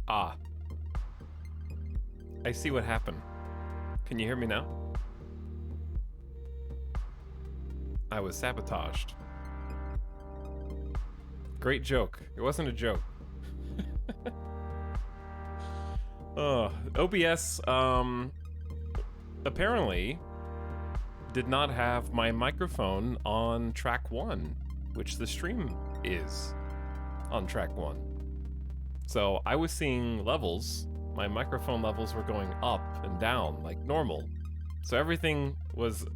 Ah. I see what happened. Can you hear me now? I was sabotaged. Great joke. It wasn't a joke. OBS, apparently did not have my microphone on track 1, which the stream is on track 1. So I was seeing levels, my microphone levels were going up and down like normal. So everything was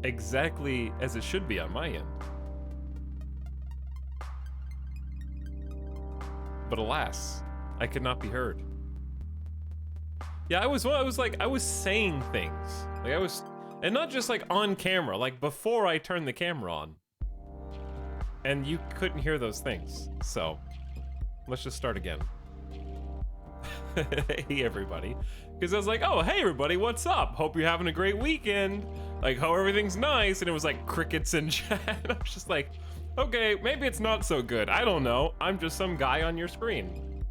exactly as it should be on my end. But alas, I could not be heard. Yeah, I was saying things. Like I was, and not just like on camera, like before I turned the camera on. And you couldn't hear those things. So, let's just start again. Hey everybody. Because I was like, oh, hey everybody, what's up? Hope you're having a great weekend. Like, hope everything's nice. And it was like crickets in chat. I was just like, okay, maybe it's not so good. I don't know. I'm just some guy on your screen.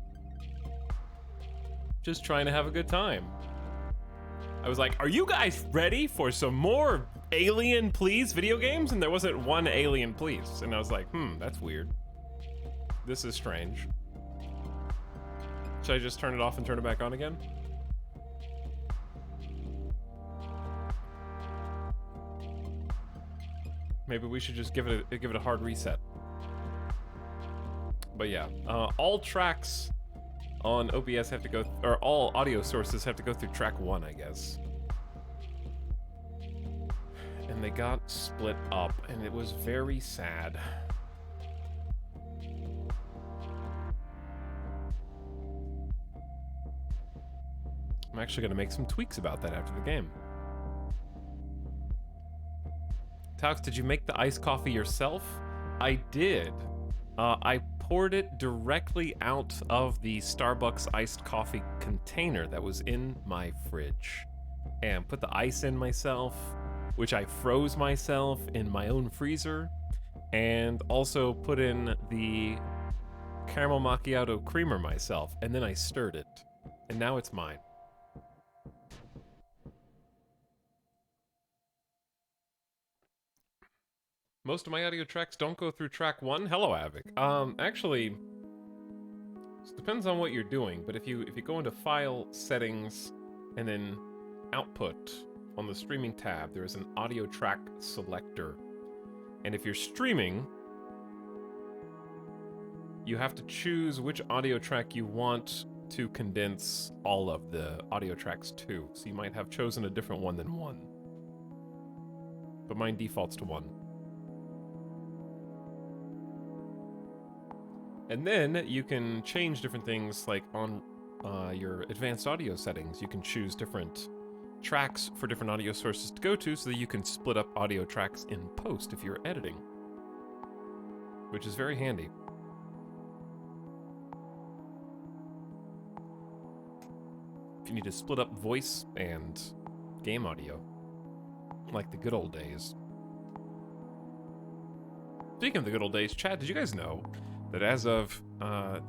Just trying to have a good time. I was like, are you guys ready for some more Alien Please video games? And there wasn't one Alien Please. And I was like, that's weird. This is strange. Should I just turn it off and turn it back on again? Maybe we should just give it a hard reset. But yeah, all tracks on OBS have to go, or all audio sources have to go through track 1, I guess. And they got split up, and it was very sad. I'm actually gonna make some tweaks about that after the game. Taux, did you make the iced coffee yourself? I did. I poured it directly out of the Starbucks iced coffee container that was in my fridge. And put the ice in myself, which I froze myself in my own freezer. And also put in the caramel macchiato creamer myself. And then I stirred it. And now it's mine. Most of my audio tracks don't go through track 1. Hello, Avic. Actually, it depends on what you're doing, but if you go into File, Settings, and then Output on the Streaming tab, there is an audio track selector. And if you're streaming, you have to choose which audio track you want to condense all of the audio tracks to. So you might have chosen a different one than 1. But mine defaults to 1. And then you can change different things, like on your advanced audio settings. You can choose different tracks for different audio sources to go to so that you can split up audio tracks in post if you're editing. Which is very handy. If you need to split up voice and game audio, like the good old days. Speaking of the good old days, chat, did you guys know that as of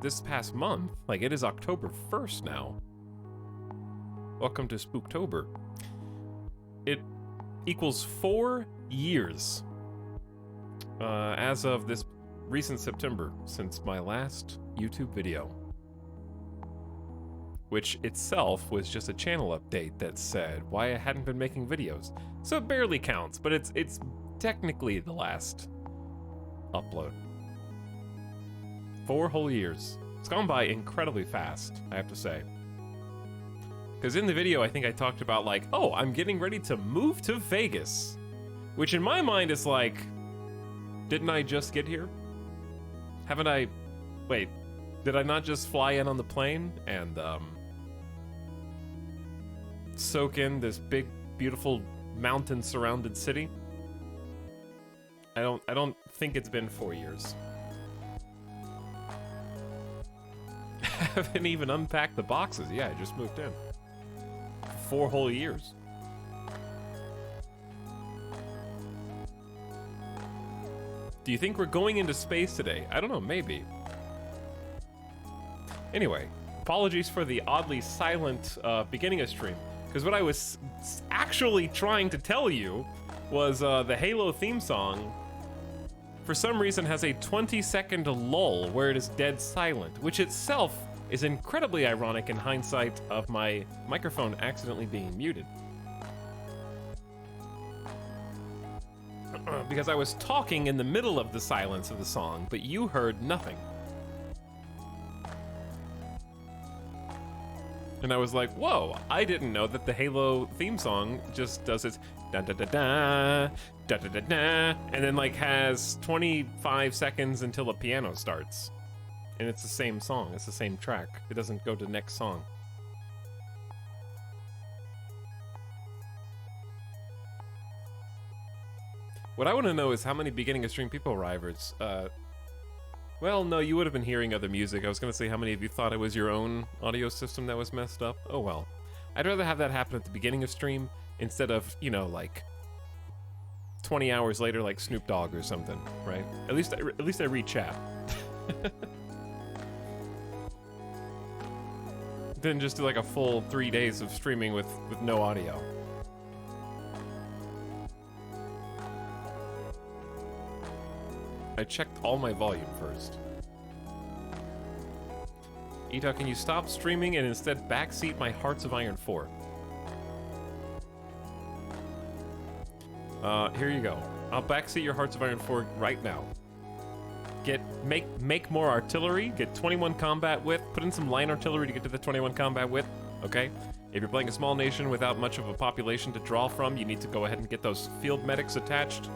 this past month, like it is October 1st now. Welcome to Spooktober. It equals 4 years as of this recent September since my last YouTube video. Which itself was just a channel update that said why I hadn't been making videos. So it barely counts, but it's technically the last upload. 4 whole years. It's gone by incredibly fast, I have to say. Because in the video, I think I talked about like, oh, I'm getting ready to move to Vegas. Which in my mind is like, didn't I just get here? Haven't I... Wait, did I not just fly in on the plane and soak in this big, beautiful, mountain-surrounded city? I don't think it's been 4 years. Haven't even unpacked the boxes. Yeah, I just moved in. 4 whole years. Do you think we're going into space today? I don't know, maybe. Anyway, Apologies for the oddly silent beginning of stream, because what I was actually trying to tell you was the Halo theme song, for some reason, has a 20-second lull where it is dead silent, which itself is incredibly ironic in hindsight of my microphone accidentally being muted. Because I was talking in the middle of the silence of the song, but you heard nothing. And I was like, whoa, I didn't know that the Halo theme song just does its da-da-da-da, da-da-da-da, and then like has 25 seconds until a piano starts. And it's the same song, it's the same track. It doesn't go to the next song. What I want to know is how many beginning of stream people arrivers. Well, no, you would have been hearing other music. I was going to say how many of you thought it was your own audio system that was messed up. Oh well. I'd rather have that happen at the beginning of stream instead of, you know, like 20 hours later like Snoop Dogg or something, right? At least I read chat. Then just do like a full 3 days of streaming with no audio. I checked all my volume first. Ita, can you stop streaming and instead backseat my Hearts of Iron 4? Here you go. I'll backseat your Hearts of Iron 4 right now. Make more artillery, get 21 combat width, put in some line artillery to get to the 21 combat width, okay? If you're playing a small nation without much of a population to draw from, you need to go ahead and get those field medics attached.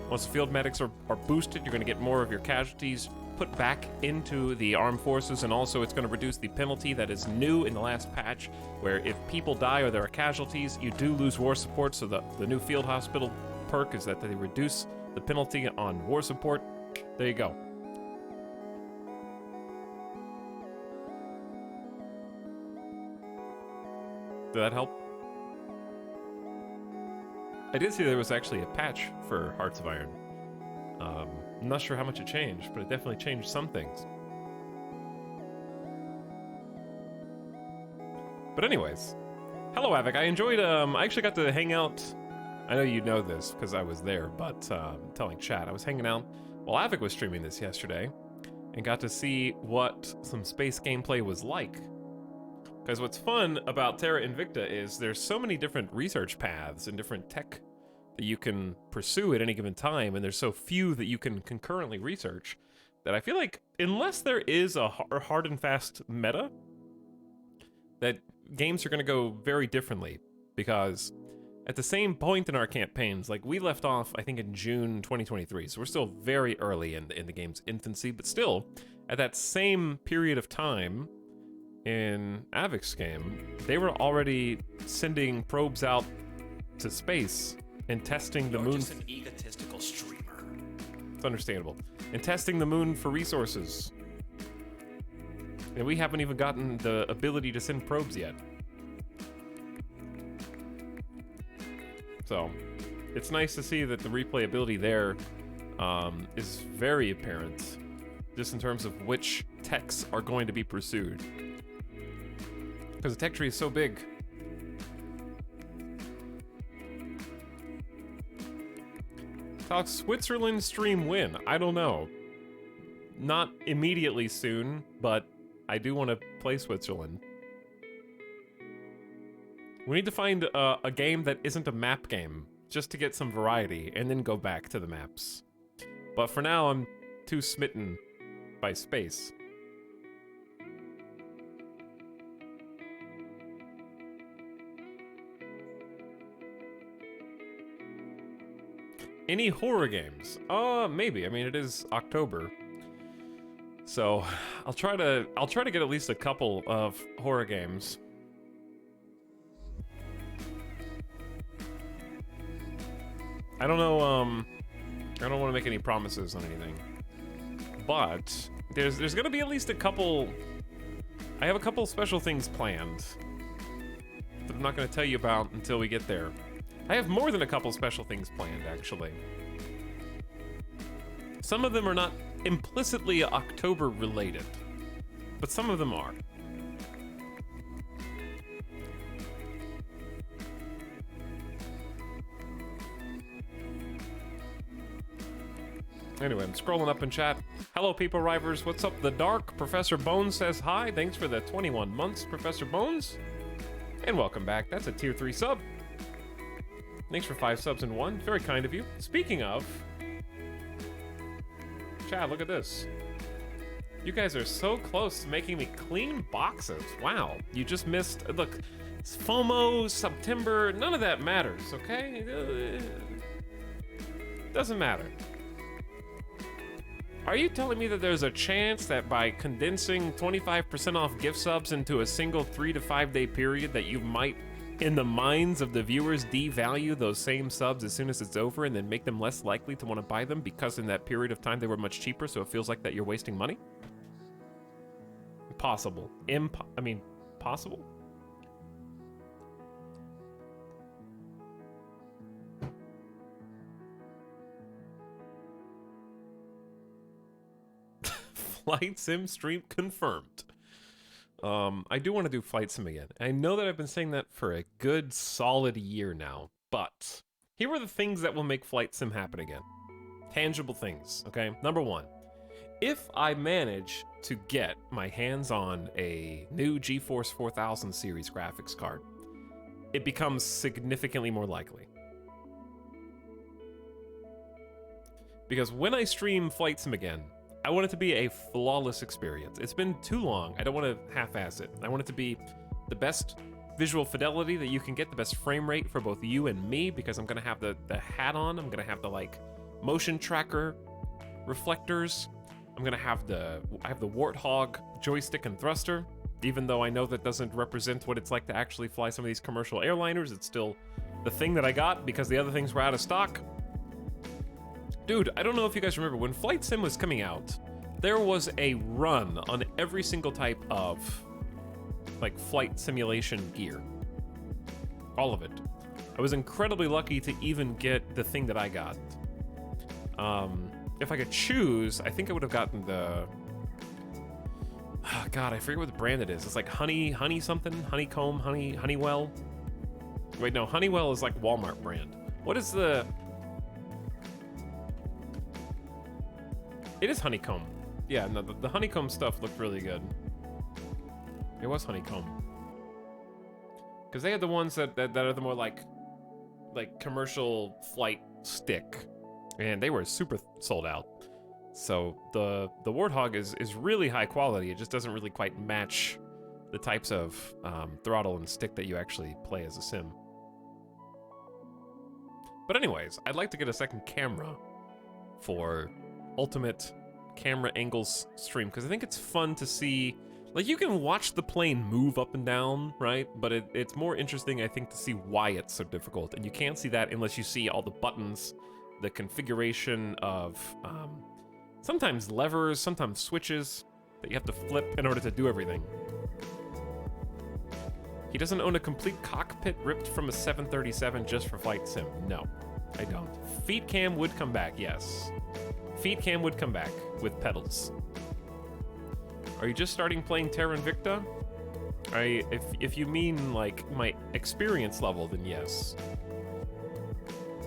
Once the field medics are boosted, you're going to get more of your casualties put back into the armed forces, and also it's going to reduce the penalty that is new in the last patch, where if people die or there are casualties, you do lose war support, so the new field hospital perk is that they reduce the penalty on war support. There you go. Did that help? I did see there was actually a patch for Hearts of Iron. I'm not sure how much it changed, but it definitely changed some things. But anyways, hello Avic. I enjoyed, I actually got to hang out. I know you know this because I was there, but telling chat, I was hanging out while Avic was streaming this yesterday and got to see what some space gameplay was like. Because what's fun about Terra Invicta is there's so many different research paths and different tech that you can pursue at any given time, and there's so few that you can concurrently research that I feel like unless there is a hard and fast meta, that games are going to go very differently. Because at the same point in our campaigns, like we left off, I think in June 2023, so we're still very early in the game's infancy, but still, at that same period of time, in Avic's game, they were already sending probes out to space and testing the moon. Just an egotistical streamer. It's understandable. And testing the moon for resources. And we haven't even gotten the ability to send probes yet. So, it's nice to see that the replayability there is very apparent, just in terms of which techs are going to be pursued. Because the tech tree is so big. Talk Switzerland stream win. I don't know. Not immediately soon, but I do want to play Switzerland. We need to find a game that isn't a map game, just to get some variety, and then go back to the maps. But for now, I'm too smitten by space. Any horror games? Maybe. I mean, it is October, so I'll try to get at least a couple of horror games. I don't know. I don't want to make any promises on anything, but there's gonna be at least a couple. I have a couple special things planned that I'm not gonna tell you about until we get there. I have more than a couple special things planned, actually. Some of them are not implicitly October related. but some of them are. Anyway, I'm scrolling up in chat. Hello, people rivers. What's up, The Dark? Professor Bones says hi. Thanks for the 21 months, Professor Bones. And welcome back. That's a tier 3 sub. Thanks for 5 subs in 1. Very kind of you. Speaking of... Chad, look at this. You guys are so close to making me clean boxes. Wow. You just missed... Look, it's FOMO, September, none of that matters, okay? Doesn't matter. Are you telling me that there's a chance that by condensing 25% off gift subs into a single 3 to 5 day period that you might, in the minds of the viewers, devalue those same subs as soon as it's over and then make them less likely to want to buy them because in that period of time they were much cheaper, so it feels like that you're wasting money? Possible. Possible? Flight Sim stream confirmed. I do want to do Flight Sim again. I know that I've been saying that for a good solid year now, but here are the things that will make Flight Sim happen again. Tangible things, okay? Number 1, if I manage to get my hands on a new GeForce 4000 series graphics card, it becomes significantly more likely. Because when I stream Flight Sim again, I want it to be a flawless experience. It's been too long. I don't want to half-ass it. I want it to be the best visual fidelity that you can get, the best frame rate for both you and me, because I'm going to have the hat on. I'm going to have the, like, motion tracker reflectors. I'm going to have I have the Warthog joystick and thruster. Even though I know that doesn't represent what it's like to actually fly some of these commercial airliners, it's still the thing that I got because the other things were out of stock. Dude, I don't know if you guys remember, when Flight Sim was coming out, there was a run on every single type of, like, flight simulation gear. All of it. I was incredibly lucky to even get the thing that I got. If I could choose, I think I would have gotten the... Oh, God, I forget what the brand it is. It's like honey something? Honeycomb, Honeywell? Wait, no, Honeywell is like Walmart brand. What is the... It is honeycomb. Yeah, no, the honeycomb stuff looked really good. It was honeycomb. Because they had the ones that are the more like commercial flight stick. And they were super sold out. So the Warthog is really high quality. It just doesn't really quite match the types of throttle and stick that you actually play as a sim. But anyways, I'd like to get a second camera for ultimate camera angles stream, because I think it's fun to see, like, you can watch the plane move up and down, right? But it's more interesting, I think, to see why it's so difficult, and you can't see that unless you see all the buttons, the configuration of sometimes levers, sometimes switches that you have to flip in order to do everything. He doesn't own a complete cockpit ripped from a 737 just for Flight Sim. No, I don't. Feet cam would come back, yes. Feet cam would come back with pedals. Are you just starting playing Terra Invicta? If you mean like my experience level, then yes.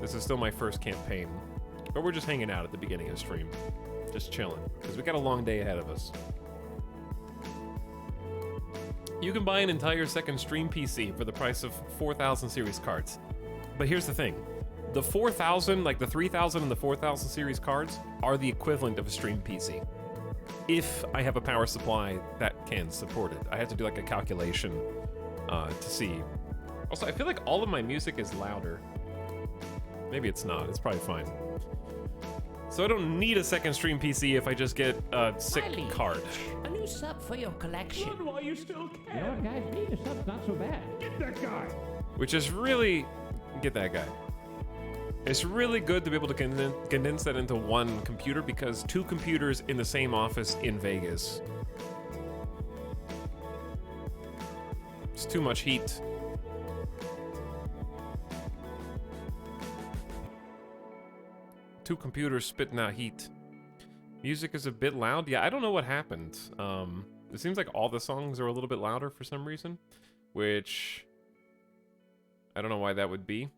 This is still my first campaign, but we're just hanging out at the beginning of the stream, just chilling, because we got a long day ahead of us. You can buy an entire second stream PC for the price of 4000 series cards, but here's the thing. The 4000, like the 3000 and the 4000 series cards, are the equivalent of a stream PC. If I have a power supply that can support it. I have to do like a calculation to see. Also, I feel like all of my music is louder. Maybe it's not, it's probably fine. So I don't need a second stream PC if I just get a sick card. A new sub for your collection. Wonder why you still care. You know what, guys? Being a sub's not so bad. Get that guy. Which is really... Get that guy. It's really good to be able to condense that into one computer, because 2 computers in the same office in Vegas. It's too much heat. Two computers spitting out heat. Music is a bit loud. Yeah, I don't know what happened. It seems like all the songs are a little bit louder for some reason, which I don't know why that would be,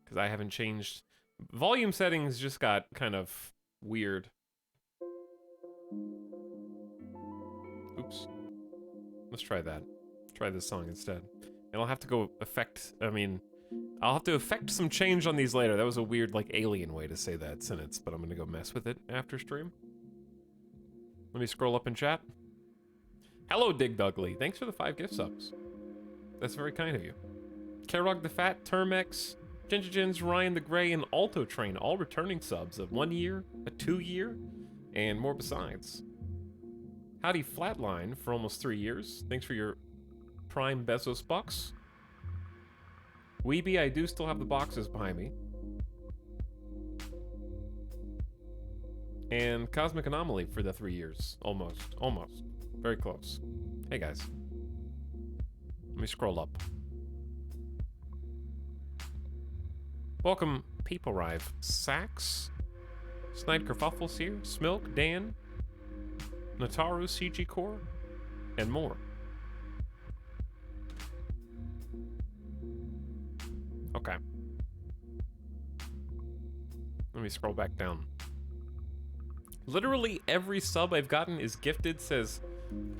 because I haven't changed. Volume settings just got kind of weird. Oops. Let's try that. Try this song instead. And I'll have to go I'll have to effect some change on these later. That was a weird, like, alien way to say that sentence, but I'm gonna go mess with it after stream. Let me scroll up in chat. Hello, Dig Dugly. Thanks for the 5 gift subs. That's very kind of you. Kerog the Fat, Termex, Gingergins, Ryan the Grey, and Alto Train, all returning subs of 1 year, a 2 year, and more besides. Howdy Flatline for almost 3 years. Thanks for your Prime Bezos bucks. Weeby, I do still have the boxes behind me. And Cosmic Anomaly for the 3 years. Almost. Almost. Very close. Hey, guys. Let me scroll up. Welcome, People Rive. Sax, Snide Kerfuffles here, Smilk, Dan, Nataru, CG Core, and more. Okay. Let me scroll back down. Literally every sub I've gotten is gifted, says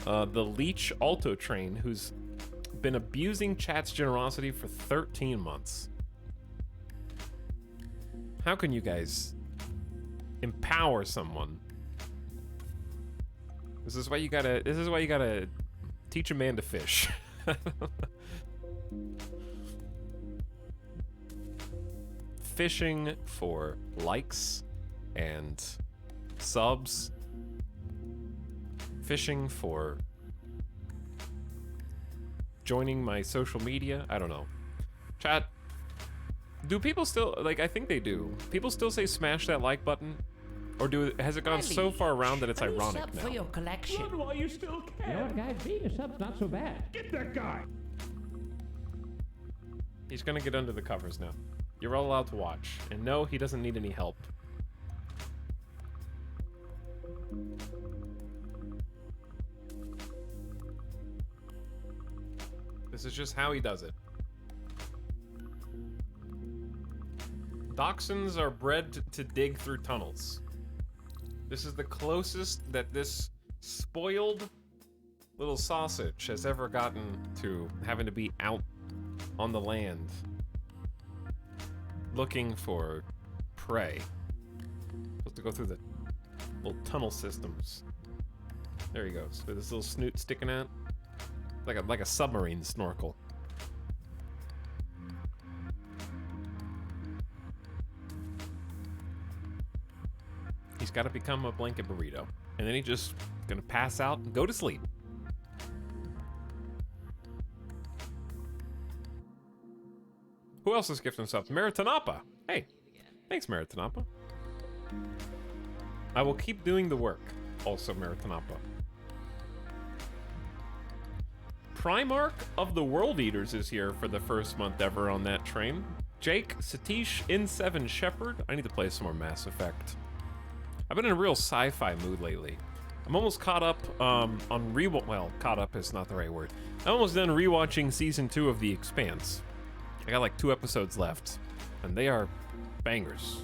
the Leech Alto Train, who's been abusing chat's generosity for 13 months. How can you guys empower someone? This is why you gotta teach a man to fish. Fishing for likes and subs. Fishing for joining my social media. I don't know. Chat, do people still, like, I think they do. People still say smash that like button? Or has it gone so far around that it's ironic sub now? for your collection. Good while you still can. You know what, guys? Being a sub's not so bad. Get that guy. He's gonna get under the covers now. You're all allowed to watch. And no, he doesn't need any help. This is just how he does it. Dachshunds are bred to dig through tunnels. This is the closest that this spoiled little sausage has ever gotten to having to be out on the land looking for prey. Supposed to go through the little tunnel systems. There he goes, with his little snoot sticking out. Like a submarine snorkel. He's got to become a blanket burrito. And then he's just gonna pass out and go to sleep. Who else is gifting stuff? Maritanapa. Hey, thanks, Maritanapa. I will keep doing the work. Also, Maritanapa. Primarch of the World Eaters is here for the first month ever on that train. Jake, Satish, N7 Shepherd. I need to play some more Mass Effect. I've been in a real sci-fi mood lately. I'm almost caught up on well, caught up is not the right word. I'm almost done rewatching season 2 of The Expanse. I got like 2 episodes left, and they are bangers.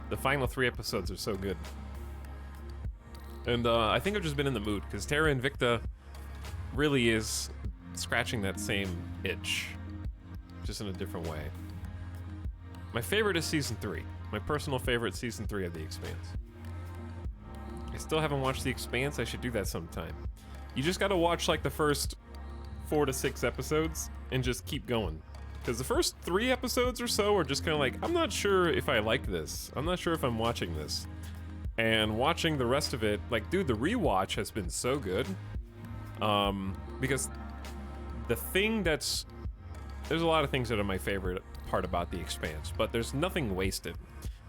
The final 3 episodes are so good. And I think I've just been in the mood, because Terra Invicta really is scratching that same itch, just in a different way. My favorite is season 3. My personal favorite, season 3 of The Expanse. I still haven't watched The Expanse. I should do that sometime. You just gotta watch like the first 4 to 6 episodes and just keep going. Because the first 3 episodes or so are just kind of like, I'm not sure if I like this. I'm not sure if I'm watching this. And watching the rest of it, like, dude, the rewatch has been so good. Because the thing that's... There's a lot of things that are my favorite part about The Expanse, but there's nothing wasted.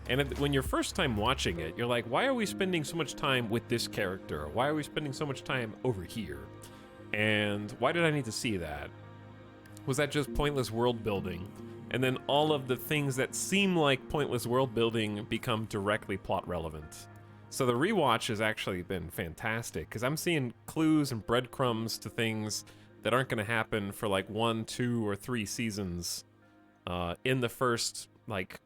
And when you're first time watching it, you're like, why are we spending so much time with this character? Why are we spending so much time over here? And why did I need to see that? Was that just pointless world building? And then all of the things that seem like pointless world building become directly plot relevant. So the rewatch has actually been fantastic because I'm seeing clues and breadcrumbs to things that aren't going to happen for like 1, 2, or 3 seasons in the first like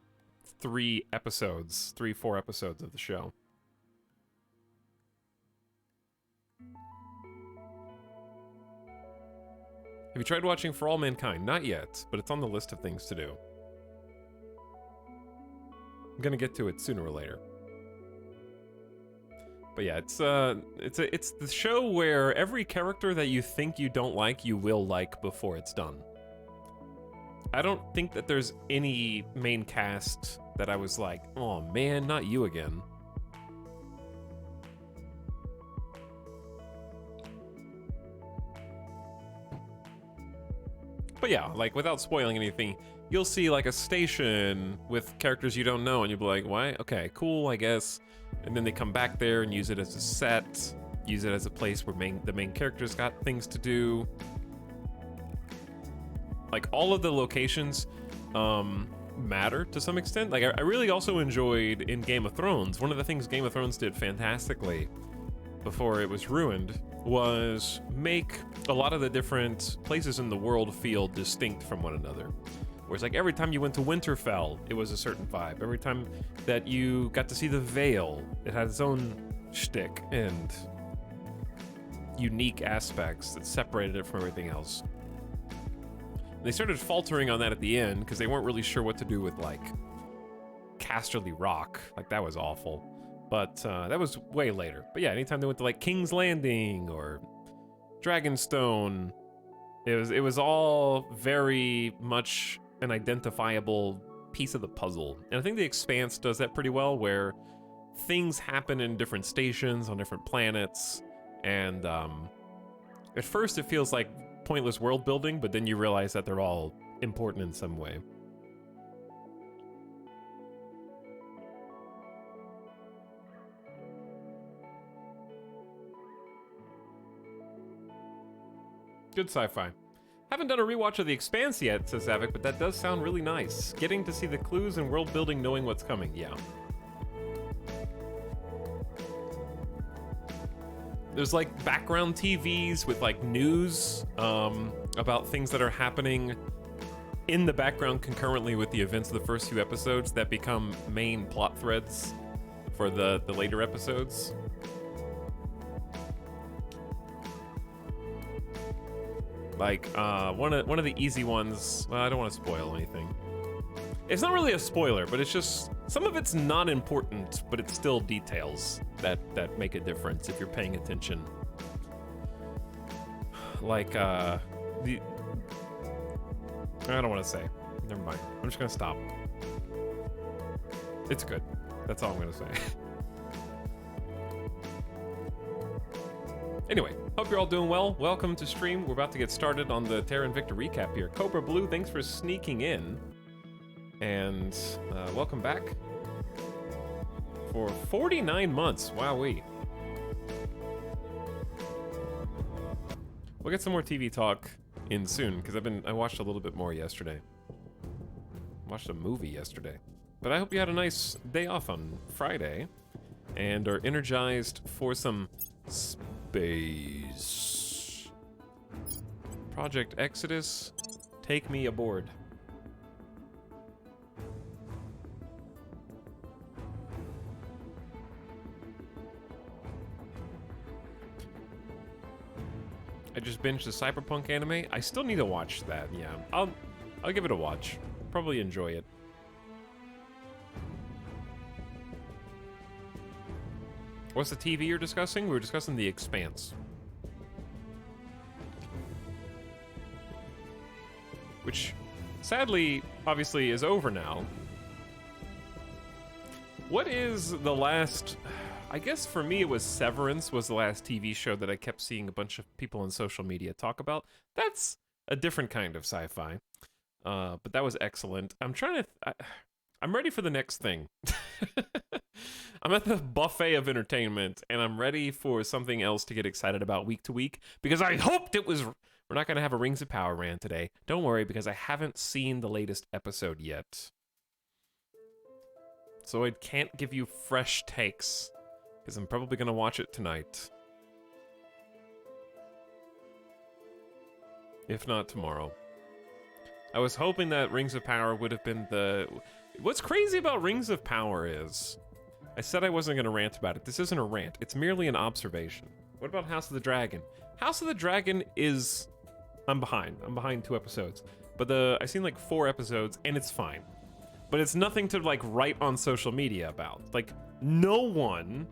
3 episodes, 3, 4 episodes of the show. Have you tried watching For All Mankind? Not yet, but it's on the list of things to do. I'm gonna get to it sooner or later. But yeah, it's the show where every character that you think you don't like, you will like before it's done. I don't think that there's any main cast that I was like, oh man, not you again. But yeah, like without spoiling anything, you'll see like a station with characters you don't know and you'll be like, why? Okay, cool, I guess. And then they come back there and use it as a set, use it as a place where the main characters got things to do. Like all of the locations matter to some extent. Like I really also enjoyed in Game of Thrones, one of the things Game of Thrones did fantastically before it was ruined was make a lot of the different places in the world feel distinct from one another. Whereas like every time you went to Winterfell, it was a certain vibe. Every time that you got to see the Vale, it had its own shtick and unique aspects that separated it from everything else. They started faltering on that at the end because they weren't really sure what to do with like Casterly Rock. Like that was awful. But that was way later. But yeah, anytime they went to like King's Landing or Dragonstone, it was all very much an identifiable piece of the puzzle. And I think The Expanse does that pretty well, where things happen in different stations on different planets, and at first it feels like pointless world building, but then you realize that they're all important in some way. Good sci-fi. Haven't done a rewatch of The Expanse yet, says Zavik, but that does sound really nice. Getting to see the clues and world building, knowing what's coming, yeah. There's like background TVs with like news about things that are happening in the background concurrently with the events of the first few episodes that become main plot threads for the later episodes. Like, one of the easy ones, well, I don't want to spoil anything. It's not really a spoiler, but it's just, some of it's not important, but it's still details that make a difference if you're paying attention. Like, I don't want to say. Never mind. I'm just gonna stop. It's good. That's all I'm gonna say. Anyway, hope you're all doing well. Welcome to stream. We're about to get started on the Terra Invicta recap here. Cobra Blue, thanks for sneaking in. And welcome back. For 49 months, wowee. We'll get some more TV talk in soon, because I watched a little bit more yesterday. Watched a movie yesterday. But I hope you had a nice day off on Friday, and are energized for some space. Project Exodus, take me aboard. I just binged the Cyberpunk anime. I still need to watch that. Yeah, I'll give it a watch. Probably enjoy it. What's the TV you're discussing? We were discussing The Expanse. Which, sadly, obviously is over now. What is the last... I guess for me it was Severance was the last TV show that I kept seeing a bunch of people on social media talk about. That's a different kind of sci-fi. But that was excellent. I'm trying to... I'm ready for the next thing. I'm at the buffet of entertainment, and I'm ready for something else to get excited about week to week, because I hoped it was... We're not going to have a Rings of Power rant today. Don't worry, because I haven't seen the latest episode yet. So I can't give you fresh takes, because I'm probably gonna watch it tonight. If not tomorrow. I was hoping that Rings of Power would have been the... What's crazy about Rings of Power is... I said I wasn't gonna rant about it. This isn't a rant. It's merely an observation. What about House of the Dragon? House of the Dragon is... I'm behind. I'm behind 2 episodes. But I've seen like 4 episodes, and it's fine. But it's nothing to like write on social media about. Like, no one...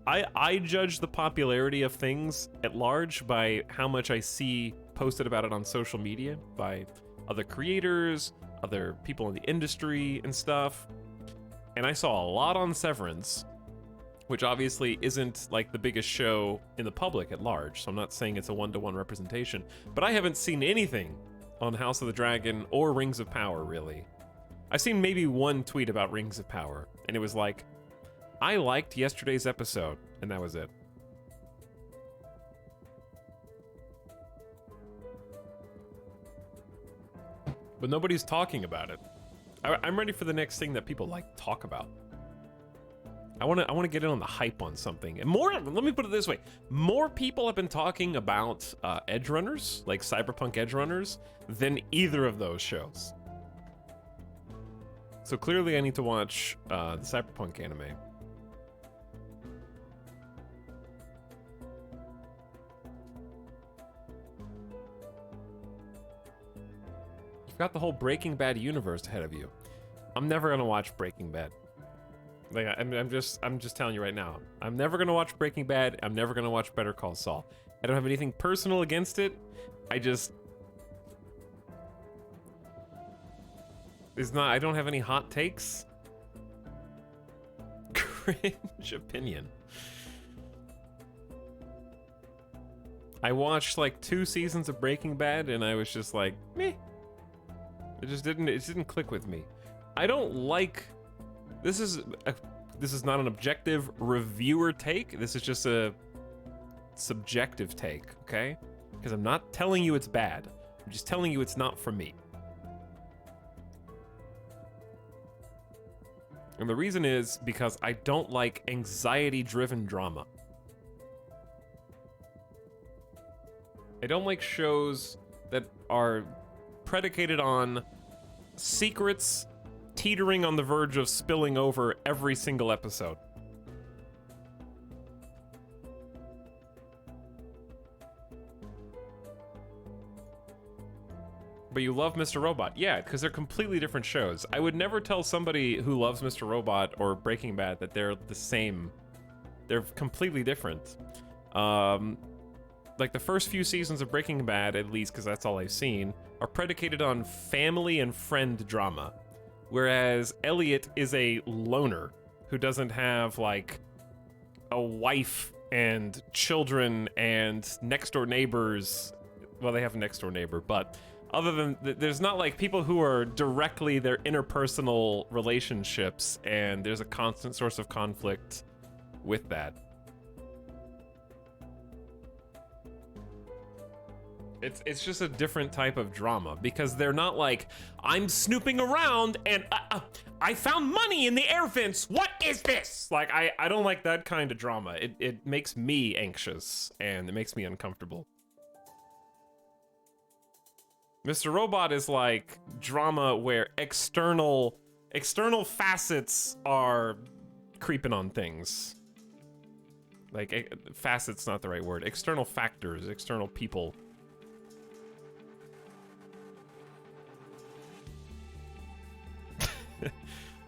I judge the popularity of things at large by how much I see posted about it on social media by other creators, other people in the industry and stuff. And I saw a lot on Severance, which obviously isn't like the biggest show in the public at large, so I'm not saying it's a one-to-one representation, but I haven't seen anything on House of the Dragon or Rings of Power, really. I've seen maybe 1 tweet about Rings of Power, and it was like, I liked yesterday's episode, and that was it. But nobody's talking about it. I'm ready for the next thing that people like talk about. I want to get in on the hype on something. And more, let me put it this way. More people have been talking about Edge Runners, like Cyberpunk Edge Runners, than either of those shows. So clearly I need to watch the Cyberpunk anime. You've got the whole Breaking Bad universe ahead of you. I'm never gonna watch Breaking Bad. Like I'm just telling you right now. I'm never gonna watch Breaking Bad. I'm never gonna watch Better Call Saul. I don't have anything personal against it. I don't have any hot takes. Cringe opinion. I watched like 2 seasons of Breaking Bad and I was just like, meh. It didn't click with me. I don't like, this is not an objective reviewer take. This is just a subjective take, okay? Because I'm not telling you it's bad. I'm just telling you it's not for me. And the reason is because I don't like anxiety-driven drama. I don't like shows that are predicated on secrets teetering on the verge of spilling over every single episode. But you love Mr. Robot. Yeah, because they're completely different shows. I would never tell somebody who loves Mr. Robot or Breaking Bad that they're the same. They're completely different. Like the first few seasons of Breaking Bad, at least because that's all I've seen, are predicated on family and friend drama. Whereas Elliot is a loner who doesn't have like a wife and children and next door neighbors. Well, they have a next door neighbor, but other than there's not like people who are directly their interpersonal relationships, and there's a constant source of conflict with that. It's just a different type of drama because they're not like, I'm snooping around and I found money in the air vents. What is this? Like, I don't like that kind of drama. It makes me anxious and it makes me uncomfortable. Mr. Robot is like drama where external facets are creeping on things. Like, facets not the right word. External factors, external people.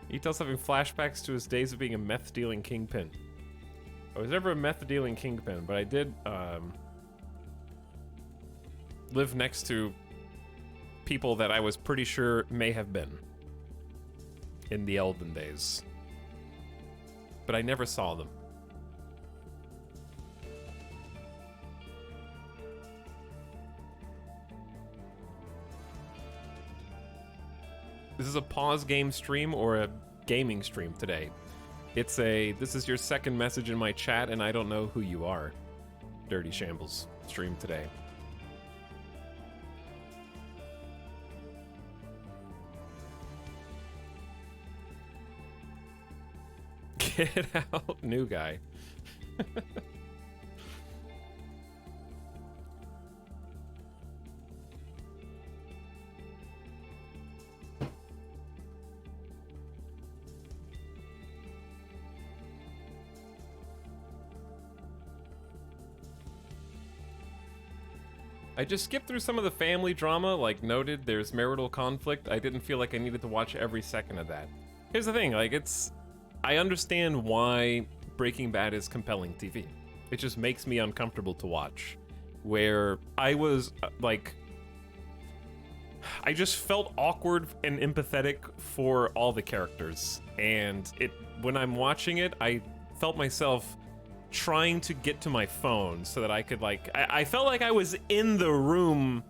He tells having flashbacks to his days of being a meth-dealing kingpin. I was never a meth-dealing kingpin, but I did live next to people that I was pretty sure may have been in the olden days. But I never saw them. This is a pause game stream or a gaming stream today. This is your second message in my chat, and I don't know who you are. Dirty Shambles stream today. Get out, new guy. I just skipped through some of the family drama, like noted there's marital conflict. I didn't feel like I needed to watch every second of that. Here's the thing, like I understand why Breaking Bad is compelling TV. It just makes me uncomfortable to watch. Where I was like, I just felt awkward and empathetic for all the characters. And when I'm watching it, I felt myself trying to get to my phone so that I could I felt like I was in the room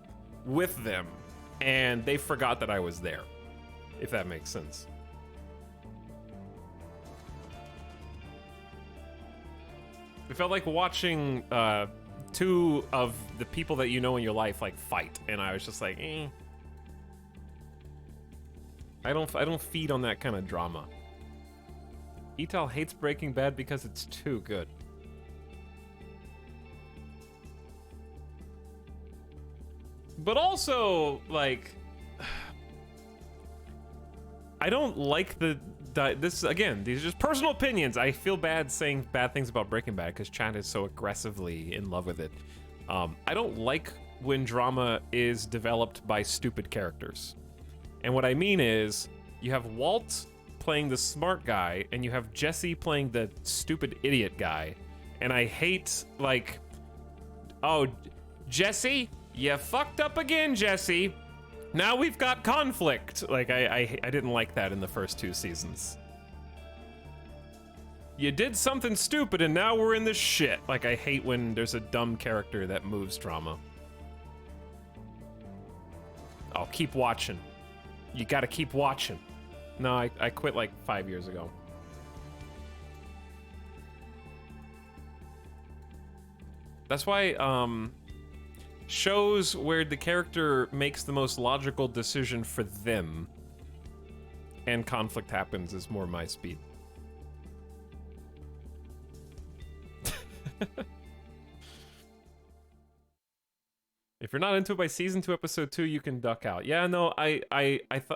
with them and they forgot that I was there, if that makes sense. It felt like watching two of the people that you know in your life like fight, and I was just like, eh. I don't feed on that kind of drama. Etal hates Breaking Bad because it's too good. But also, like, I don't like this, again, these are just personal opinions. I feel bad saying bad things about Breaking Bad because Chad is so aggressively in love with it. I don't like when drama is developed by stupid characters. And what I mean is, you have Walt playing the smart guy, and you have Jesse playing the stupid idiot guy. And I hate, like, oh, Jesse, you fucked up again, Jesse. Now we've got conflict. Like, I didn't like that in the first 2 seasons. You did something stupid and now we're in this shit. Like, I hate when there's a dumb character that moves drama. Oh, keep watching. You gotta keep watching. No, I quit like 5 years ago. That's why, shows where the character makes the most logical decision for them and conflict happens is more my speed. If you're not into it by season 2, episode 2, you can duck out. Yeah, no, I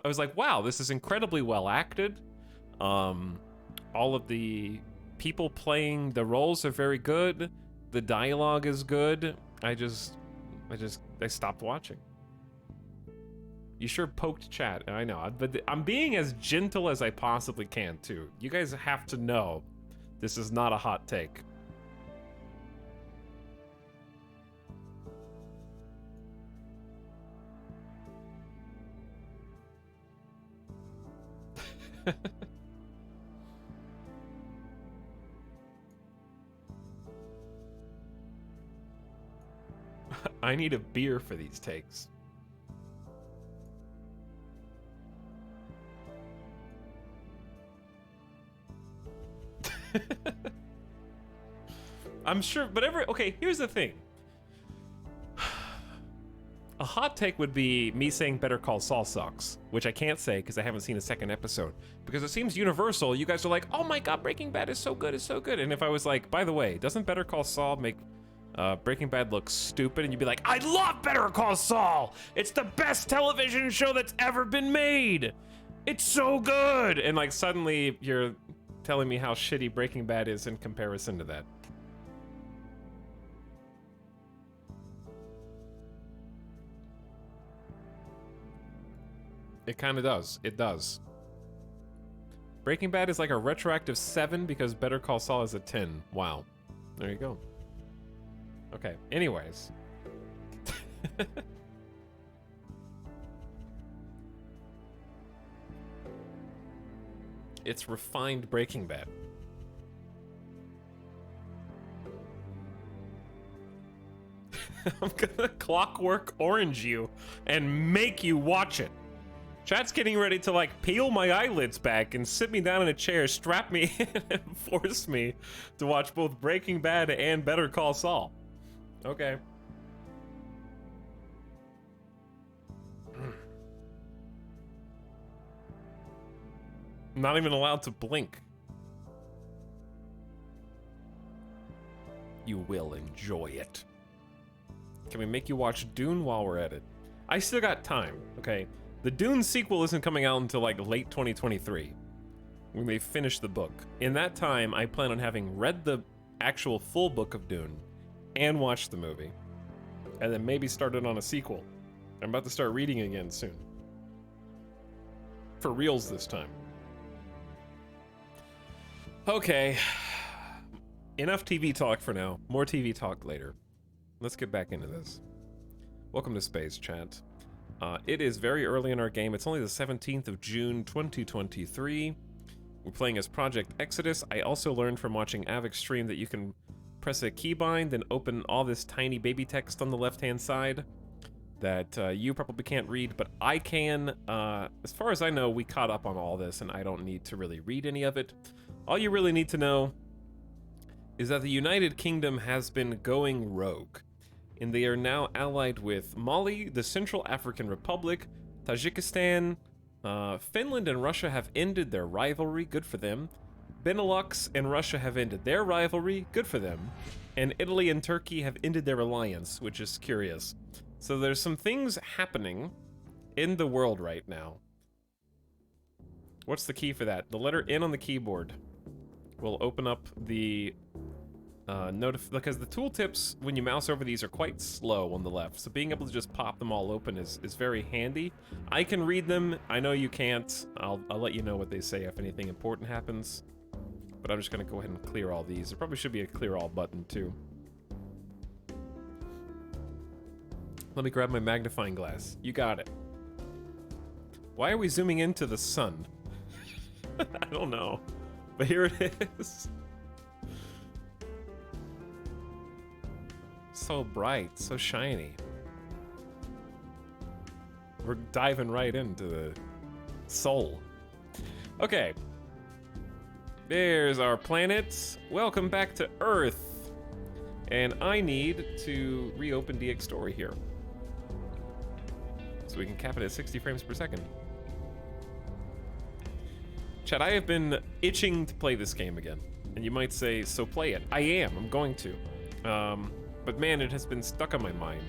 was like, wow, this is incredibly well acted. All of the people playing the roles are very good. The dialogue is good. I stopped watching. You sure poked chat, I know, but I'm being as gentle as I possibly can too. You guys have to know this is not a hot take. I need a beer for these takes. I'm sure, but okay, here's the thing. A hot take would be me saying Better Call Saul sucks, which I can't say because I haven't seen a second episode. Because it seems universal. You guys are like, oh my god, Breaking Bad is so good, it's so good. And if I was like, by the way, doesn't Better Call Saul make Breaking Bad look stupid? And you'd be like, I love Better Call Saul! It's the best television show that's ever been made! It's so good! And like suddenly you're telling me how shitty Breaking Bad is in comparison to that. It kind of does. It does. Breaking Bad is like a retroactive 7 because Better Call Saul is a 10. Wow. There you go. Okay, anyways. It's refined Breaking Bad. I'm gonna Clockwork Orange you and make you watch it. Chat's getting ready to like peel my eyelids back and sit me down in a chair, strap me in, and force me to watch both Breaking Bad and Better Call Saul. Okay. I'm not even allowed to blink. You will enjoy it. Can we make you watch Dune while we're at it? I still got time, okay? The Dune sequel isn't coming out until like late 2023, when they finish the book. In that time, I plan on having read the actual full book of Dune and watched the movie, and then maybe started on a sequel. I'm about to start reading again soon. For reals this time. Okay. Enough TV talk for now. More TV talk later. Let's get back into this. Welcome to Space Chat. It is very early in our game. It's only the 17th of June, 2023. We're playing as Project Exodus. I also learned from watching Avic's stream that you can press a keybind and open all this tiny baby text on the left-hand side that you probably can't read, but I can. As far as I know, we caught up on all this, and I don't need to really read any of it. All you really need to know is that the United Kingdom has been going rogue, and they are now allied with Mali, the Central African Republic, Tajikistan, Finland and Russia have ended their rivalry, good for them. Benelux and Russia have ended their rivalry, good for them. And Italy and Turkey have ended their alliance, which is curious. So there's some things happening in the world right now. What's the key for that? The letter N on the keyboard will open up the because the tooltips, when you mouse over these, are quite slow on the left, so being able to just pop them all open is very handy. I can read them. I know you can't. I'll let you know what they say if anything important happens. But I'm just going to go ahead and clear all these. There probably should be a clear all button, too. Let me grab my magnifying glass. You got it. Why are we zooming into the sun? I don't know. But here it is. So bright, so shiny. We're diving right into the soul. Okay. There's our planet. Welcome back to Earth. And I need to reopen DX Story here, so we can cap it at 60 frames per second. Chat, I have been itching to play this game again. And you might say, so play it. I am. I'm going to. But man, it has been stuck on my mind.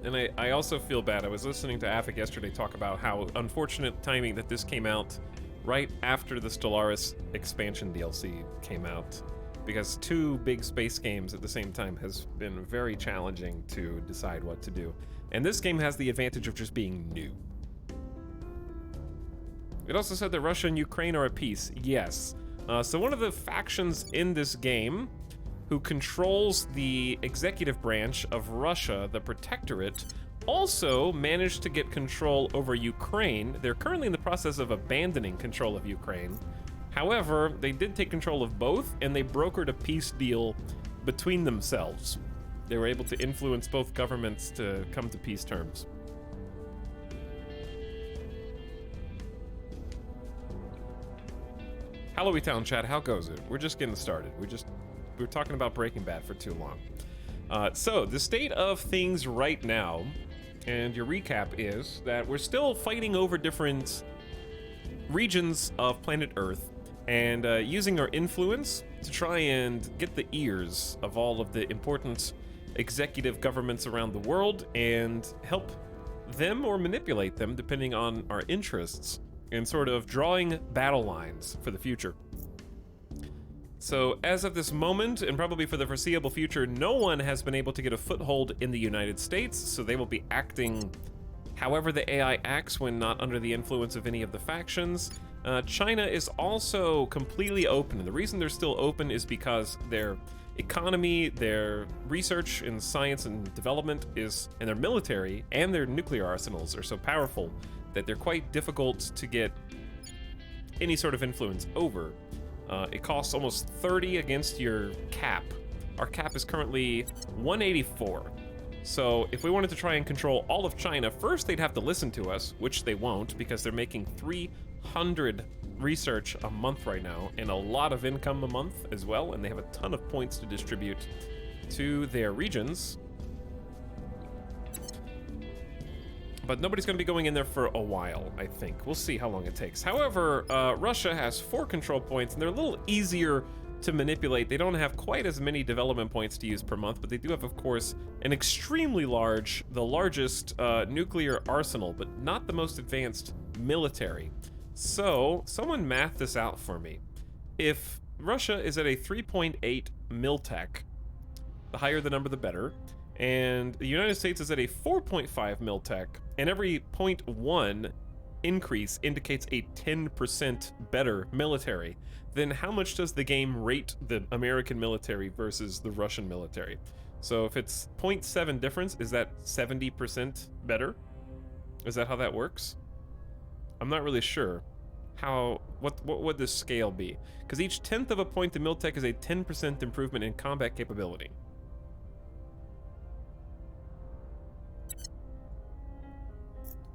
And I also feel bad. I was listening to Avic yesterday talk about how unfortunate timing that this came out right after the Stellaris expansion DLC came out. Because two big space games at the same time has been very challenging to decide what to do. And this game has the advantage of just being new. It also said that Russia and Ukraine are at peace. Yes. So one of the factions in this game who controls the executive branch of Russia, the Protectorate, also managed to get control over Ukraine. They're currently in the process of abandoning control of Ukraine. However, they did take control of both, and they brokered a peace deal between themselves. They were able to influence both governments to come to peace terms. Halloween Town chat, how goes it? We're just getting started. We were talking about Breaking Bad for too long. So, the state of things right now, and your recap is that we're still fighting over different regions of planet Earth, and using our influence to try and get the ears of all of the important executive governments around the world and help them or manipulate them depending on our interests, and sort of drawing battle lines for the future. So as of this moment, and probably for the foreseeable future, no one has been able to get a foothold in the United States, so they will be acting however the AI acts when not under the influence of any of the factions. China is also completely open, and the reason they're still open is because their economy, their research in science and development is, and their military and their nuclear arsenals are so powerful that they're quite difficult to get any sort of influence over. It costs almost 30 against your cap. Our cap is currently 184. So if we wanted to try and control all of China, first they'd have to listen to us, which they won't because they're making 300 research a month right now and a lot of income a month as well, and they have a ton of points to distribute to their regions. But nobody's going to be going in there for a while, I think. We'll see how long it takes. However, Russia has 4 control points, and they're a little easier to manipulate. They don't have quite as many development points to use per month, but they do have, of course, an extremely large, the largest nuclear arsenal, but not the most advanced military. So, someone math this out for me. If Russia is at a 3.8 miltech, the higher the number, the better, and the United States is at a 4.5 miltech, and every 0.1 increase indicates a 10% better military, then how much does the game rate the American military versus the Russian military? So if it's 0.7 difference, is that 70% better? Is that how that works? I'm not really sure. What would this scale be? Because each 10th of a point to miltech is a 10% improvement in combat capability.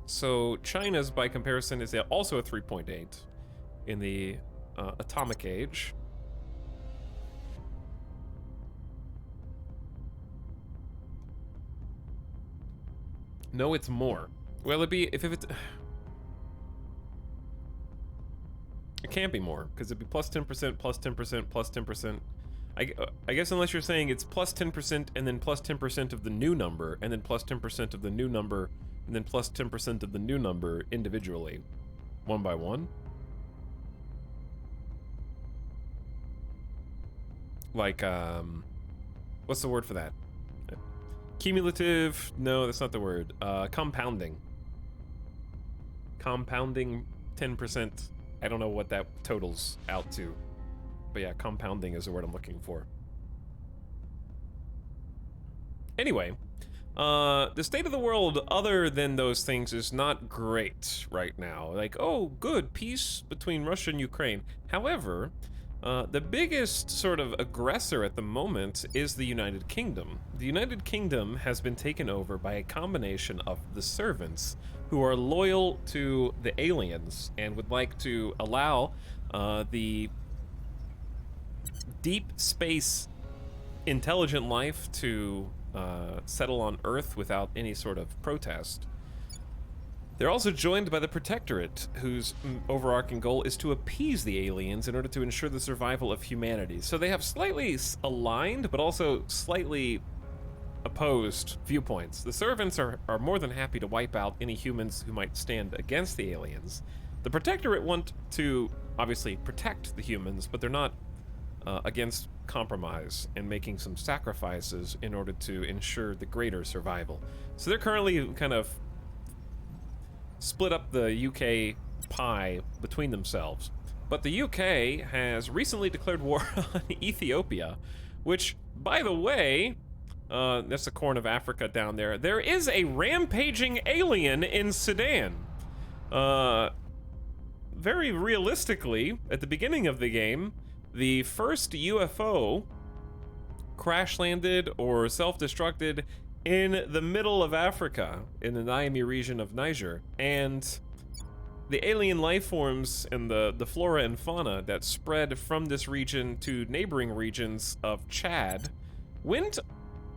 So China's, by comparison, is also a 3.8 in the atomic age. No, it's more. Well, it'd be if it's. It can't be more, because it'd be plus 10%, plus 10%, plus 10%. I guess unless you're saying it's plus 10% and then plus 10% of the new number, and then plus 10% of the new number, and then plus 10% of the new number individually, one by one. Like, what's the word for that? Cumulative? No, that's not the word. Compounding. Compounding 10%. I don't know what that totals out to. But yeah, compounding is the word I'm looking for. Anyway, the state of the world other than those things is not great right now. Like, oh, good, peace between Russia and Ukraine. However, the biggest sort of aggressor at the moment is the United Kingdom. The United Kingdom has been taken over by a combination of the servants who are loyal to the aliens and would like to allow the deep space intelligent life to settle on Earth without any sort of protest. They're also joined by the Protectorate, whose overarching goal is to appease the aliens in order to ensure the survival of humanity. So they have slightly aligned, but also slightly opposed viewpoints. The servants are more than happy to wipe out any humans who might stand against the aliens. The Protectorate want to, obviously, protect the humans, but they're not against compromise and making some sacrifices in order to ensure the greater survival. So they're currently kind of split up the UK pie between themselves. But the UK has recently declared war on Ethiopia, which, by the way, that's the Corn of Africa down there. There is a rampaging alien in Sudan. Very realistically, at the beginning of the game, the first UFO crash landed or self-destructed in the middle of Africa, in the Niamey region of Niger, and the alien life forms and the flora and fauna that spread from this region to neighboring regions of Chad went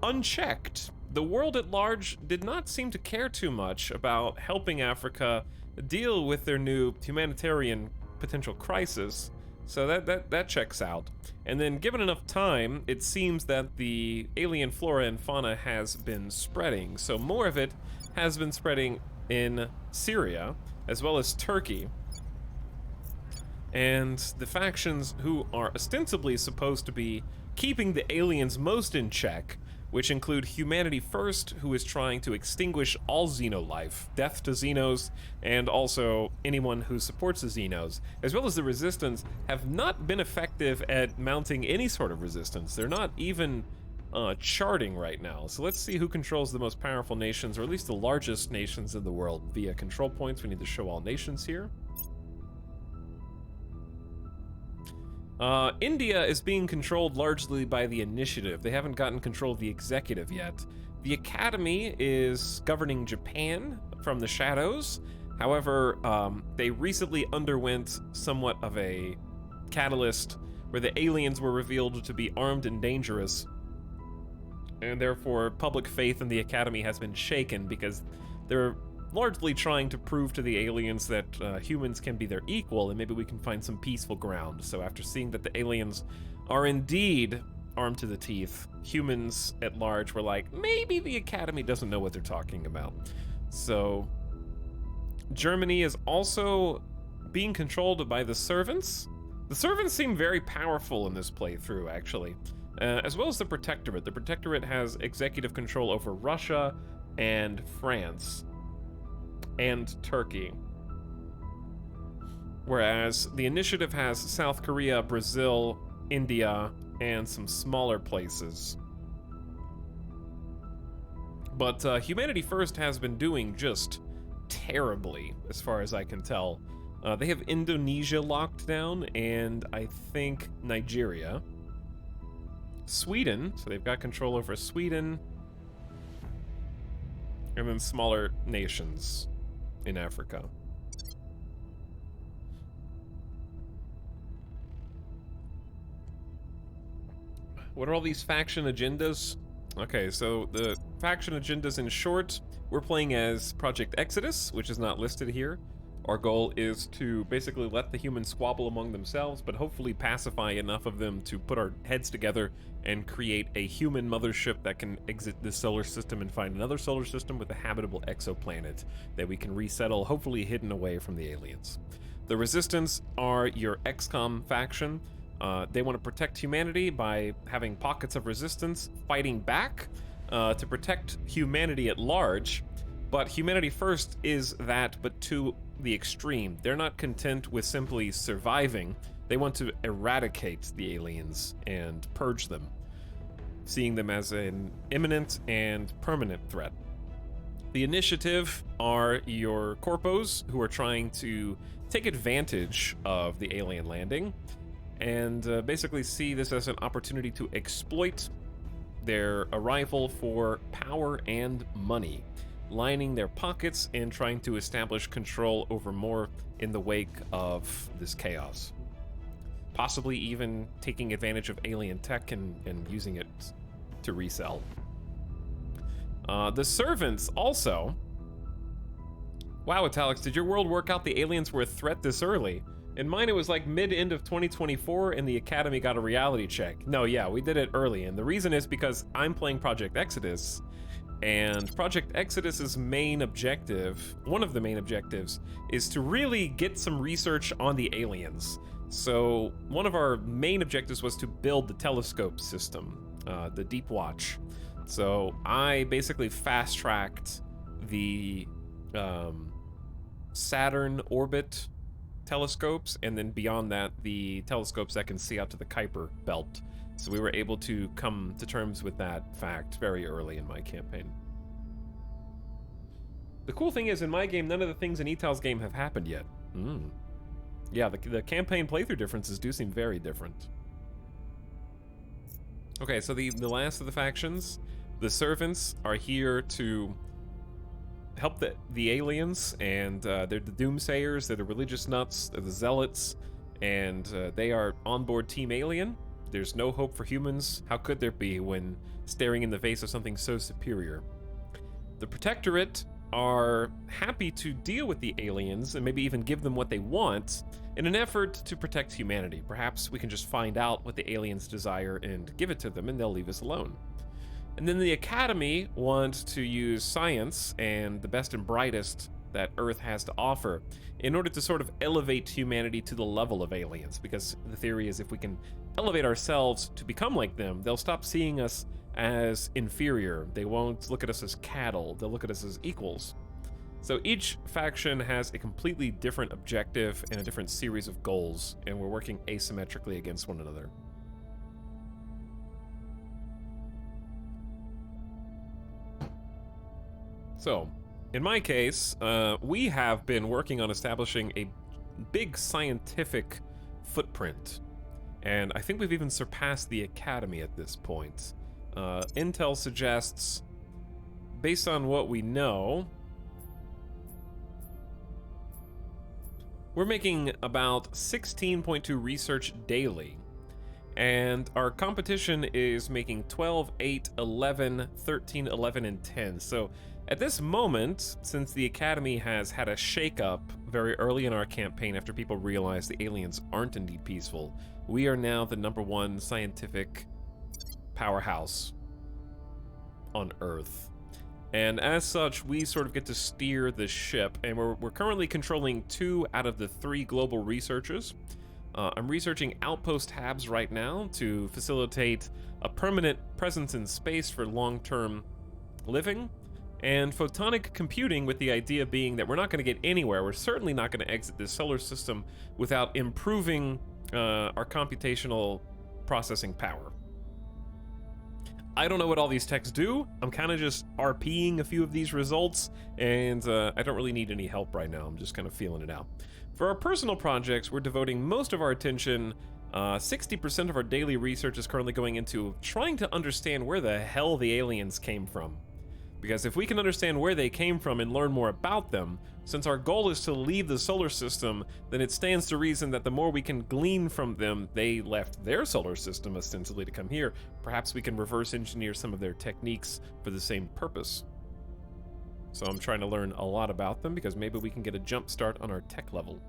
unchecked. The world at large did not seem to care too much about helping Africa deal with their new humanitarian potential crisis, so that checks out. And then given enough time, it seems that the alien flora and fauna has been spreading. So more of it has been spreading in Syria, as well as Turkey. And the factions who are ostensibly supposed to be keeping the aliens most in check, which include Humanity First, who is trying to extinguish all xenolife, death to xenos, and also anyone who supports the xenos, as well as the Resistance, have not been effective at mounting any sort of resistance. They're not even charting right now. So let's see who controls the most powerful nations, or at least the largest nations in the world. Via control points, we need to show all nations here. India is being controlled largely by the initiative. They haven't gotten control of the executive yet. The Academy is governing Japan from the shadows. However, they recently underwent somewhat of a catalyst where the aliens were revealed to be armed and dangerous. And therefore, public faith in the Academy has been shaken because they're largely trying to prove to the aliens that humans can be their equal, and maybe we can find some peaceful ground. So after seeing that the aliens are indeed armed to the teeth. Humans at large were like, maybe the Academy doesn't know what they're talking about. So Germany is also being controlled by the servants. The servants seem very powerful in this playthrough, actually, as well as the Protectorate. The Protectorate has executive control over Russia and France and Turkey, whereas the Initiative has South Korea, Brazil, India, and some smaller places. But Humanity First has been doing just terribly, as far as I can tell. They have Indonesia locked down, and I think Nigeria. Sweden, so they've got control over Sweden, and then smaller nations in Africa. What are all these faction agendas? Okay, so the faction agendas in short, we're playing as Project Exodus, which is not listed here. Our goal is to basically let the humans squabble among themselves, but hopefully pacify enough of them to put our heads together and create a human mothership that can exit this solar system and find another solar system with a habitable exoplanet that we can resettle, hopefully hidden away from the aliens. The Resistance are your XCOM faction. They want to protect humanity by having pockets of resistance, fighting back to protect humanity at large. But Humanity First is that, but to the extreme. They're not content with simply surviving. They want to eradicate the aliens and purge them, seeing them as an imminent and permanent threat. The Initiative are your corpos who are trying to take advantage of the alien landing and basically see this as an opportunity to exploit their arrival for power and money, lining their pockets and trying to establish control over more in the wake of this chaos. Possibly even taking advantage of alien tech and using it to resell. The Servants also. Wow, Etalyx, did your world work out the aliens were a threat this early? In mine, it was like mid-end of 2024, and the Academy got a reality check. No, yeah, we did it early, and the reason is because I'm playing Project Exodus, and Project Exodus's main objective, one of the main objectives, is to really get some research on the aliens. So one of our main objectives was to build the telescope system, the Deep Watch. So I basically fast-tracked the Saturn orbit telescopes, and then beyond that, the telescopes that can see out to the Kuiper belt. So we were able to come to terms with that fact very early in my campaign. The cool thing is, in my game, none of the things in Etal's game have happened yet. Yeah, the campaign playthrough differences do seem very different. Okay, so the last of the factions, the Servants, are here to help the aliens, and they're the Doomsayers, they're the religious nuts, they're the Zealots, and they are onboard Team Alien. There's no hope for humans. How could there be when staring in the face of something so superior? The Protectorate are happy to deal with the aliens and maybe even give them what they want in an effort to protect humanity. Perhaps we can just find out what the aliens desire and give it to them, and they'll leave us alone. And then the Academy want to use science and the best and brightest that Earth has to offer in order to sort of elevate humanity to the level of aliens, because the theory is if we can elevate ourselves to become like them, they'll stop seeing us as inferior. They won't look at us as cattle, they'll look at us as equals. So each faction has a completely different objective and a different series of goals, and we're working asymmetrically against one another. So, in my case, we have been working on establishing a big scientific footprint, and I think we've even surpassed the Academy at this point. Intel suggests, based on what we know, we're making about 16.2 research daily, and our competition is making 12, 8, 11, 13, 11, and 10. So at this moment, since the Academy has had a shakeup very early in our campaign after people realized the aliens aren't indeed peaceful, we are now the #1 scientific powerhouse on Earth. And as such, we sort of get to steer the ship, and we're currently controlling 2 out of the 3 global researchers. I'm researching outpost habs right now to facilitate a permanent presence in space for long-term living, and photonic computing, with the idea being that we're not going to get anywhere. We're certainly not going to exit this solar system without improving our computational processing power. I don't know what all these techs do. I'm kind of just RPing a few of these results, and I don't really need any help right now. I'm just kind of feeling it out. For our personal projects, we're devoting most of our attention. 60% of our daily research is currently going into trying to understand where the hell the aliens came from. Because if we can understand where they came from and learn more about them, since our goal is to leave the solar system, then it stands to reason that the more we can glean from them, they left their solar system ostensibly to come here. Perhaps we can reverse engineer some of their techniques for the same purpose. So I'm trying to learn a lot about them because maybe we can get a jump start on our tech level.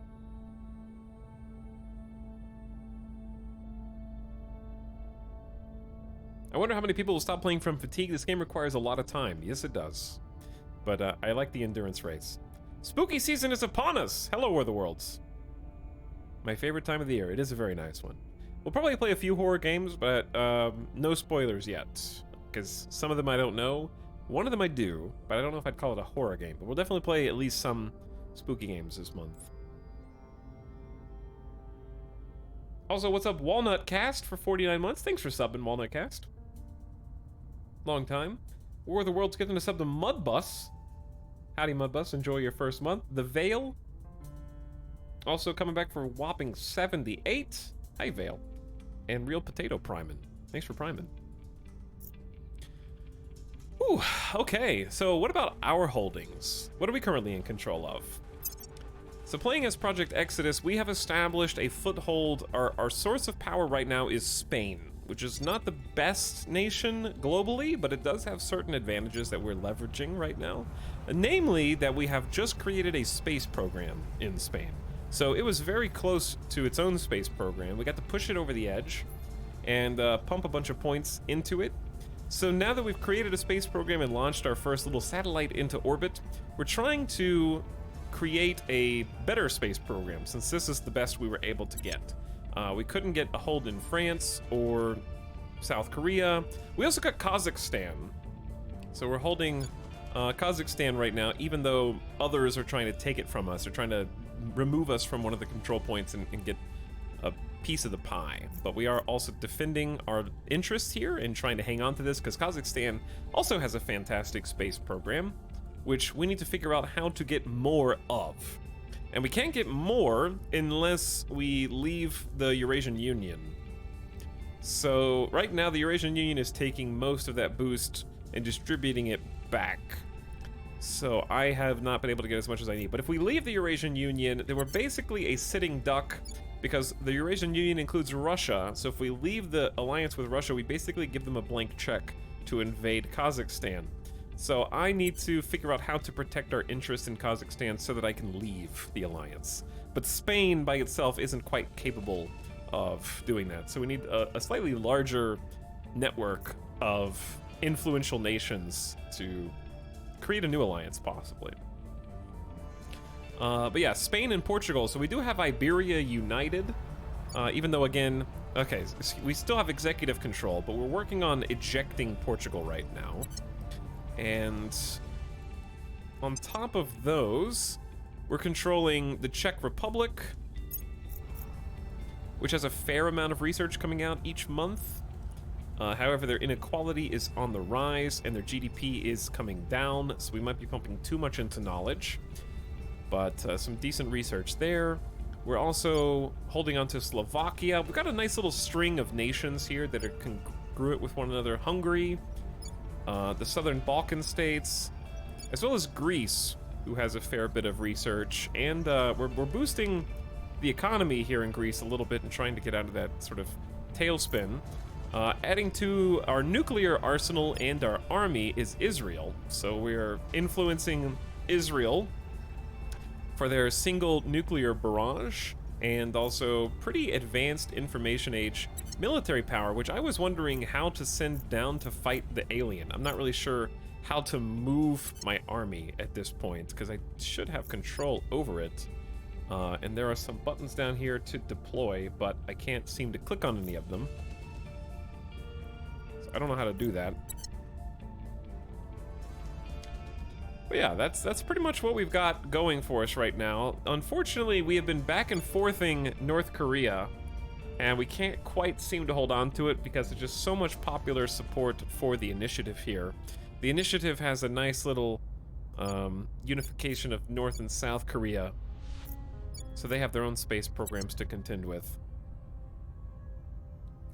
I wonder how many people will stop playing from fatigue. This game requires a lot of time. Yes, it does. But I like the endurance race. Spooky season is upon us! Hello, War of the Worlds. My favorite time of the year. It is a very nice one. We'll probably play a few horror games, but no spoilers yet. Because some of them I don't know. One of them I do, but I don't know if I'd call it a horror game. But we'll definitely play at least some spooky games this month. Also, what's up, Walnut Cast for 49 months? Thanks for subbing, Walnut Cast. Long time. War of the Worlds getting us up to Mudbus. Howdy, Mudbus. Enjoy your first month. The Veil. Also coming back for a whopping 78. Hi, Veil. And Real Potato priming. Thanks for priming. Ooh, okay. So what about our holdings? What are we currently in control of? So playing as Project Exodus, we have established a foothold. Our source of power right now is Spain, which is not the best nation globally, but it does have certain advantages that we're leveraging right now. Namely, that we have just created a space program in Spain. So it was very close to its own space program. We got to push it over the edge and pump a bunch of points into it. So now that we've created a space program and launched our first little satellite into orbit, we're trying to create a better space program, since this is the best we were able to get. We couldn't get a hold in France or South Korea. We also got Kazakhstan. So we're holding Kazakhstan right now, even though others are trying to take it from us. They're trying to remove us from one of the control points and get a piece of the pie. But we are also defending our interests here and trying to hang on to this, because Kazakhstan also has a fantastic space program, which we need to figure out how to get more of. And we can't get more unless we leave the Eurasian Union. So right now the Eurasian Union is taking most of that boost and distributing it back. So I have not been able to get as much as I need. But if we leave the Eurasian Union, then we're basically a sitting duck, because the Eurasian Union includes Russia. So if we leave the alliance with Russia, we basically give them a blank check to invade Kazakhstan. So I need to figure out how to protect our interest in Kazakhstan so that I can leave the alliance. But Spain by itself isn't quite capable of doing that. So we need a slightly larger network of influential nations to create a new alliance, possibly. But yeah, Spain and Portugal. So we do have Iberia united, even though, again, okay, we still have executive control, but we're working on ejecting Portugal right now. And on top of those, we're controlling the Czech Republic, which has a fair amount of research coming out each month. However, their inequality is on the rise and their GDP is coming down, so we might be pumping too much into knowledge. But some decent research there. We're also holding on to Slovakia. We've got a nice little string of nations here that are congruent with one another. Hungary, the Southern Balkan states, as well as Greece, who has a fair bit of research. And we're boosting the economy here in Greece a little bit and trying to get out of that sort of tailspin. Adding to our nuclear arsenal and our army is Israel. So we're influencing Israel for their single nuclear barrage and also pretty advanced information age military power, which I was wondering how to send down to fight the alien. I'm not really sure how to move my army at this point, because I should have control over it. And there are some buttons down here to deploy, but I can't seem to click on any of them. So I don't know how to do that. But yeah, that's pretty much what we've got going for us right now. Unfortunately, we have been back and forthing North Korea, and we can't quite seem to hold on to it because there's just so much popular support for the initiative here. The initiative has a nice little unification of North and South Korea, so they have their own space programs to contend with.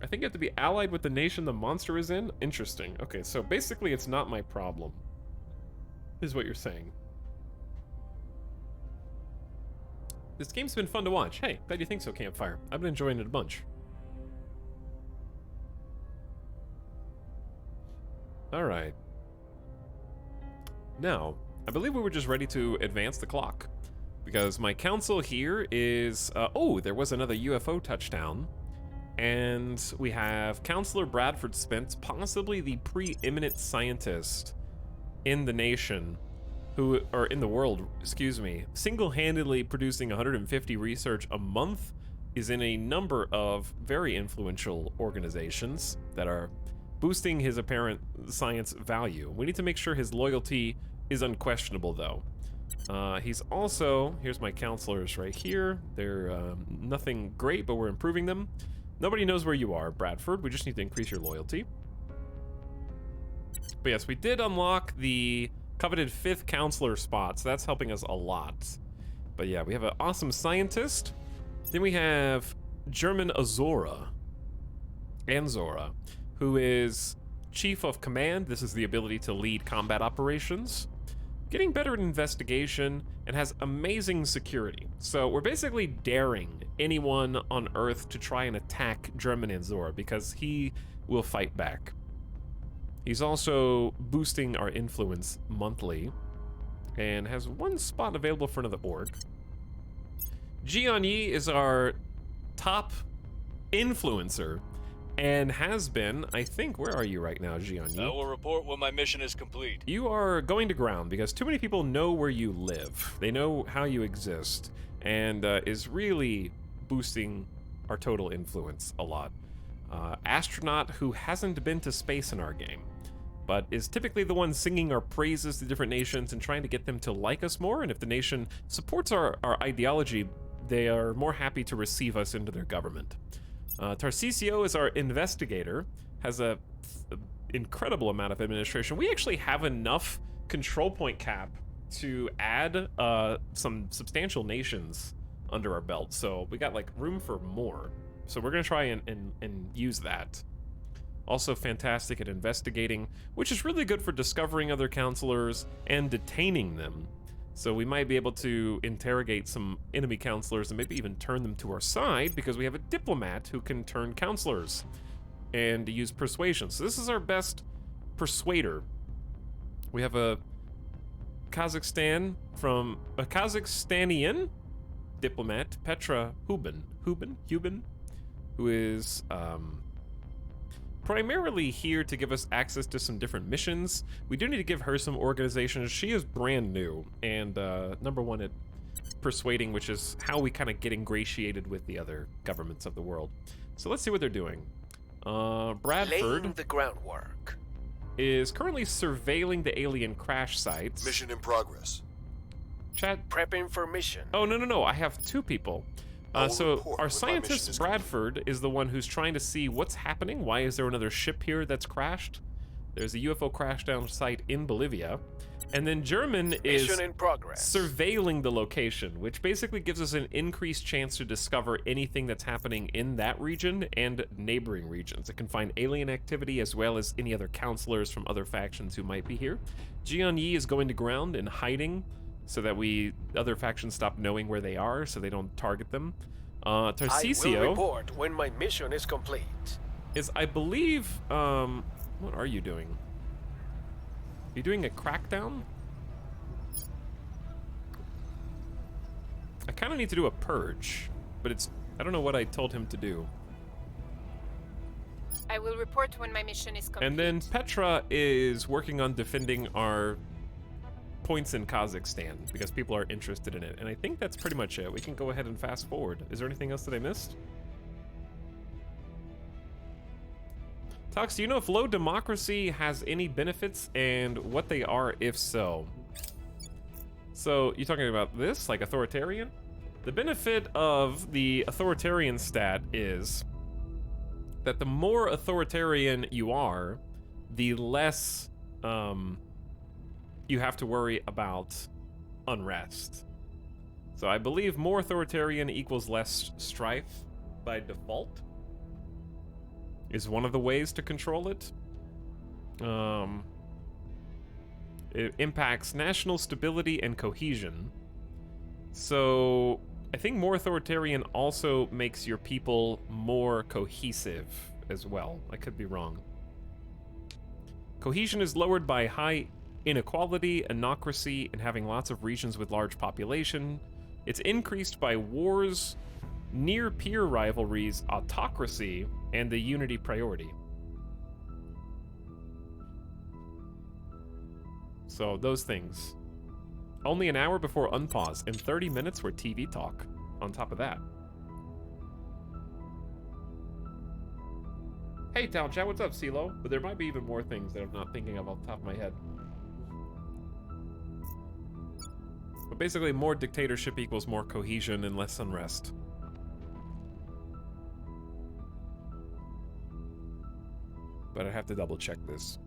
I think you have to be allied with the nation the monster is in? Interesting. Okay, so basically it's not my problem, is what you're saying. This game's been fun to watch. Hey, glad you think so, Campfire. I've been enjoying it a bunch. Alright. Now, I believe we were just ready to advance the clock, because my council here is, oh, there was another UFO touchdown, and we have Councillor Bradford Spence, possibly the preeminent scientist in the nation, or in the world, excuse me, single-handedly producing 150 research a month, is in a number of very influential organizations that are boosting his apparent science value. We need to make sure his loyalty is unquestionable, though. He's also, here's my counselors right here. They're nothing great, but we're improving them. Nobody knows where you are, Bradford. We just need to increase your loyalty. But yes, we did unlock the coveted 5th counselor spot, so that's helping us a lot. But yeah, we have an awesome scientist. Then we have German Anzora, who is Chief of Command. This is the ability to lead combat operations, getting better at investigation, and has amazing security. So we're basically daring anyone on Earth to try and attack German Anzora, because he will fight back. He's also boosting our influence monthly, and has 1 spot available for another org. Jian Yi is our top influencer, and has been, I think, where are you right now, Jian Yi? I will report when my mission is complete. You are going to ground, because too many people know where you live. They know how you exist, and is really boosting our total influence a lot. Astronaut who hasn't been to space in our game, but is typically the one singing our praises to different nations and trying to get them to like us more, and if the nation supports our ideology, they are more happy to receive us into their government. Tarcisio is our investigator, has a incredible amount of administration. We actually have enough control point cap to add some substantial nations under our belt, so we got like room for more. So we're gonna try and use that. Also fantastic at investigating, which is really good for discovering other counselors and detaining them. So we might be able to interrogate some enemy counselors and maybe even turn them to our side, because we have a diplomat who can turn counselors and use persuasion. So this is our best persuader. We have a Kazakhstanian diplomat, Petra Hubin, who is primarily here to give us access to some different missions. We do need to give her some organization. She is brand new and number 1 at persuading, which is how we kind of get ingratiated with the other governments of the world. So let's see what they're doing. Bradford Laying the groundwork. is currently surveilling the alien crash sites. Mission in progress. Chat. Prepping for mission. Oh, no. I have 2 people. I will So report our when my mission scientist is Bradford is the one who's trying to see what's happening. Why is there another ship here that's crashed? There's a UFO crashdown site in Bolivia. And then German is Mission in progress. surveilling the location, which basically gives us an increased chance to discover anything that's happening in that region and neighboring regions. It can find alien activity as well as any other counselors from other factions who might be here. Jian Yi is going to ground and hiding, so that other factions stop knowing where they are, so they don't target them. I will Tarcisio report when my mission is complete. is, I believe, what are you doing? Are you doing a crackdown? I kind of need to do a purge. but I don't know what I told him to do. I will report when my mission is complete. And then Petra is working on defending our points in Kazakhstan because people are interested in it. And I think that's pretty much it. We can go ahead and fast forward. Is there anything else that I missed? Tox, do you know if low democracy has any benefits and what they are if so? So, you're talking about this, like authoritarian? The benefit of the authoritarian stat is that the more authoritarian you are, the less you have to worry about unrest. So I believe more authoritarian equals less strife by default is one of the ways to control it. It impacts national stability and cohesion. So I think more authoritarian also makes your people more cohesive as well. I could be wrong. Cohesion is lowered by high inequality, anocracy, and having lots of regions with large population. It's increased by wars, near-peer rivalries, autocracy, and the unity priority. So those things. Only an hour before unpause, and 30 minutes for TV talk on top of that. Hey, Town Chat, what's up, CeeLo? But there might be even more things that I'm not thinking of off the top of my head. But basically, more dictatorship equals more cohesion and less unrest. But I have to double check this.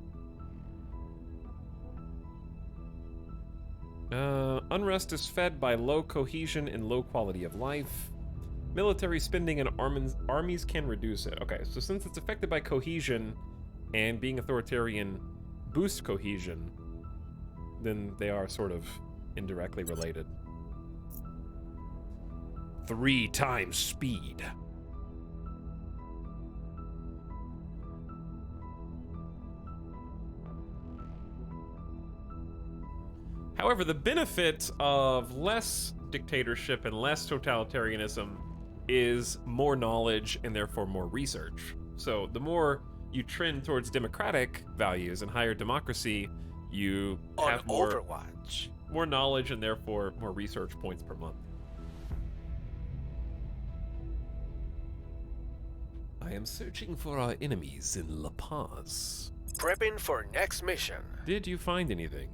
Unrest is fed by low cohesion and low quality of life. Military spending and armies can reduce it. Okay, so since it's affected by cohesion and being authoritarian boosts cohesion, then they are sort of indirectly related. 3 times speed. However, the benefit of less dictatorship and less totalitarianism is more knowledge and therefore more research. So the more you trend towards democratic values and higher democracy, you have Overwatch. more knowledge and therefore more research points per month. I am searching for our enemies in La Paz. Prepping for next mission. Did you find anything?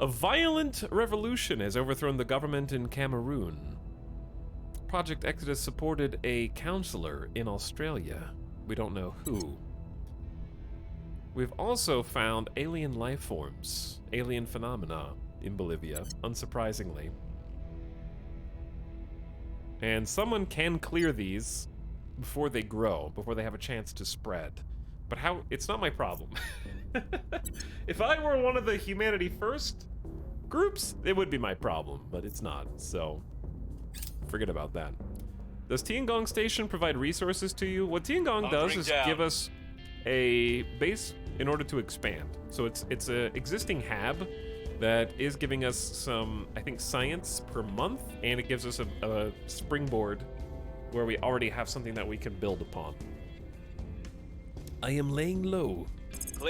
A violent revolution has overthrown the government in Cameroon. Project Exodus supported a counselor in Australia. We don't know who. We've also found alien life forms, alien phenomena in Bolivia, unsurprisingly. And someone can clear these before they grow, before they have a chance to spread. But how? It's not my problem. If I were one of the Humanity First groups, it would be my problem, but it's not, so forget about that. Does Tiangong Station provide resources to you? What Tiangong does is give us a base in order to expand. So it's a existing hab that is giving us some, I think, science per month, and it gives us a springboard where we already have something that we can build upon. I am laying low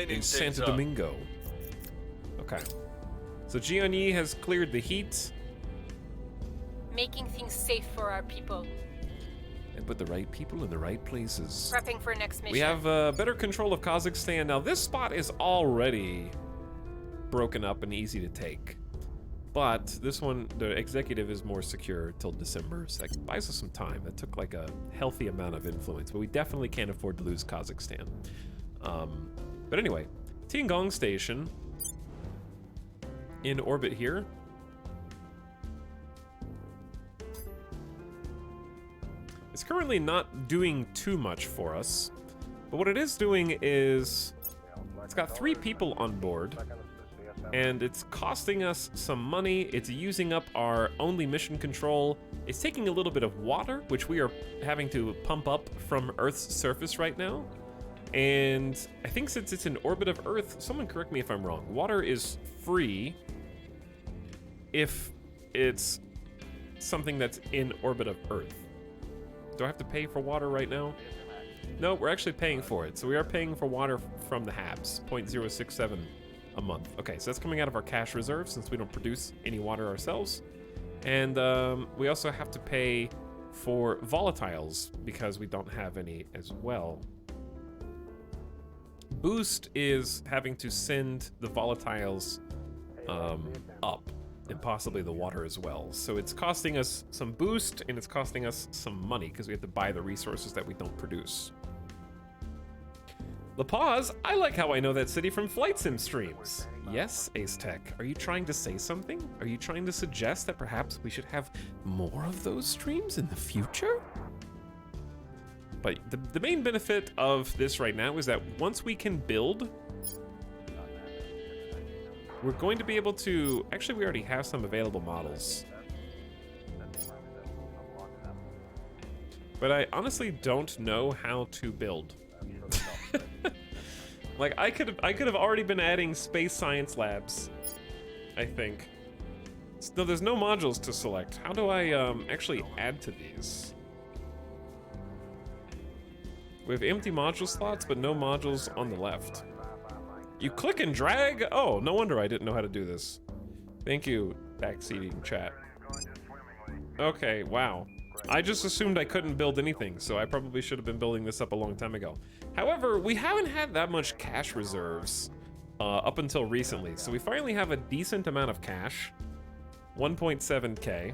in Santo Domingo. Okay. So Jianyi has cleared the heat. Making things safe for our people. And put the right people in the right places. Prepping for next mission. We have better control of Kazakhstan. Now this spot is already broken up and easy to take. But this one, the executive is more secure till December. So that buys us some time. That took like a healthy amount of influence. But we definitely can't afford to lose Kazakhstan. But anyway, Tiangong Station in orbit here. It's currently not doing too much for us, but what it is doing is it's got 3 people on board, and it's costing us some money. It's using up our only mission control. It's taking a little bit of water, which we are having to pump up from Earth's surface right now. And I think since it's in orbit of Earth, someone correct me if I'm wrong, water is free if it's something that's in orbit of Earth. Do I have to pay for water right now? No, we're actually paying for it. So we are paying for water from the HABs, 0.067 a month. Okay, so that's coming out of our cash reserve since we don't produce any water ourselves. And we also have to pay for volatiles because we don't have any as well. Boost is having to send the volatiles up, and possibly the water as well. So it's costing us some boost, and it's costing us some money because we have to buy the resources that we don't produce. La Paz, I like how I know that city from Flight Sim streams. Yes, Ace Tech, are you trying to say something? Are you trying to suggest that perhaps we should have more of those streams in the future? But the main benefit of this right now is that once we can build, we're going to be able to... Actually, we already have some available models. But I honestly don't know how to build. Like, I could have already been adding space science labs, I think. No, there's no modules to select. How do I actually add to these? We have empty module slots, but no modules on the left. You click and drag? Oh, no wonder I didn't know how to do this. Thank you, backseating chat. Okay, wow. I just assumed I couldn't build anything, so I probably should have been building this up a long time ago. However, we haven't had that much cash reserves up until recently, so we finally have a decent amount of cash. 1.7k.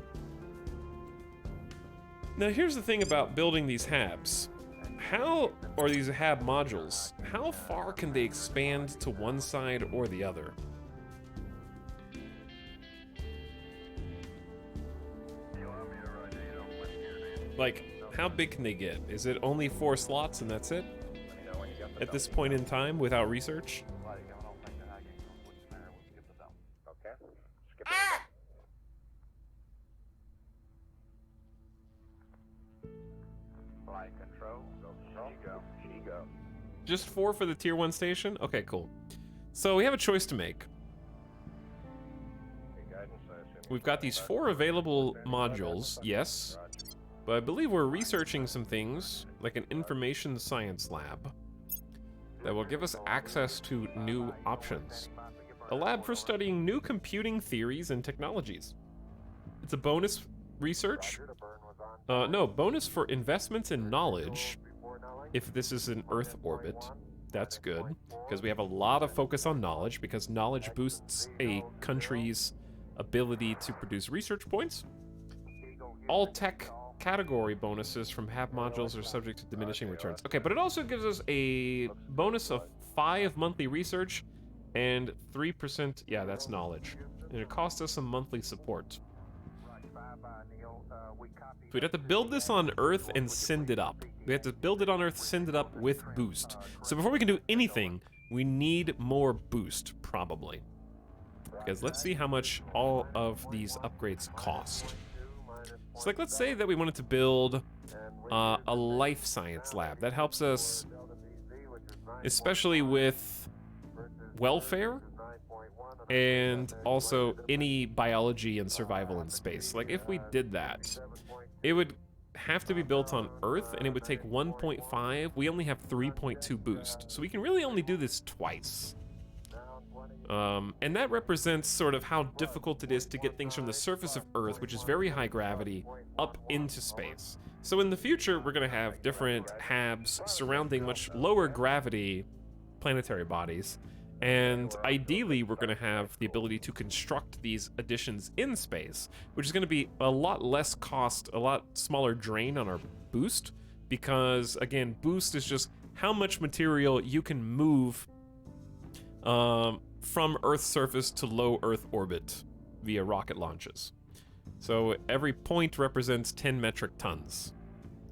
Now here's the thing about building these HABs. Or these HAB modules, how far can they expand to one side or the other? Like, how big can they get? Is it only 4 slots and that's it? At this point in time, without research? Just 4 for the tier 1 station? Okay, cool. So we have a choice to make. We've got these 4 available modules, yes. But I believe we're researching some things, like an information science lab, that will give us access to new options. A lab for studying new computing theories and technologies. It's a bonus research. No, bonus for investments in knowledge. If this is an Earth orbit, that's good, because we have a lot of focus on knowledge, because knowledge boosts a country's ability to produce research points. All tech category bonuses from HAB modules are subject to diminishing returns. Okay, but it also gives us a bonus of 5 monthly research and 3%, yeah, that's knowledge. And it costs us some monthly support. So we'd have to build this on Earth and send it up. We have to build it on Earth, send it up with boost. So before we can do anything, we need more boost, probably. Because let's see how much all of these upgrades cost. So like, let's say that we wanted to build a life science lab. That helps us, especially with welfare, and also any biology and survival in space. Like, if we did that, it would have to be built on Earth, and it would take 1.5. We only have 3.2 boost, so we can really only do this twice. And that represents sort of how difficult it is to get things from the surface of Earth, which is very high gravity, up into space. So in the future, we're going to have different HABs surrounding much lower gravity planetary bodies. And ideally, we're going to have the ability to construct these additions in space, which is going to be a lot less cost, a lot smaller drain on our boost, because, again, boost is just how much material you can move from Earth's surface to low Earth orbit via rocket launches. So every point represents 10 metric tons.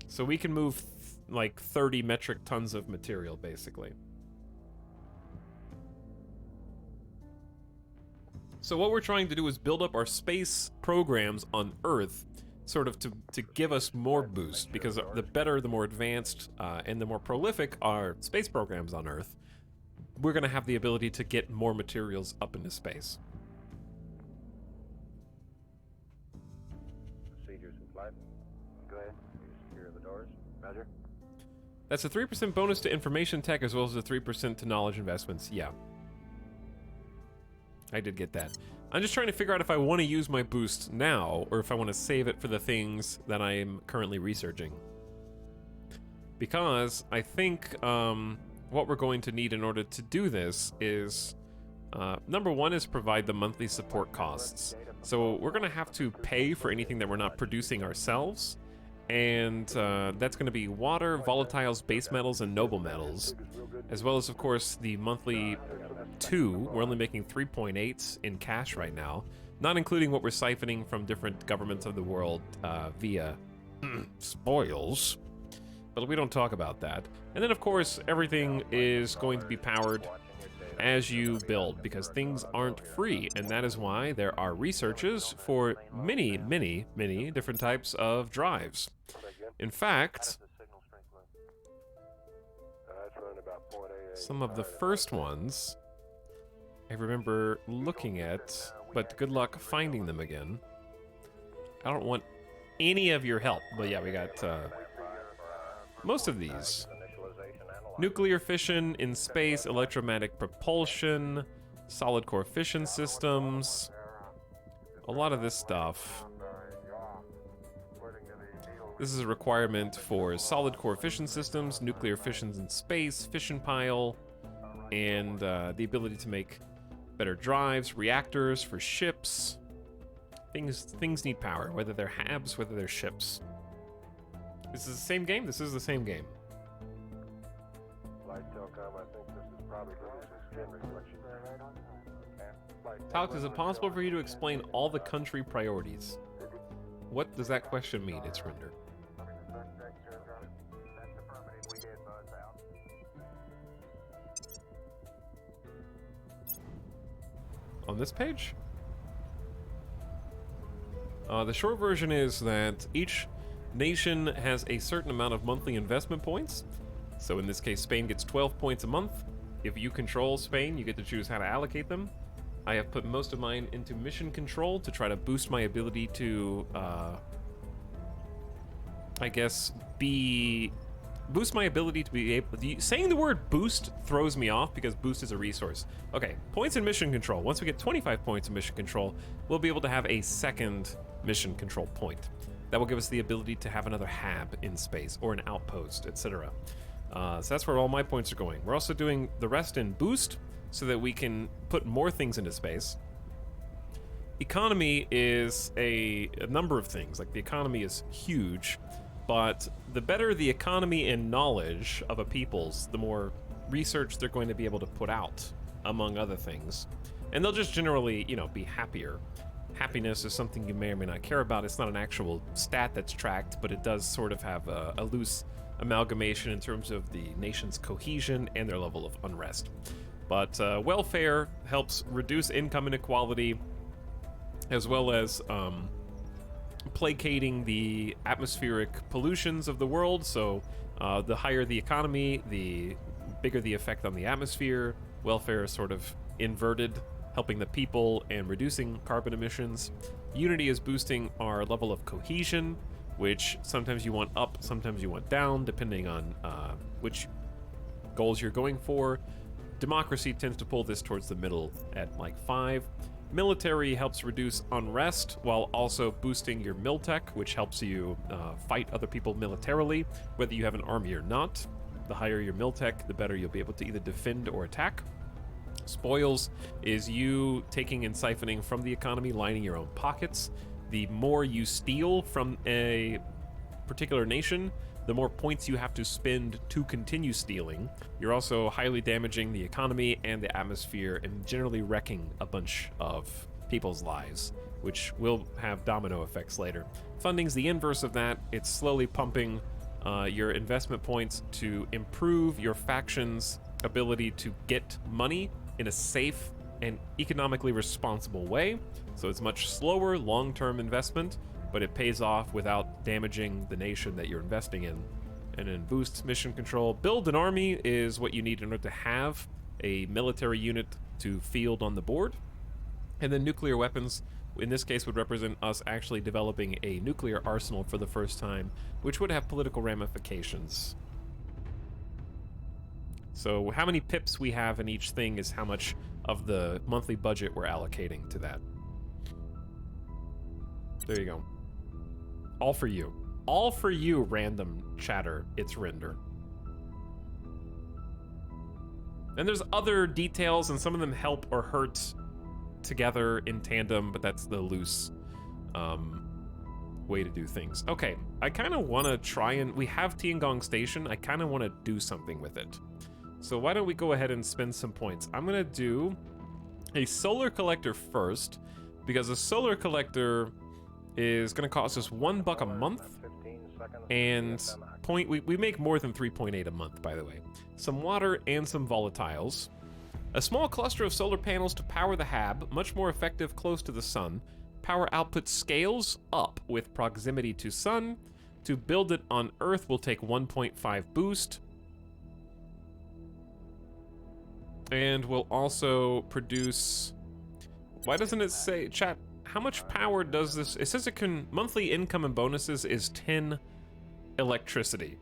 So we can move like 30 metric tons of material, basically. So what we're trying to do is build up our space programs on Earth, sort of to give us more boost, because the better, the more advanced, and the more prolific our space programs on Earth, we're going to have the ability to get more materials up into space. That's a 3% bonus to information tech as well as a 3% to knowledge investments. Yeah. I did get that. I'm just trying to figure out if I want to use my boost now or if I want to save it for the things that I am currently researching. Because I think what we're going to need in order to do this is, number one is provide the monthly support costs. So we're going to have to pay for anything that we're not producing ourselves. And that's going to be water, volatiles, base metals, and noble metals. As well as, of course, the monthly 2. We're only making 3.8 in cash right now. Not including what we're siphoning from different governments of the world via spoils. But we don't talk about that. And then, of course, everything is going to be powered as you build, because things aren't free, and that is why there are researches for many, many, many different types of drives. In fact, some of the first ones I remember looking at, but good luck finding them again. I don't want any of your help, but yeah, we got most of these. Nuclear fission in space, electromagnetic propulsion, solid core fission systems, a lot of this stuff. This is a requirement for solid core fission systems, nuclear fissions in space, fission pile, and the ability to make better drives, reactors for ships. Things need power, whether they're HABs, whether they're ships. This is the same game? This is the same game. Alex, is it possible for you to explain all the country priorities? What does that question mean? It's rendered. On this page? The short version is that each nation has a certain amount of monthly investment points. So in this case, Spain gets 12 points a month. If you control Spain, you get to choose how to allocate them. I have put most of mine into mission control to try to boost my ability to, I guess, boost my ability to be able to... Saying the word boost throws me off because boost is a resource. Okay, points in mission control. Once we get 25 points in mission control, we'll be able to have a second mission control point. That will give us the ability to have another hab in space or an outpost, etc. So that's where all my points are going. We're also doing the rest in boost so that we can put more things into space. Economy is a number of things. Like, the economy is huge, but the better the economy and knowledge of a people's, the more research they're going to be able to put out, among other things. And they'll just generally, you know, be happier. Happiness is something you may or may not care about. It's not an actual stat that's tracked, but it does sort of have a loose amalgamation in terms of the nation's cohesion and their level of unrest. But welfare helps reduce income inequality, as well as placating the atmospheric pollutions of the world. So the higher the economy, the bigger the effect on the atmosphere. Welfare is sort of inverted, helping the people and reducing carbon emissions. Unity is boosting our level of cohesion, which sometimes you want up, sometimes you want down, depending on which goals you're going for. Democracy tends to pull this towards the middle at like 5. Military helps reduce unrest while also boosting your miltech, which helps you fight other people militarily, whether you have an army or not. The higher your miltech, the better you'll be able to either defend or attack. Spoils is you taking and siphoning from the economy, lining your own pockets. The more you steal from a particular nation, the more points you have to spend to continue stealing. You're also highly damaging the economy and the atmosphere and generally wrecking a bunch of people's lives, which will have domino effects later. Funding's the inverse of that. It's slowly pumping your investment points to improve your faction's ability to get money in a safe and economically responsible way. So it's much slower long-term investment, but it pays off without damaging the nation that you're investing in. And then boosts mission control. Build an army is what you need in order to have a military unit to field on the board. And then nuclear weapons, in this case, would represent us actually developing a nuclear arsenal for the first time, which would have political ramifications. So how many pips we have in each thing is how much of the monthly budget we're allocating to that. There you go. All for you. All for you, random chatter. It's render. And there's other details, and some of them help or hurt together in tandem, but that's the loose way to do things. Okay, I kind of want to try and... We have Tiangong Station. I kind of want to do something with it. So why don't we go ahead and spend some points? I'm going to do a solar collector first, because a solar collector is going to cost us $1 a month, and we make more than 3.8 a month, by the way. Some water and some volatiles. A small cluster of solar panels to power the hab, much more effective close to the sun. Power output scales up with proximity to sun. To build it on Earth will take 1.5 boost. And will also produce... Why doesn't it say... Chat, how much power does this... It says it can... Monthly income and bonuses is 10 electricity.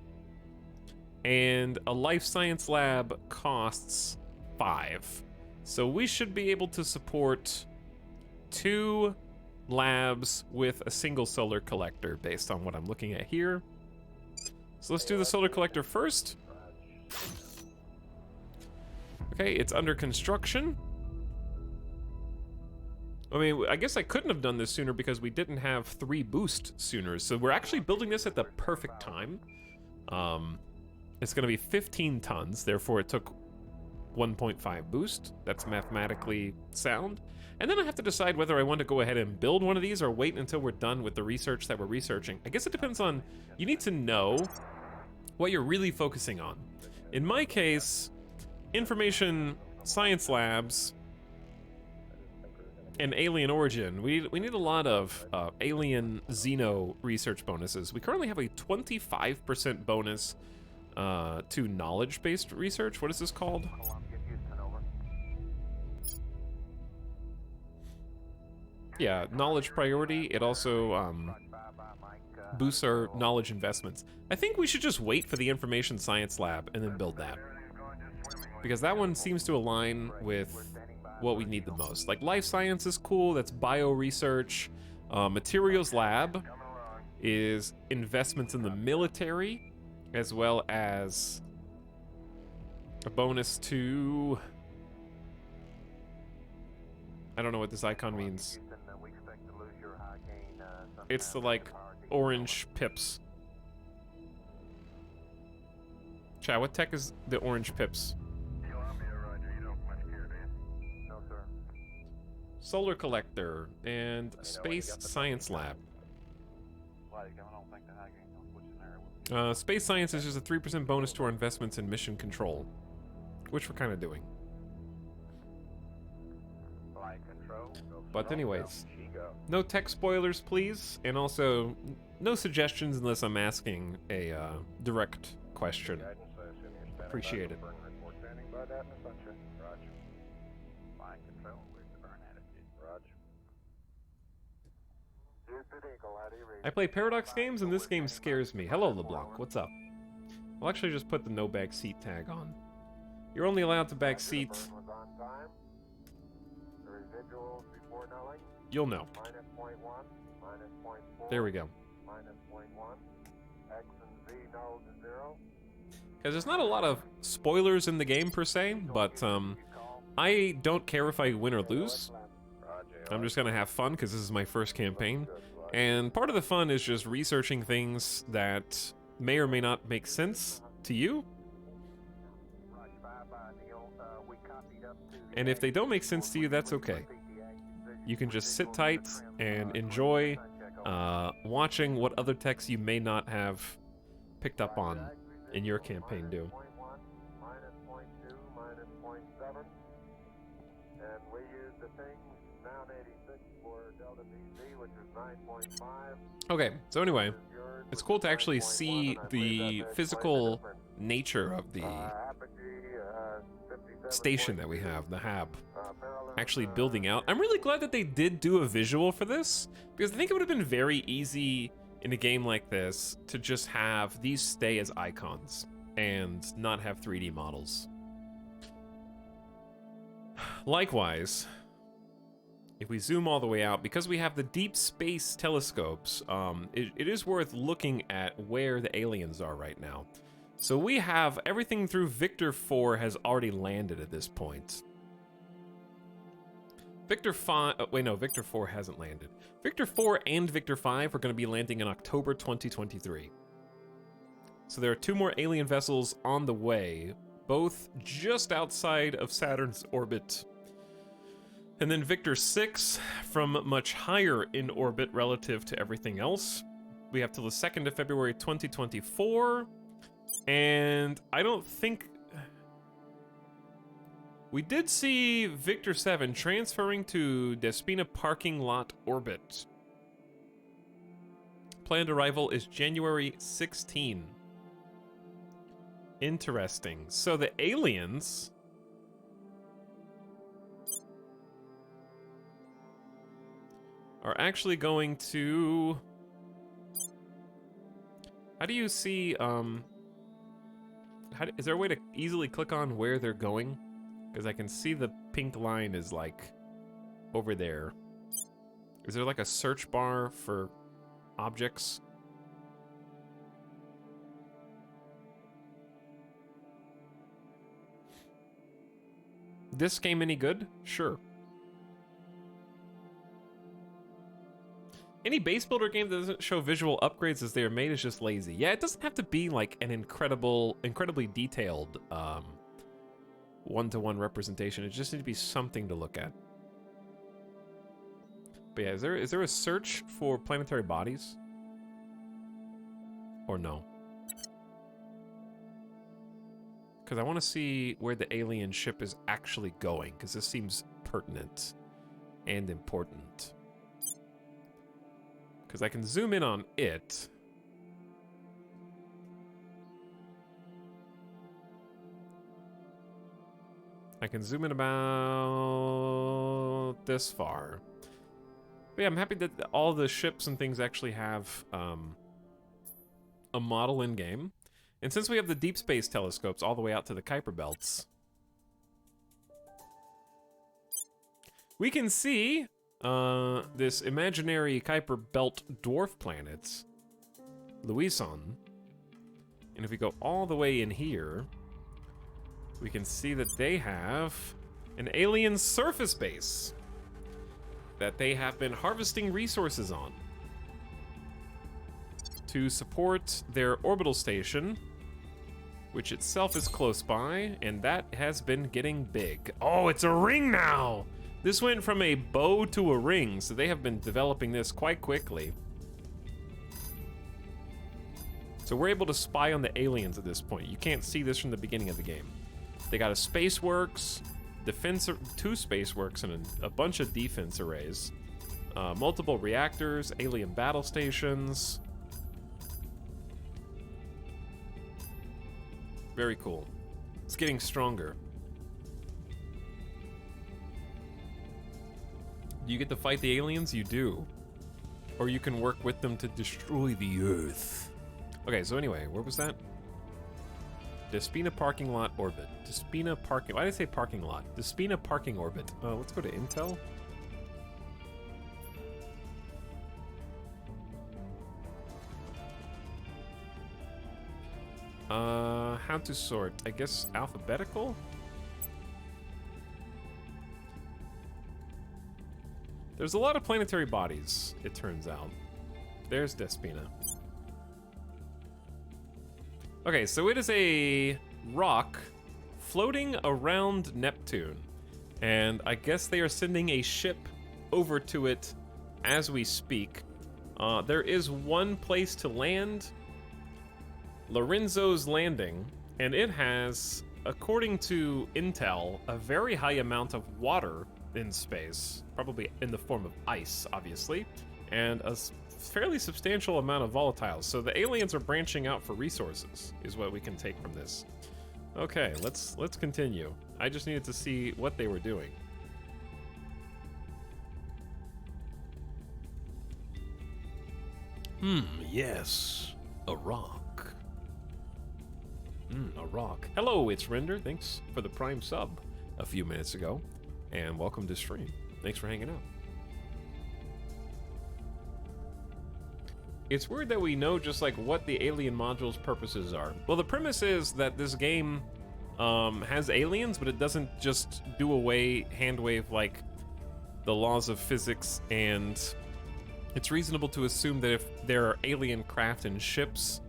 And a life science lab costs 5. So we should be able to support 2 labs with a single solar collector based on what I'm looking at here. So let's do the solar collector first. Okay, it's under construction. I mean, I guess I couldn't have done this sooner because we didn't have 3 boost sooner. So we're actually building this at the perfect time. It's going to be 15 tons, therefore it took 1.5 boost. That's mathematically sound. And then I have to decide whether I want to go ahead and build one of these or wait until we're done with the research that we're researching. I guess it depends on... You need to know what you're really focusing on. In my case, information science labs and alien origin. We need a lot of alien xeno research bonuses. We currently have a 25% bonus to knowledge-based research. What is this called? Yeah, knowledge priority. It also boosts our knowledge investments. I think we should just wait for the information science lab and then build that, because that one seems to align with what we need the most. Like life science is cool. That's bio research. Materials lab is investments in the military, as well as a bonus to... I don't know what this icon means. It's the, like, orange pips. Chat, what tech is the orange pips? Solar collector and space science lab. Space science is just a 3% bonus to our investments in mission control, which we're kind of doing. But anyways, no tech spoilers, please, and also no suggestions unless I'm asking a direct question. Appreciate it. I play Paradox games, and this game scares me. Hello, LeBlanc. What's up? I'll actually just put the no backseat tag on. You're only allowed to backseat. You'll know. There we go. Because there's not a lot of spoilers in the game per se, but I don't care if I win or lose. I'm just gonna have fun because this is my first campaign. And part of the fun is just researching things that may or may not make sense to you. And if they don't make sense to you, that's okay. You can just sit tight and enjoy watching what other texts you may not have picked up on in your campaign do. Okay, so anyway, it's cool to actually see the physical nature of the station that we have, the hab, actually building out. I'm really glad that they did do a visual for this, because I think it would have been very easy in a game like this to just have these stay as icons and not have 3D models. likewise, if we zoom all the way out, because we have the deep space telescopes, it is worth looking at where the aliens are right now. So we have everything through Victor 4 has already landed at this point. Victor 5, wait, no, Victor 4 hasn't landed. Victor 4 and Victor 5 are going to be landing in October 2023. So there are 2 more alien vessels on the way, both just outside of Saturn's orbit. And then Victor 6, from much higher in orbit relative to everything else. We have till the 2nd of February 2024. And I don't think... We did see Victor 7 transferring to Despina parking lot orbit. Planned arrival is January 16. Interesting. So the aliens are actually going to... How do you see, is there a way to easily click on where they're going? Because I can see the pink line is like over there. Is there like a search bar for objects? This game any good? Sure. Any base builder game that doesn't show visual upgrades as they are made is just lazy. Yeah, it doesn't have to be like an incredibly detailed one-to-one representation. It just needs to be something to look at. But yeah, is there a search for planetary bodies? Or no? Because I want to see where the alien ship is actually going, because this seems pertinent and important. Because I can zoom in on it. I can zoom in about this far. But yeah, I'm happy that all the ships and things actually have a model in-game. And since we have the deep space telescopes all the way out to the Kuiper belts, we can see this imaginary Kuiper belt dwarf planets, Louison. And if we go all the way in here, we can see that they have an alien surface base that they have been harvesting resources on to support their orbital station, which itself is close by, and that has been getting big. Oh, it's a ring now! This went from a bow to a ring, so they have been developing this quite quickly. So we're able to spy on the aliens at this point. You can't see this from the beginning of the game. They got a space works, two space works, and a bunch of defense arrays. Multiple reactors, alien battle stations. Very cool. It's getting stronger. Do you get to fight the aliens? You do. Or you can work with them to destroy the Earth. Okay, so anyway, where was that? Despina parking lot orbit. Despina parking... Why did I say parking lot? Despina parking orbit. Let's go to Intel. How to sort? I guess alphabetical? There's a lot of planetary bodies, it turns out. There's Despina. Okay, so it is a rock floating around Neptune. And I guess they are sending a ship over to it as we speak. There is one place to land, Lorenzo's Landing, and it has, according to Intel, a very high amount of water in space, probably in the form of ice, obviously, and a fairly substantial amount of volatiles. So the aliens are branching out for resources, is what we can take from this. Okay, let's continue. I just needed to see what they were doing. Yes, a rock. A rock. Hello, it's Render. Thanks for the Prime sub a few minutes ago. and welcome to stream. Thanks for hanging out. It's weird that we know just like what the alien module's purposes are. Well, the premise is that this game has aliens, but it doesn't just do away hand wave like the laws of physics, and it's reasonable to assume that if there are alien craft and ships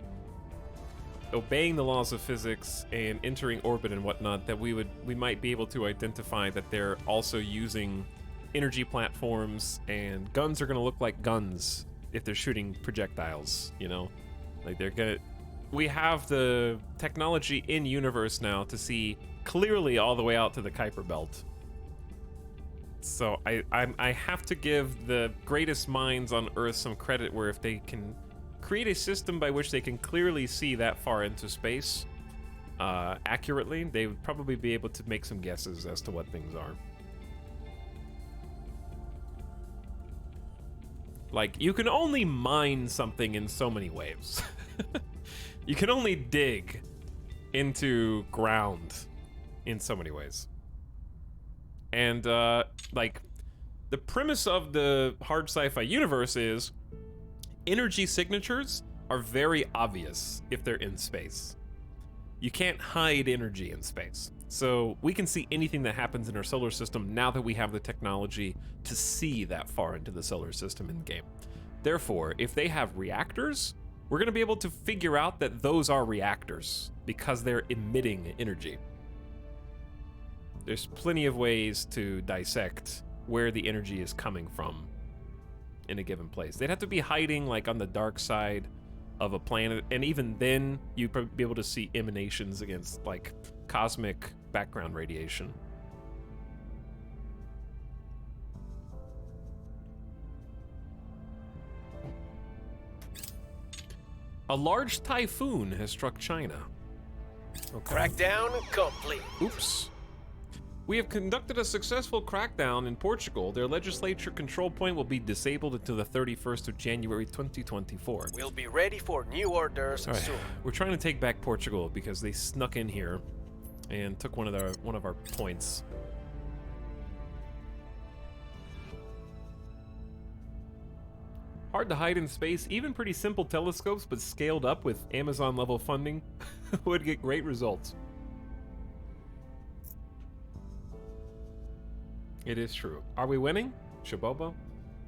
obeying the laws of physics and entering orbit and whatnot, that we might be able to identify that they're also using energy platforms, and guns are going to look like guns if they're shooting projectiles, you know? Like we have the technology in universe now to see clearly all the way out to the Kuiper Belt. So I have to give the greatest minds on Earth some credit, where if they can create a system by which they can clearly see that far into space accurately, they would probably be able to make some guesses as to what things are. Like, you can only mine something in so many ways. You can only dig into ground in so many ways. And, like, the premise of the hard sci-fi universe is energy signatures are very obvious if they're in space. You can't hide energy in space. So we can see anything that happens in our solar system now that we have the technology to see that far into the solar system in the game. Therefore, if they have reactors, we're going to be able to figure out that those are reactors because they're emitting energy. There's plenty of ways to dissect where the energy is coming from in a given place. They'd have to be hiding like on the dark side of a planet, and even then you'd probably be able to see emanations against like cosmic background radiation. A large typhoon has struck China. Okay. Crackdown complete. Oops. We have conducted a successful crackdown in Portugal. Their legislature control point will be disabled until the 31st of January 2024. We'll be ready for new orders All right. soon. We're trying to take back Portugal because they snuck in here and took one of our points. Hard to hide in space. Even pretty simple telescopes, but scaled up with Amazon level funding, would get great results. It is true. Are we winning? Shabobo?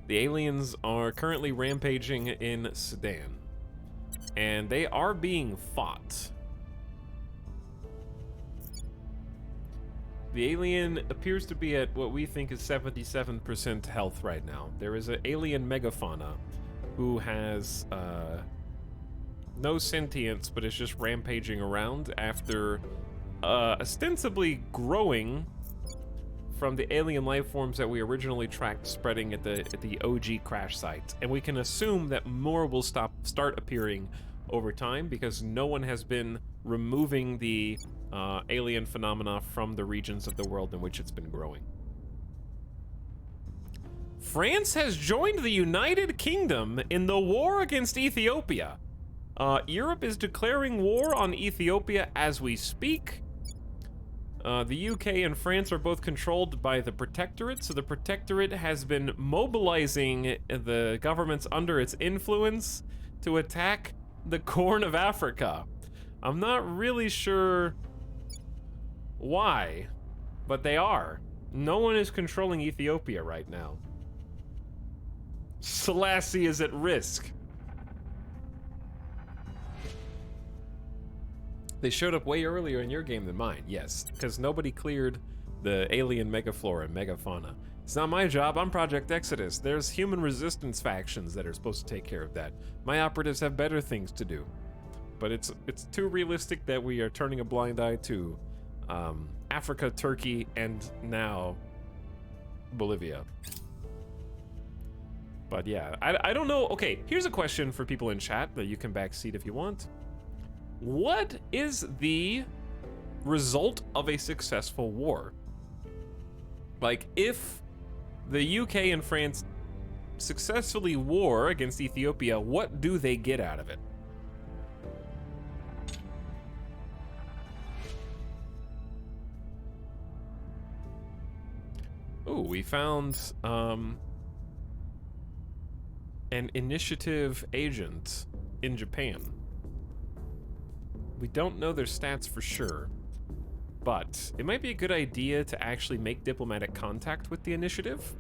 The aliens are currently rampaging in Sudan, and they are being fought. The alien appears to be at what we think is 77% health right now. There is an alien megafauna who has no sentience, but is just rampaging around after ostensibly growing from the alien life forms that we originally tracked spreading at the OG crash site. And we can assume that more will start appearing over time because no one has been removing the alien phenomena from the regions of the world in which it's been growing. France has joined the United Kingdom in the war against Ethiopia. Europe is declaring war on Ethiopia as we speak. The UK and France are both controlled by the Protectorate, so the Protectorate has been mobilizing the governments under its influence to attack the Corn of Africa. I'm not really sure why, but they are. No one is controlling Ethiopia right now. Selassie is at risk. They showed up way earlier in your game than mine, yes, because nobody cleared the alien megaflora and megafauna. It's not my job, I'm Project Exodus. There's human resistance factions that are supposed to take care of that. My operatives have better things to do. But it's too realistic that we are turning a blind eye to Africa, Turkey, and now Bolivia. But yeah, I don't know. Okay, here's a question for people in chat that you can backseat if you want. What is the result of a successful war? Like, if the UK and France successfully war against Ethiopia, what do they get out of it? Ooh, we found an initiative agent in Japan. We don't know their stats for sure, but it might be a good idea to actually make diplomatic contact with the initiative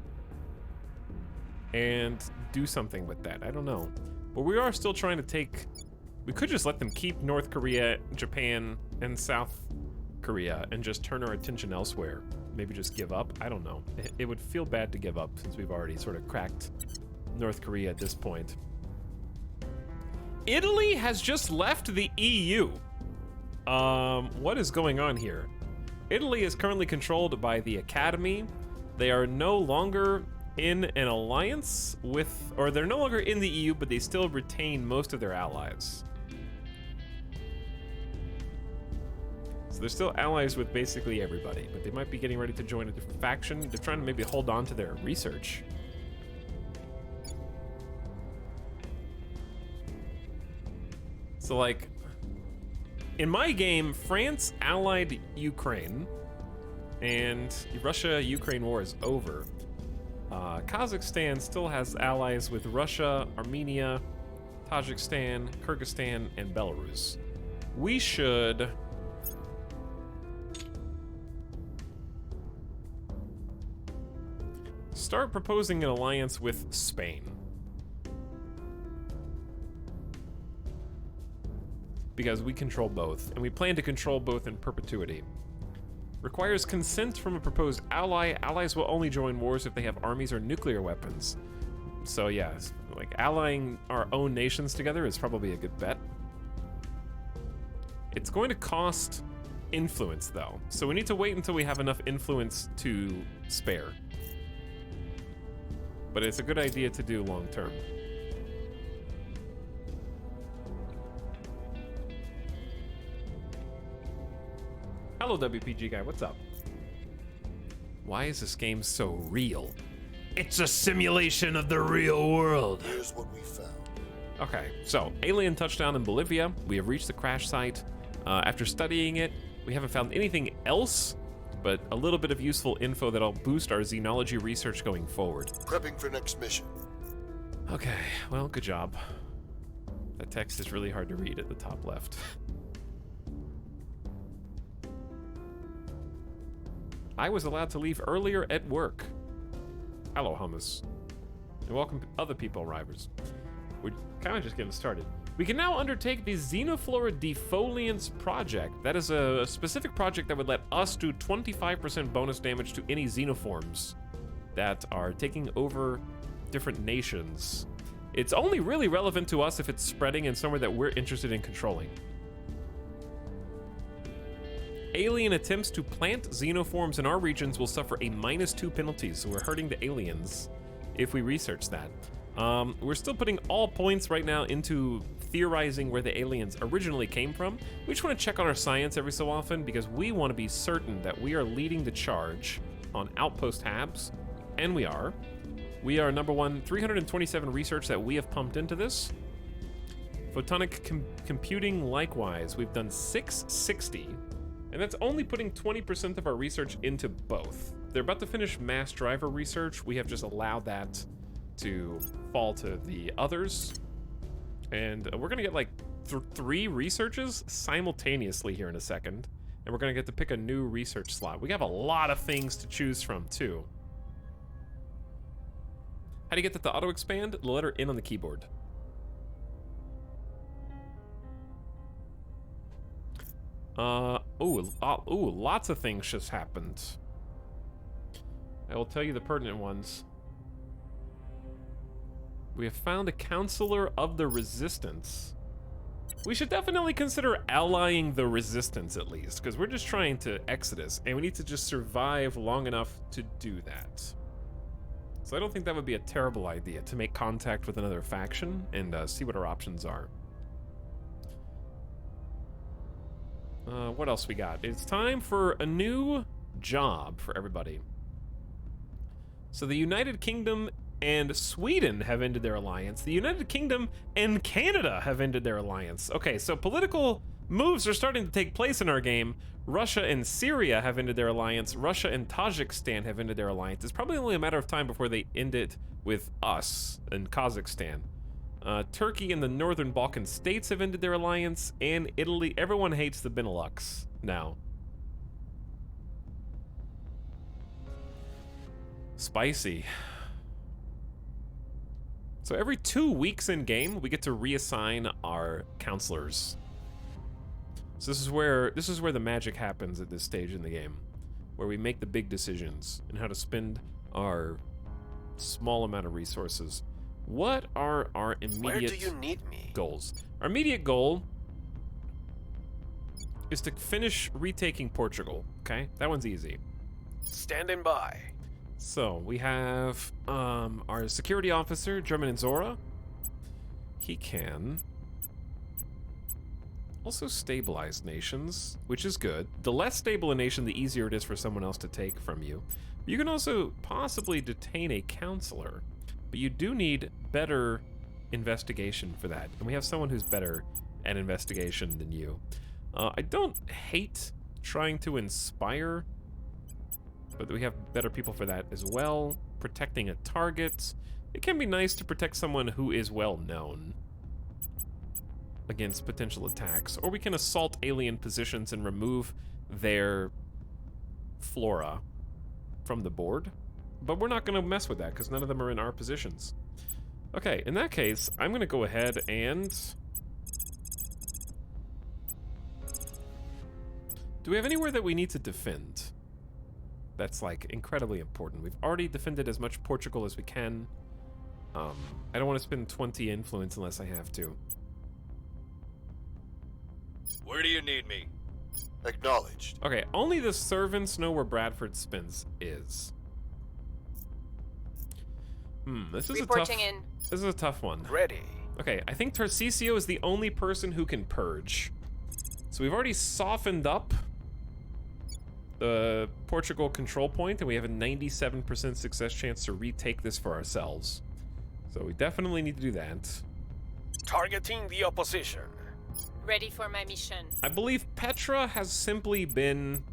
and do something with that. I don't know. But we are still trying to take... We could just let them keep North Korea, Japan, and South Korea and just turn our attention elsewhere. Maybe just give up. I don't know. It would feel bad to give up since we've already sort of cracked North Korea at this point. Italy has just left the EU. What is going on here? Italy is currently controlled by the Academy. They are no longer in an alliance with, or they're no longer in the EU, but they still retain most of their allies. So they're still allies with basically everybody, but they might be getting ready to join a different faction. They're trying to maybe hold on to their research. So like, in my game, France allied Ukraine, and Russia-Ukraine war is over. Kazakhstan still has allies with Russia, Armenia, Tajikistan, Kyrgyzstan, and Belarus. We should... start proposing an alliance with Spain. Because we control both, and we plan to control both in perpetuity. Requires consent from a proposed ally. Allies will only join wars if they have armies or nuclear weapons. So yeah, like allying our own nations together is probably a good bet. It's going to cost influence though, so we need to wait until we have enough influence to spare. But it's a good idea to do long term. Hello, WPG guy, what's up? Why is this game so real? It's a simulation of the real world. Here's what we found. Okay, so alien touchdown in Bolivia. We have reached the crash site. After studying it, we haven't found anything else, but a little bit of useful info that'll boost our xenology research going forward. Prepping for next mission. Okay, well, good job. That text is really hard to read at the top left. I was allowed to leave earlier at work. Hello, hummus. And welcome other people arrivers. We're kind of just getting started. We can now undertake the Xenoflora defoliants project. That is a specific project that would let us do 25% bonus damage to any xenoforms that are taking over different nations. It's only really relevant to us if it's spreading in somewhere that we're interested in controlling. Alien attempts to plant xenoforms in our regions will suffer a -2 penalty, so we're hurting the aliens if we research that. We're still putting all points right now into theorizing where the aliens originally came from. We just want to check on our science every so often because we want to be certain that we are leading the charge on Outpost Habs, and we are. We are number one, 327 research that we have pumped into this. Photonic computing, likewise, we've done 660. And that's only putting 20% of our research into both. They're about to finish mass driver research. We have just allowed that to fall to the others. And we're gonna get like 3 researches simultaneously here in a second. And we're gonna get to pick a new research slot. We have a lot of things to choose from too. How do you get that to auto expand? The letter N on the keyboard. Ooh, lots of things just happened. I will tell you the pertinent ones. We have found a counselor of the resistance. We should definitely consider allying the resistance at least, because we're just trying to Exodus, and we need to just survive long enough to do that. So I don't think that would be a terrible idea, to make contact with another faction and see what our options are. What else we got? It's time for a new job for everybody. So the United Kingdom and Sweden have ended their alliance. The United Kingdom and Canada have ended their alliance. Okay, so political Moves are starting to take place in our game. Russia and Syria have ended their alliance. Russia and Tajikistan have ended their alliance. It's probably only a matter of time before they end it with us and Kazakhstan. Turkey and the Northern Balkan states have ended their alliance, and Italy. Everyone hates the Benelux now. Spicy. So every 2 weeks in game, we get to reassign our counselors. So this is where the magic happens at this stage in the game, where we make the big decisions and how to spend our small amount of resources. What are our immediate Where do you need me? goals? Our immediate goal is to finish retaking Portugal. Okay, that one's easy. Standing by. So we have our security officer, German and Zora. He can also stabilize nations, which is good. The less stable a nation, the easier it is for someone else to take from you. You can also possibly detain a counselor, but you do need better investigation for that. And we have someone who's better at investigation than you. I don't hate trying to inspire, but we have better people for that as well. Protecting a target. It can be nice to protect someone who is well known against potential attacks. Or we can assault alien positions and remove their flora from the board. But we're not going to mess with that because none of them are in our positions. Okay, in that case, I'm going to go ahead and... Do we have anywhere that we need to defend? That's like incredibly important. We've already defended as much Portugal as we can. I don't want to spend 20 influence unless I have to. Where do you need me? Acknowledged. Okay, only the servants know where Bradford Spence is. This is Reporting in. This is a tough one. Ready. Okay, I think Tarcisio is the only person who can purge. So we've already softened up the Portugal control point, and we have a 97% success chance to retake this for ourselves. So we definitely need to do that. Targeting the opposition. Ready for my mission. I believe Petra has simply been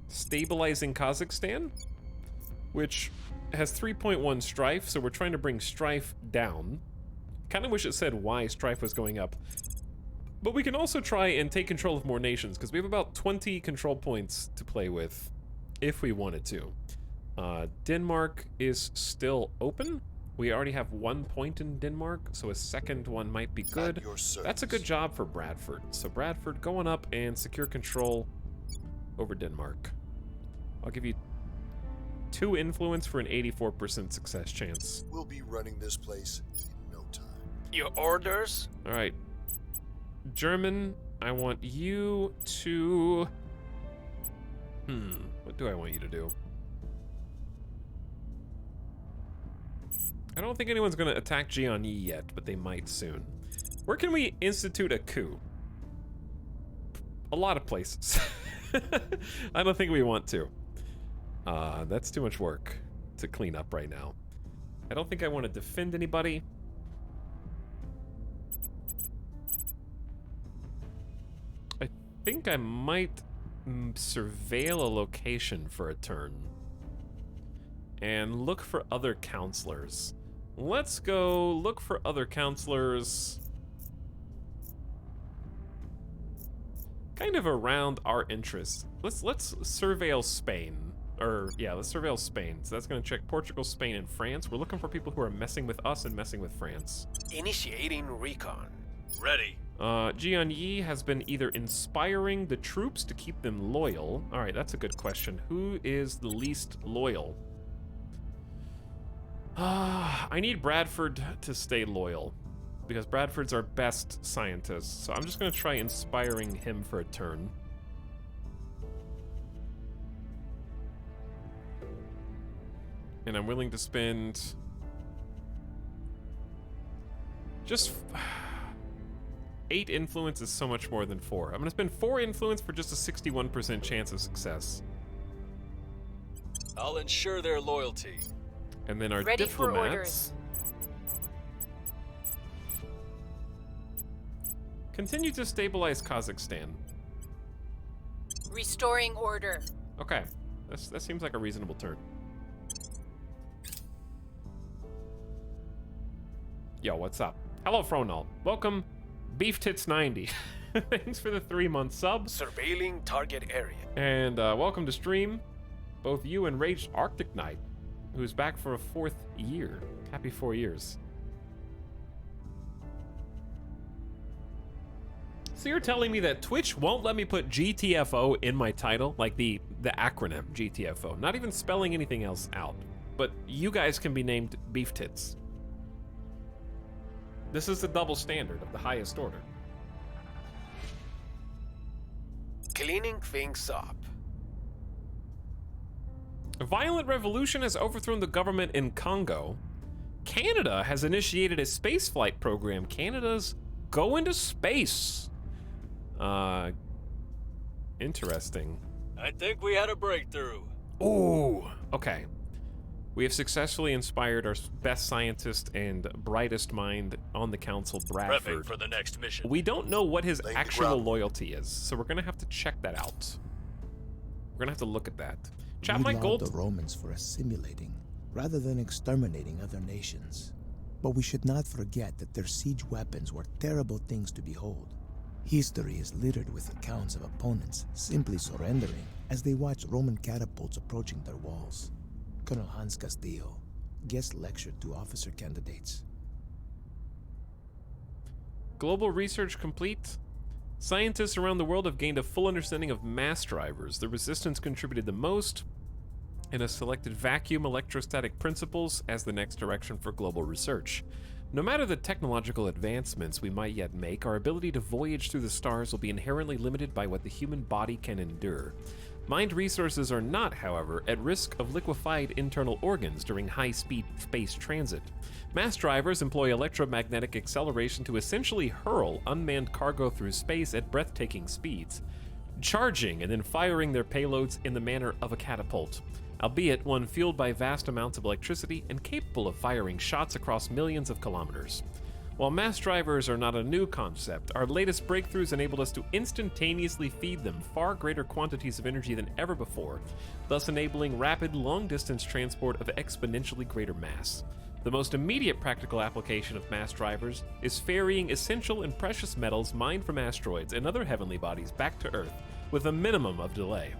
stabilizing Kazakhstan, which has 3.1 strife, so we're trying to bring strife down. Kind of wish it said why strife was going up. But we can also try and take control of more nations, because we have about 20 control points to play with, if we wanted to. Denmark is still open. We already have 1 point in Denmark, so a second one might be good. At your service. That's a good job for Bradford. So Bradford, going up and secure control over Denmark. I'll give you 2 influence for an 84% success chance. We'll be running this place in no time. Your orders? All right. German, I want you to... what do I want you to do? I don't think anyone's going to attack Jiangyi yet, but they might soon. Where can we institute a coup? A lot of places. I don't think we want to. That's too much work to clean up right now. I don't think I want to defend anybody. I think I might surveil a location for a turn and look for other counselors. Let's go look for other counselors kind of around our interests. Let's surveil Spain. Or yeah, let's surveil Spain. So that's going to check Portugal, Spain, and France. We're looking for people who are messing with us and messing with France. Initiating recon. Ready. Jiangyi has been either inspiring the troops to keep them loyal. All right, that's a good question. Who is the least loyal? I need Bradford to stay loyal because Bradford's our best scientist. So I'm just going to try inspiring him for a turn. And I'm willing to spend just 8 influence is so much more than 4. I'm gonna spend 4 influence for just a 61% chance of success. I'll ensure their loyalty. And then our Ready for diplomats. Continue to stabilize Kazakhstan. Restoring order. Okay, that seems like a reasonable turn. Yo, what's up? Hello, Fronal. Welcome, Beef Tits 90. Thanks for the 3-month sub. Surveilling target area. And welcome to stream, both you and Raged Arctic Knight, who's back for a 4th year. Happy 4 years. So you're telling me that Twitch won't let me put GTFO in my title, like the acronym GTFO, not even spelling anything else out, but you guys can be named Beef Tits. This is the double standard of the highest order. Cleaning things up. A violent revolution has overthrown the government in Congo. Canada has initiated a spaceflight program. Canada's going to space. Interesting. I think we had a breakthrough. Ooh, okay. We have successfully inspired our best scientist and brightest mind on the council, Prepping Bradford. for the next mission. We don't know what his Laying the actual groundwork. loyalty is, so we're gonna have to check that out. We're gonna have to look at that. Chat We my laud gold. the Romans for assimilating rather than exterminating other nations. But we should not forget that their siege weapons were terrible things to behold. History is littered with accounts of opponents simply surrendering as they watched Roman catapults approaching their walls. Colonel Hans Castillo guest lectured to officer candidates. Global research complete. Scientists around the world have gained a full understanding of mass drivers. The resistance contributed the most and has selected vacuum electrostatic principles as the next direction for global research. No matter the technological advancements we might yet make, our ability to voyage through the stars will be inherently limited by what the human body can endure. Mind resources are not, however, at risk of liquefied internal organs during high-speed space transit. Mass drivers employ electromagnetic acceleration to essentially hurl unmanned cargo through space at breathtaking speeds, charging and then firing their payloads in the manner of a catapult, albeit one fueled by vast amounts of electricity and capable of firing shots across millions of kilometers. While mass drivers are not a new concept, our latest breakthroughs enabled us to instantaneously feed them far greater quantities of energy than ever before, thus enabling rapid, long-distance transport of exponentially greater mass. The most immediate practical application of mass drivers is ferrying essential and precious metals mined from asteroids and other heavenly bodies back to Earth with a minimum of delay.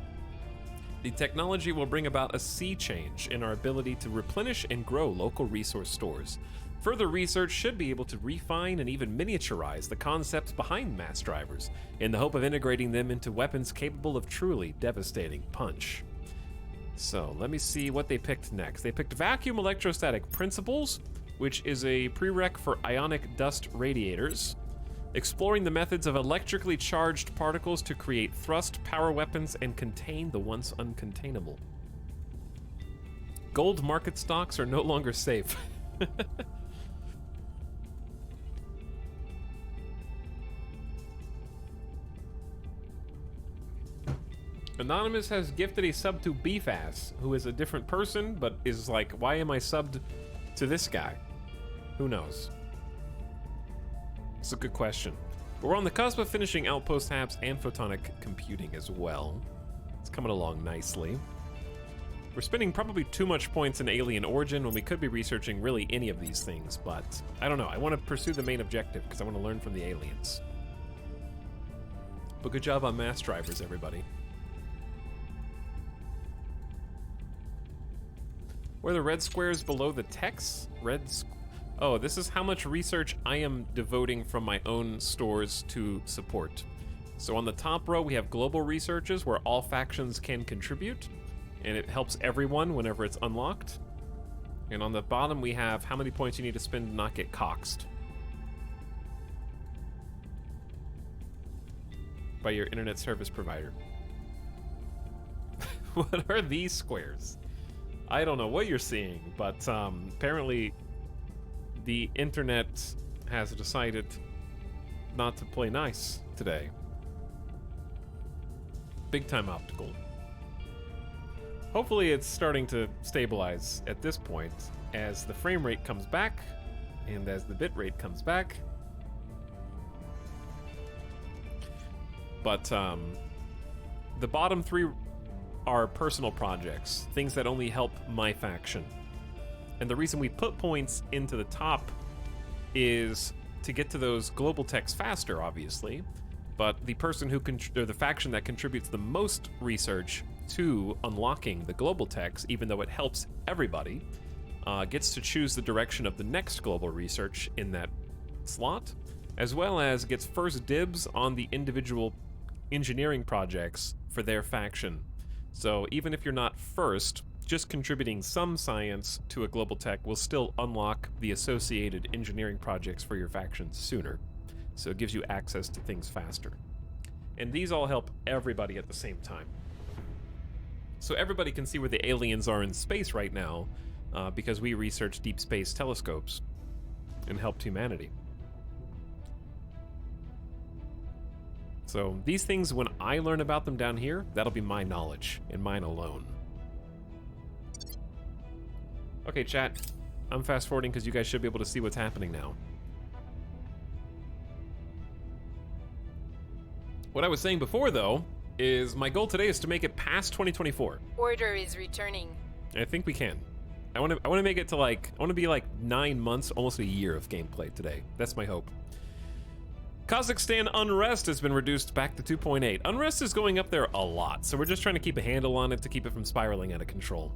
The technology will bring about a sea change in our ability to replenish and grow local resource stores. Further research should be able to refine and even miniaturize the concepts behind mass drivers in the hope of integrating them into weapons capable of truly devastating punch. So let me see what they picked next. They picked vacuum electrostatic principles, which is a prereq for ionic dust radiators, exploring the methods of electrically charged particles to create thrust power weapons and contain the once uncontainable. Gold market stocks are no longer safe. Anonymous has gifted a sub to Beefass, who is a different person, but is like, why am I subbed to this guy? Who knows? It's a good question. But we're on the cusp of finishing Outpost Apps and Photonic Computing as well. It's coming along nicely. We're spending probably too much points in Alien Origin when we could be researching really any of these things, but I don't know. I want to pursue the main objective because I want to learn from the aliens. But good job on mass drivers, everybody. Where are the red squares below the text? Oh, this is how much research I am devoting from my own stores to support. So on the top row, we have global researches where all factions can contribute, and it helps everyone whenever it's unlocked. And on the bottom, we have how many points you need to spend to not get coxed by your internet service provider. What are these squares? I don't know what you're seeing, but apparently the internet has decided not to play nice today. Big time optical. Hopefully it's starting to stabilize at this point as the frame rate comes back and as the bit rate comes back. But the bottom 3 are personal projects, things that only help my faction. And the reason we put points into the top is to get to those global techs faster, obviously. But the person who or the faction that contributes the most research to unlocking the global techs, even though it helps everybody, gets to choose the direction of the next global research in that slot, as well as gets first dibs on the individual engineering projects for their faction. So even if you're not first, just contributing some science to a global tech will still unlock the associated engineering projects for your faction sooner. So it gives you access to things faster. And these all help everybody at the same time. So everybody can see where the aliens are in space right now, because we research deep space telescopes and helped humanity. So these things, when I learn about them down here, that'll be my knowledge, and mine alone. Okay, chat. I'm fast forwarding because you guys should be able to see what's happening now. What I was saying before, though, is my goal today is to make it past 2024. Order is returning. I think we can. I want to make it to I want to be 9 months, almost a year of gameplay today. That's my hope. Kazakhstan unrest has been reduced back to 2.8. Unrest is going up there a lot, so we're just trying to keep a handle on it to keep it from spiraling out of control.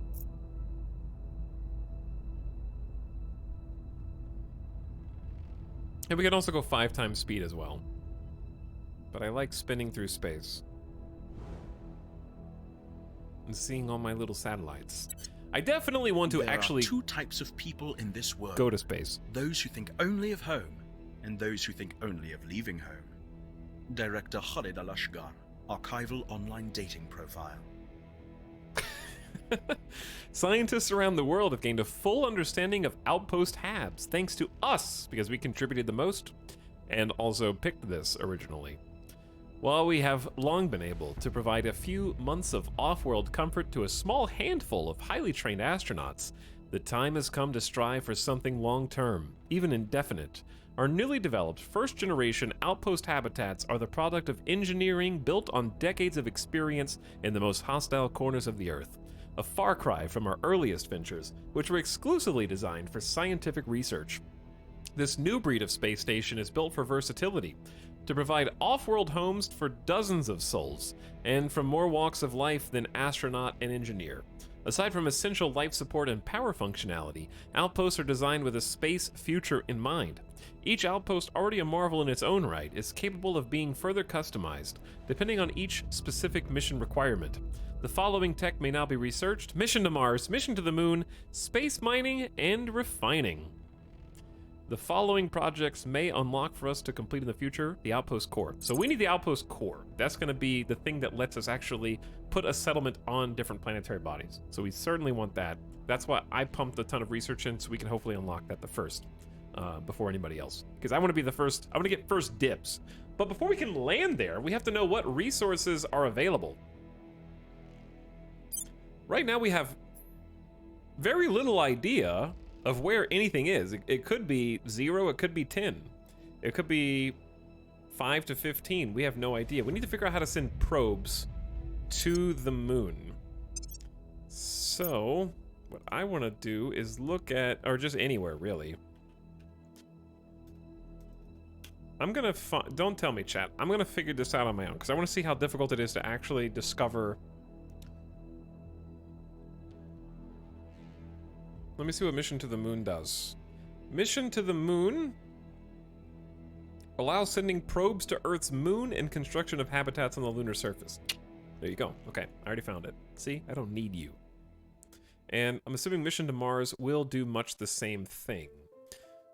And we can also go 5 times speed as well. But I like spinning through space and seeing all my little satellites. I definitely want to actually There are 2 types of people in this world. go to space. Those who think only of home, and those who think only of leaving home. Director Khalid Al-Ashgar, archival online dating profile. Scientists around the world have gained a full understanding of outpost habs, thanks to us, because we contributed the most, and also picked this originally. While we have long been able to provide a few months of off-world comfort to a small handful of highly trained astronauts, the time has come to strive for something long-term, even indefinite. Our newly developed first-generation outpost habitats are the product of engineering built on decades of experience in the most hostile corners of the Earth. A far cry from our earliest ventures, which were exclusively designed for scientific research. This new breed of space station is built for versatility, to provide off-world homes for dozens of souls, and from more walks of life than astronaut and engineer. Aside from essential life support and power functionality, outposts are designed with a space future in mind. Each outpost, already a marvel in its own right, is capable of being further customized, depending on each specific mission requirement. The following tech may now be researched: mission to Mars, mission to the Moon, space mining, and refining. The following projects may unlock for us to complete in the future: the Outpost Core. So we need the Outpost Core. That's going to be the thing that lets us actually put a settlement on different planetary bodies. So we certainly want that. That's why I pumped a ton of research in, so we can hopefully unlock that the first, before anybody else. Because I want to be the first, I want to get first dibs. But before we can land there, we have to know what resources are available. Right now we have very little idea of where anything is. It could be 0, it could be 10. It could be 5 to 15. We have no idea. We need to figure out how to send probes to the moon. So, what I want to do is look at, or just anywhere really. I'm gonna don't tell me, chat. I'm gonna figure this out on my own, because I want to see how difficult it is to actually discover. Let me see what Mission to the Moon does. Mission to the Moon allows sending probes to Earth's moon and construction of habitats on the lunar surface. There you go. Okay, I already found it. See, I don't need you. And I'm assuming Mission to Mars will do much the same thing.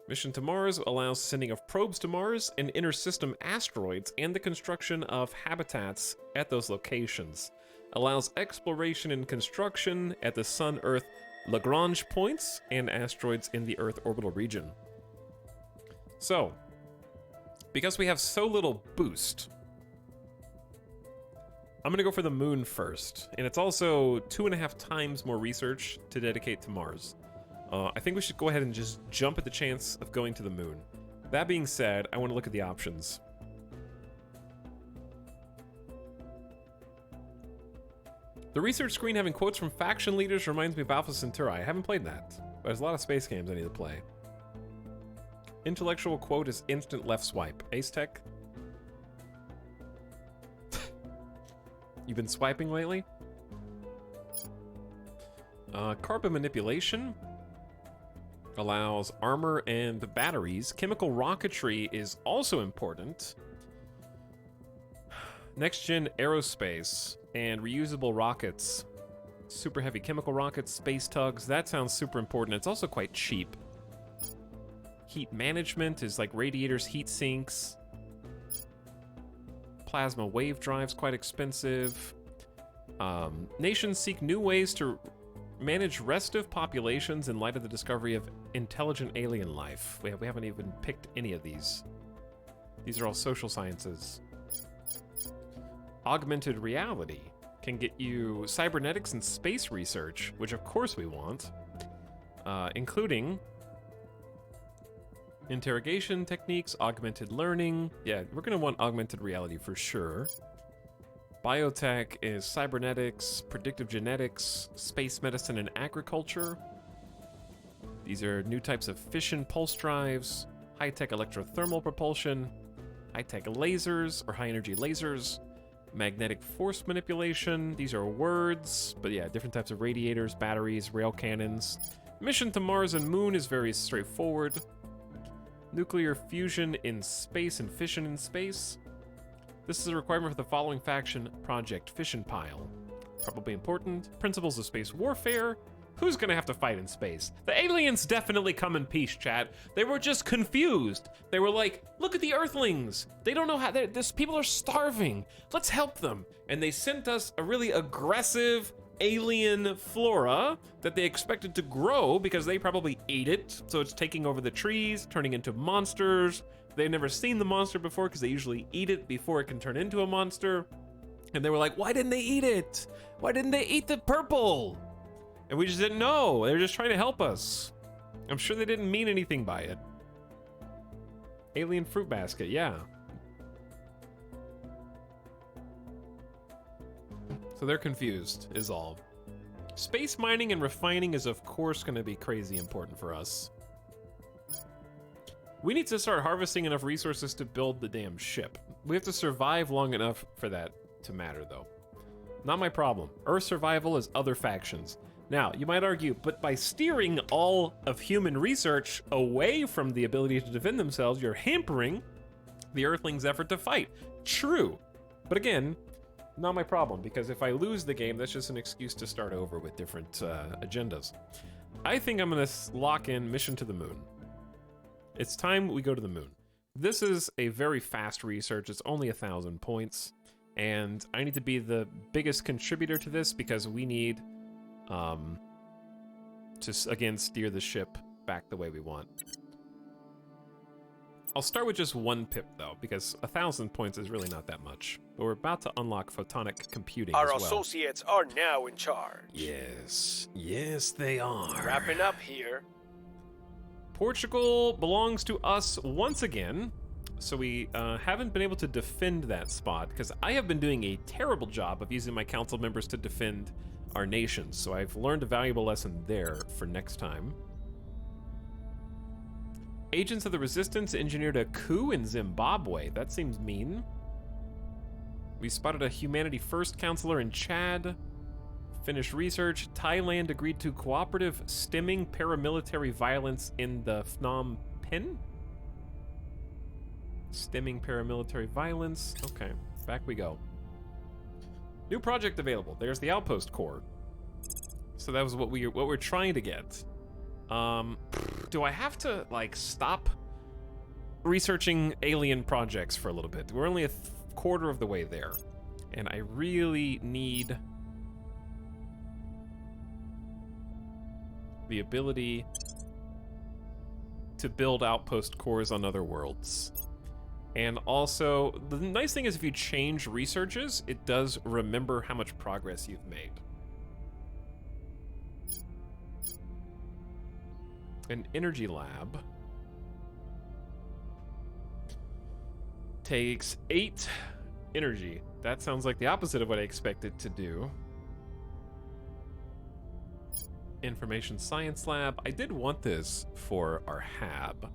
Mission to Mars allows sending of probes to Mars and inter-system asteroids and the construction of habitats at those locations. Allows exploration and construction at the Sun-Earth Lagrange points and asteroids in the Earth orbital region. So, because we have so little boost, I'm gonna go for the moon first, and it's also 2.5 times more research to dedicate to Mars. I think we should go ahead and just jump at the chance of going to the moon. That being said, I want to look at the options. The research screen having quotes from faction leaders reminds me of Alpha Centauri. I haven't played that, but there's a lot of space games I need to play. Intellectual quote is instant left swipe. Ace Tech? You've been swiping lately? Carbon manipulation allows armor and batteries. Chemical rocketry is also important. Next-gen aerospace and reusable rockets. Super heavy chemical rockets, space tugs. That sounds super important. It's also quite cheap. Heat management is like radiators, heat sinks. Plasma wave drives, quite expensive. Nations seek new ways to manage restive populations in light of the discovery of intelligent alien life. We haven't even picked any of these. These are all social sciences. Augmented reality can get you cybernetics and space research, which of course we want, including interrogation techniques, augmented learning. Yeah, we're gonna want augmented reality for sure. Biotech is cybernetics, predictive genetics, space medicine, and agriculture. These are new types of fission pulse drives, high-tech electrothermal propulsion, high-tech lasers or high-energy lasers, magnetic force manipulation. These are words, but yeah, different types of radiators, batteries, rail cannons. Mission to Mars and Moon is very straightforward. Nuclear fusion in space and fission in space. This is a requirement for the following faction: Project Fission Pile. Probably important. Principles of space warfare. Who's gonna have to fight in space? The aliens definitely come in peace, chat. They were just confused. They were like, look at the Earthlings. They don't know how, this people are starving. Let's help them. And they sent us a really aggressive alien flora that they expected to grow because they probably ate it. So it's taking over the trees, turning into monsters. They've never seen the monster before because they usually eat it before it can turn into a monster. And they were like, why didn't they eat it? Why didn't they eat the purple? And we just didn't know. They were just trying to help us. I'm sure they didn't mean anything by it. Alien fruit basket, yeah. So they're confused, is all. Space mining and refining is of course gonna be crazy important for us. We need to start harvesting enough resources to build the damn ship. We have to survive long enough for that to matter, though. Not my problem. Earth survival is other factions. Now, you might argue, but by steering all of human research away from the ability to defend themselves, you're hampering the Earthlings' effort to fight. True. But again, not my problem, because if I lose the game, that's just an excuse to start over with different agendas. I think I'm gonna lock in Mission to the Moon. It's time we go to the moon. This is a very fast research. It's only 1,000 points. And I need to be the biggest contributor to this because we need to, again, steer the ship back the way we want. I'll start with just 1 pip, though, because 1,000 points is really not that much. But we're about to unlock photonic computing Our as well. associates are now in charge. Yes. Yes, they are. Wrapping up here. Portugal belongs to us once again, so we haven't been able to defend that spot because I have been doing a terrible job of using my council members to defend our nations, so I've learned a valuable lesson there for next time. Agents of the Resistance engineered a coup in Zimbabwe. That seems mean. We spotted a Humanity First counselor in Chad. Finished research. Thailand agreed to cooperative stemming paramilitary violence in the Phnom Penh? Stemming paramilitary violence. Okay, back we go. New project available. There's the Outpost Core. So that was what we're trying to get. Do I have to like stop researching alien projects for a little bit? We're only a quarter of the way there, and I really need the ability to build outpost cores on other worlds. And also, the nice thing is if you change researches, it does remember how much progress you've made. An energy lab takes 8 energy. That sounds like the opposite of what I expected to do. information science lab. I did want this for our hab.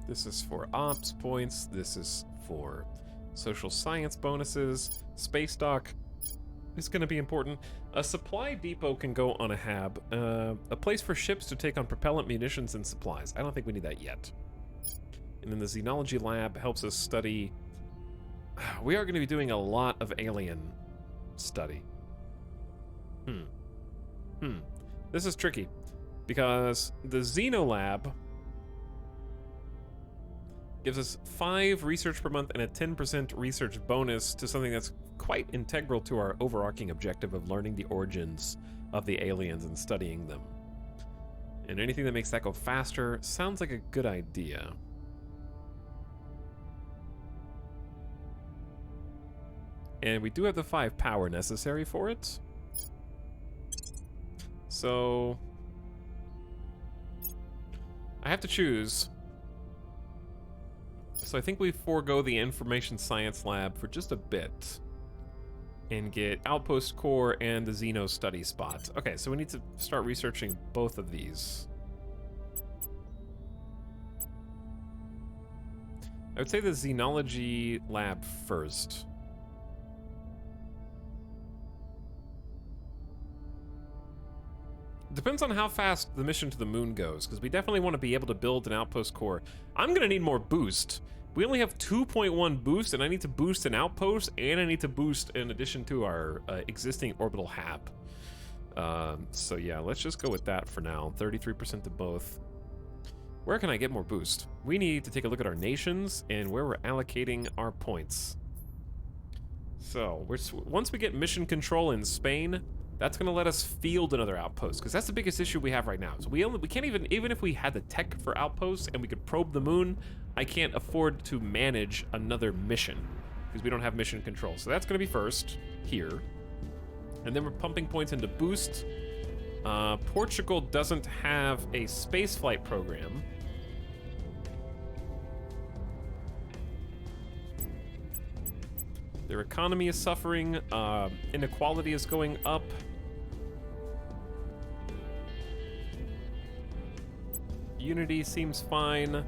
This is for ops points. This is for social science bonuses. Space dock is going to be important. A supply depot can go on a hab. A place for ships to take on propellant, munitions, and supplies. I don't think we need that yet. And then the xenology lab helps us study. We are going to be doing a lot of alien study. This is tricky because the Xeno lab gives us 5 research per month and a 10% research bonus to something that's quite integral to our overarching objective of learning the origins of the aliens and studying them. And anything that makes that go faster sounds like a good idea. And we do have the 5 power necessary for it. So I have to choose. So I think we forego the information science lab for just a bit and get Outpost Core and the Xeno study spot. Okay, so we need to start researching both of these. I would say the Xenology lab first. Depends on how fast the mission to the moon goes, because we definitely want to be able to build an outpost core. I'm going to need more boost. We only have 2.1 boost, and I need to boost an outpost, and I need to boost in addition to our existing orbital hab. So yeah, let's just go with that for now. 33% to both. Where can I get more boost? We need to take a look at our nations and where we're allocating our points. So once we get mission control in Spain, that's going to let us field another outpost, because that's the biggest issue we have right now. So we can't even if we had the tech for outposts and we could probe the moon, I can't afford to manage another mission because we don't have mission control. So that's going to be first here. And then we're pumping points into boost. Portugal doesn't have a spaceflight program. Their economy is suffering. Inequality is going up. Unity seems fine.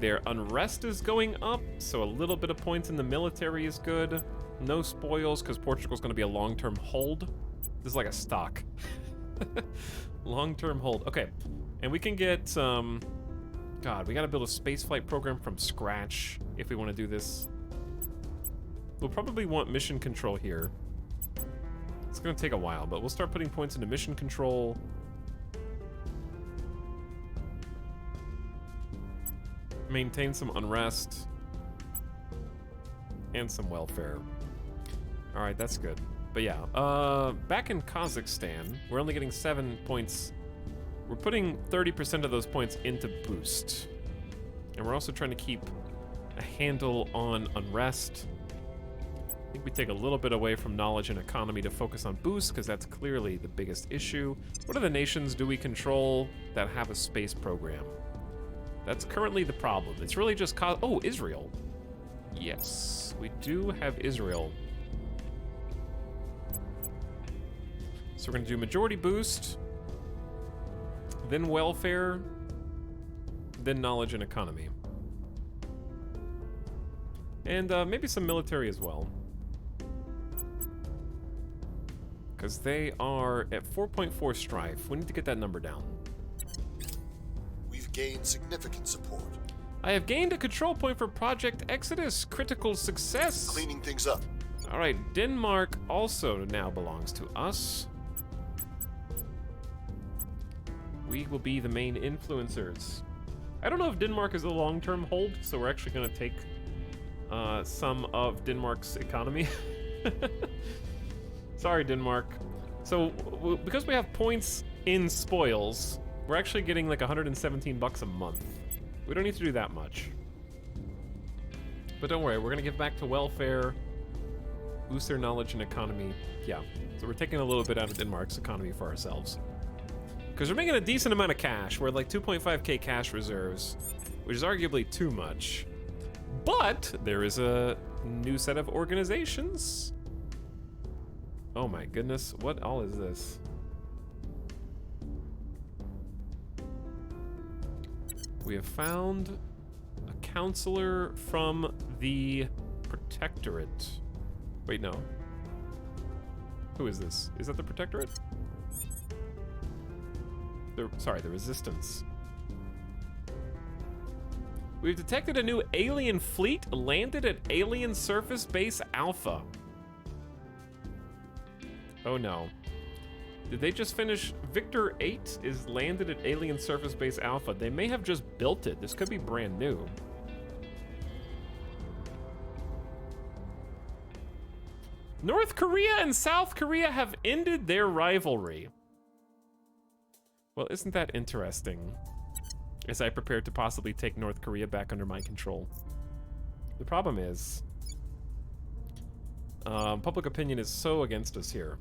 Their unrest is going up, so a little bit of points in the military is good. No spoils, because Portugal's going to be a long-term hold. This is like a stock. Long-term hold. Okay, and we can get... God, we gotta build a spaceflight program from scratch if we want to do this. We'll probably want mission control here. It's gonna take a while, but we'll start putting points into mission control. Maintain some unrest. And some welfare. Alright, that's good. But yeah, back in Kazakhstan, we're only getting 7 points. We're putting 30% of those points into boost. And we're also trying to keep a handle on unrest. I think we take a little bit away from knowledge and economy to focus on boost, because that's clearly the biggest issue. What other nations do we control that have a space program? That's currently the problem. It's really just oh, Israel. Yes, we do have Israel. So we're going to do majority boost, then welfare, then knowledge and economy. And maybe some military as well. Because they are at 4.4 strife. We need to get that number down. We've gained significant support. I have gained a control point for Project Exodus. Critical success. Cleaning things up. All right, Denmark also now belongs to us. We will be the main influencers. I don't know if Denmark is a long-term hold, so we're actually going to take some of Denmark's economy. Sorry, Denmark. So, because we have points in spoils, we're actually getting like 117 bucks a month. We don't need to do that much. But don't worry, we're going to give back to welfare, boost their knowledge and economy. Yeah, so we're taking a little bit out of Denmark's economy for ourselves. Because we're making a decent amount of cash. We're at like 2.5k cash reserves, which is arguably too much. But there is a New set of organizations. Oh my goodness, what all is this? We have found a counselor from the Protectorate. Wait, no. Who is this? Is that the Protectorate? Sorry, the Resistance. We've detected a new alien fleet landed at Alien Surface Base Alpha. Oh no. Did they just finish? Victor 8 is landed at Alien Surface Base Alpha. They may have just built it. This could be brand new. North Korea and South Korea have ended their rivalry. Well, isn't that interesting? As I prepare to possibly take North Korea back under my control. The problem is, public opinion is so against us here.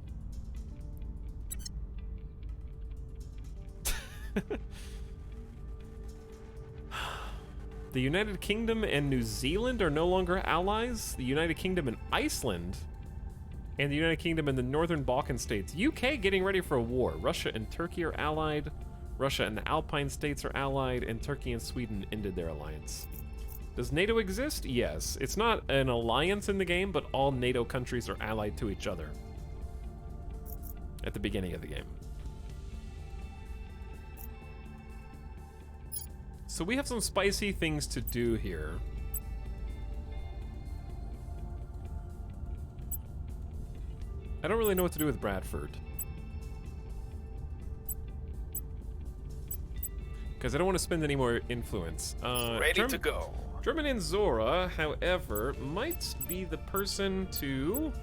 The United Kingdom and New Zealand are no longer allies. The United Kingdom and Iceland, and the United Kingdom and the Northern Balkan states. UK getting ready for a war. Russia and Turkey are allied. Russia and the Alpine states are allied, and Turkey and Sweden ended their alliance. Does NATO exist? Yes. It's not an alliance in the game, but all NATO countries are allied to each other at the beginning of the game. So we have some spicy things to do here. I don't really know what to do with Bradford. Because I don't want to spend any more influence. Ready to go. German and Zora, however, might be the person to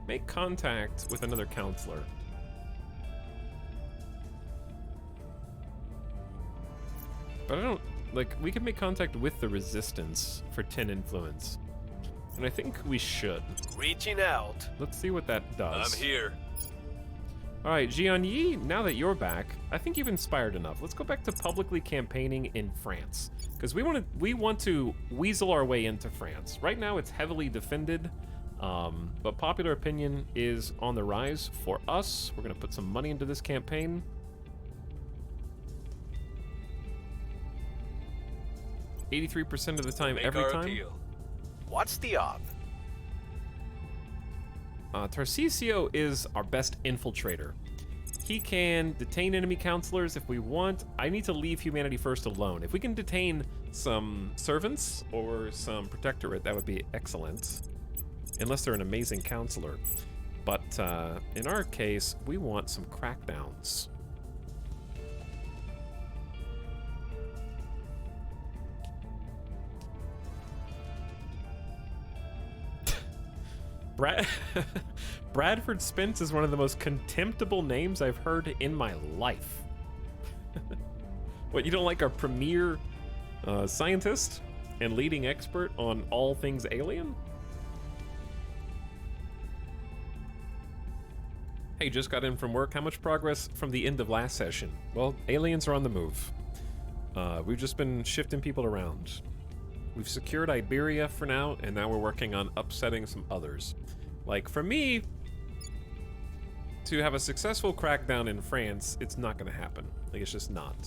make contact with another counselor. But I don't, like, we can make contact with the Resistance for 10 influence. And I think we should. Reaching out. Let's see what that does. I'm here. All right, Jian-Yi, now that you're back, I think you've inspired enough. Let's go back to publicly campaigning in France. Because we want to weasel our way into France. Right now, it's heavily defended, but popular opinion is on the rise for us. We're going to put some money into this campaign. 83% of the time, Make every our time. appeal. What's the op? Tarcisio is our best infiltrator. He can detain enemy counselors if we want. I need to leave humanity first alone. If we can detain some servants or some protectorate, that would be excellent. Unless they're an amazing counselor. But in our case, we want some crackdowns. Bradford Spence is one of the most contemptible names I've heard in my life. What, you don't like our premier scientist and leading expert on all things alien? Hey, just got in from work. How much progress from the end of last session? Well, aliens are on the move. We've just been shifting people around. We've secured Iberia for now, and now we're working on upsetting some others. Like, for me, to have a successful crackdown in France, it's not going to happen. Like, it's just not.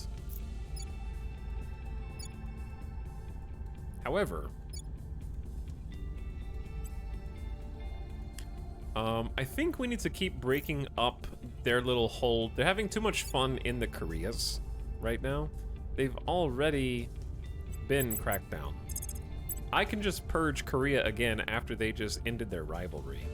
However, I think we need to keep breaking up their little hold. They're having too much fun in the Koreas right now. They've already been cracked down. I can just purge Korea again after they just ended their rivalry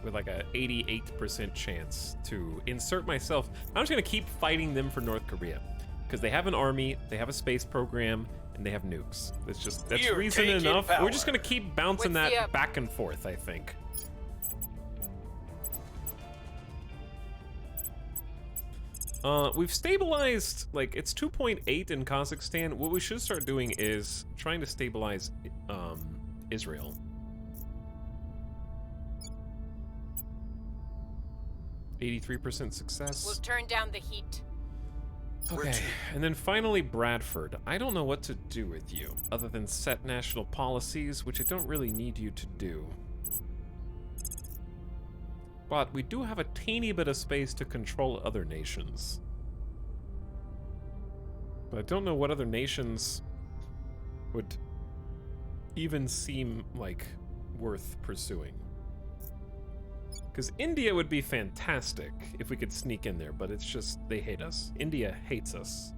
with like a 88% chance to insert myself. I'm just gonna keep fighting them for North Korea because they have an army, they have a space program, and they have nukes. That's You're reason taking enough. power. We're just gonna keep bouncing What's that the, back and forth, I think. We've stabilized, like, it's 2.8 in Kazakhstan. What we should start doing is trying to stabilize Israel. .83% success. We'll turn down the heat. Where Okay, to? and then finally Bradford. I don't know what to do with you, other than set national policies, which I don't really need you to do. But we do have a teeny bit of space to control other nations. But I don't know what other nations would even seem like worth pursuing. Because India would be fantastic if we could sneak in there, but it's just, they hate us. India hates us.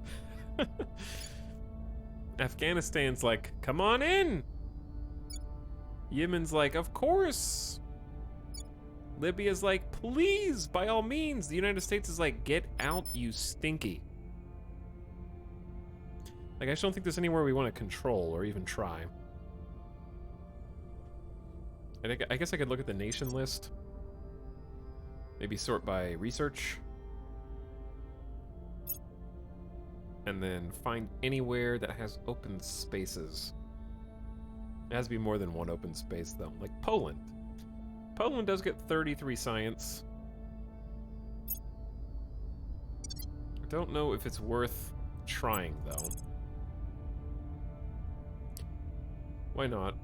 Afghanistan's like, come on in! Yemen's like, of course! Libya's like, please, by all means! The United States is like, get out, you stinky. Like, I just don't think there's anywhere we want to control or even try. I guess I could look at the nation list. Maybe sort by research. And then find anywhere that has open spaces. It has to be more than one open space, though. Like Poland. Poland does get 33 science. I don't know if it's worth trying, though. Why not?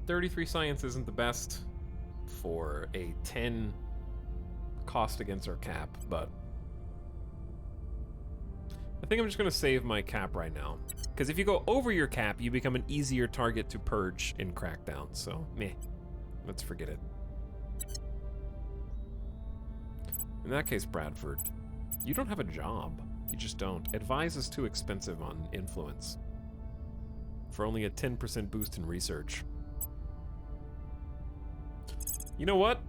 33 science isn't the best for a 10 cost against our cap, but I think I'm just gonna save my cap right now. Because if you go over your cap, you become an easier target to purge in Crackdown, so meh. Let's forget it. In that case, Bradford, you don't have a job. You just don't. Advise is too expensive on influence. For only a 10% boost in research. You know what?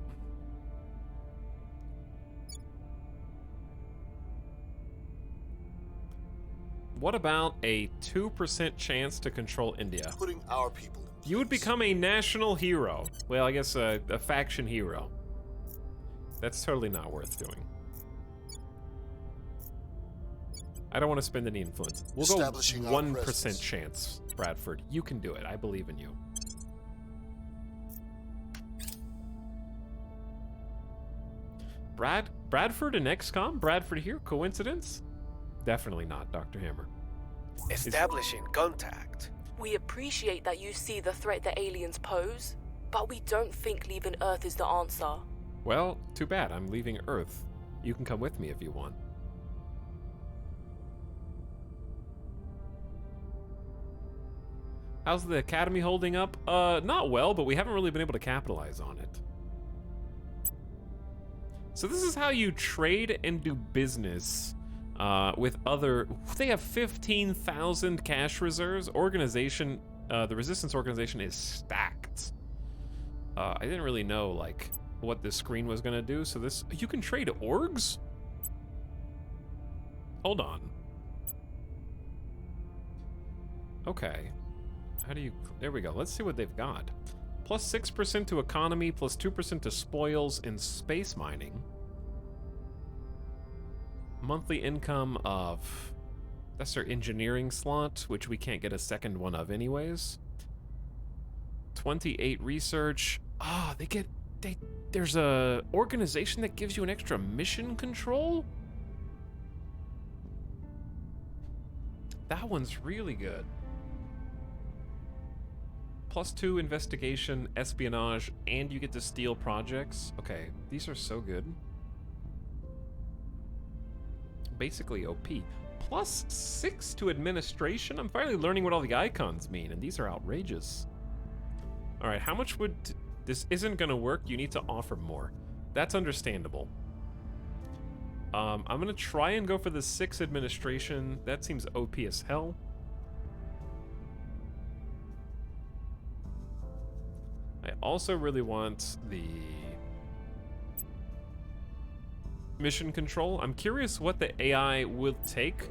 What about a 2% chance to control India? Putting our people in You would place. become a national hero. Well, I guess a faction hero. That's totally not worth doing. I don't want to spend any influence. We'll go Establishing our 1% presence. chance, Bradford. You can do it. I believe in you. Bradford and XCOM? Bradford here? Coincidence? Definitely not, Dr. Hammer. Establishing contact. We appreciate that you see the threat the aliens pose, but we don't think leaving Earth is the answer. Well, too bad. I'm leaving Earth. You can come with me if you want. How's the Academy holding up? Not well, but we haven't really been able to capitalize on it. So this is how you trade and do business with other... They have 15,000 cash reserves. Organization, the Resistance Organization is stacked. I didn't really know, like, what this screen was gonna do, so this... You can trade orgs? Hold on. Okay. How do you... There we go. Let's see what they've got. Plus 6% to economy, plus 2% to spoils and space mining. Monthly income of... That's their engineering slot, which we can't get a second one of anyways. 28 research. Ah, they get... There's a organization that gives you an extra mission control? That one's really good. Plus 2 investigation, espionage, and you get to steal projects. Okay, these are so good. Basically OP. Plus 6 to administration. I'm finally learning what all the icons mean, and these are outrageous. All right, how much would... This isn't gonna work. You need to offer more. That's understandable. I'm gonna try and go for the 6 administration. That seems OP as hell. I also really want the mission control. I'm curious what the AI will take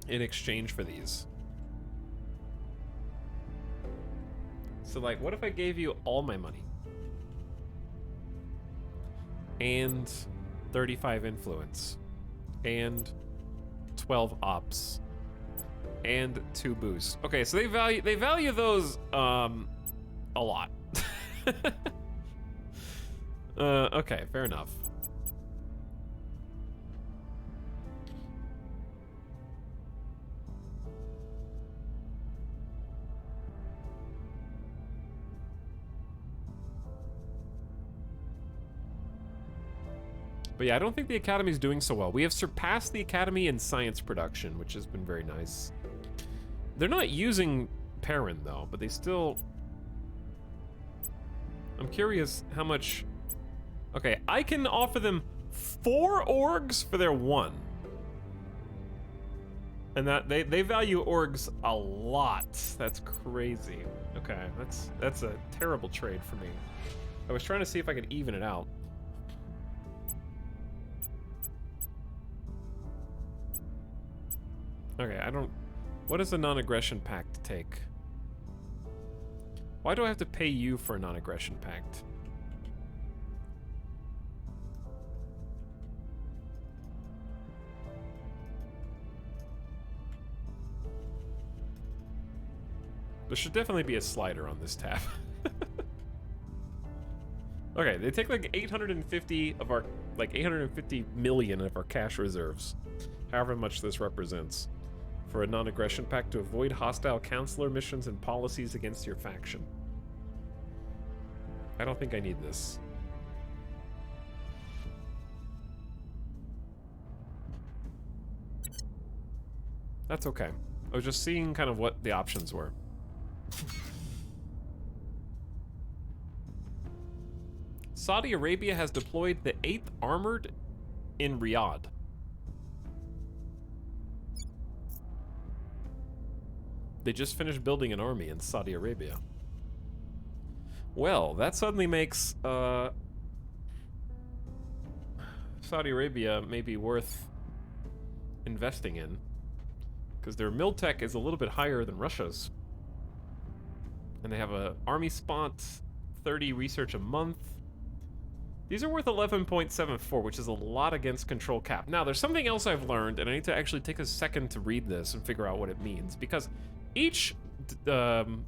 in exchange for these. So, like, what if I gave you all my money? And 35 influence. And 12 ops. And 2 boosts. Okay, so they value those a lot. Okay, fair enough. But yeah, I don't think the Academy's doing so well. We have surpassed the Academy in science production, which has been very nice. They're not using Perrin, though, but they still... I'm curious how much... Okay, I can offer them 4 orgs for their 1. And that they value orgs a lot. That's crazy. Okay, that's a terrible trade for me. I was trying to see if I could even it out. Okay, I don't... What does a non-aggression pact take? Why do I have to pay you for a non-aggression pact? There should definitely be a slider on this tab. Okay, they take like 850 of our, like 850 million of our cash reserves, however much this represents, for a non-aggression pact to avoid hostile counselor missions and policies against your faction. I don't think I need this. That's okay. I was just seeing kind of what the options were. Saudi Arabia has deployed the 8th Armored in Riyadh. They just finished building an army in Saudi Arabia. Well, that suddenly makes Saudi Arabia maybe worth investing in, because their miltech is a little bit higher than Russia's. And they have a army spot, 30 research a month. These are worth 11.74, which is a lot against control cap. Now, there's something else I've learned, and I need to actually take a second to read this and figure out what it means, because each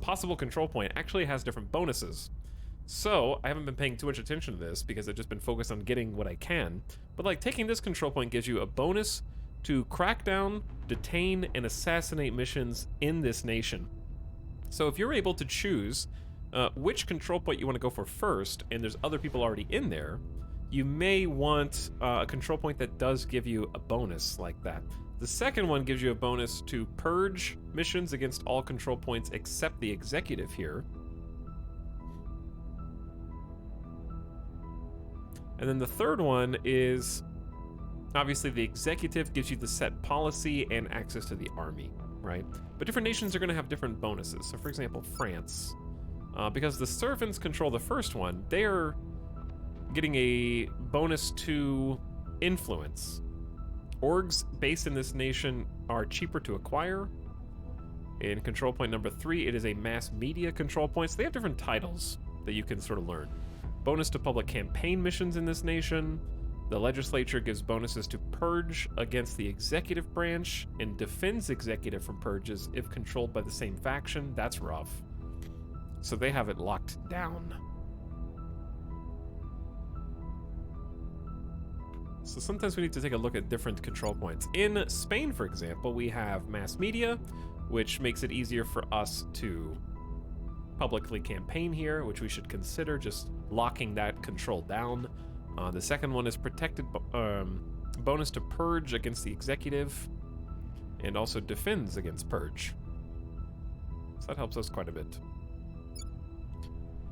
possible control point actually has different bonuses. So, I haven't been paying too much attention to this, because I've just been focused on getting what I can. But, like, taking this control point gives you a bonus to crack down, detain, and assassinate missions in this nation. So if you're able to choose which control point you want to go for first, and there's other people already in there, you may want a control point that does give you a bonus like that. The second one gives you a bonus to purge missions against all control points except the executive here. And then the third one is, obviously the executive gives you the set policy and access to the army, right? But different nations are going to have different bonuses. So for example, France, because the servants control the first one, they're getting a bonus to influence. Orgs based in this nation are cheaper to acquire. In control point number 3, it is a mass media control point. So they have different titles that you can sort of learn. Bonus to public campaign missions in this nation. The legislature gives bonuses to purge against the executive branch and defends executive from purges if controlled by the same faction. That's rough. So they have it locked down. So sometimes we need to take a look at different control points. In Spain, for example, we have mass media, which makes it easier for us to publicly campaign here, which we should consider just locking that control down. The second one is protected bonus to purge against the executive, and also defends against purge. So that helps us quite a bit.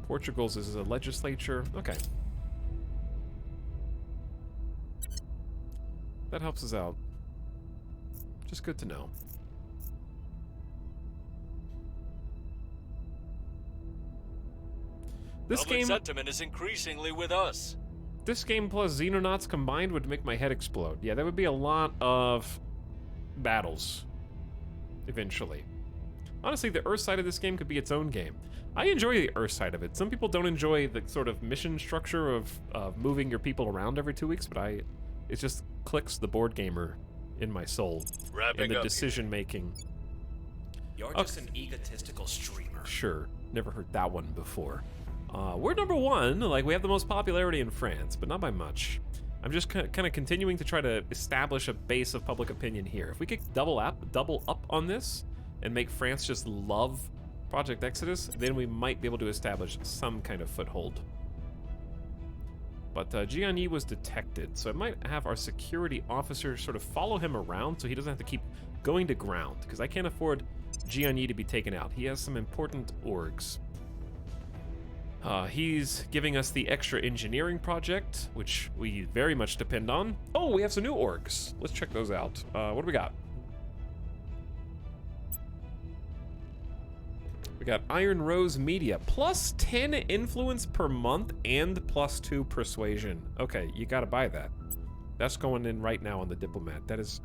Portugal's is a legislature. Okay. That helps us out. Just good to know. This Public game sentiment is increasingly with us. This game plus Xenonauts combined would make my head explode. Yeah, that would be a lot of battles, eventually. Honestly, the Earth side of this game could be its own game. I enjoy the Earth side of it. Some people don't enjoy the sort of mission structure of moving your people around every 2 weeks, but it just clicks the board gamer in my soul. Wrapping and the up decision making. You're just an egotistical streamer. Sure, never heard that one before. We're number 1, like we have the most popularity in France, but not by much. I'm just kind of continuing to try to establish a base of public opinion here. If we could double up on this and make France just love Project Exodus, then we might be able to establish some kind of foothold. But Jianyi was detected, so I might have our security officer sort of follow him around so he doesn't have to keep going to ground, because I can't afford Jianyi to be taken out. He has some important orgs. He's giving us the extra engineering project, which we very much depend on. Oh, we have some new orgs. Let's check those out. What do we got? We got Iron Rose Media, plus 10 influence per month and plus 2 persuasion. Okay, you gotta buy that. That's going in right now on the Diplomat. That is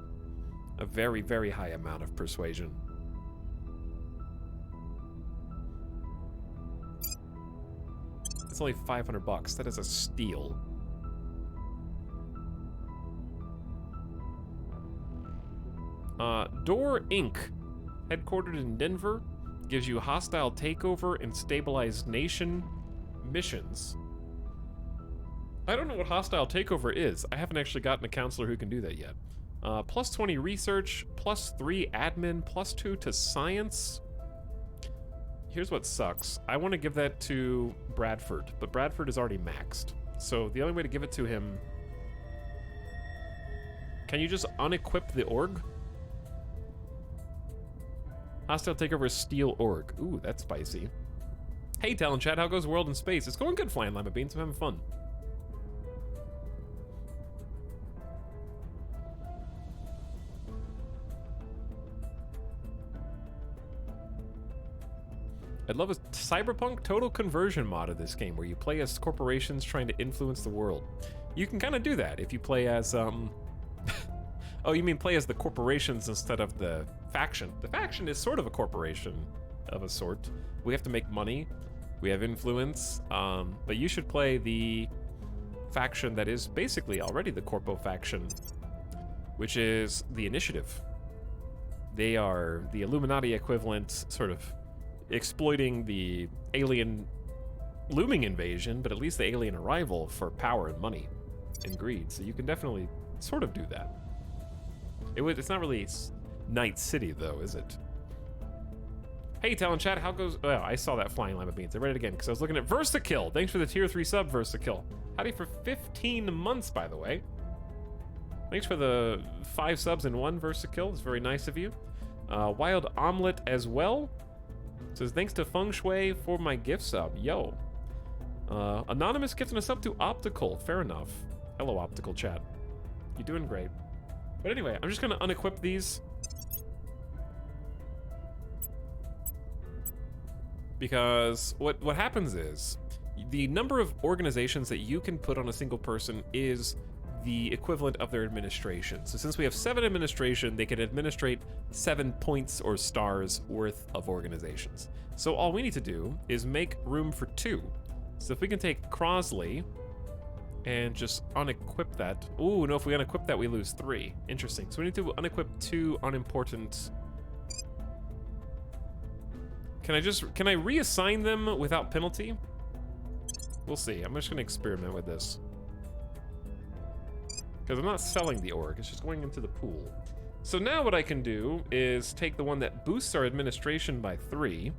a very, very high amount of persuasion. It's only 500 bucks. That is a steal. Door Inc., headquartered in Denver, gives you hostile takeover and stabilized nation missions. I don't know what hostile takeover is. I haven't actually gotten a counselor who can do that yet. Plus 20 research, plus 3 admin, plus 2 to science. Here's what sucks. I want to give that to Bradford, but Bradford is already maxed. So the only way to give it to him... Can you just unequip the org? Hostile takeover steel org. Ooh, that's spicy. Hey, Talon Chat, how goes World in Space? It's going good, Flying Lima Beans. I'm having fun. I'd love a cyberpunk total conversion mod of this game where you play as corporations trying to influence the world. You can kind of do that if you play as, Oh, you mean play as the corporations instead of the faction. The faction is sort of a corporation of a sort. We have to make money. We have influence. But you should play the faction that is basically already the Corpo faction, which is the Initiative. They are the Illuminati equivalent, sort of exploiting the alien looming invasion, but at least the alien arrival for power and money and greed. So you can definitely sort of do that. It's not really Night City, though, is it? Hey, Talon Chat, how goes... Oh, I saw that Flying Lima Beans. I read it again, because I was looking at Versakill. Thanks for the tier 3 sub, Versakill. Howdy for 15 months, by the way. Thanks for the 5 subs in 1, Versakill. It's very nice of you. Wild Omelet as well. Says, thanks to Feng Shui for my gift sub. Yo. Anonymous gifting a sub to Optical. Fair enough. Hello, Optical Chat. You're doing great. But anyway, I'm just going to unequip these. Because what happens is, the number of organizations that you can put on a single person is the equivalent of their administration. So since we have 7 administration, they can administrate 7 points or stars worth of organizations. So all we need to do is make room for 2. So if we can take Crosley and just unequip that. Ooh, no, if we unequip that, we lose 3. Interesting. So we need to unequip 2 unimportant. Can I reassign them without penalty? We'll see. I'm just gonna experiment with this. Because I'm not selling the org, it's just going into the pool. So now what I can do is take the one that boosts our administration by 3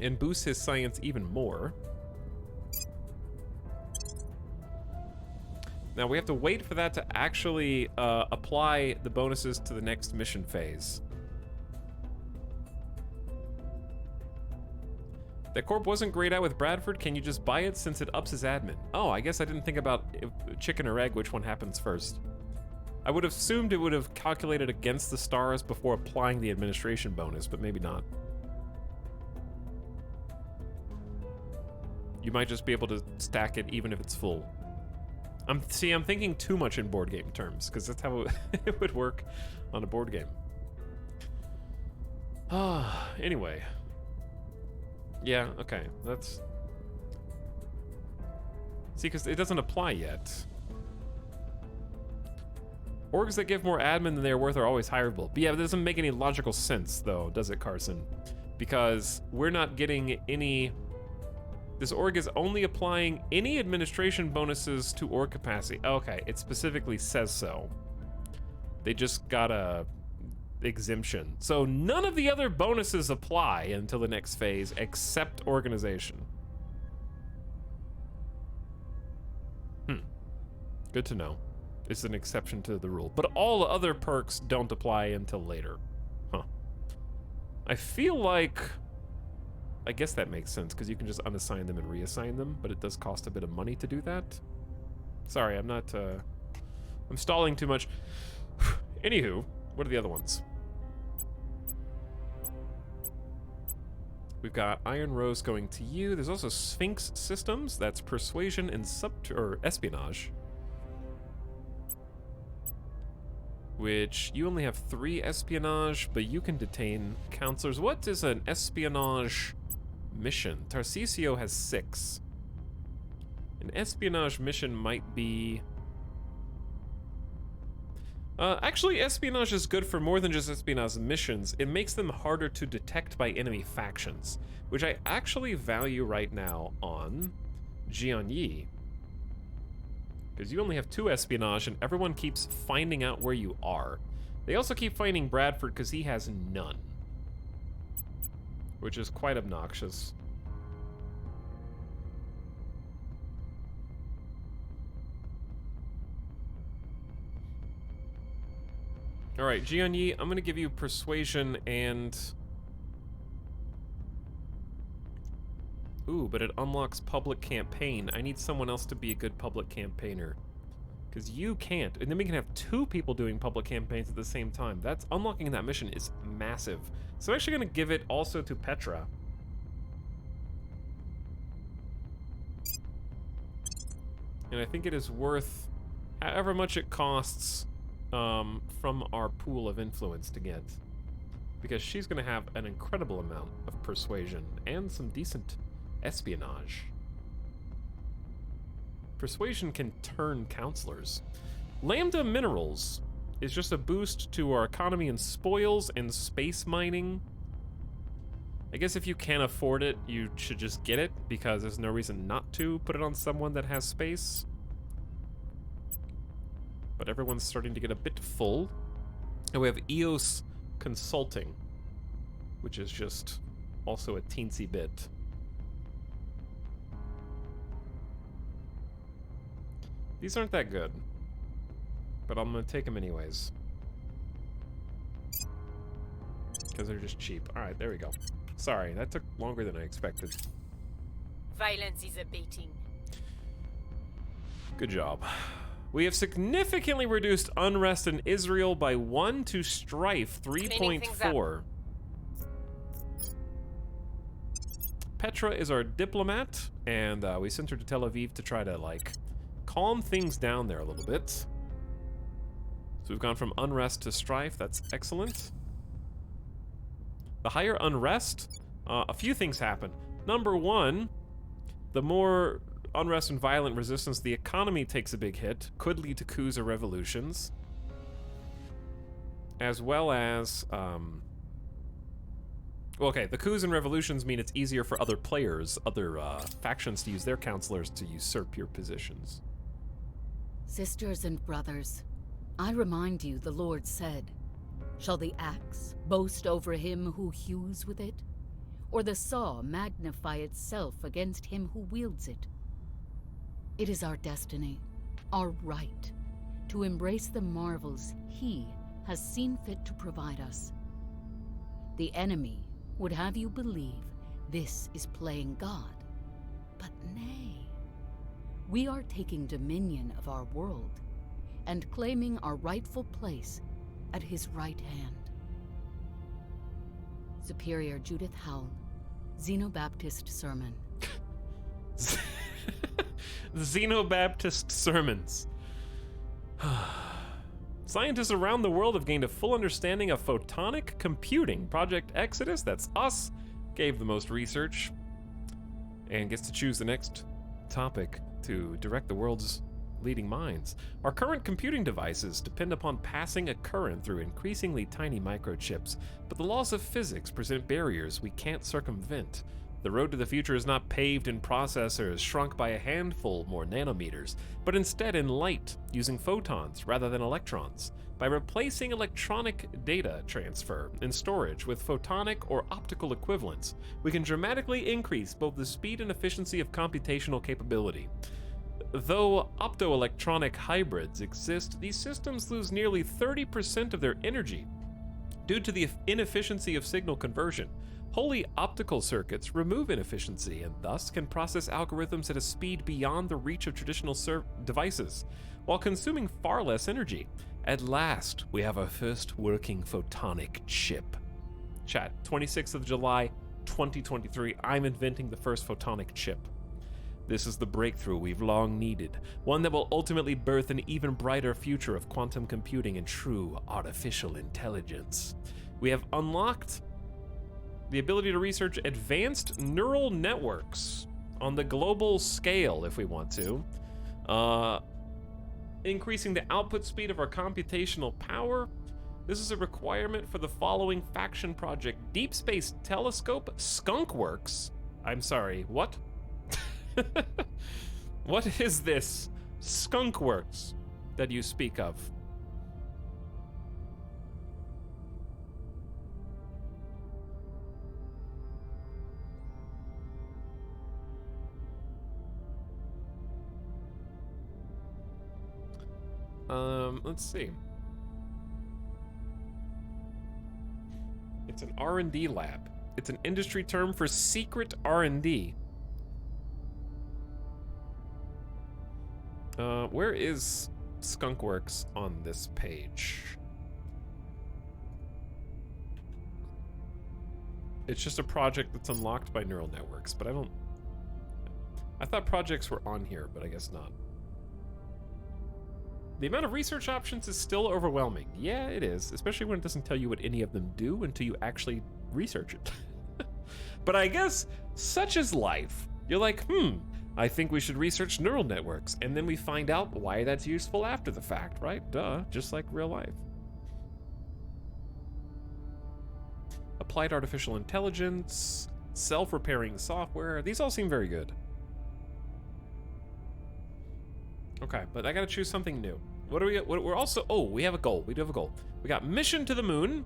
and boosts his science even more. Now we have to wait for that to actually apply the bonuses to the next mission phase. That corp wasn't grayed out with Bradford. Can you just buy it since it ups his admin? Oh, I guess I didn't think about chicken or egg, which one happens first. I would have assumed it would have calculated against the stars before applying the administration bonus, but maybe not. You might just be able to stack it even if it's full. I'm thinking too much in board game terms, because that's how it would work on a board game. Anyway. Yeah, okay, that's... See, because it doesn't apply yet. Orgs that give more admin than they're worth are always hireable. But yeah, it doesn't make any logical sense, though, does it, Carson? Because we're not getting any... This org is only applying any administration bonuses to org capacity. Okay, it specifically says so. They just got a exemption. So none of the other bonuses apply until the next phase except organization. Good to know. It's an exception to the rule. But all other perks don't apply until later. Huh. I feel like... I guess that makes sense, because you can just unassign them and reassign them, but it does cost a bit of money to do that. Sorry, I'm not, I'm stalling too much. Anywho, what are the other ones? We've got Iron Rose going to you. There's also Sphinx Systems. That's persuasion and or espionage. Which you only have 3 espionage, but you can detain counselors. What is an espionage mission? Tarcisio has 6. An espionage mission might be... actually, espionage is good for more than just espionage missions. It makes them harder to detect by enemy factions, which I actually value right now on Jianyi. Because you only have 2 espionage, and everyone keeps finding out where you are. They also keep finding Bradford because he has none, which is quite obnoxious. All right, Jianyi, I'm gonna give you persuasion and... Ooh, but it unlocks public campaign. I need someone else to be a good public campaigner. Because you can't. And then we can have 2 people doing public campaigns at the same time. That's unlocking that mission is massive. So I'm actually gonna give it also to Petra. And I think it is worth however much it costs from our pool of influence to get. Because she's gonna have an incredible amount of persuasion and some decent espionage. Persuasion can turn counselors. Lambda Minerals is just a boost to our economy in spoils and space mining. I guess if you can't afford it, you should just get it, because there's no reason not to put it on someone that has space. But everyone's starting to get a bit full. And we have EOS Consulting, which is just also a teensy bit. These aren't that good, but I'm gonna take them anyways. Because they're just cheap. Alright, there we go. Sorry, that took longer than I expected. Violence is abating. Good job. We have significantly reduced unrest in Israel by 1 to strife 3.4. Petra is our diplomat, and we sent her to Tel Aviv to try to, like, calm things down there a little bit. So we've gone from unrest to strife. That's excellent. The higher unrest, a few things happen. Number 1, the more unrest and violent resistance, the economy takes a big hit, could lead to coups or revolutions, as well as well, okay, the coups and revolutions mean it's easier for other players, other factions to use their counselors to usurp your positions. Sisters and brothers, I remind you the Lord said, "Shall the axe boast over him who hews with it, or the saw magnify itself against him who wields it?" It is our destiny, our right, to embrace the marvels He has seen fit to provide us. The enemy would have you believe this is playing God, but nay. We are taking dominion of our world and claiming our rightful place at His right hand. Superior Judith Howell, Xenobaptist Sermon. Xenobaptist sermons. Scientists around the world have gained a full understanding of photonic computing. Project Exodus, that's us, gave the most research and gets to choose the next topic to direct the world's leading minds. Our current computing devices depend upon passing a current through increasingly tiny microchips, but the laws of physics present barriers we can't circumvent. The road to the future is not paved in processors shrunk by a handful more nanometers, but instead in light, using photons rather than electrons. By replacing electronic data transfer and storage with photonic or optical equivalents, we can dramatically increase both the speed and efficiency of computational capability. though optoelectronic hybrids exist, these systems lose nearly 30% of their energy due to the inefficiency of signal conversion. Wholly optical circuits remove inefficiency and thus can process algorithms at a speed beyond the reach of traditional devices, while consuming far less energy. At last, we have our first working photonic chip. Chat, 26th of July, 2023, I'm inventing the first photonic chip. This is the breakthrough we've long needed, one that will ultimately birth an even brighter future of quantum computing and true artificial intelligence. We have unlocked the ability to research advanced neural networks on the global scale, if we want to, increasing the output speed of our computational power. This is a requirement for the following faction project: Deep Space Telescope, Skunkworks. I'm sorry, what? What is this Skunkworks that you speak of? Let's see. It's an R&D lab. It's an industry term for secret R&D. Where is Skunkworks on this page? It's just a project that's unlocked by neural networks, but I thought projects were on here, but I guess not. The amount of research options is still overwhelming. Yeah, it is, especially when it doesn't tell you what any of them do until you actually research it. But I guess such is life. You're like, I think we should research neural networks, and then we find out why that's useful after the fact, right? Duh, just like real life. Applied artificial intelligence, self-repairing software, these all seem very good. Okay, but I gotta choose something new. What do we got? We're also, we have a goal. We do have a goal. We got mission to the moon,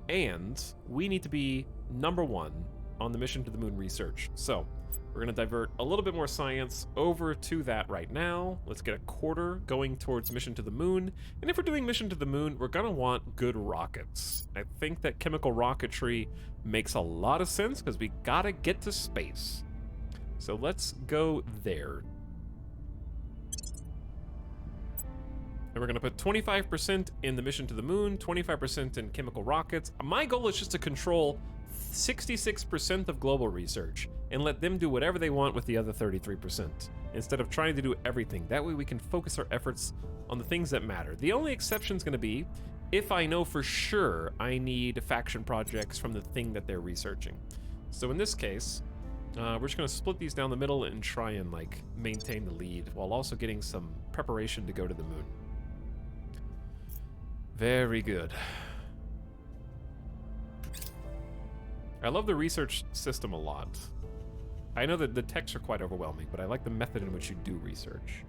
and we need to be #1 on the mission to the moon research. So we're gonna divert a little bit more science over to that right now. Let's get a quarter going towards mission to the moon. And if we're doing mission to the moon, we're gonna want good rockets. I think that chemical rocketry makes a lot of sense because we gotta get to space. So let's go there. And we're gonna put 25% in the mission to the moon, 25% in chemical rockets. My goal is just to control 66% of global research and let them do whatever they want with the other 33%, instead of trying to do everything. That way we can focus our efforts on the things that matter. The only exception is gonna be if I know for sure I need faction projects from the thing that they're researching. So in this case, we're just gonna split these down the middle and try and like maintain the lead while also getting some preparation to go to the moon. Very good. I love the research system a lot. I know that the texts are quite overwhelming, but I like the method in which you do research.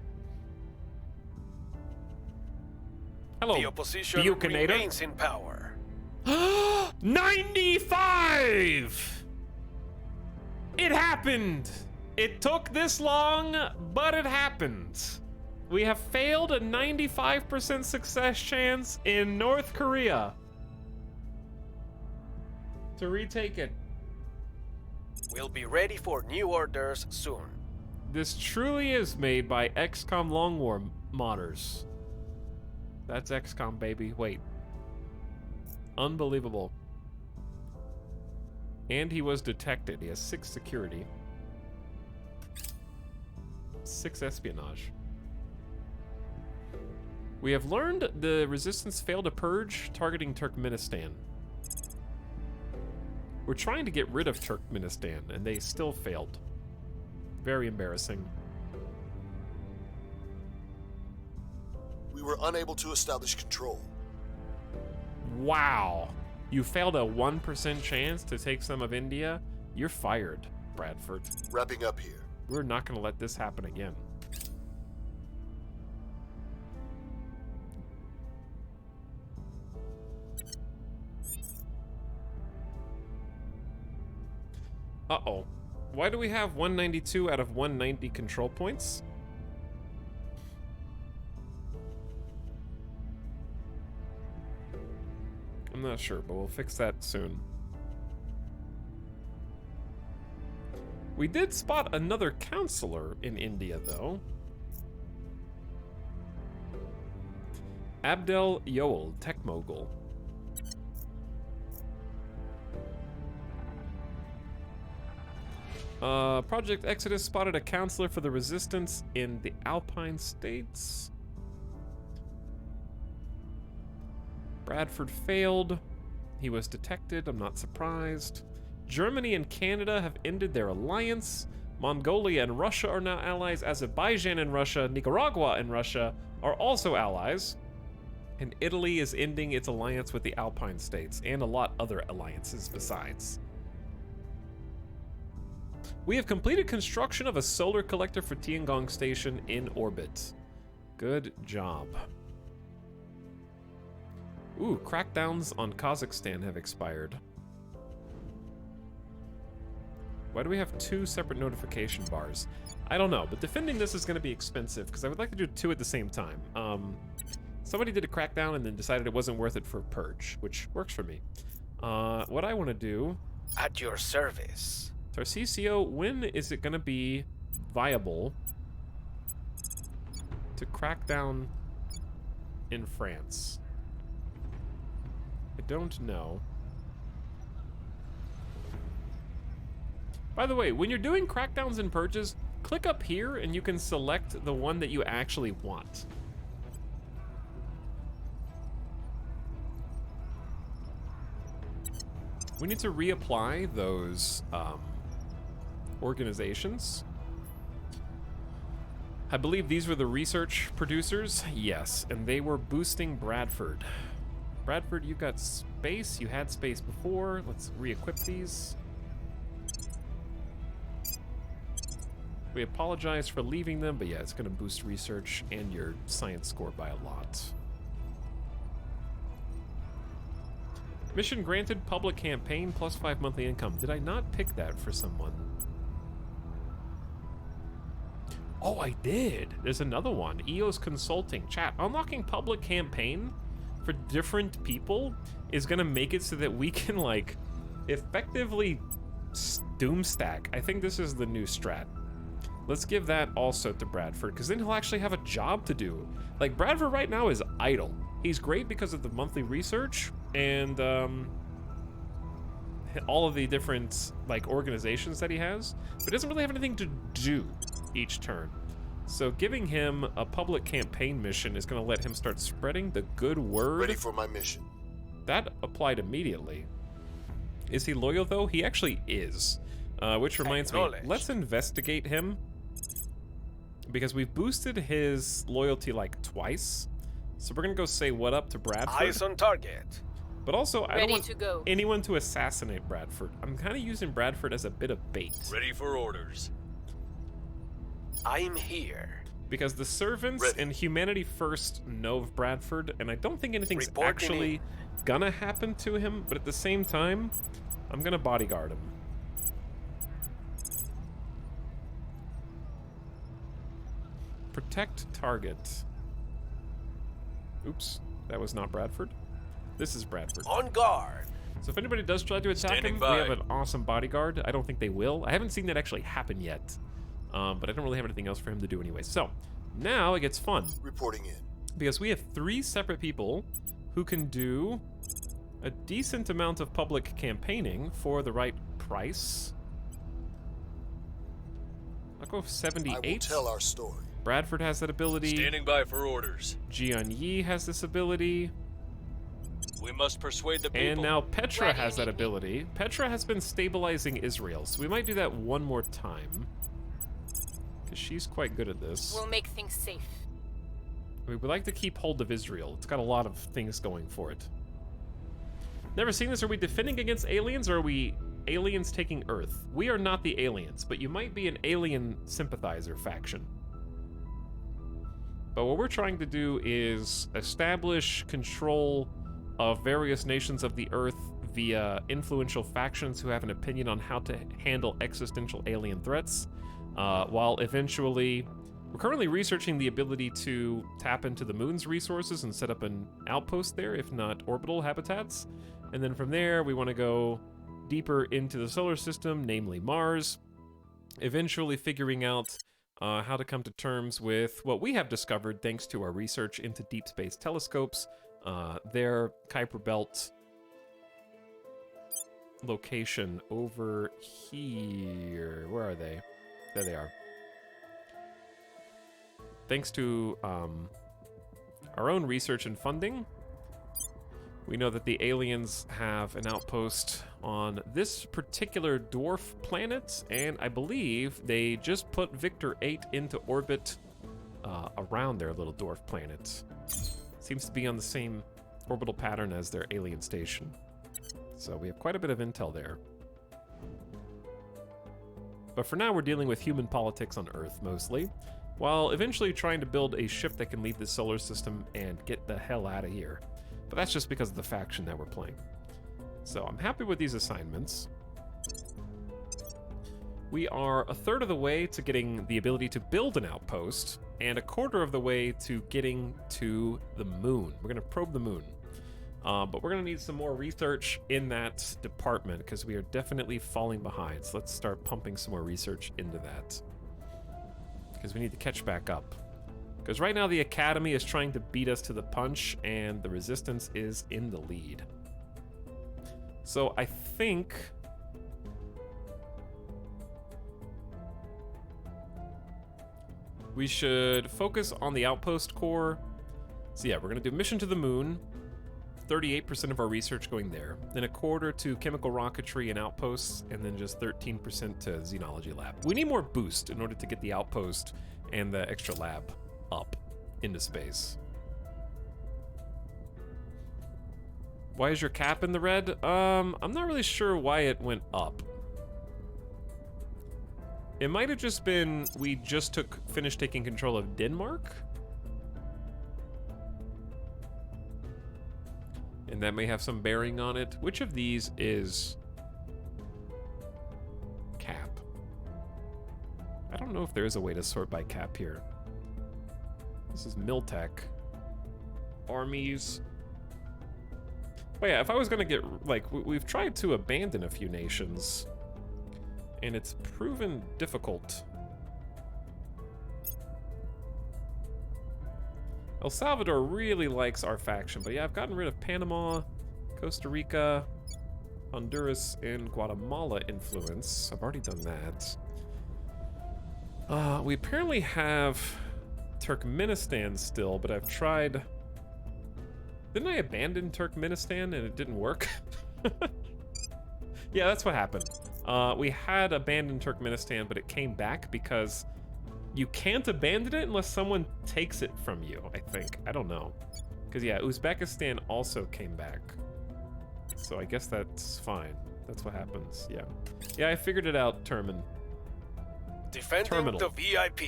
Hello, The opposition Buchanator. remains in power. 95! It happened! It took this long, but it happened. We have failed a 95% success chance in North Korea to retake it. We'll be ready for new orders soon. This truly is made by XCOM Long War modders. That's XCOM, baby. Wait. Unbelievable. And he was detected. He has 6 security. 6 espionage. We have learned the resistance failed to purge, targeting Turkmenistan. We're trying to get rid of Turkmenistan, and they still failed. Very embarrassing. We were unable to establish control. Wow. You failed a 1% chance to take some of India? You're fired, Bradford. Wrapping up here. We're not going to let this happen again. Uh-oh. Why do we have 192 out of 190 control points? I'm not sure, but we'll fix that soon. We did spot another counselor in India, though. Abdel Yoel, tech mogul. Project Exodus spotted a counselor for the resistance in the Alpine states. Bradford failed. He was detected. I'm not surprised. Germany and Canada have ended their alliance. Mongolia and Russia are now allies. Azerbaijan and Russia, Nicaragua and Russia are also allies. And Italy is ending its alliance with the Alpine states and a lot other alliances besides. We have completed construction of a solar collector for Tiangong Station in orbit. Good job. Ooh, crackdowns on Kazakhstan have expired. Why do we have 2 separate notification bars? I don't know, but defending this is going to be expensive because I would like to do 2 at the same time. Somebody did a crackdown and then decided it wasn't worth it for purge, which works for me. What I want to do... At your service. Tarcisio, when is it going to be viable to crack down in France? I don't know. By the way, when you're doing crackdowns and purges, click up here and you can select the one that you actually want. We need to reapply those organizations. I believe these were the research producers. Yes, and they were boosting Bradford. Bradford, you got space. You had space before. Let's re-equip these. We apologize for leaving them, but yeah, it's going to boost research and your science score by a lot. Mission granted, public campaign, +5 monthly income. Did I not pick that for someone? Oh, I did. There's another one. EOS Consulting. Chat, unlocking public campaign for different people is going to make it so that we can, like, effectively doomstack. I think this is the new strat. Let's give that also to Bradford, because then he'll actually have a job to do. Like, Bradford right now is idle. He's great because of the monthly research and all of the different, like, organizations that he has, but he doesn't really have anything to do each turn. So giving him a public campaign mission is going to let him start spreading the good word. Ready for my mission. That applied immediately. Is he loyal, though? He actually is. Which reminds me, let's investigate him. Because we've boosted his loyalty, like, twice. So we're going to go say what up to Bradford. Eyes on target. But also, I don't want to go. anyone to assassinate Bradford. I'm kind of using Bradford as a bit of bait. Ready for orders. I'm here. Because the servants and Humanity First know of Bradford, and I don't think anything's actually gonna happen to him, but at the same time, I'm gonna bodyguard him. Protect target. Oops, that was not Bradford. This is Bradford. On guard. So if anybody does try to attack him, we have an awesome bodyguard. I don't think they will. I haven't seen that actually happen yet. But I don't really have anything else for him to do anyway. So, now it gets fun. Reporting in. Because we have 3 separate people who can do a decent amount of public campaigning for the right price. I'll go 78. I will tell our story. Bradford has that ability. Standing by for orders. Jian Yi has this ability. We must persuade the people. And now Petra has that ability. Petra has been stabilizing Israel, so we might do that one more time. Because she's quite good at this. We'll make things safe. We would like to keep hold of Israel. It's got a lot of things going for it. Never seen this. Are we defending against aliens, or are we aliens taking Earth? We are not the aliens, but you might be an alien sympathizer faction. But what we're trying to do is establish control of various nations of the Earth via influential factions who have an opinion on how to handle existential alien threats, while eventually We're currently researching the ability to tap into the moon's resources and set up an outpost there, if not orbital habitats. And then from there, we want to go deeper into the solar system, namely Mars, eventually figuring out how to come to terms with what we have discovered thanks to our research into deep space telescopes, their Kuiper Belt location over here. Where are they? There they are. Thanks to our own research and funding, we know that the aliens have an outpost on this particular dwarf planet, and I believe they just put Victor 8 into orbit around their little dwarf planet. Seems to be on the same orbital pattern as their alien station. So we have quite a bit of intel there. But for now, we're dealing with human politics on Earth mostly, while eventually trying to build a ship that can leave the solar system and get the hell out of here. But that's just because of the faction that we're playing. So I'm happy with these assignments. We are a third of the way to getting the ability to build an outpost, and a quarter of the way to getting to the moon. We're gonna probe the moon. But we're gonna need some more research in that department because we are definitely falling behind. So let's start pumping some more research into that, because we need to catch back up. Because right now the Academy is trying to beat us to the punch, and the Resistance is in the lead. So I think we should focus on the Outpost Core. So yeah, we're gonna do Mission to the Moon, 38% of our research going there, then a quarter to chemical rocketry and outposts, and then just 13% to Xenology Lab. We need more boost in order to get the outpost and the extra lab up into space. Why is your cap in the red? I'm not really sure why it went up. It might have just been we just finished taking control of Denmark. And that may have some bearing on it. Which of these is cap? I don't know if there is a way to sort by cap here. This is Miltech. Armies. But yeah, if I was gonna get, like, we've tried to abandon a few nations, and it's proven difficult. El Salvador really likes our faction, but yeah, I've gotten rid of Panama, Costa Rica, Honduras, and Guatemala influence. I've already done that. We apparently have Turkmenistan still, but I've tried... Didn't I abandon Turkmenistan and it didn't work? Yeah, that's what happened. We had abandoned Turkmenistan, but it came back because you can't abandon it unless someone takes it from you, I think. I don't know. Because, yeah, Uzbekistan also came back. So I guess that's fine. That's what happens, yeah. Yeah, I figured it out, Termin. Defending Terminal. the VIP.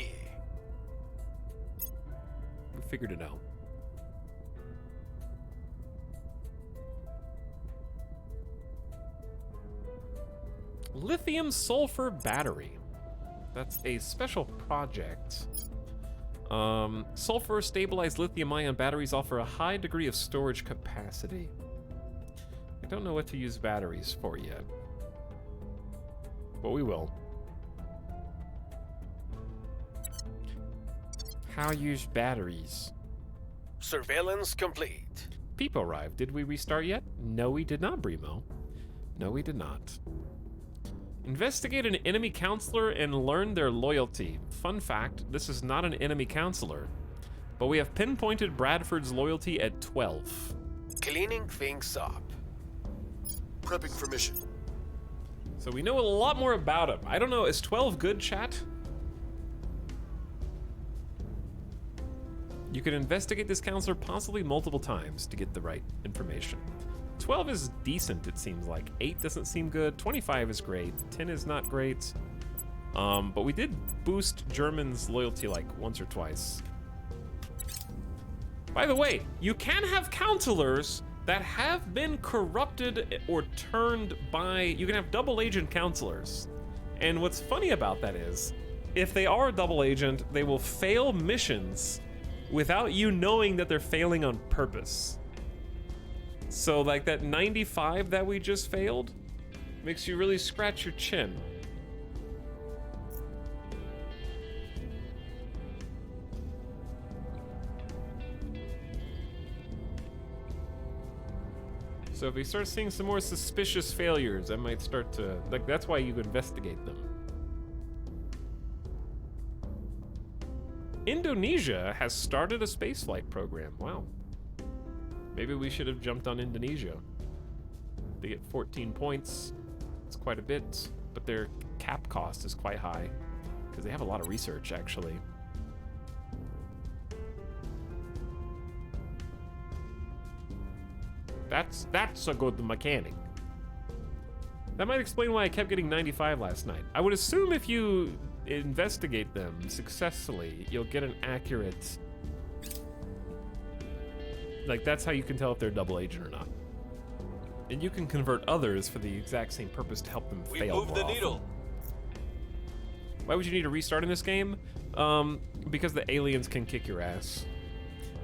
We figured it out. Lithium sulfur battery. That's a special project. Sulfur stabilized lithium ion batteries offer a high degree of storage capacity. I don't know what to use batteries for yet, but we will. How use batteries? Surveillance complete. People arrived. Did we restart yet? No, we did not, Brimo. No, we did not. Investigate an enemy counselor and learn their loyalty. Fun fact, this is not an enemy counselor, but we have pinpointed Bradford's loyalty at 12. Cleaning things up. Prepping for mission. So we know a lot more about him. I don't know, is 12 good, chat? You can investigate this counselor possibly multiple times to get the right information. 12 is decent, it seems like. 8 doesn't seem good. 25 is great. 10 is not great. But we did boost German's loyalty like once or twice. By the way, you can have counselors that have been corrupted or turned by... You can have double agent counselors. And what's funny about that is, if they are a double agent, they will fail missions without you knowing that they're failing on purpose. So like that 95 that we just failed makes you really scratch your chin. So if we start seeing some more suspicious failures, I might start to, like, that's why you investigate them. Indonesia has started a spaceflight program. Wow. Maybe we should have jumped on Indonesia. They get 14 points. It's quite a bit, but their cap cost is quite high because they have a lot of research, actually. That's a good mechanic. That might explain why I kept getting 95 last night. I would assume if you investigate them successfully, you'll get an accurate... Like, that's how you can tell if they're a double agent or not. And you can convert others for the exact same purpose to help them fail more often. Needle. Why would you need to restart in this game? Because the aliens can kick your ass.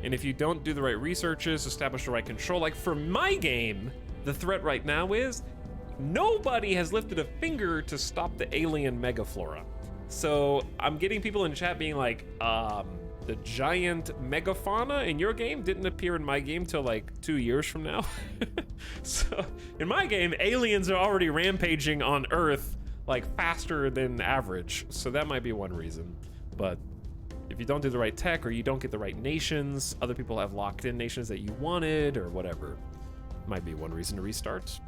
And if you don't do the right researches, establish the right control, like for my game, the threat right now is nobody has lifted a finger to stop the alien megaflora. So I'm getting people in chat being like, the giant megafauna in your game didn't appear in my game till like 2 years from now. So in my game, aliens are already rampaging on Earth like faster than average. So that might be one reason. But if you don't do the right tech or you don't get the right nations, other people have locked in nations that you wanted or whatever, might be one reason to restart.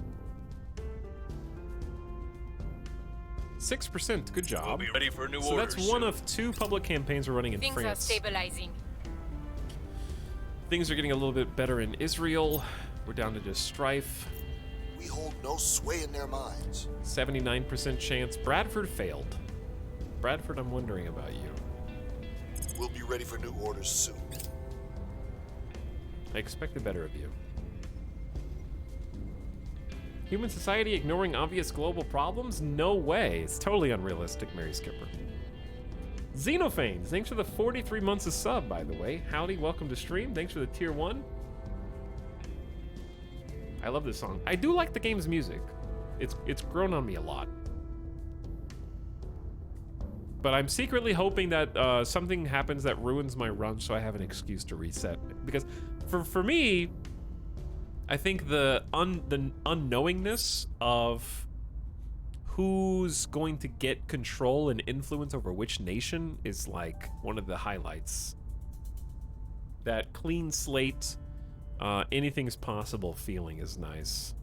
6%, good job. We'll be ready for new so orders that's one of 2 public campaigns we're running in Things France. are stabilizing. Things are getting a little bit better in Israel. We're down to just strife. We hold no sway in their minds. 79% chance. Bradford failed. Bradford, I'm wondering about you. We'll be ready for new orders soon. I expected better of you. Human society ignoring obvious global problems? No way. It's totally unrealistic, Mary Skipper. Xenophanes, thanks for the 43 months of sub, by the way. Howdy, welcome to stream. Thanks for the tier 1. I love this song. I do like the game's music. It's grown on me a lot. But I'm secretly hoping that something happens that ruins my run so I have an excuse to reset. Because for me, I think the unknowingness of who's going to get control and influence over which nation is like one of the highlights. That clean slate, anything's possible feeling is nice.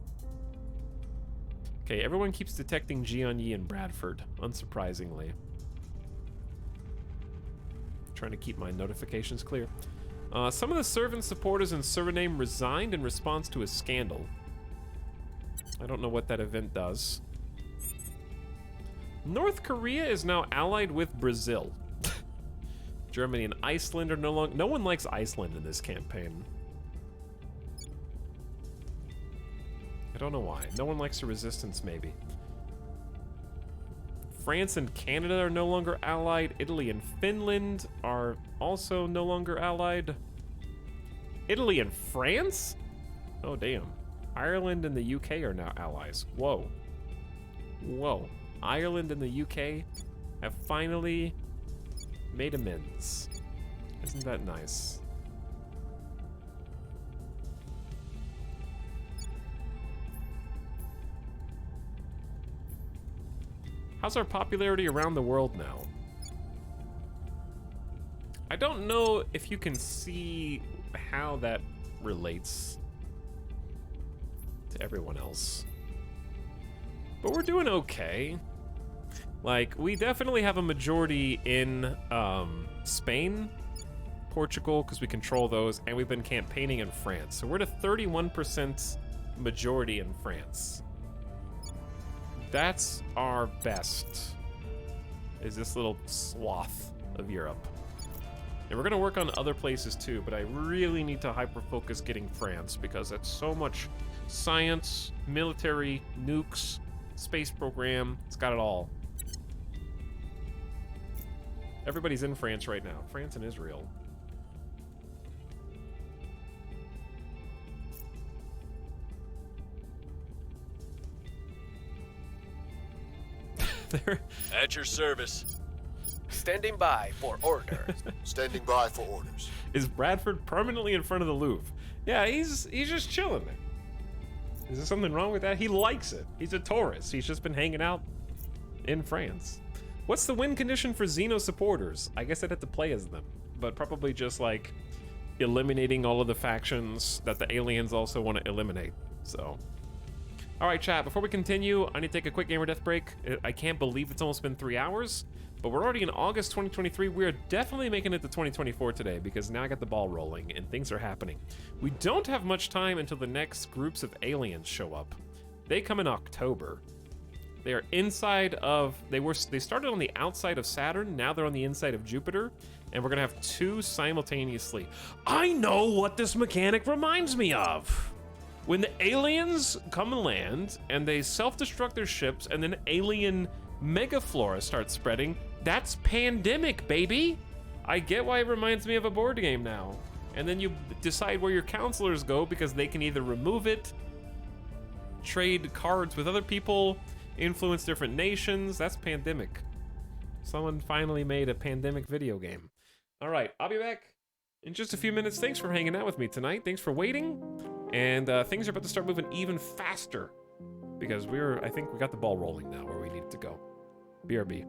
Okay, everyone keeps detecting Jianyi and Bradford, unsurprisingly. Trying to keep my notifications clear. Some of the servant supporters in Suriname resigned in response to a scandal. I don't know what that event does. North Korea is now allied with Brazil. Germany and Iceland are no longer... No one likes Iceland in this campaign. I don't know why. No one likes the resistance, maybe. France and Canada are no longer allied. Italy and Finland are also no longer allied. Italy and France? Oh, damn. Ireland and the UK are now allies. Whoa. Whoa. Ireland and the UK have finally made amends. Isn't that nice? How's our popularity around the world now? I don't know if you can see how that relates to everyone else. But we're doing okay. Like, we definitely have a majority in Spain, Portugal, because we control those, and we've been campaigning in France. So we're at a 31% majority in France. That's our best, is this little swath of Europe. And we're gonna work on other places too, but I really need to hyper-focus getting France because that's so much science, military, nukes, space program, it's got it all. Everybody's in France right now. France and Israel. There. At your service. Standing by for orders. Standing by for orders. Is Bradford permanently in front of the Louvre? Yeah, he's just chilling there. Is there something wrong with that? He likes it. He's a tourist. He's just been hanging out in France. What's the win condition for Xeno supporters? I guess I'd have to play as them, but probably just like eliminating all of the factions that the aliens also want to eliminate. So, all right, chat, before we continue, I need to take a quick gamer death break. I can't believe it's almost been 3 hours, but we're already in August 2023. We are definitely making it to 2024 today because now I got the ball rolling and things are happening. We don't have much time until the next groups of aliens show up. They come in October. They are inside of, they started on the outside of Saturn, now they're on the inside of Jupiter, and we're gonna have 2 simultaneously. I know what this mechanic reminds me of. When the aliens come and land, and they self-destruct their ships, and then alien megaflora starts spreading, that's pandemic, baby! I get why it reminds me of a board game now. And then you decide where your counselors go because they can either remove it, trade cards with other people, influence different nations. That's pandemic. Someone finally made a pandemic video game. All right, I'll be back in just a few minutes. Thanks for hanging out with me tonight. Thanks for waiting. And things are about to start moving even faster because I think we got the ball rolling now where we need it to go. BRB.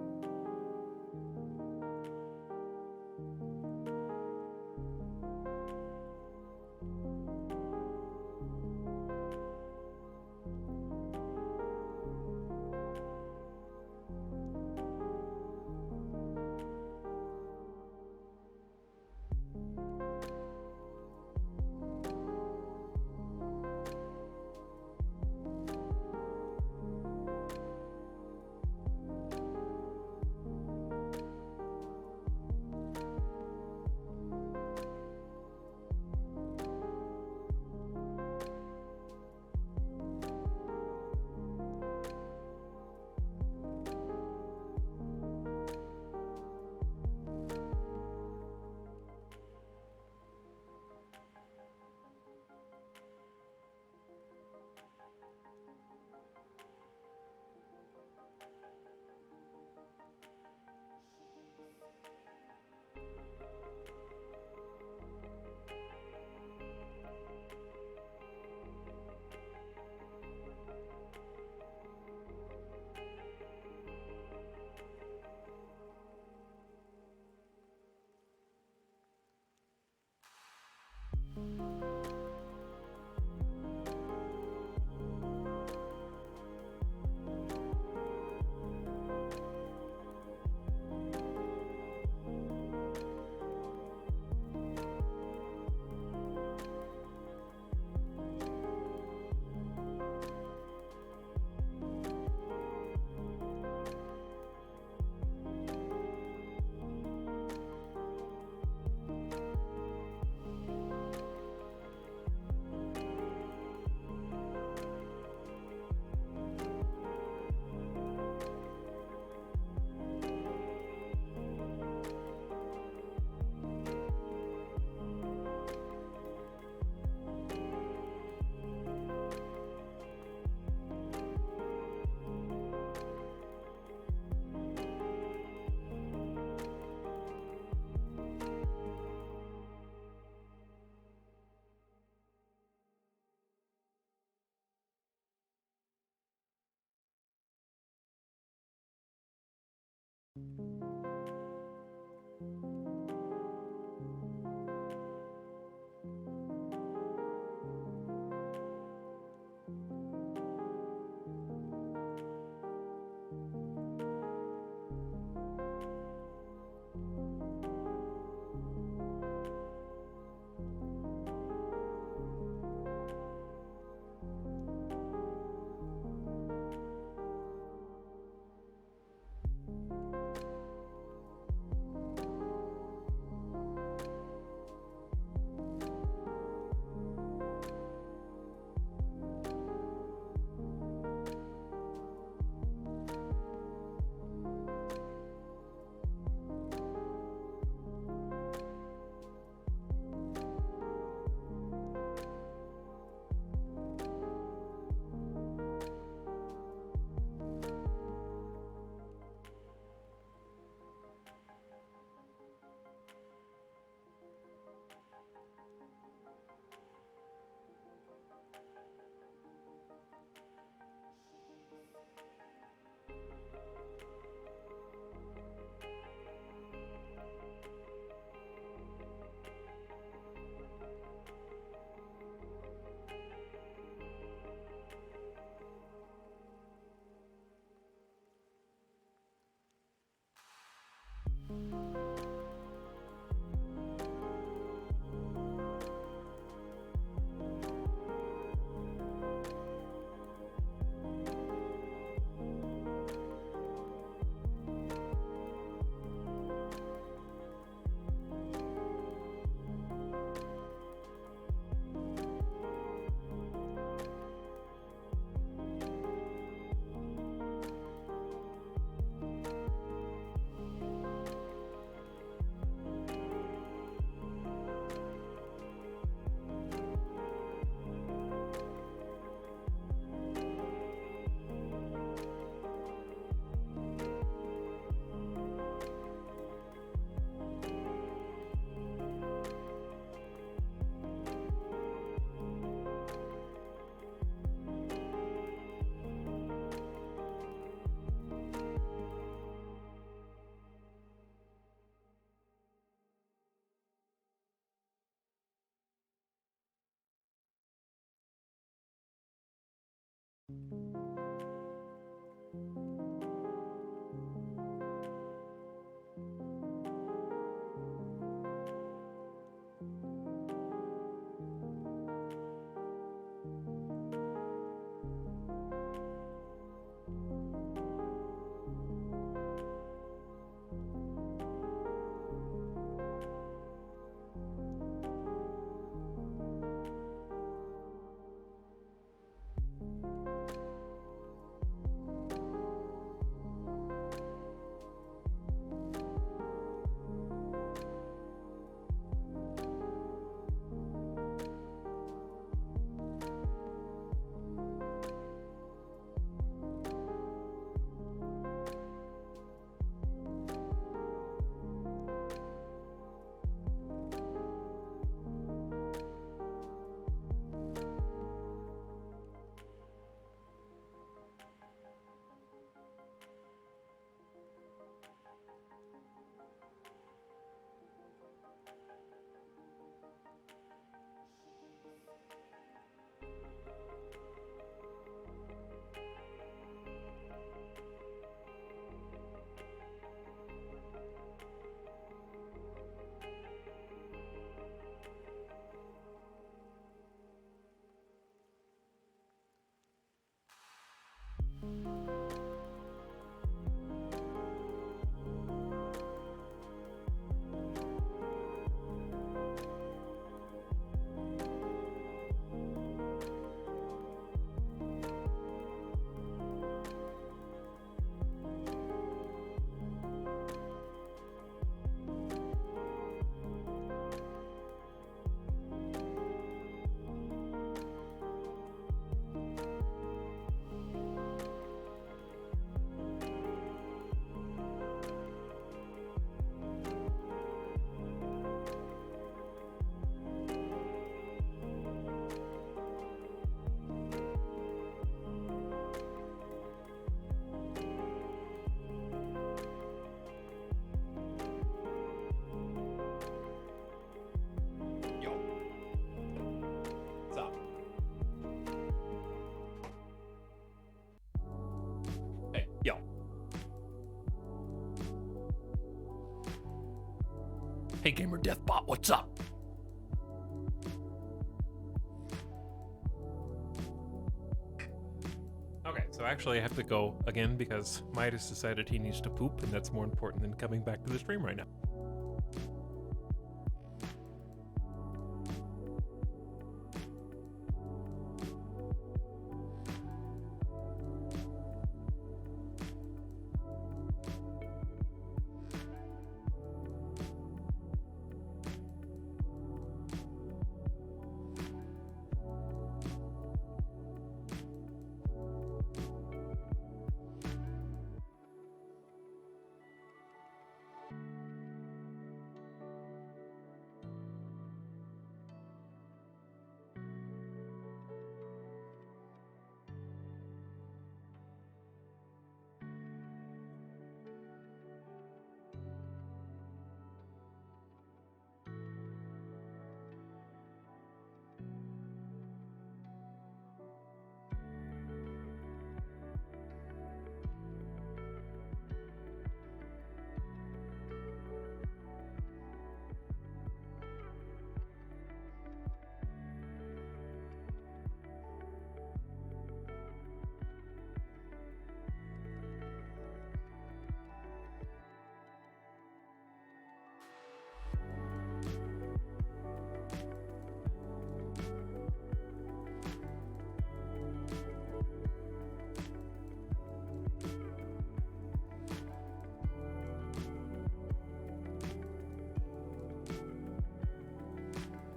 Hey, Gamer Deathbot, what's up? Okay, so actually I have to go again because Midas decided he needs to poop, and that's more important than coming back to the stream right now.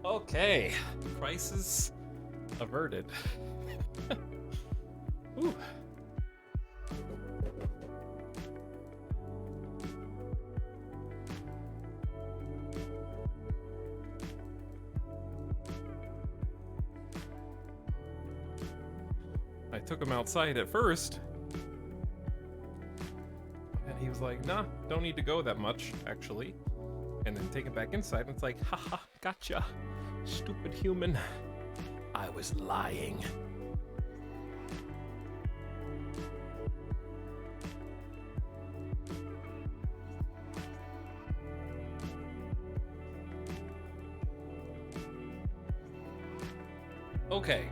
Okay, crisis averted. Ooh. I took him outside at first, and he was like, nah, don't need to go that much, actually. And then take it back inside, and it's like, haha, gotcha, stupid human. I was lying. Okay.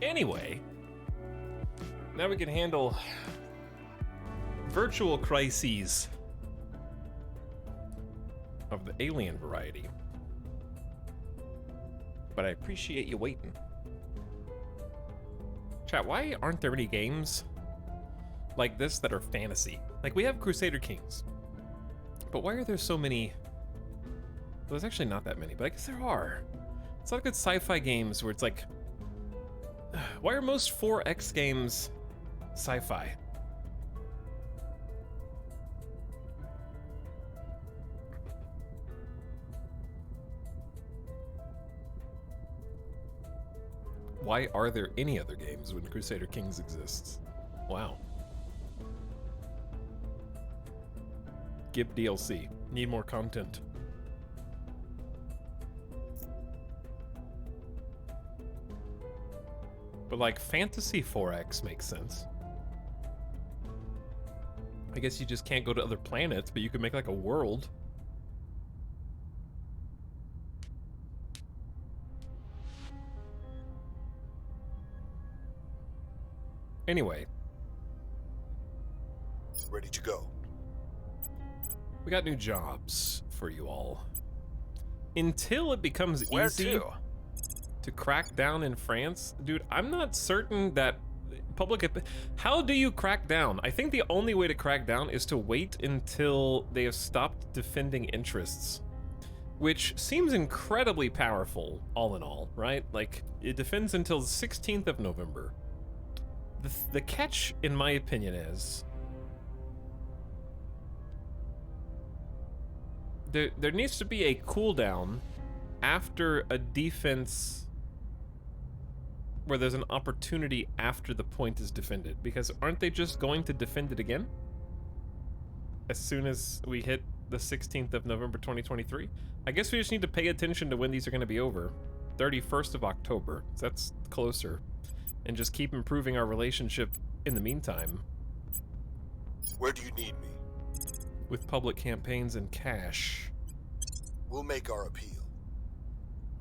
Anyway, now we can handle virtual crises of the alien variety. But I appreciate you waiting. Chat, why aren't there any games like this that are fantasy? Like, we have Crusader Kings, but why are there so many? Well, there's actually not that many, but I guess there are. It's not good sci-fi games where it's like, why are most 4X games sci-fi? Why are there any other games when Crusader Kings exists? Wow. Gib DLC. Need more content. But like Fantasy 4X makes sense. I guess you just can't go to other planets, but you could make like a world. Anyway. Ready to go. We got new jobs for you all. Until it becomes Where easy to crack down in France, dude, I'm not certain that how do you crack down? I think the only way to crack down is to wait until they have stopped defending interests, which seems incredibly powerful, all in all, right? Like, it defends until the 16th of November. The catch, in my opinion, is there needs to be a cooldown after a defense where there's an opportunity after the point is defended, because aren't they just going to defend it again as soon as we hit the 16th of November 2023? I guess we just need to pay attention to when these are going to be over. 31st of October, so that's closer. And just keep improving our relationship in the meantime. Where do you need me? With public campaigns and cash. We'll make our appeal.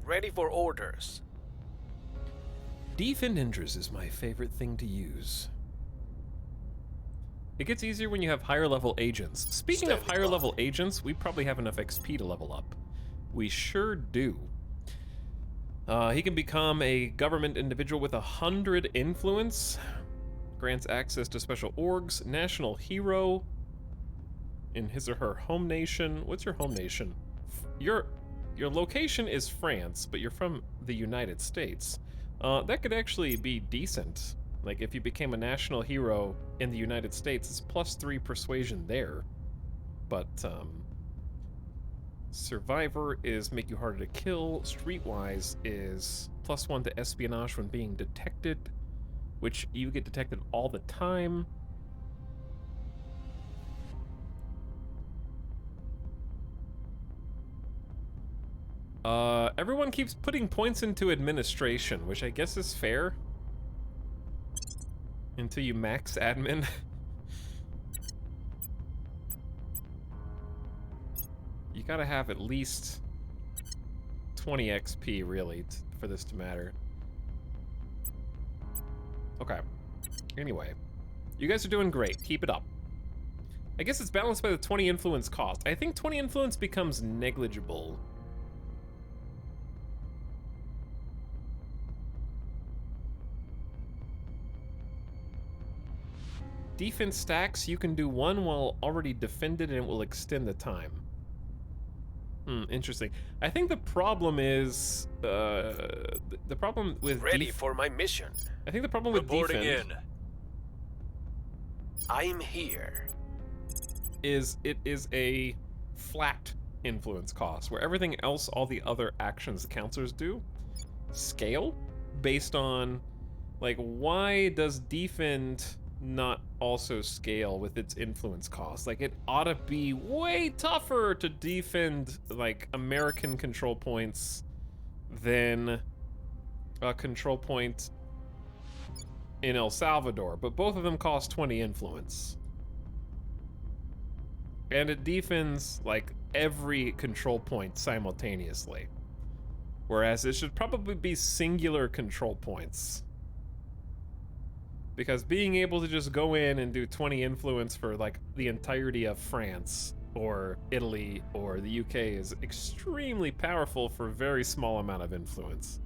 Ready for orders. Defend Indras is my favorite thing to use. It gets easier when you have higher level agents. Speaking of higher level agents, we probably have enough XP to level up. We sure do. He can become a government individual with 100 influence. Grants access to special orgs. National hero in his or her home nation. What's your home nation? Your location is France, but you're from the United States. That could actually be decent. Like, if you became a national hero in the United States, it's +3 persuasion there. But, Survivor is make you harder to kill. Streetwise is +1 to espionage when being detected, which you get detected all the time. Everyone keeps putting points into administration, which I guess is fair. Until you max admin. You gotta have at least 20 XP, really, for this to matter. Okay. Anyway. You guys are doing great. Keep it up. I guess it's balanced by the 20 influence cost. I think 20 influence becomes negligible. Defense stacks, you can do one while already defended and it will extend the time. Interesting. I think the problem is, the problem with Ready for my mission. I think the problem with Reporting defend in. I'm here. is it is a flat influence cost, where everything else, all the other actions the counselors do, scale based on, like, why does defend not also scale with its influence cost? Like, it ought to be way tougher to defend, like, American control points than a control point in El Salvador, but both of them cost 20 influence. And it defends, like, every control point simultaneously. Whereas it should probably be singular control points. Because being able to just go in and do 20 influence for, like, the entirety of France or Italy or the UK is extremely powerful for a very small amount of influence.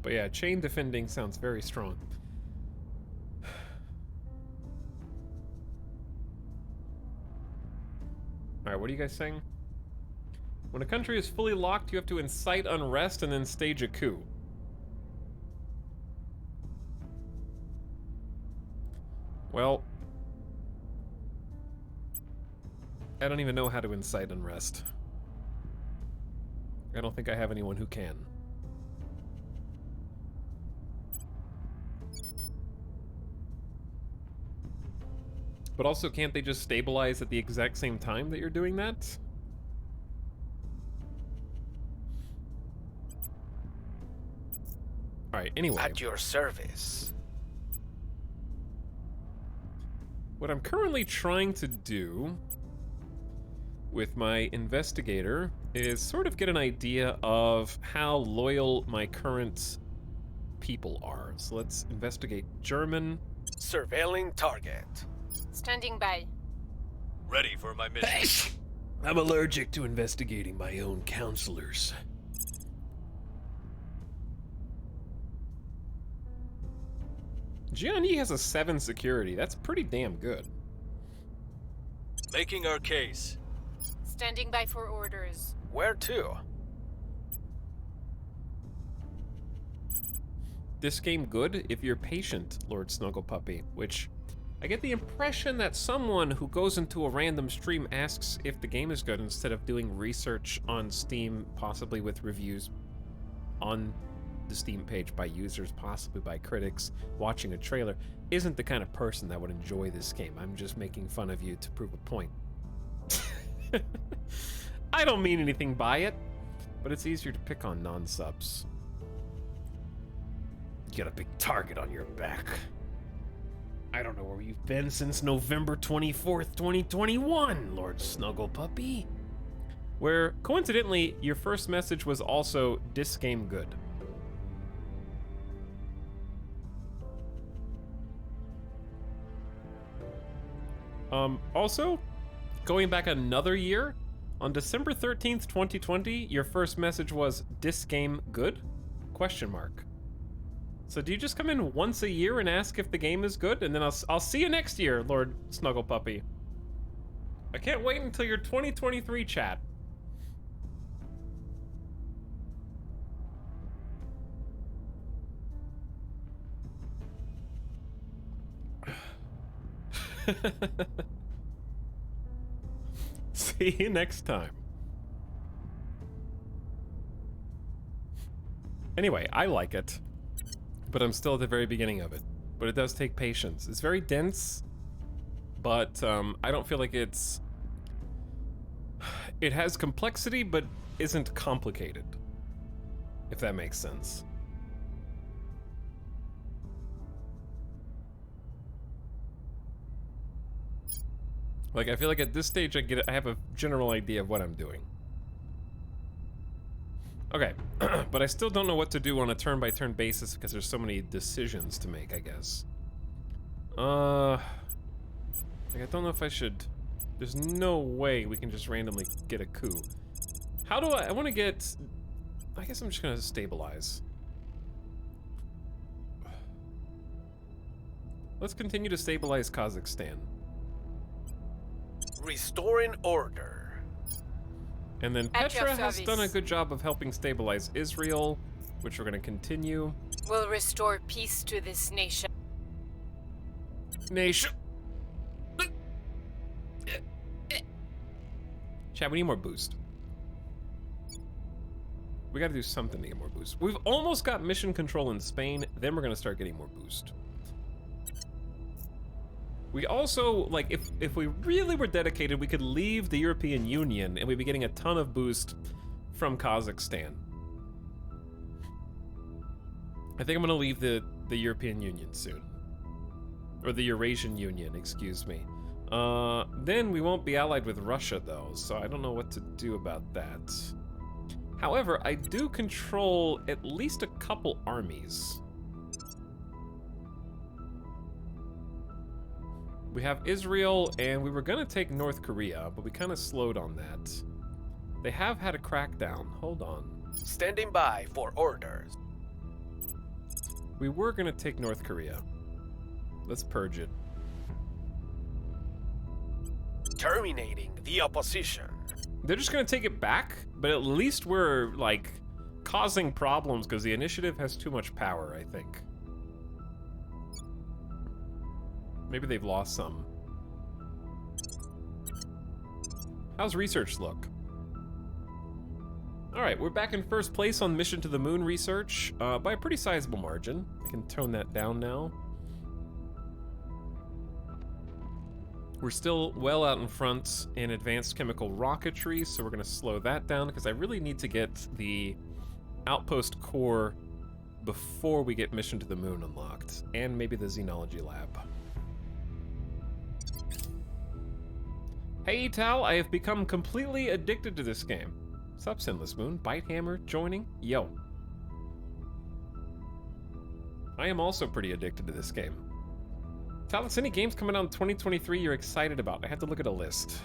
But yeah, chain defending sounds very strong. Alright, what are you guys saying? When a country is fully locked, you have to incite unrest and then stage a coup. Well, I don't even know how to incite unrest. I don't think I have anyone who can. But also, can't they just stabilize at the exact same time that you're doing that? Alright, anyway. At your service. What I'm currently trying to do with my investigator is sort of get an idea of how loyal my current people are. So let's investigate German. Surveilling target. Standing by. Ready for my mission. I'm allergic to investigating my own counselors. Gianni has a 7 security. That's pretty damn good. Making our case. Standing by for orders. Where to? This game good if you're patient, Lord Snuggle Puppy, which I get the impression that someone who goes into a random stream asks if the game is good instead of doing research on Steam, possibly with reviews on the Steam page by users, possibly by critics, watching a trailer, isn't the kind of person that would enjoy this game. I'm just making fun of you to prove a point. I don't mean anything by it, but it's easier to pick on non-subs. You got a big target on your back. I don't know where you've been since November 24th, 2021, Lord Snuggle Puppy. Where, coincidentally, your first message was also, "This game good." Also, going back another year, on December 13th, 2020, your first message was, "This game good?" Question mark. So do you just come in once a year and ask if the game is good, and then I'll see you next year, Lord Snuggle Puppy? I can't wait until your 2023 chat. See you next time. Anyway, I like it, but I'm still at the very beginning of it. But it does take patience. It's very dense, but I don't feel like it's... It has complexity, but isn't complicated, if that makes sense. Like, I feel like at this stage I have a general idea of what I'm doing. Okay, but I still don't know what to do on a turn-by-turn basis because there's so many decisions to make, I guess. Like, I don't know if I should... There's no way we can just randomly get a coup. How do I want to get... I guess I'm just gonna stabilize. Let's continue to stabilize Kazakhstan. Restoring order. And then At your Petra has service. done a good job of helping stabilize Israel, which we're going to continue. We'll restore peace to this nation. Nation. Chad, we need more boost. We got to do something to get more boost. We've almost got mission control in Spain, then we're going to start getting more boost. We also, like, if we really were dedicated, we could leave the European Union and we'd be getting a ton of boost from Kazakhstan. I think I'm gonna leave the European Union soon. Or the Eurasian Union, excuse me. Then we won't be allied with Russia though, so I don't know what to do about that. However, I do control at least a couple armies. We have Israel, and we were gonna take North Korea, but we kind of slowed on that. They have had a crackdown. Hold on. Standing by for orders. We were gonna take North Korea. Let's purge it. Terminating the opposition. They're just gonna take it back, but at least we're, like, causing problems because the initiative has too much power, I think. Maybe they've lost some. How's research look? Alright, we're back in first place on Mission to the Moon research, by a pretty sizable margin. I can tone that down now. We're still well out in front in advanced chemical rocketry, so we're gonna slow that down because I really need to get the outpost core before we get Mission to the Moon unlocked, and maybe the Xenology lab. Hey Tal, I have become completely addicted to this game. Sup, Sinless Moon, Bite Hammer, joining, yo. I am also pretty addicted to this game. Tal, any games coming out in 2023 you're excited about? I had to look at a list.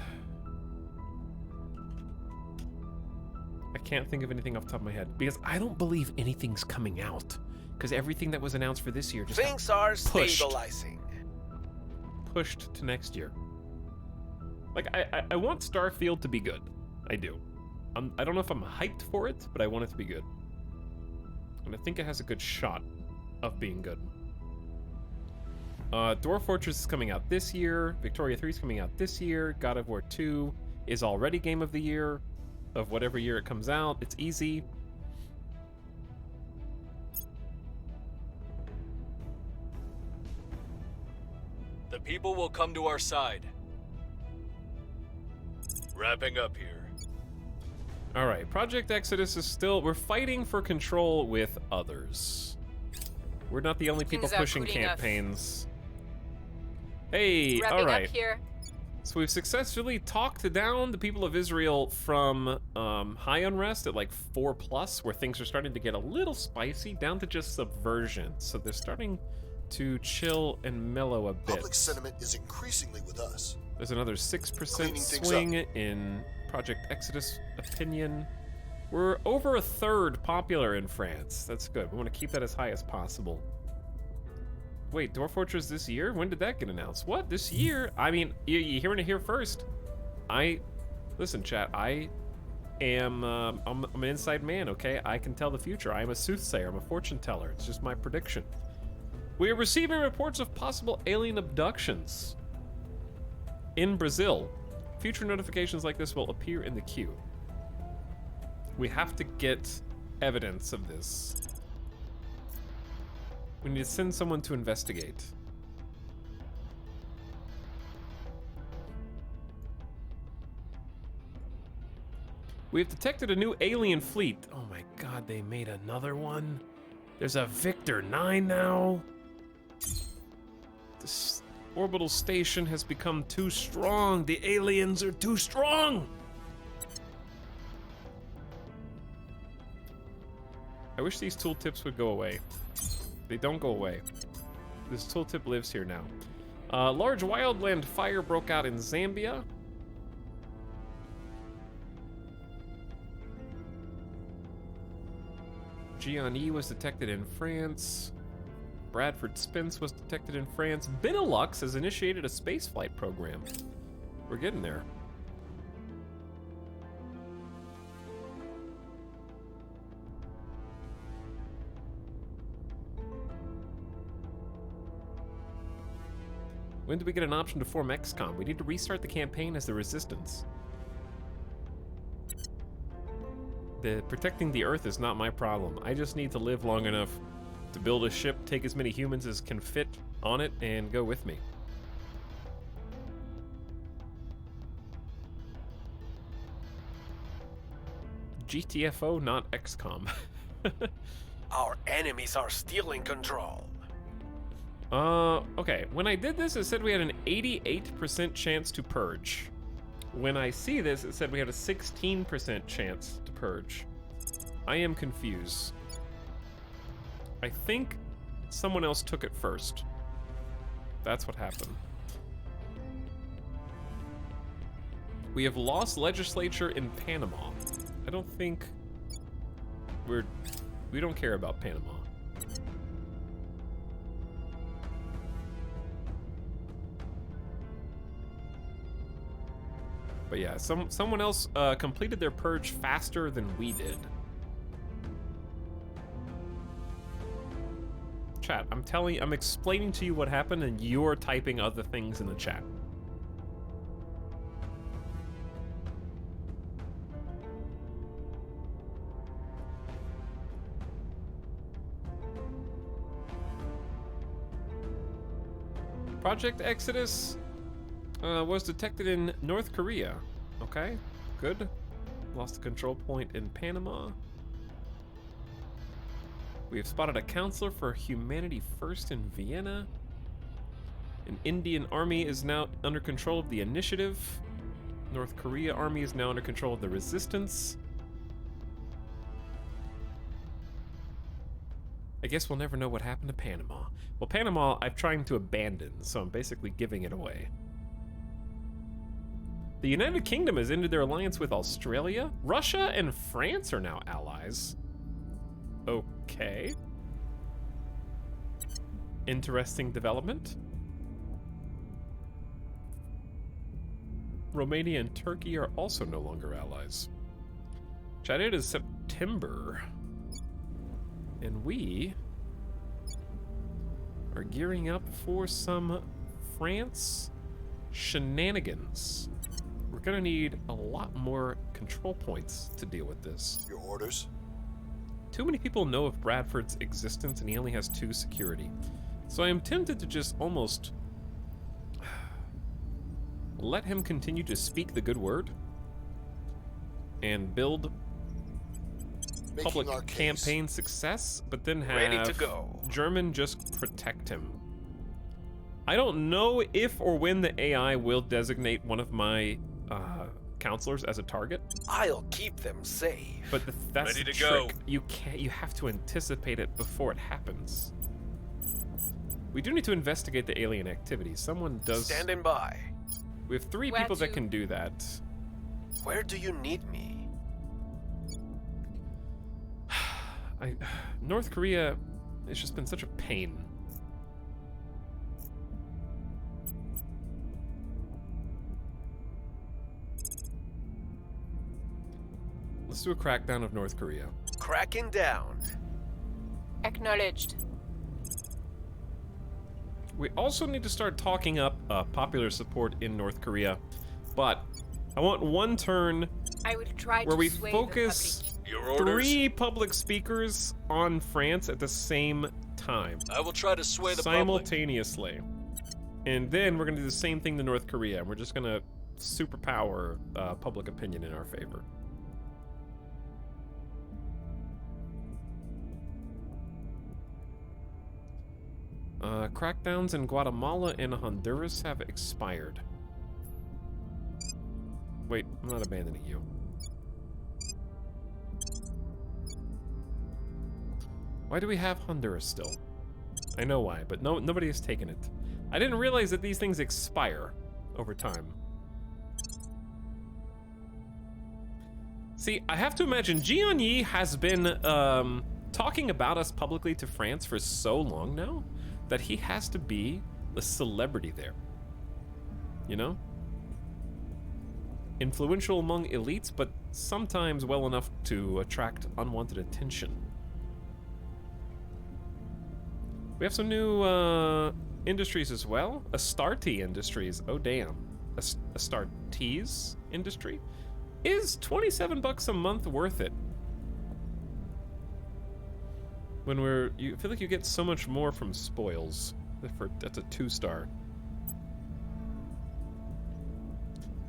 I can't think of anything off the top of my head, because I don't believe anything's coming out. Because everything that was announced for this year just Things are pushed. stabilizing. Pushed to next year. Like, I want Starfield to be good. I do. I don't know if I'm hyped for it, but I want it to be good. And I think it has a good shot of being good. Dwarf Fortress is coming out this year. Victoria 3 is coming out this year. God of War 2 is already Game of the Year. Of whatever year it comes out. It's easy. The people will come to our side. Wrapping up here. Alright, Project Exodus is still... We're fighting for control with others. We're not the only people Things are pushing cooling off. campaigns. Hey, Wrapping alright. up here. So we've successfully talked down the people of Israel from high unrest at like 4+, where things are starting to get a little spicy, down to just subversion. So they're starting to chill and mellow a bit. Public sentiment is increasingly with us. There's another 6% Cleaning things swing in Project Exodus opinion. We're over a third popular in France. That's good. We want to keep that as high as possible. Wait, Dwarf Fortress this year? When did that get announced? What? This year? I mean, you hearing it here first. Listen, chat, I'm an inside man, okay? I can tell the future. I'm a soothsayer. I'm a fortune teller. It's just my prediction. We are receiving reports of possible alien abductions in Brazil. Future notifications like this will appear in the queue. We have to get evidence of this. We need to send someone to investigate. We have detected a new alien fleet. Oh my god, they made another one? There's a Victor 9 now? This orbital station has become too strong. The aliens are too strong! I wish these tooltips would go away. They don't go away. This tooltip lives here now. Large wildland fire broke out in Zambia. Gianni was detected in France. Bradford Spence was detected in France. Benelux has initiated a spaceflight program. We're getting there. When do we get an option to form XCOM? We need to restart the campaign as the Resistance. Protecting the Earth is not my problem. I just need to live long enough to build a ship, take as many humans as can fit on it, and go with me. GTFO, not XCOM. Our enemies are still in control. Okay. When I did this, it said we had an 88% chance to purge. When I see this, it said we had a 16% chance to purge. I am confused. I think someone else took it first. That's what happened. We have lost legislature in Panama. I don't think we don't care about Panama. But yeah, someone else completed their purge faster than we did. Chat, I'm explaining to you what happened and you're typing other things in the chat. Project Exodus was detected in North Korea. Okay, good. Lost the control point in Panama. We have spotted a counselor for Humanity First in Vienna. An Indian army is now under control of the Initiative. North Korea army is now under control of the Resistance. I guess we'll never know what happened to Panama. Well, Panama I'm trying to abandon, so I'm basically giving it away. The United Kingdom has ended their alliance with Australia. Russia and France are now allies. Okay. Interesting development. Romania and Turkey are also no longer allies. Chat, it is September. And we are gearing up for some France shenanigans. We're gonna need a lot more control points to deal with this. Your orders? Too many people know of Bradford's existence and he only has 2 security. So I am tempted to just almost let him continue to speak the good word and build Making public our case. campaign success, but then have Ready to go. German just protect him. I don't know if or when the AI will designate one of my counselors as a target, I'll keep them safe. but that's Ready the to go. trick. You have to anticipate it before it happens. We do need to investigate the alien activity. Someone does. Standing by. We have 3 Where people that to? can do that. Where do you need me? North Korea, it's just been such a pain. Let's do a crackdown of North Korea. Cracking down. Acknowledged. We also need to start talking up popular support in North Korea, but I want one turn I will try where to we sway focus the public. Your orders. 3 public speakers on France at the same time, I will try to sway the public. simultaneously. And then we're gonna do the same thing to North Korea, and we're just gonna superpower public opinion in our favor. Crackdowns in Guatemala and Honduras have expired. Wait, I'm not abandoning you. Why do we have Honduras still? I know why, but nobody has taken it. I didn't realize that these things expire over time. See, I have to imagine Jian Yi has been talking about us publicly to France for so long now that he has to be a celebrity there. You know? Influential among elites, but sometimes well enough to attract unwanted attention. We have some new industries as well. Astartes Industries. Oh damn. Astartes Industry? Is $27 a month worth it? When you feel like you get so much more from spoils. That's a 2-star.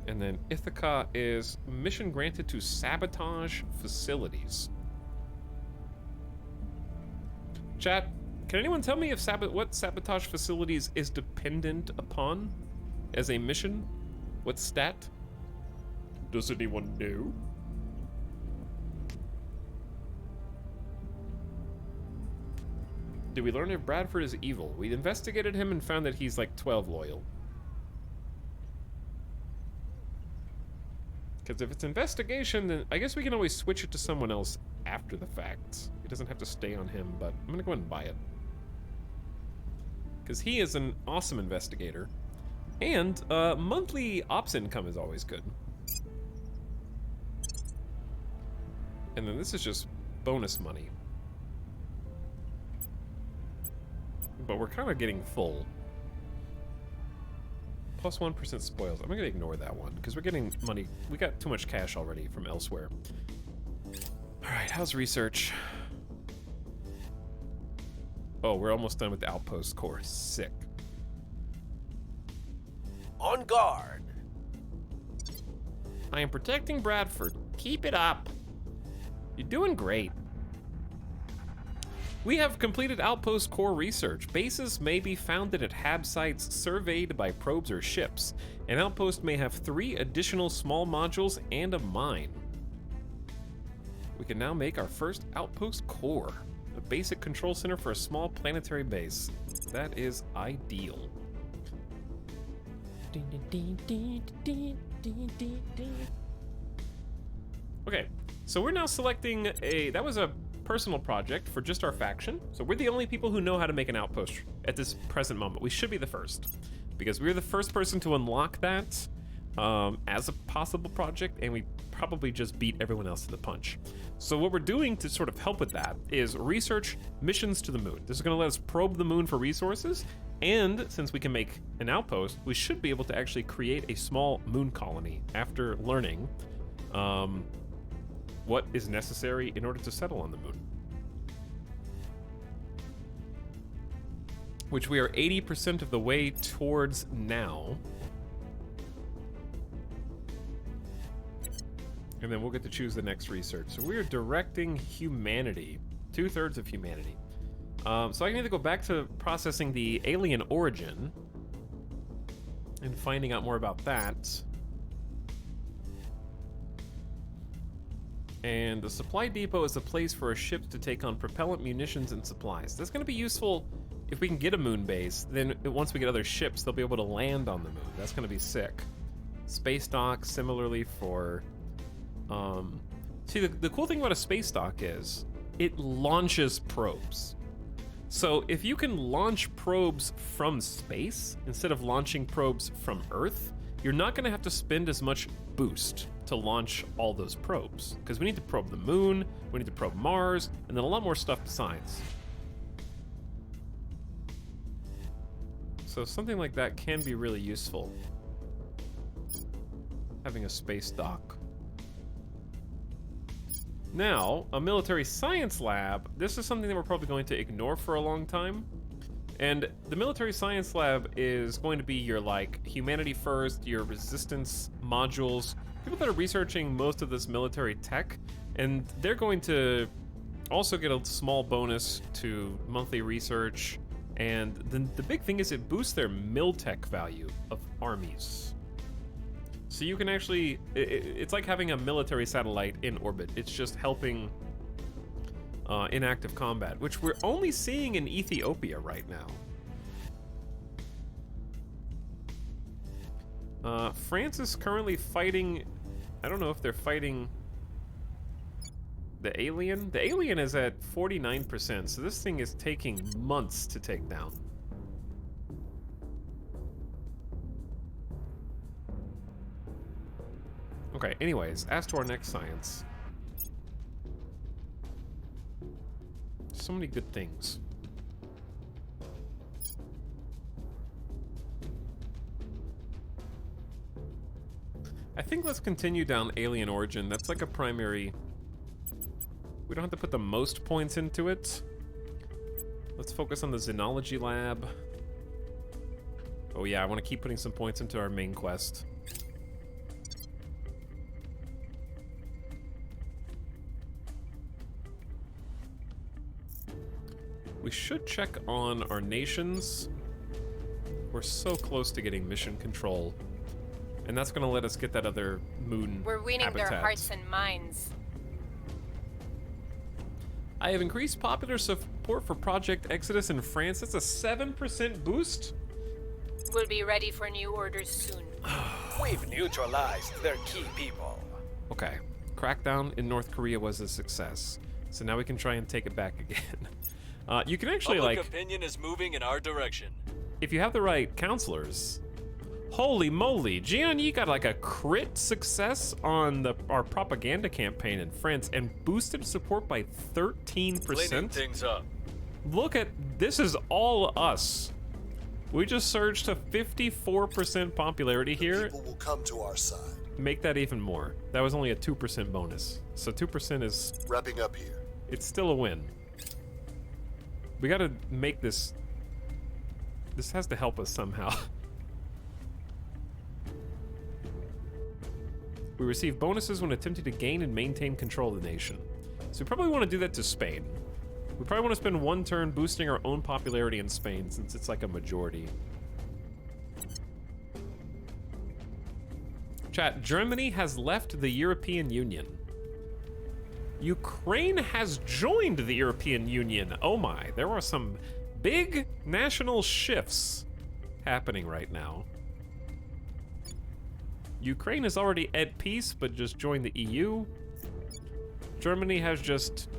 And then Ithaca is mission granted to sabotage facilities. Chat, can anyone tell me if what sabotage facilities is dependent upon as a mission? What stat? Does anyone know? Did we learn if Bradford is evil? We investigated him and found that he's like 12 loyal. Because if it's investigation, then I guess we can always switch it to someone else after the fact. It doesn't have to stay on him, but I'm gonna go ahead and buy it. Because he is an awesome investigator. And monthly ops income is always good. And then this is just bonus money. But we're kind of getting full. Plus 1% spoils. I'm gonna ignore that one because we're getting money. We got too much cash already from elsewhere. All right, how's research? Oh, we're almost done with the outpost core. Sick. On guard. I am protecting Bradford. Keep it up. You're doing great. We have completed outpost core research. Bases may be founded at HAB sites surveyed by probes or ships. An outpost may have 3 additional small modules and a mine. We can now make our first outpost core. A basic control center for a small planetary base. That is ideal. Okay, so we're now selecting that was a personal project for just our faction. So we're the only people who know how to make an outpost at this present moment. We should be the first, because we were the first person to unlock that as a possible project, and we probably just beat everyone else to the punch. So what we're doing to sort of help with that is research missions to the moon. This is going to let us probe the moon for resources, and since we can make an outpost, we should be able to actually create a small moon colony after learning what is necessary in order to settle on the moon. Which we are 80% of the way towards now. And then we'll get to choose the next research. So we are directing humanity. 2/3 of humanity. So I can either go back to processing the alien origin and finding out more about that. And the supply depot is a place for ships to take on propellant, munitions, and supplies. That's going to be useful if we can get a moon base. Then once we get other ships, they'll be able to land on the moon. That's going to be sick. Space dock, similarly for... See, the cool thing about a space dock is it launches probes. So if you can launch probes from space instead of launching probes from Earth, you're not going to have to spend as much boost to launch all those probes. Because we need to probe the moon, we need to probe Mars, and then a lot more stuff besides. So something like that can be really useful. Having a space dock. Now, a military science lab. This is something that we're probably going to ignore for a long time. And the military science lab is going to be your, like, humanity first, your resistance modules, people that are researching most of this military tech, and they're going to also get a small bonus to monthly research. And the big thing is it boosts their mil-tech value of armies. So you can actually, it's like having a military satellite in orbit. It's just helping in active combat, which we're only seeing in Ethiopia right now. France is currently fighting, I don't know if they're fighting the alien. The alien is at 49%, so this thing is taking months to take down. Okay, anyways, as to our next science. So many good things. I think let's continue down alien origin. That's like a primary... We don't have to put the most points into it. Let's focus on the xenology lab. Oh yeah, I want to keep putting some points into our main quest. We should check on our nations. We're so close to getting mission control. And that's going to let us get that other moon We're winning habitat. their hearts and minds. I have increased popular support for Project Exodus in France. That's a 7% boost? We'll be ready for new orders soon. We've neutralized their key people. Okay. Crackdown in North Korea was a success. So now we can try and take it back again. You can actually, Public like... opinion is moving in our direction. If you have the right counselors... Holy moly, Gian Yi got like a crit success on our propaganda campaign in France and boosted support by 13%. Cleaning things up. Look at, this is all us. We just surged to 54% popularity here. People will come to our side. Make that even more. That was only a 2% bonus. So 2% is... Wrapping up here. It's still a win. We gotta make this... This has to help us somehow. We receive bonuses when attempting to gain and maintain control of the nation. So we probably want to do that to Spain. We probably want to spend one turn boosting our own popularity in Spain, since it's like a majority. Chat, Germany has left the European Union. Ukraine has joined the European Union. Oh my, there are some big national shifts happening right now. Ukraine is already at peace, but just joined the EU. Germany has just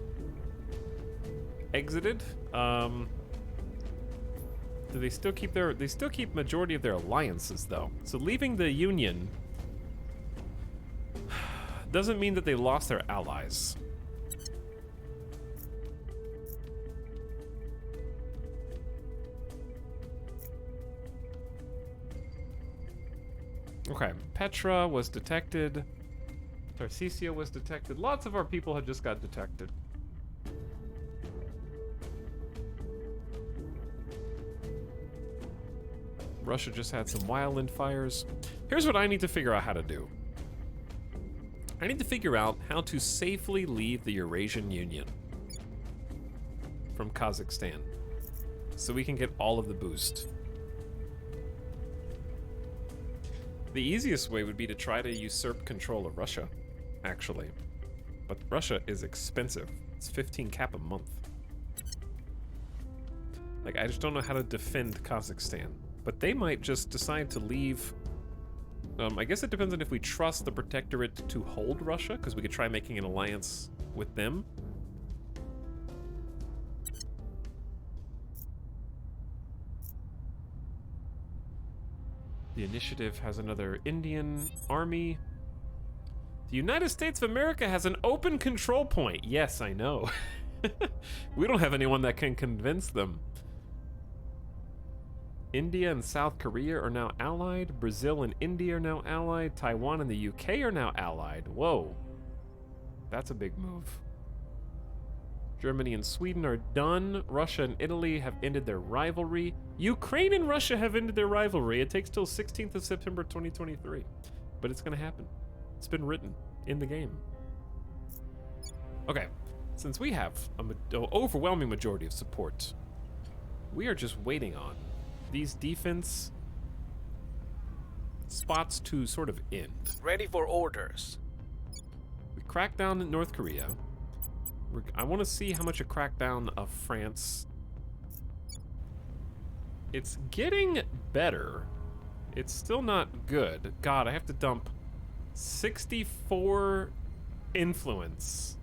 exited. Do they still keep their... They still keep majority of their alliances, though. So leaving the Union doesn't mean that they lost their allies. Okay, Petra was detected. Tarcisia was detected. Lots of our people had just got detected. Russia just had some wildland fires. Here's what I need to figure out how to do. I need to figure out how to safely leave the Eurasian Union from Kazakhstan so we can get all of the boost. The easiest way would be to try to usurp control of Russia, actually. But Russia is expensive. It's 15 cap a month. Like, I just don't know how to defend Kazakhstan. But they might just decide to leave. I guess it depends on if we trust the Protectorate to hold Russia, because we could try making an alliance with them. The initiative has another Indian army. The United States of America has an open control point. Yes, I know. We don't have anyone that can convince them. India and South Korea are now allied. Brazil and India are now allied. Taiwan and the UK are now allied. Whoa. That's a big move. Germany and Sweden are done. Russia and Italy have ended their rivalry. Ukraine and Russia have ended their rivalry. It takes till 16th of September 2023. But it's going to happen. It's been written in the game. Okay. Since we have an overwhelming majority of support, we are just waiting on these defense spots to sort of end. Ready for orders. We crack down in North Korea. I want to see how much a crackdown of France. It's getting better. It's still not good. God, I have to dump 64 influence.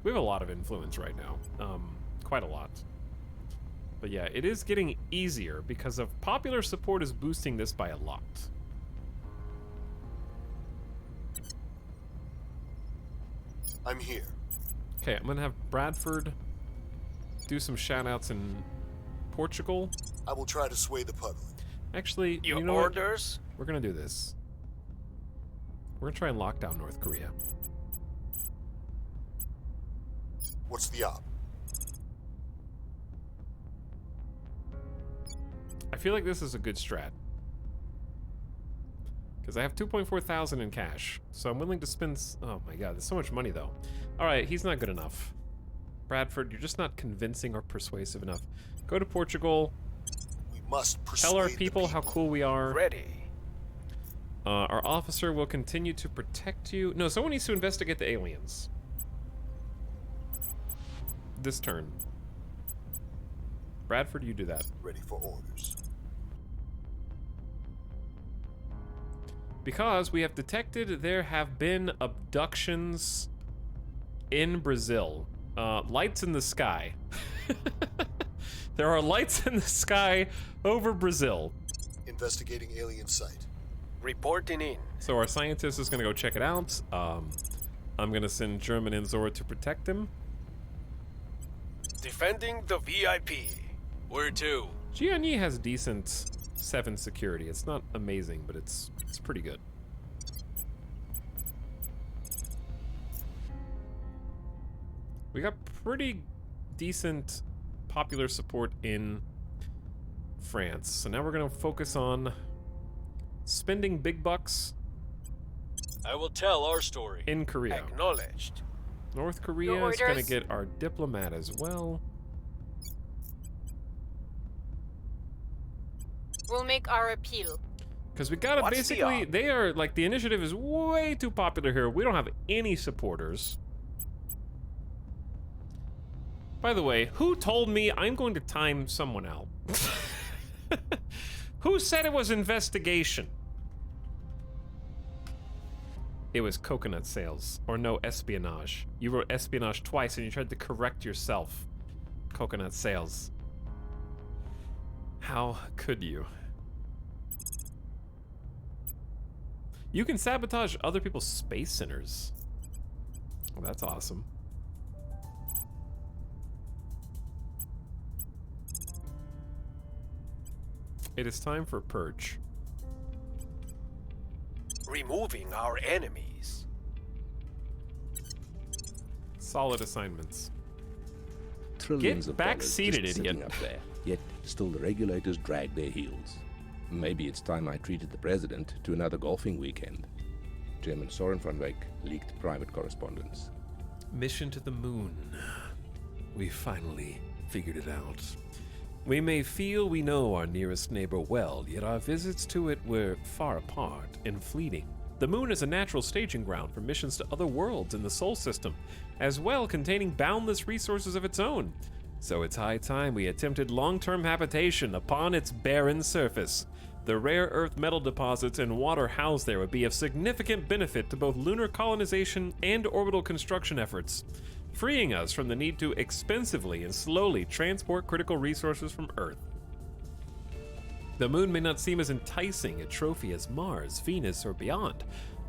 We have a lot of influence right now. Quite a lot. But yeah, it is getting easier because of popular support is boosting this by a lot. I'm here. Okay, I'm gonna have Bradford do some shoutouts in Portugal. I will try to sway the public. Actually, Your you know orders? What? We're gonna do this. We're gonna try and lock down North Korea. What's the op? I feel like this is a good strat. Because I have 2.4 thousand in cash. So I'm willing to spend... Oh my god, there's so much money though. Alright, he's not good enough. Bradford, you're just not convincing or persuasive enough. Go to Portugal. We must persuade Tell our people how cool we are. Ready. Our officer will continue to protect you. No, someone needs to investigate the aliens. This turn. Bradford, you do that. Ready for orders. Because we have detected there have been abductions in Brazil. Lights in the sky. There are lights in the sky over Brazil. Investigating alien site. Reporting in. So our scientist is going to go check it out. I'm going to send German and Zora to protect him. Defending the VIP. Where to? Gianni has decent 7 security. It's not amazing, but it's pretty good. We got pretty decent popular support in France. So now we're going to focus on spending big bucks. I will tell our story. In Korea. Acknowledged. North Korea is going to get our diplomat as well. We'll make our appeal. Because we gotta basically, they are, like, the initiative is way too popular here. We don't have any supporters. By the way, who told me I'm going to time someone out? Who said it was investigation? It was coconut sales, or no, espionage. You wrote espionage twice and you tried to correct yourself. Coconut sales. How could you? You can sabotage other people's space centers. Well, that's awesome. It is time for purge. Removing our enemies. Solid assignments. Trillions Get of back dollars seated, just idiot. sitting up there. Yet still the regulators drag their heels. Maybe it's time I treated the president to another golfing weekend. Chairman Soren van Wyk leaked private correspondence. Mission to the moon. We finally figured it out. We may feel we know our nearest neighbor well, yet our visits to it were far apart and fleeting. The moon is a natural staging ground for missions to other worlds in the Sol system, as well containing boundless resources of its own. So it's high time we attempted long-term habitation upon its barren surface. The rare earth metal deposits and water housed there would be of significant benefit to both lunar colonization and orbital construction efforts, freeing us from the need to expensively and slowly transport critical resources from Earth. The moon may not seem as enticing a trophy as Mars, Venus, or beyond,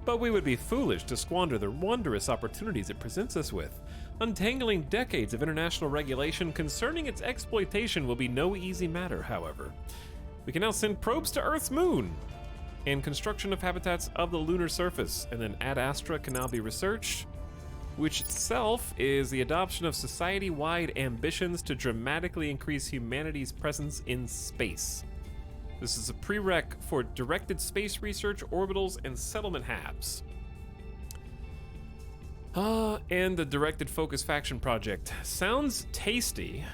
but we would be foolish to squander the wondrous opportunities it presents us with. Untangling decades of international regulation concerning its exploitation will be no easy matter, however. We can now send probes to Earth's moon, and construction of habitats of the lunar surface, and then Ad Astra can now be researched, which itself is the adoption of society-wide ambitions to dramatically increase humanity's presence in space. This is a prereq for directed space research, orbitals, and settlement hubs. And the directed focus faction project. Sounds tasty,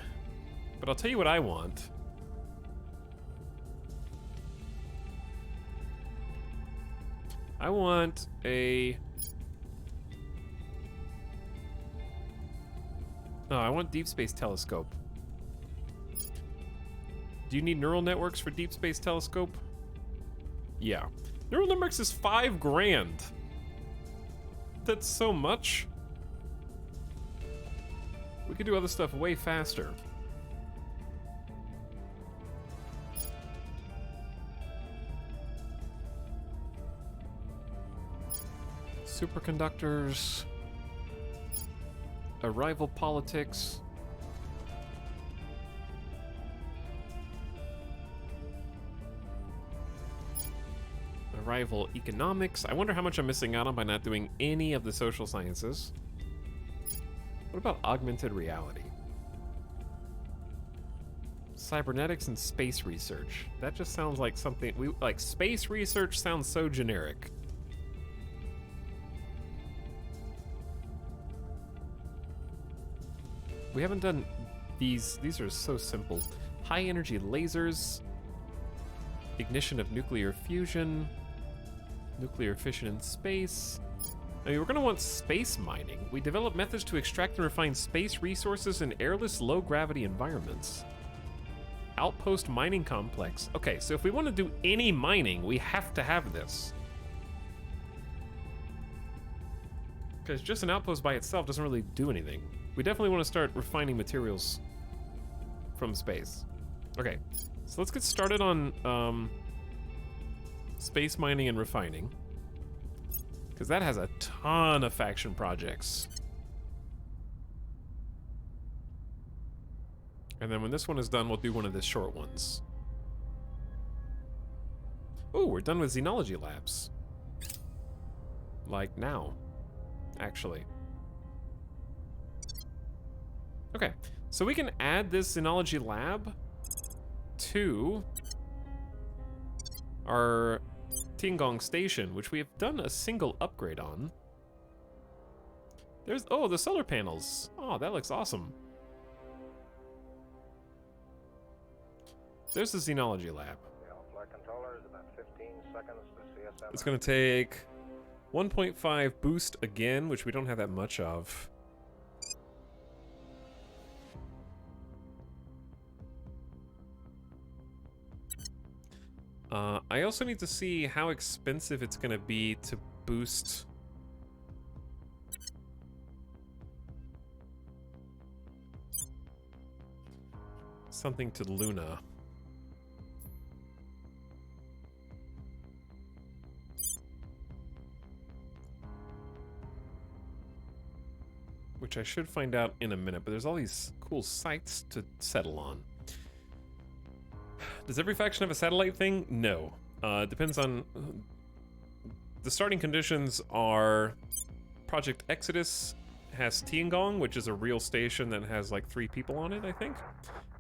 but I'll tell you what I want. I want a... No, I want Deep Space Telescope. Do you need neural networks for Deep Space Telescope? Yeah. Neural networks is $5 grand. That's so much. We could do other stuff way faster. Superconductors. Arrival politics. Arrival economics. I wonder how much I'm missing out on by not doing any of the social sciences. What about augmented reality? Cybernetics and space research. That just sounds like something we like. Space research sounds so generic. We haven't done these. These are so simple. High energy lasers. Ignition of nuclear fusion. Nuclear fission in space. I mean, we're going to want space mining. We develop methods to extract and refine space resources in airless, low-gravity environments. Outpost mining complex. Okay, so if we want to do any mining, we have to have this. Because just an outpost by itself doesn't really do anything. We definitely want to start refining materials from space. Okay, so let's get started on space mining and refining, because that has a ton of faction projects. And then when this one is done, we'll do one of the short ones. Oh, we're done with xenology labs. Like now, actually. Okay, so we can add this xenology lab to our Tiangong station, which we have done a single upgrade on. There's, oh, the solar panels. Oh, that looks awesome. There's the xenology lab. It's going to take 1.5 boost again, which we don't have that much of. I also need to see how expensive it's going to be to boost something to Luna. Which I should find out in a minute, but there's all these cool sites to settle on. Does every faction have a satellite thing? No. It depends on... The starting conditions are... Project Exodus has Tiangong, which is a real station that has like 3 people on it, I think.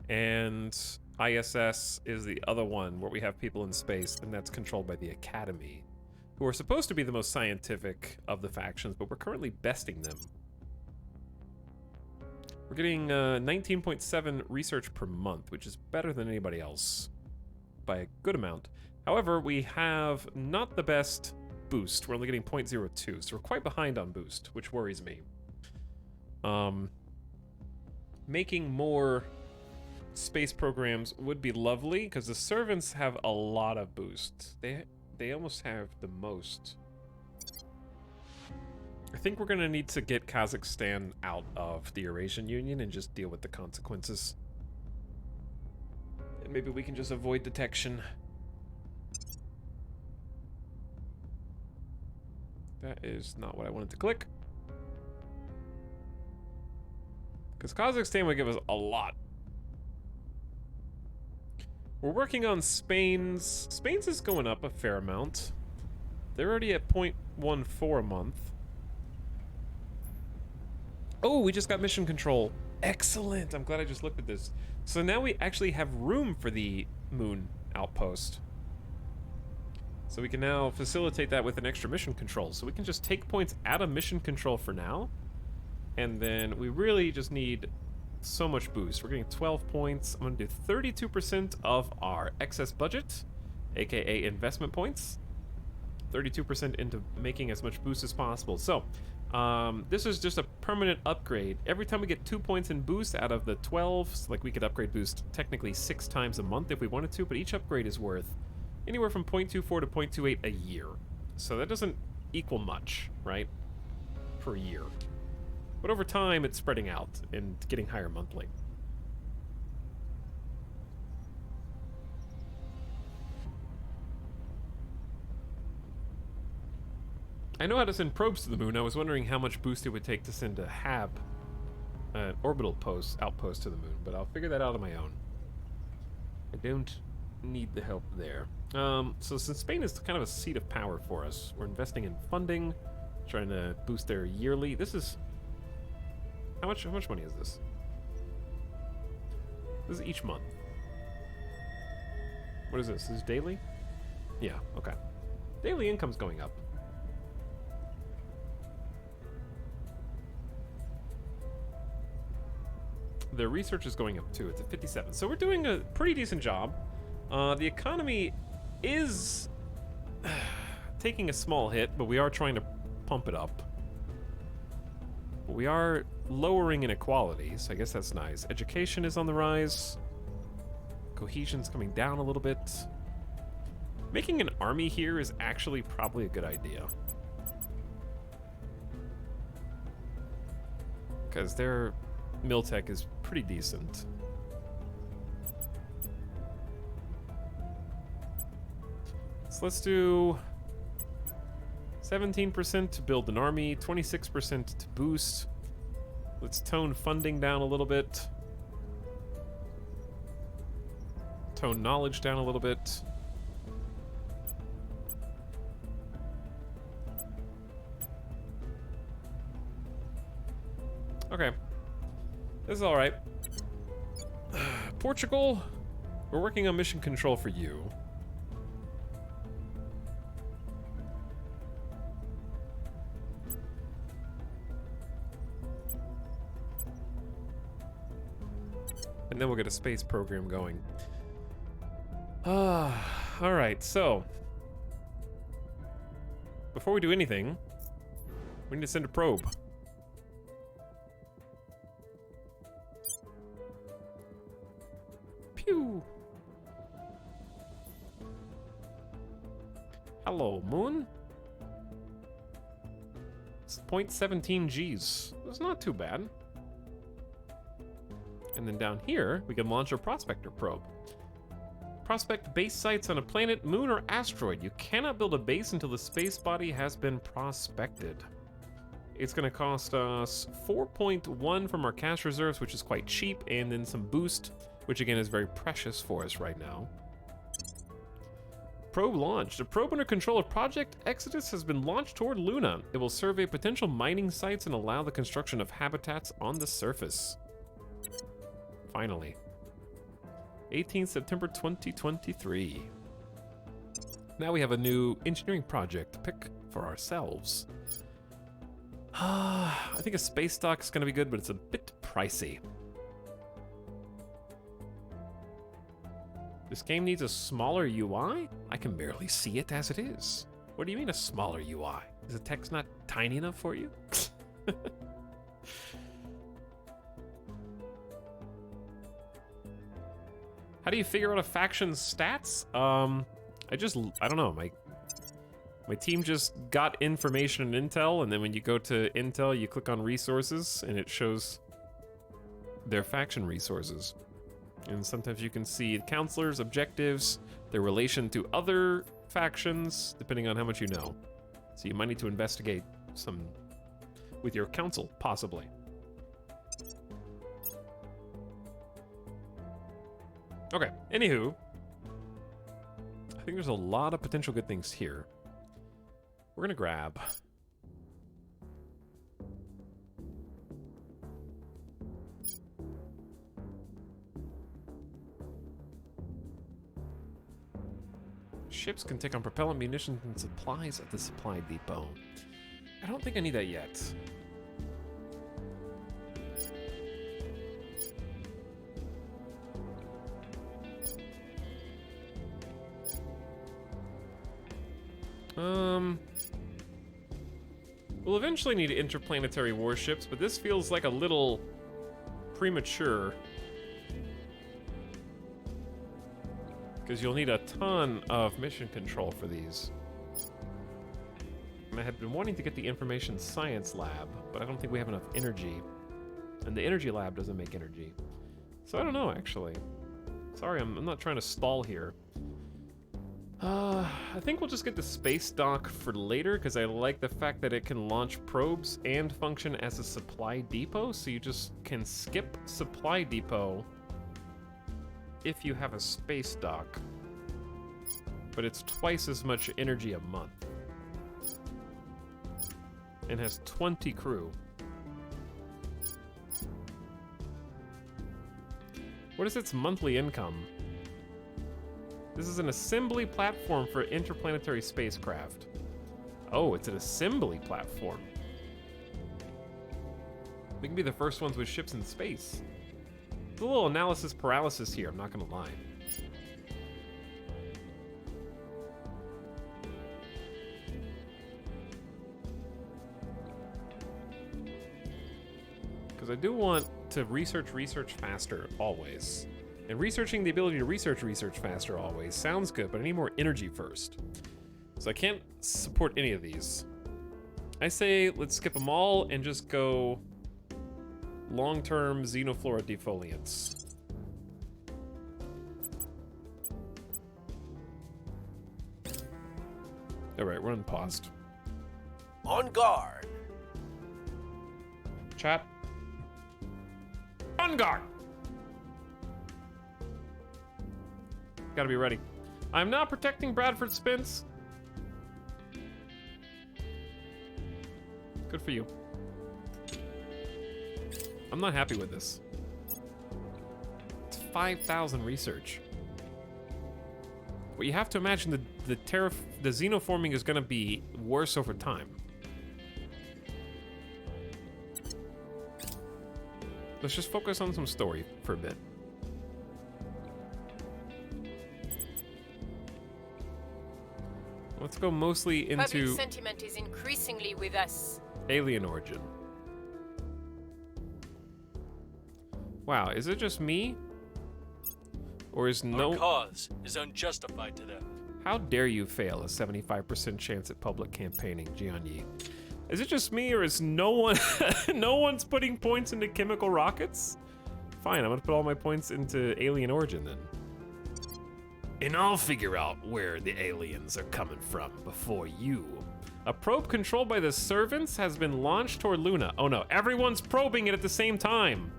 And ISS is the other one where we have people in space, and that's controlled by the Academy. who are supposed to be the most scientific of the factions, but we're currently besting them. We're getting 19.7 research per month, which is better than anybody else by a good amount. However, we have not the best boost. We're only getting 0.02, so we're quite behind on boost, which worries me. Making more space programs would be lovely, because the servants have a lot of boost. They almost have the most. I think we're gonna need to get Kazakhstan out of the Eurasian Union and just deal with the consequences. And maybe we can just avoid detection. That is not what I wanted to click. Because Kazakhstan would give us a lot. We're working on Spain's. Spain's is going up a fair amount. They're already at 0.14 a month. Oh, we just got mission control. Excellent. I'm glad I just looked at this. So now we actually have room for the moon outpost. So we can now facilitate that with an extra mission control. So we can just take points out of mission control for now. And then we really just need so much boost. We're getting 12 points. I'm going to do 32% of our excess budget, aka investment points. 32% into making as much boost as possible. So this is just a permanent upgrade. Every time we get 2 points in boost out of the 12, so like we could upgrade boost technically 6 times a month if we wanted to, but each upgrade is worth anywhere from 0.24 to 0.28 a year. So that doesn't equal much, right? Per year. But over time, it's spreading out and getting higher monthly. I know how to send probes to the moon. I was wondering how much boost it would take to send a HAB, an orbital outpost to the moon, but I'll figure that out on my own. I don't need the help there. So since Spain is kind of a seat of power for us, we're investing in funding, trying to boost their yearly. This is how much money is this? This is each month. What is this? This is daily? Yeah, okay. Daily income's going up. The research is going up too. It's at 57. So we're doing a pretty decent job. The economy is taking a small hit, but we are trying to pump it up. We are lowering inequality, so I guess that's nice. Education is on the rise. Cohesion's coming down a little bit. Making an army here is actually probably a good idea. Because their Miltech is pretty decent. So let's do 17% to build an army, 26% to boost. Let's tone funding down a little bit. Tone knowledge down a little bit. Okay. This is alright. Portugal, we're working on mission control for you. And then we'll get a space program going. Alright, so before we do anything, we need to send a probe. Pew! Hello, Moon. It's 0.17 Gs. It's not too bad. And then down here, we can launch a prospector probe. Prospect base sites on a planet, moon, or asteroid. You cannot build a base until the space body has been prospected. It's going to cost us 4.1 from our cash reserves, which is quite cheap, and then some boost, which again is very precious for us right now. Probe launched. A probe under control of Project Exodus has been launched toward Luna. It will survey potential mining sites and allow the construction of habitats on the surface. Finally. 18th September 2023. Now we have a new engineering project to pick for ourselves. I think a space dock is going to be good, but it's a bit pricey. This game needs a smaller UI? I can barely see it as it is. What do you mean a smaller UI? Is the text not tiny enough for you? How do you figure out a faction's stats? I don't know. My team just got information and intel, and then when you go to intel, you click on resources, and it shows their faction resources. And sometimes you can see counselors, objectives, their relation to other factions, depending on how much you know. So you might need to investigate some with your council, possibly. Okay, anywho, I think there's a lot of potential good things here. We're gonna grab ships can take on propellant, munitions, and supplies at the supply depot. I don't think I need that yet. We'll eventually need interplanetary warships, but this feels like a little premature. Because you'll need a ton of mission control for these. And I had been wanting to get the information science lab, but I don't think we have enough energy. And the energy lab doesn't make energy. So I don't know, actually. Sorry, I'm not trying to stall here. I think we'll just get the space dock for later, because I like the fact that it can launch probes and function as a supply depot, so you just can skip supply depot if you have a space dock. But it's twice as much energy a month. And has 20 crew. What is its monthly income? This is an assembly platform for interplanetary spacecraft. Oh, it's an assembly platform. We can be the first ones with ships in space. There's a little analysis paralysis here, I'm not gonna lie. Because I do want to research faster, always. And researching the ability to research faster always sounds good, but I need more energy first. So I can't support any of these. I say let's skip them all and just go long-term xenoflora defoliants. Alright, we're unpaused. On guard. Chat. On guard! Gotta be ready. I'm not protecting Bradford Spence. Good for you. I'm not happy with this. It's 5,000 research. Well, you have to imagine the xenoforming is gonna be worse over time. Let's just focus on some story for a bit. Let's go mostly into Public sentiment is increasingly with us. alien origin. Wow, is it just me? Or is no... Our cause is unjustified to them. How dare you fail a 75% chance at public campaigning, Jianyi? Is it just me, or is no one... no one's putting points into chemical rockets? Fine, I'm gonna put all my points into alien origin then. And I'll figure out where the aliens are coming from before you. A probe controlled by the servants has been launched toward Luna. Oh no, everyone's probing it at the same time.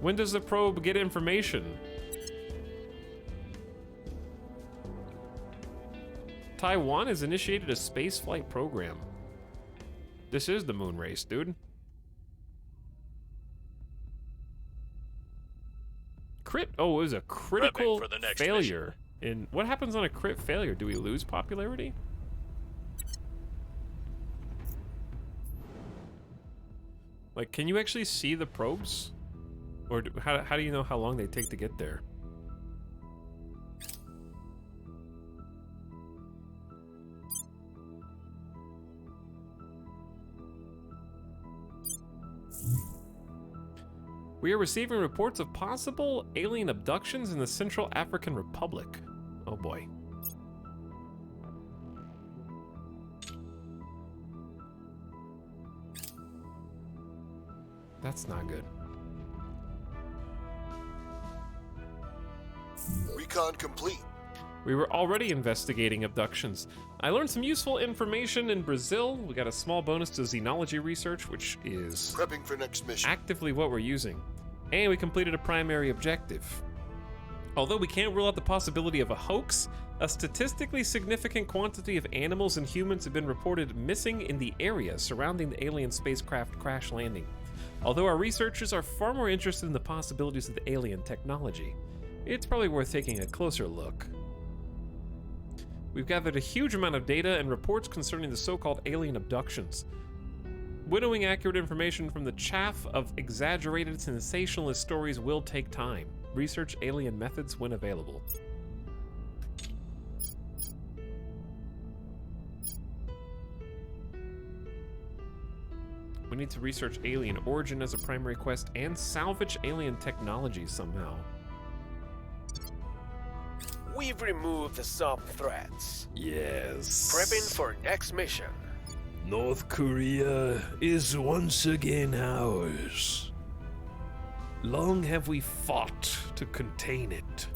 When does the probe get information? Taiwan has initiated a spaceflight program. This is the moon race, dude. Crit Oh, it was a critical for the next failure. And what happens on a crit failure? Do we lose popularity? Like, can you actually see the probes? Or how do you know how long they take to get there? We are receiving reports of possible alien abductions in the Central African Republic. Oh boy. That's not good. Recon complete. We were already investigating abductions. I learned some useful information in Brazil. We got a small bonus to xenology research, which is Prepping for next mission. actively what we're using. And we completed a primary objective. Although we can't rule out the possibility of a hoax, a statistically significant quantity of animals and humans have been reported missing in the area surrounding the alien spacecraft crash landing. Although our researchers are far more interested in the possibilities of the alien technology, it's probably worth taking a closer look. We've gathered a huge amount of data and reports concerning the so-called alien abductions. Winnowing accurate information from the chaff of exaggerated sensationalist stories will take time. Research alien methods when available. We need to research alien origin as a primary quest and salvage alien technology somehow. We've removed some threats. Yes. Prepping for next mission. North Korea is once again ours. Long have we fought to contain it.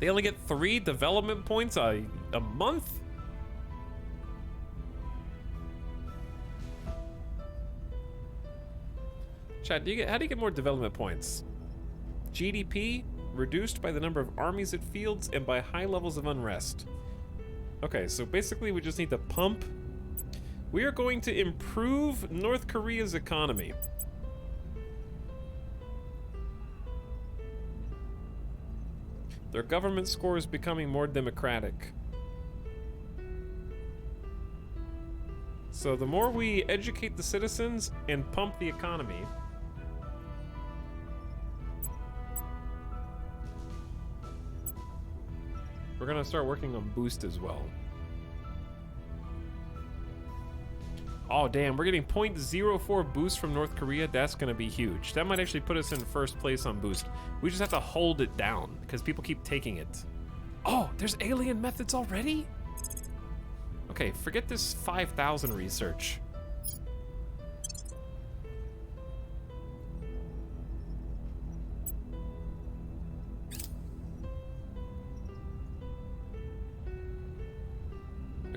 They only get 3 development points a month? Chad, how do you get more development points? GDP reduced by the number of armies it fields and by high levels of unrest. Okay, so basically we just need to pump. We are going to improve North Korea's economy. Their government score is becoming more democratic. So the more we educate the citizens and pump the economy, we're gonna start working on boost as well. Oh damn, we're getting 0.04 boost from North Korea. That's gonna be huge. That might actually put us in first place on boost. We just have to hold it down because people keep taking it. Oh, there's alien methods already? Okay, forget this 5,000 research.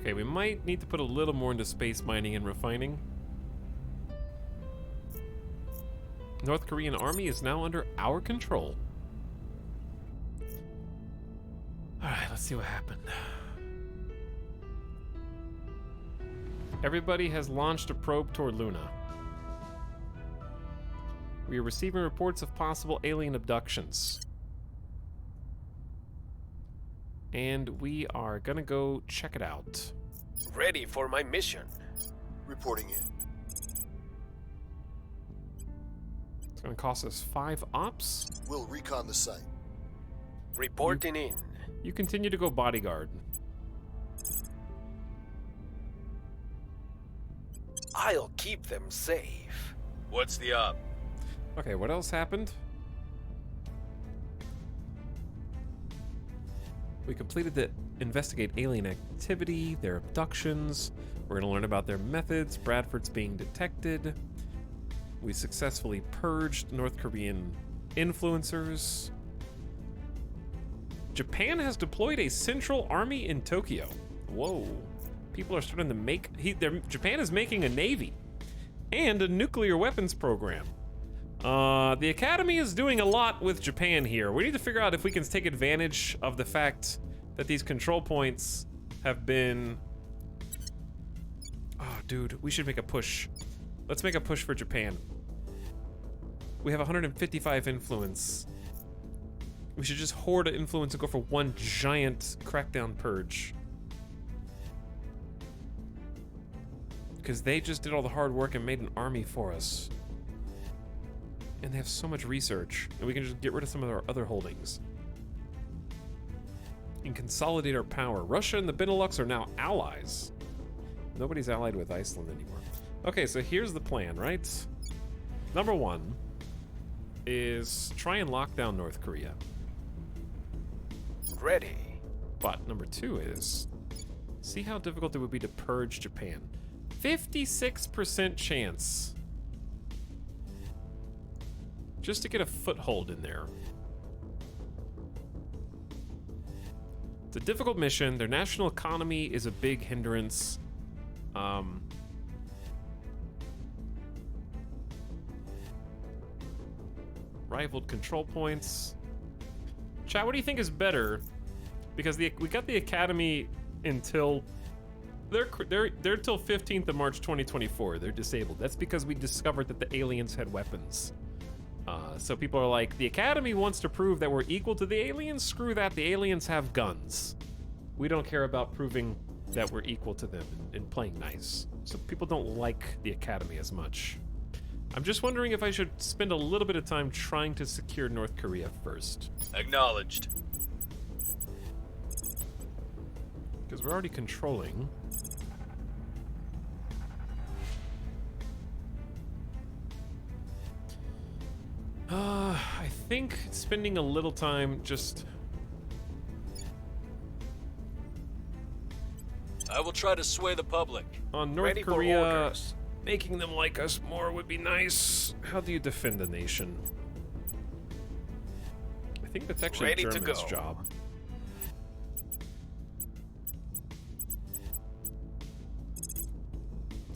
Okay, we might need to put a little more into space mining and refining. North Korean army is now under our control. Alright, let's see what happened. Everybody has launched a probe toward Luna. We are receiving reports of possible alien abductions. And we are gonna go check it out. Ready for my mission. Reporting in. It's gonna cost us 5 ops. We'll recon the site. Reporting in. You continue to go bodyguard. I'll keep them safe. What's the up? Okay, what else happened? We completed the investigate alien activity, their abductions. We're gonna learn about their methods. Bradford's being detected. We successfully purged North Korean influencers. Japan has deployed a central army in Tokyo. Whoa. People are starting to make... Japan is making a navy and a nuclear weapons program. The Academy is doing a lot with Japan here. We need to figure out if we can take advantage of the fact that these control points have been... Oh, dude, we should make a push. Let's make a push for Japan. We have 155 influence. We should just hoard influence and go for one giant crackdown purge. Because they just did all the hard work and made an army for us. And they have so much research. And we can just get rid of some of our other holdings. And consolidate our power. Russia and the Benelux are now allies. Nobody's allied with Iceland anymore. Okay, so here's the plan, right? Number one is try and lock down North Korea. Ready. But number two is see how difficult it would be to purge Japan. 56% chance. Just to get a foothold in there. It's a difficult mission. Their national economy is a big hindrance. Rivaled control points. Chat, what do you think is better? Because we got the academy until they're till 15th of March 2024. They're disabled. That's because we discovered that the aliens had weapons. So people are like, the academy wants to prove that we're equal to the aliens. Screw that. The aliens have guns. We don't care about proving that we're equal to them and playing nice. So people don't like the academy as much. I'm just wondering if I should spend a little bit of time trying to secure North Korea first. Acknowledged. Because we're already controlling. I think spending a little time just... I will try to sway the public. On North Korea, making them like us more would be nice. How do you defend a nation? I think that's actually Germany's job.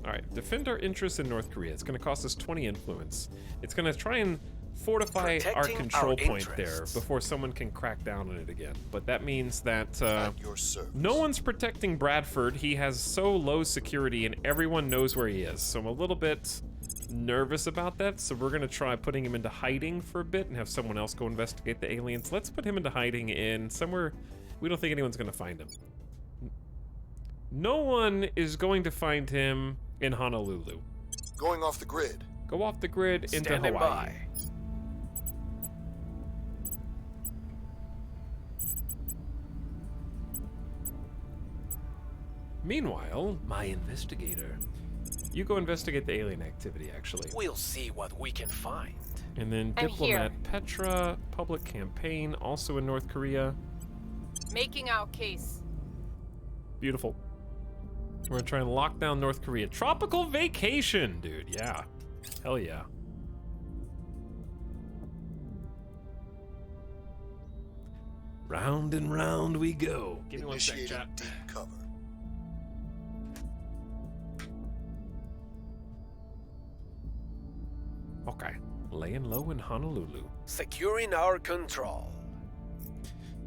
Alright, defend our interests in North Korea. It's going to cost us 20 influence. It's going to try and fortify our control point there before someone can crack down on it again. But that means that no one's protecting Bradford. He has so low security and everyone knows where he is. So I'm a little bit nervous about that. So we're going to try putting him into hiding for a bit and have someone else go investigate the aliens. Let's put him into hiding in somewhere we don't think anyone's going to find him. No one is going to find him in Honolulu. Going off the grid. Go off the grid into Hawaii. By. Meanwhile, my investigator. You go investigate the alien activity, actually. We'll see what we can find. And then Diplomat Petra, public campaign, also in North Korea. Making out case. Beautiful. We're gonna try and lock down North Korea. Tropical vacation, dude. Yeah. Hell yeah. Round and round we go. Give me one sec, chat. Deep cover. Okay. Laying low in Honolulu. Securing our control.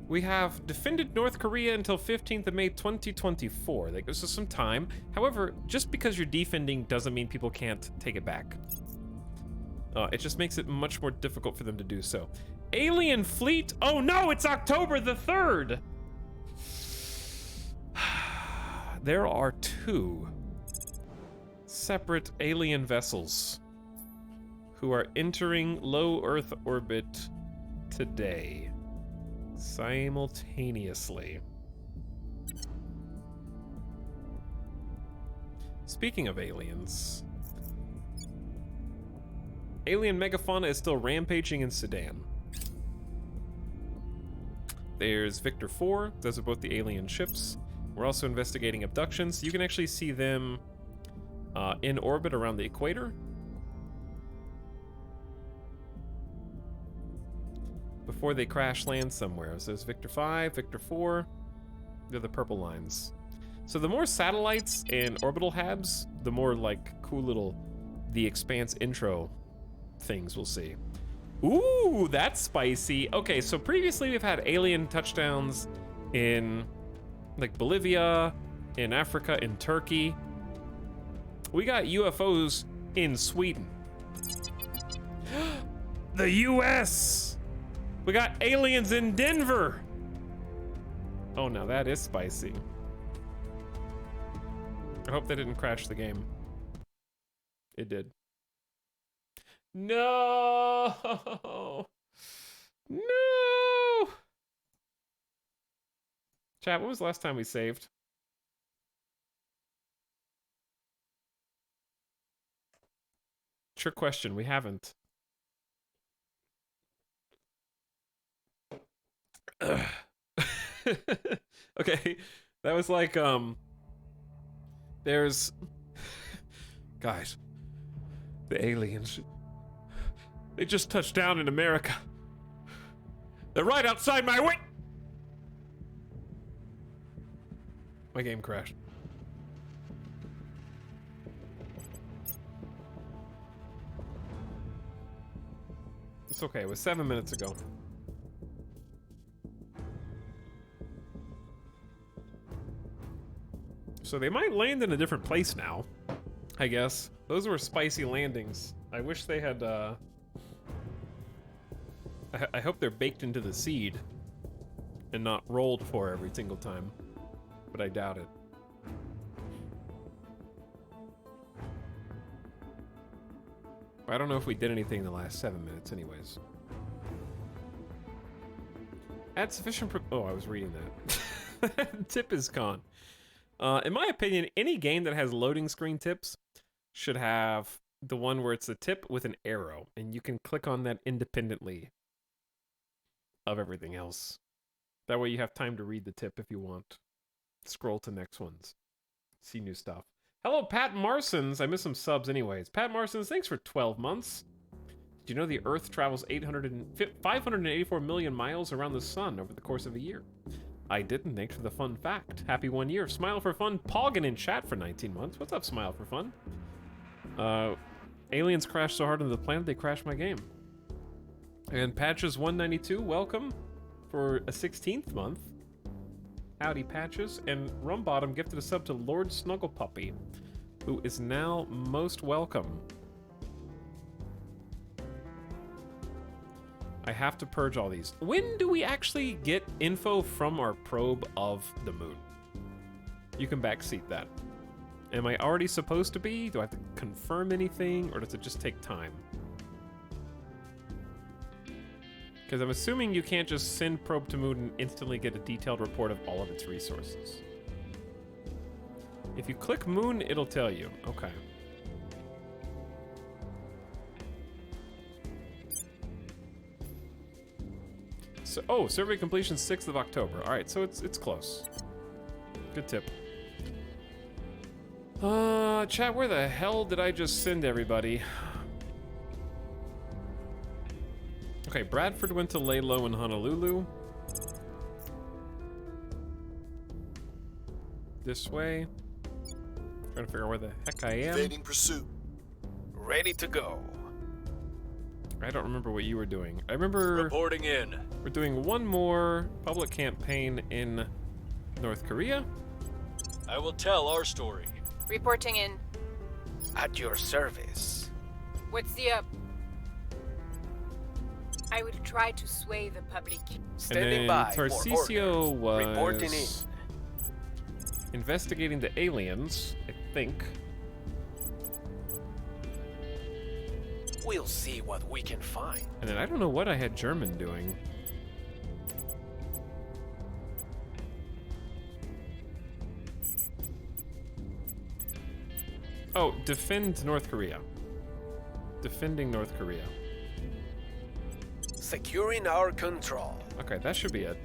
We have defended North Korea until 15th of May 2024. That gives us some time. However, just because you're defending doesn't mean people can't take it back. It just makes it much more difficult for them to do so. Alien fleet? Oh no, it's October the 3rd! There are 2 separate alien vessels who are entering low Earth orbit today. Simultaneously. Speaking of aliens, alien megafauna is still rampaging in Sudan. There's Victor 4, those are both the alien ships. We're also investigating abductions. You can actually see them in orbit around the equator. Before they crash land somewhere. So there's Victor 5, Victor 4. They're the purple lines. So the more satellites and orbital habs, the more like cool little The Expanse intro things we'll see. Ooh, that's spicy. Okay, so previously we've had alien touchdowns in like Bolivia, in Africa, in Turkey. We got UFOs in Sweden. the US. We got aliens in Denver. Oh, now that is spicy. I hope they didn't crash the game. It did. No. No. Chat, when was the last time we saved? Trick question, we haven't. Okay, that was like, there's... Guys, the aliens, they just touched down in America. They're right outside my window. My game crashed. It's okay, it was 7 minutes ago. So they might land in a different place now, I guess. Those were spicy landings. I wish they had, I hope they're baked into the seed and not rolled for every single time, but I doubt it. I don't know if we did anything in the last 7 minutes anyways. Add sufficient oh, I was reading that. Tip is gone. In my opinion, any game that has loading screen tips should have the one where it's a tip with an arrow, and you can click on that independently of everything else. That way you have time to read the tip if you want. Scroll to next ones. See new stuff. Hello, Pat Marsons. I missed some subs anyways. Pat Marsons, thanks for 12 months. Did you know the Earth travels 584 million miles around the sun over the course of a year? I didn't. Thanks for the fun fact. Happy 1 year. Smile for Fun. Poggin in chat for 19 months. What's up, Smile for Fun? Aliens crashed so hard into the planet, they crashed my game. And Patches 192, welcome for a 16th month. Howdy, Patches. And Rumbottom gifted a sub to Lord Snugglepuppy, who is now most welcome. I have to purge all these. When do we actually get info from our probe of the moon? You can backseat that. Am I already supposed to be? Do I have to confirm anything, or does it just take time? Because I'm assuming you can't just send probe to moon and instantly get a detailed report of all of its resources. If you click moon, it'll tell you. Okay. So, oh, survey completion 6th of October. All right, so it's close. Good tip. Chat, where the hell did I just send everybody? Okay, Bradford went to lay low in Honolulu. This way. Trying to figure out where the heck I am. Evading pursuit. Ready to go. I don't remember what you were doing. I remember... Reporting in. We're doing one more public campaign in North Korea. I will tell our story. Reporting in. At your service. What's the I will try to sway the public. Standing by for Tarcisio orders. was Reporting in. investigating the aliens, I think. We'll see what we can find. And then I don't know what I had German doing. Oh, defend North Korea. Defending North Korea. Securing our control. Okay, that should be it.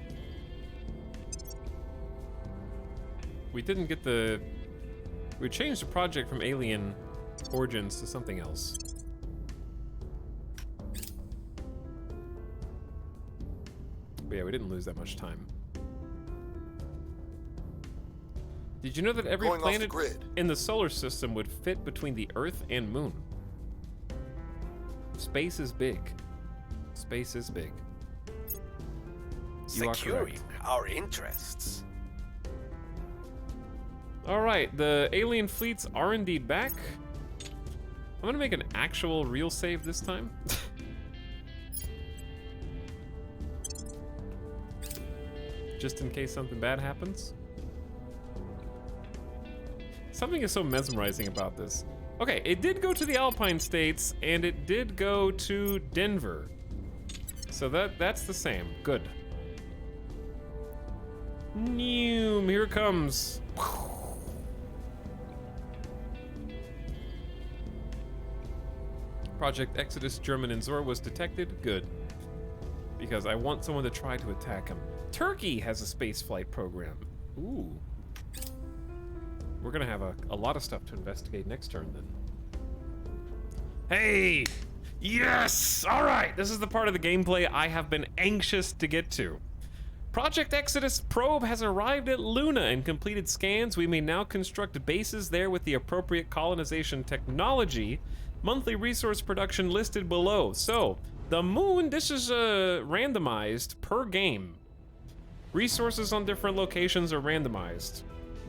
We didn't get the... We changed the project from Alien Origins to something else. But yeah, we didn't lose that much time. Did you know that every planet in the solar system would fit between the Earth and Moon? Space is big. Space is big. You Securing our interests. All right, the alien fleets are indeed back. I'm gonna make an actual real save this time. just in case something bad happens. Something is so mesmerizing about this. Okay, it did go to the Alpine states, and it did go to Denver. So that's the same. Good. Noom, here it comes. Project Exodus, German and Zor was detected. Good. Because I want someone to try to attack him. Turkey has a spaceflight program. Ooh. We're gonna have a lot of stuff to investigate next turn then. Hey! Yes! Alright, this is the part of the gameplay I have been anxious to get to. Project Exodus probe has arrived at Luna and completed scans. We may now construct bases there with the appropriate colonization technology. Monthly resource production listed below. So, the moon, this is randomized per game. Resources on different locations are randomized.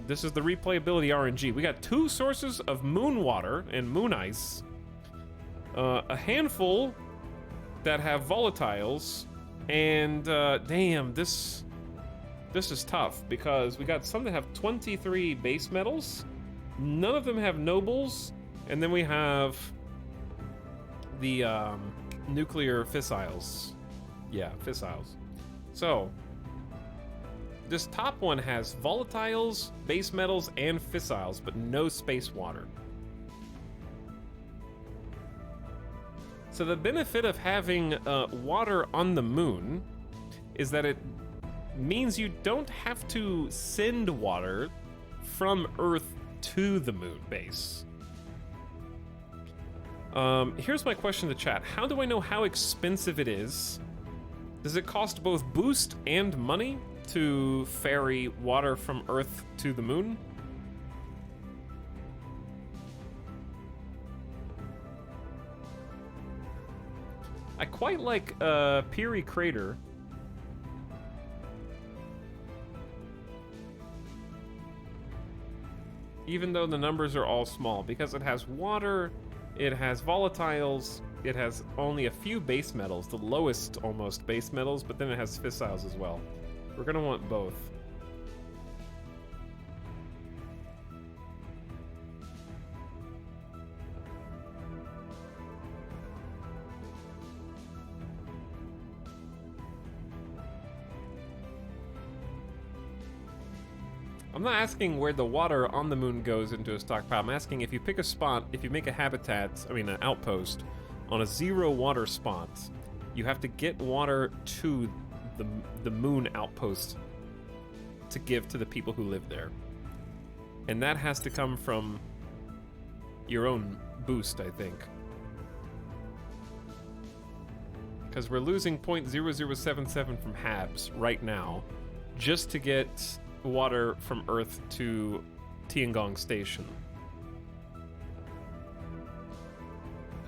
This is the replayability RNG. We got 2 sources of moon water and moon ice. A handful that have volatiles. And damn, this is tough because we got some that have 23 base metals. None of them have nobles. And then we have the nuclear fissiles. Yeah, fissiles. So, this top one has volatiles, base metals, and fissiles, but no space water. So the benefit of having water on the moon is that it means you don't have to send water from Earth to the moon base. Here's my question to chat. How do I know how expensive it is? Does it cost both boost and money to ferry water from Earth to the moon? I quite like Peary Crater. Even though the numbers are all small, because it has water, it has volatiles, it has only a few base metals, the lowest almost base metals, but then it has fissiles as well. We're gonna want both. I'm not asking where the water on the moon goes into a stockpile. I'm asking if you pick a spot, if you make a habitat, an outpost, on a 0 water spot, you have to get water to the moon outpost to give to the people who live there. And that has to come from your own boost, I think. Because we're losing 0.0077 from Habs right now, just to get water from Earth to Tiangong Station.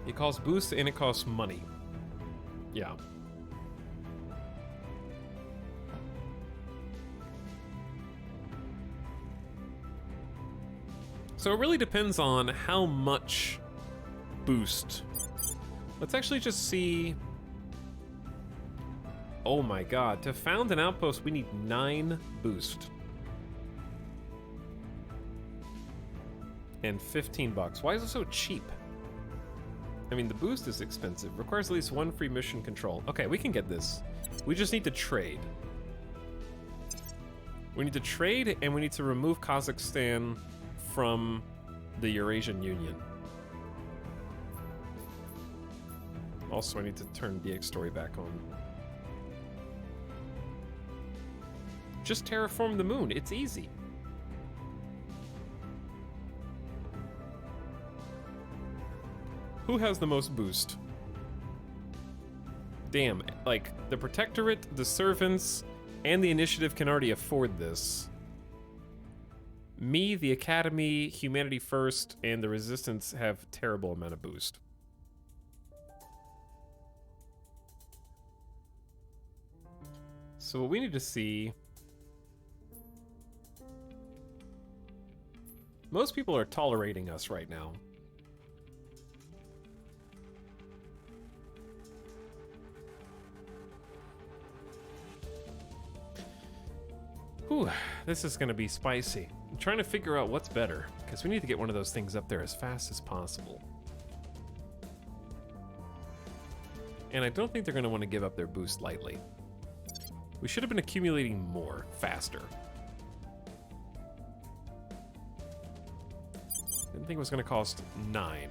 It costs boost and it costs money. Yeah. So it really depends on how much boost. Let's actually just see. Oh my god, to found an outpost we need 9 boost. And 15 bucks. Why is it so cheap? I mean, the boost is expensive. Requires at least 1 free mission control. Okay, we can get this. We just need to trade. We need to trade, and we need to remove Kazakhstan from the Eurasian Union. Also, I need to turn DX Story back on. Just terraform the moon. It's easy. Who has the most boost? Damn, like, the Protectorate, the Servants, and the Initiative can already afford this. Me, the Academy, Humanity First, and the Resistance have terrible amount of boost. So what we need to see... Most people are tolerating us right now. Whew, this is gonna be spicy. I'm trying to figure out what's better, because we need to get one of those things up there as fast as possible. And I don't think they're gonna want to give up their boost lightly. We should have been accumulating more, faster. Didn't think it was gonna cost 9.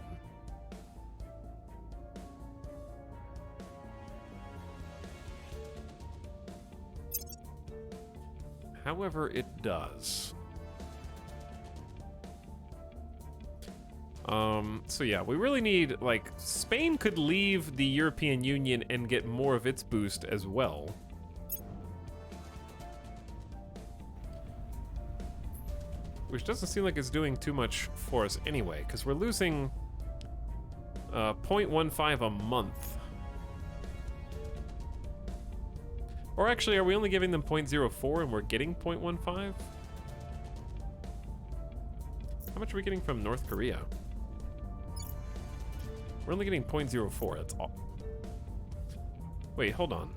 However, it does. So yeah, we really need, like, Spain could leave the European Union and get more of its boost as well. Which doesn't seem like it's doing too much for us anyway, because we're losing 0.15 a month. Or actually, are we only giving them 0.04 and we're getting 0.15? How much are we getting from North Korea? We're only getting 0.04, that's all. Wait, hold on.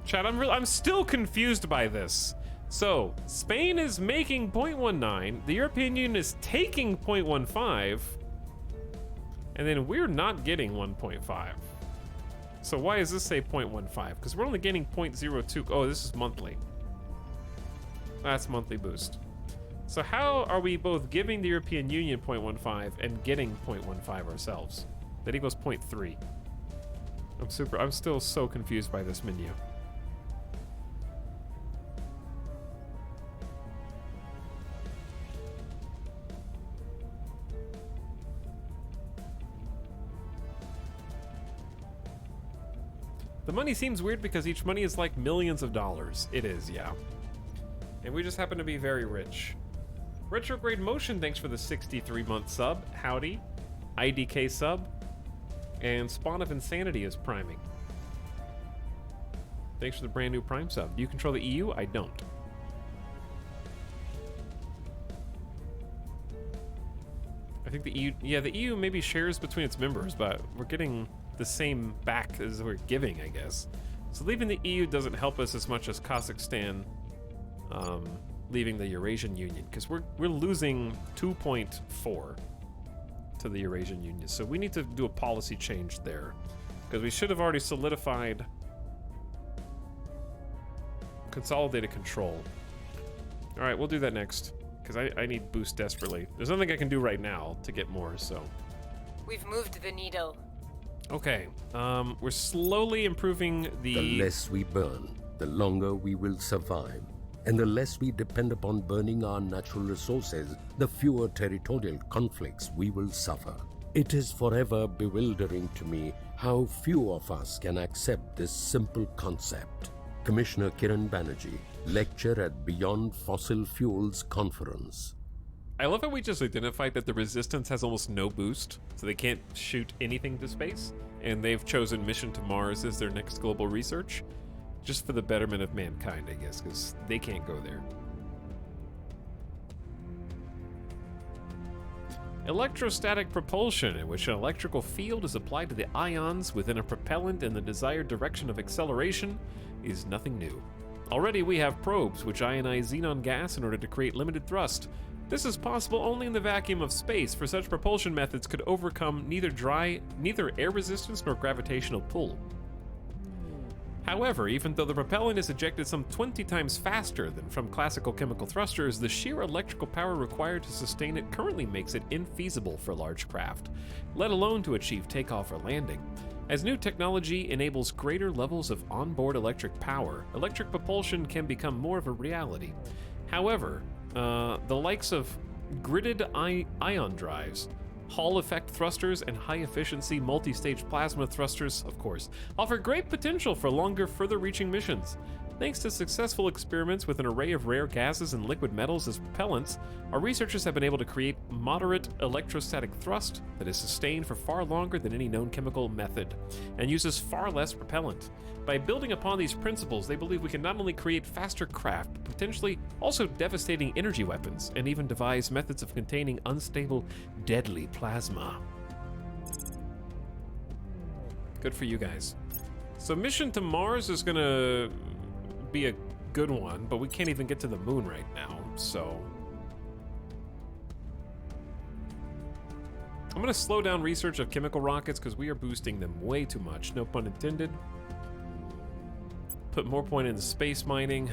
Chat, I'm still confused by this. So, Spain is making 0.19, the European Union is taking 0.15, and then we're not getting 1.5. So why does this say 0.15? Because we're only getting 0.02. Oh, this is monthly. That's monthly boost. So how are we both giving the European Union 0.15 and getting 0.15 ourselves? That equals 0.3. I'm still so confused by this menu. The money seems weird because each money is like millions of dollars. It is, yeah. And we just happen to be very rich. Retrograde Motion, thanks for the 63-month sub. Howdy. IDK sub. And Spawn of Insanity is priming. Thanks for the brand new Prime sub. Do you control the EU? I don't. I think the EU, yeah, the EU maybe shares between its members, but we're getting the same back as we're giving, I guess. So leaving the EU doesn't help us as much as Kazakhstan leaving the Eurasian Union, because we're losing 2.4 to the Eurasian Union. So we need to do a policy change there, because we should have already solidified consolidated control. All right, we'll do that next, because I need boost desperately. There's nothing I can do right now to get more, so. We've moved the needle. Okay, we're slowly improving The less we burn, the longer we will survive. And the less we depend upon burning our natural resources, the fewer territorial conflicts we will suffer. It is forever bewildering to me how few of us can accept this simple concept. Commissioner Kiran Banerjee, lecture at Beyond Fossil Fuels Conference. I love how we just identified that the Resistance has almost no boost, so they can't shoot anything to space, and they've chosen Mission to Mars as their next global research, just for the betterment of mankind, I guess, because they can't go there. Electrostatic propulsion, in which an electrical field is applied to the ions within a propellant in the desired direction of acceleration, is nothing new. Already we have probes which ionize xenon gas in order to create limited thrust. This is possible only in the vacuum of space, for such propulsion methods could overcome neither air resistance nor gravitational pull. However, even though the propellant is ejected some 20 times faster than from classical chemical thrusters, the sheer electrical power required to sustain it currently makes it infeasible for large craft, let alone to achieve takeoff or landing. As new technology enables greater levels of onboard electric power, electric propulsion can become more of a reality. However, the likes of gridded ion drives, Hall effect thrusters, and high-efficiency multi-stage plasma thrusters, of course, offer great potential for longer, further-reaching missions. Thanks to successful experiments with an array of rare gases and liquid metals as propellants, our researchers have been able to create moderate electrostatic thrust that is sustained for far longer than any known chemical method, and uses far less propellant. By building upon these principles, they believe we can not only create faster craft, but potentially also devastating energy weapons, and even devise methods of containing unstable, deadly plasma. Good for you guys. So mission to Mars is gonna be a good one, but we can't even get to the moon right now, so... I'm gonna slow down research of chemical rockets because we are boosting them way too much, no pun intended. Put more point into space mining.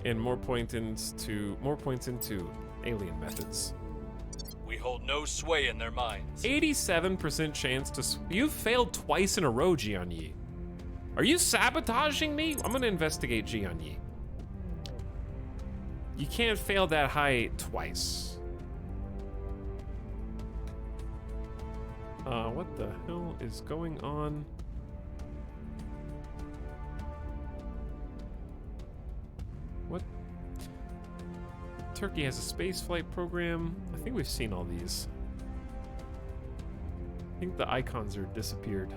And more points into alien methods. We hold no sway in their minds. 87% chance to... You've failed twice in a row, Jianyi. Are you sabotaging me? I'm gonna investigate Jianyi. You can't fail that high twice. What the hell is going on? What? Turkey has a space flight program. I think we've seen all these. I think the icons are disappeared.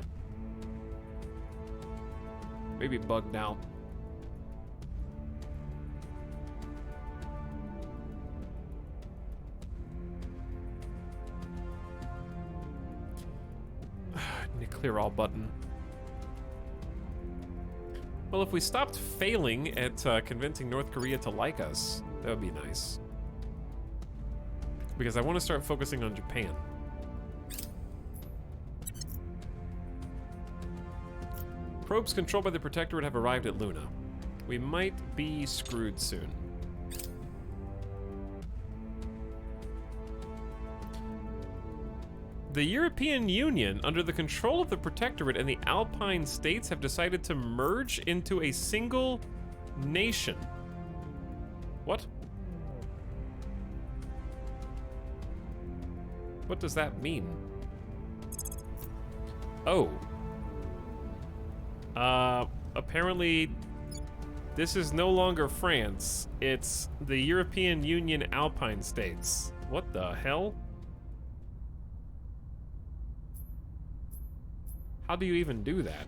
Maybe bugged out. Need to clear all button. Well, if we stopped failing at convincing North Korea to like us, that would be nice. Because I want to start focusing on Japan. Probes controlled by the Protectorate have arrived at Luna. We might be screwed soon. The European Union, under the control of the Protectorate and the Alpine states, have decided to merge into a single nation. What? What does that mean? Oh. Apparently, this is no longer France. It's the European Union Alpine states. What the hell? How do you even do that?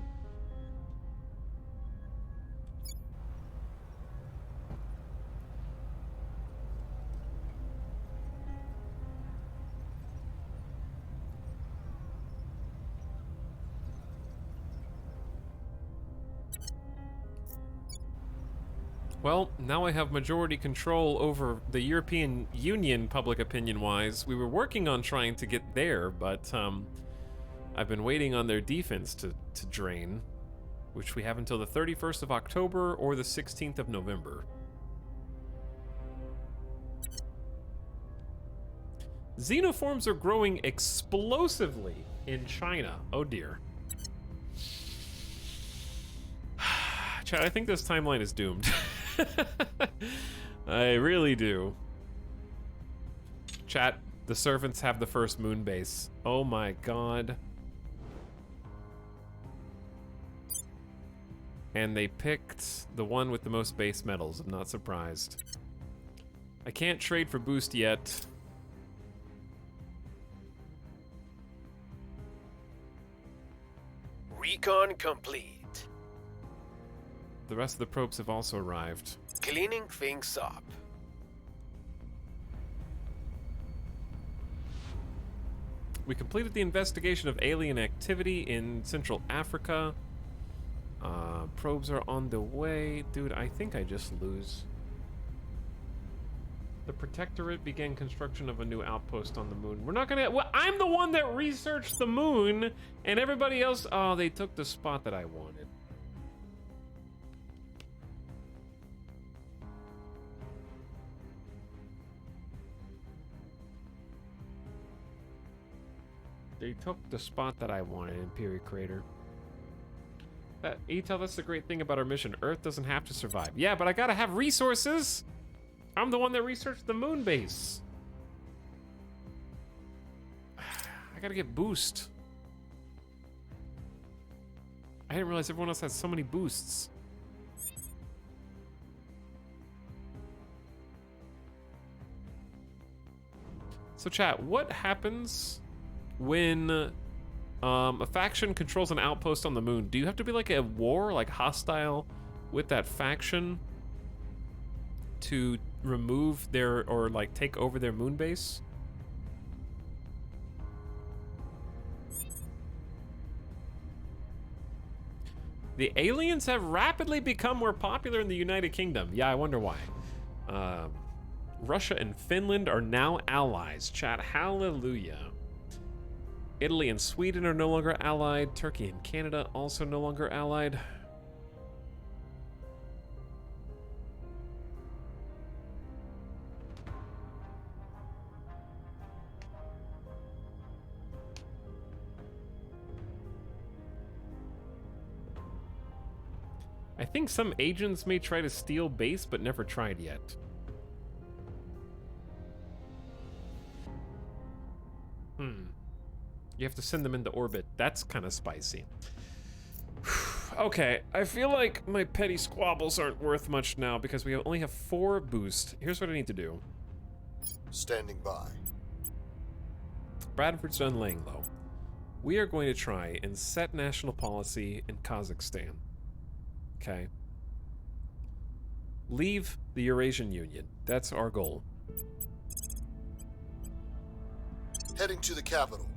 Well, now I have majority control over the European Union, public opinion-wise. We were working on trying to get there, but I've been waiting on their defense to drain, which we have until the 31st of October or the 16th of November. Xenoforms are growing explosively in China. Oh dear. Chad, I think this timeline is doomed. I really do. Chat, the servants have the first moon base. Oh my god. And they picked the one with the most base metals. I'm not surprised. I can't trade for boost yet. Recon complete. The rest of the probes have also arrived. Cleaning things up. We completed the investigation of alien activity in Central Africa. Probes are on the way. Dude, I think I just lose. The Protectorate began construction of a new outpost on the moon. We're not gonna... Well, I'm the one that researched the moon, and everybody else... Oh, they took the spot that I wanted. They took the spot that I wanted, Imperial Crater. Etel, that's the great thing about our mission. Earth doesn't have to survive. Yeah, but I gotta have resources. I'm the one that researched the moon base. I gotta get boost. I didn't realize everyone else has so many boosts. So chat, what happens when a faction controls an outpost on the moon? Do you have to be like a war, like hostile with that faction to remove their, or like take over their moon base? The aliens have rapidly become more popular in the United Kingdom. Yeah, I wonder why. Russia and Finland are now allies. Chat, hallelujah. Italy and Sweden are no longer allied. Turkey and Canada also no longer allied. I think some agents may try to steal base, but never tried yet. You have to send them into orbit. That's kind of spicy. Okay, I feel like my petty squabbles aren't worth much now because we only have 4 boost. Here's what I need to do. Standing by. Bradford's done laying low. We are going to try and set national policy in Kazakhstan. Okay. Leave the Eurasian Union. That's our goal. Heading to the capital.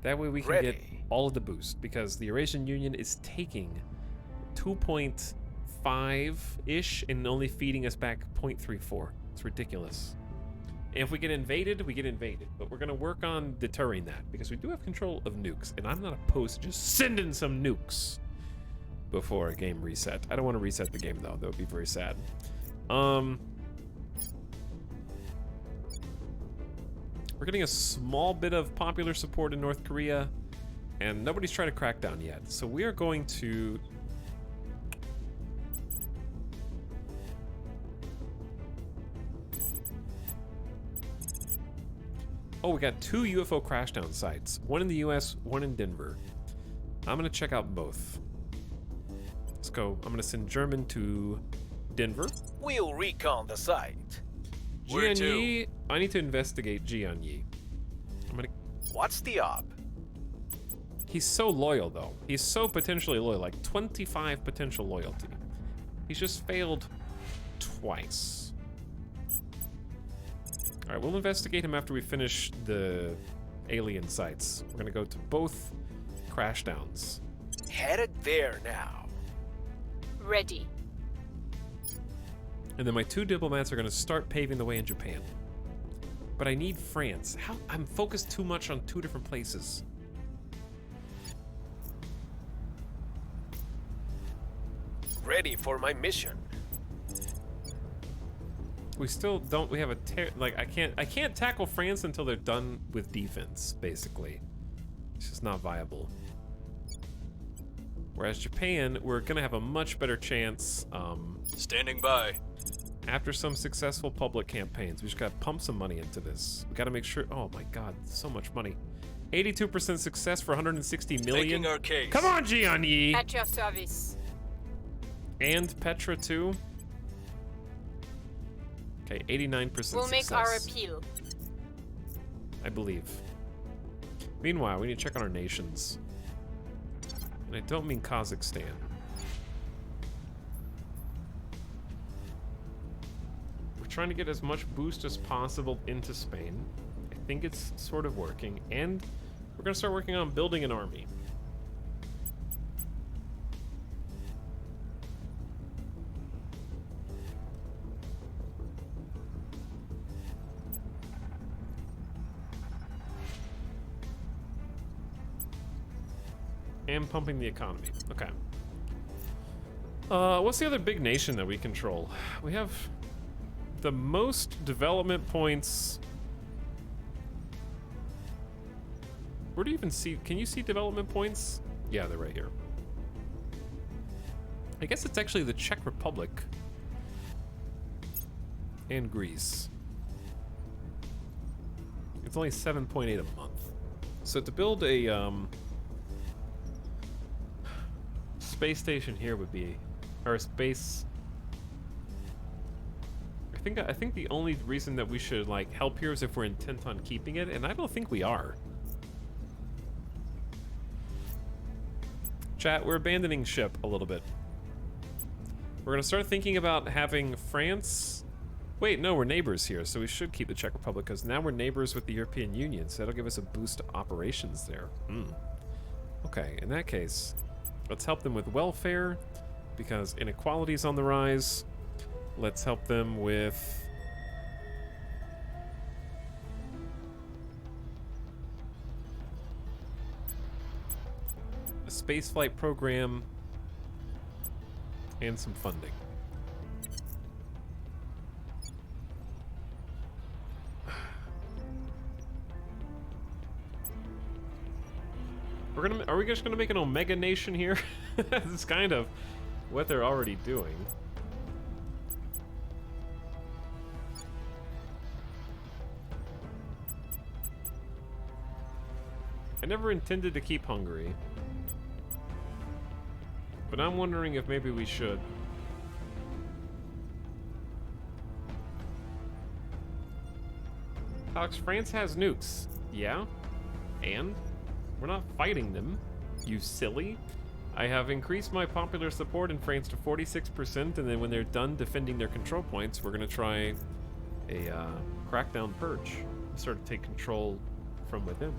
That way we can get all of the boost, because the Eurasian Union is taking 2.5-ish and only feeding us back 0.34. It's ridiculous. And if we get invaded, we get invaded. But we're going to work on deterring that, because we do have control of nukes, and I'm not opposed to just sending some nukes before a game reset. I don't want to reset the game, though. That would be very sad. We're getting a small bit of popular support in North Korea, and nobody's trying to crack down yet. So we are going to... Oh, we got 2 UFO crashdown sites. One in the US, one in Denver. I'm going to check out both. Let's go. I'm going to send German to Denver. We'll recon the site. Jianyi, I need to investigate Jianyi. What's the op? He's so loyal, though. He's so potentially loyal, like 25 potential loyalty. He's just failed twice. All right, we'll investigate him after we finish the alien sites. We're gonna go to both crashdowns. Headed there now. Ready. And then my 2 diplomats are going to start paving the way in Japan. But I need France. How? I'm focused too much on 2 different places. Ready for my mission. We still don't. We have a like I can't tackle France until they're done with defense. Basically, it's just not viable. Whereas Japan, we're gonna have a much better chance. Standing by. After some successful public campaigns, we just gotta pump some money into this. We gotta make sure. Oh my God, so much money. 82% success for 160 million. Making our case. Come on, Jianyi. At your service. And Petra too. Okay, 89% We'll make success. our appeal. I believe. Meanwhile, we need to check on our nations. And I don't mean Kazakhstan. We're trying to get as much boost as possible into Spain. I think it's sort of working. And we're going to start working on building an army. And pumping the economy. Okay. What's the other big nation that we control? We have the most development points. Where do you even see? Can you see development points? Yeah, they're right here. I guess it's actually the Czech Republic and Greece. It's only 7.8 a month. So to build a space station here would be, or a space. I think the only reason that we should like help here is if we're intent on keeping it, and I don't think we are. Chat, we're abandoning ship a little bit. We're gonna start thinking about having France. Wait, no, we're neighbors here, so we should keep the Czech Republic because now we're neighbors with the European Union, so that'll give us a boost to operations there. Okay, in that case, Let's help them with welfare, because inequality is on the rise. Let's help them with... a spaceflight program and some funding. Are we just gonna make an Omega Nation here? That's kind of what they're already doing. I never intended to keep Hungary, but I'm wondering if maybe we should. Alex, France has nukes. Yeah? And? We're not fighting them, you silly. I have increased my popular support in France to 46%, and then when they're done defending their control points, we're gonna try a crackdown purge. Start to take control from within.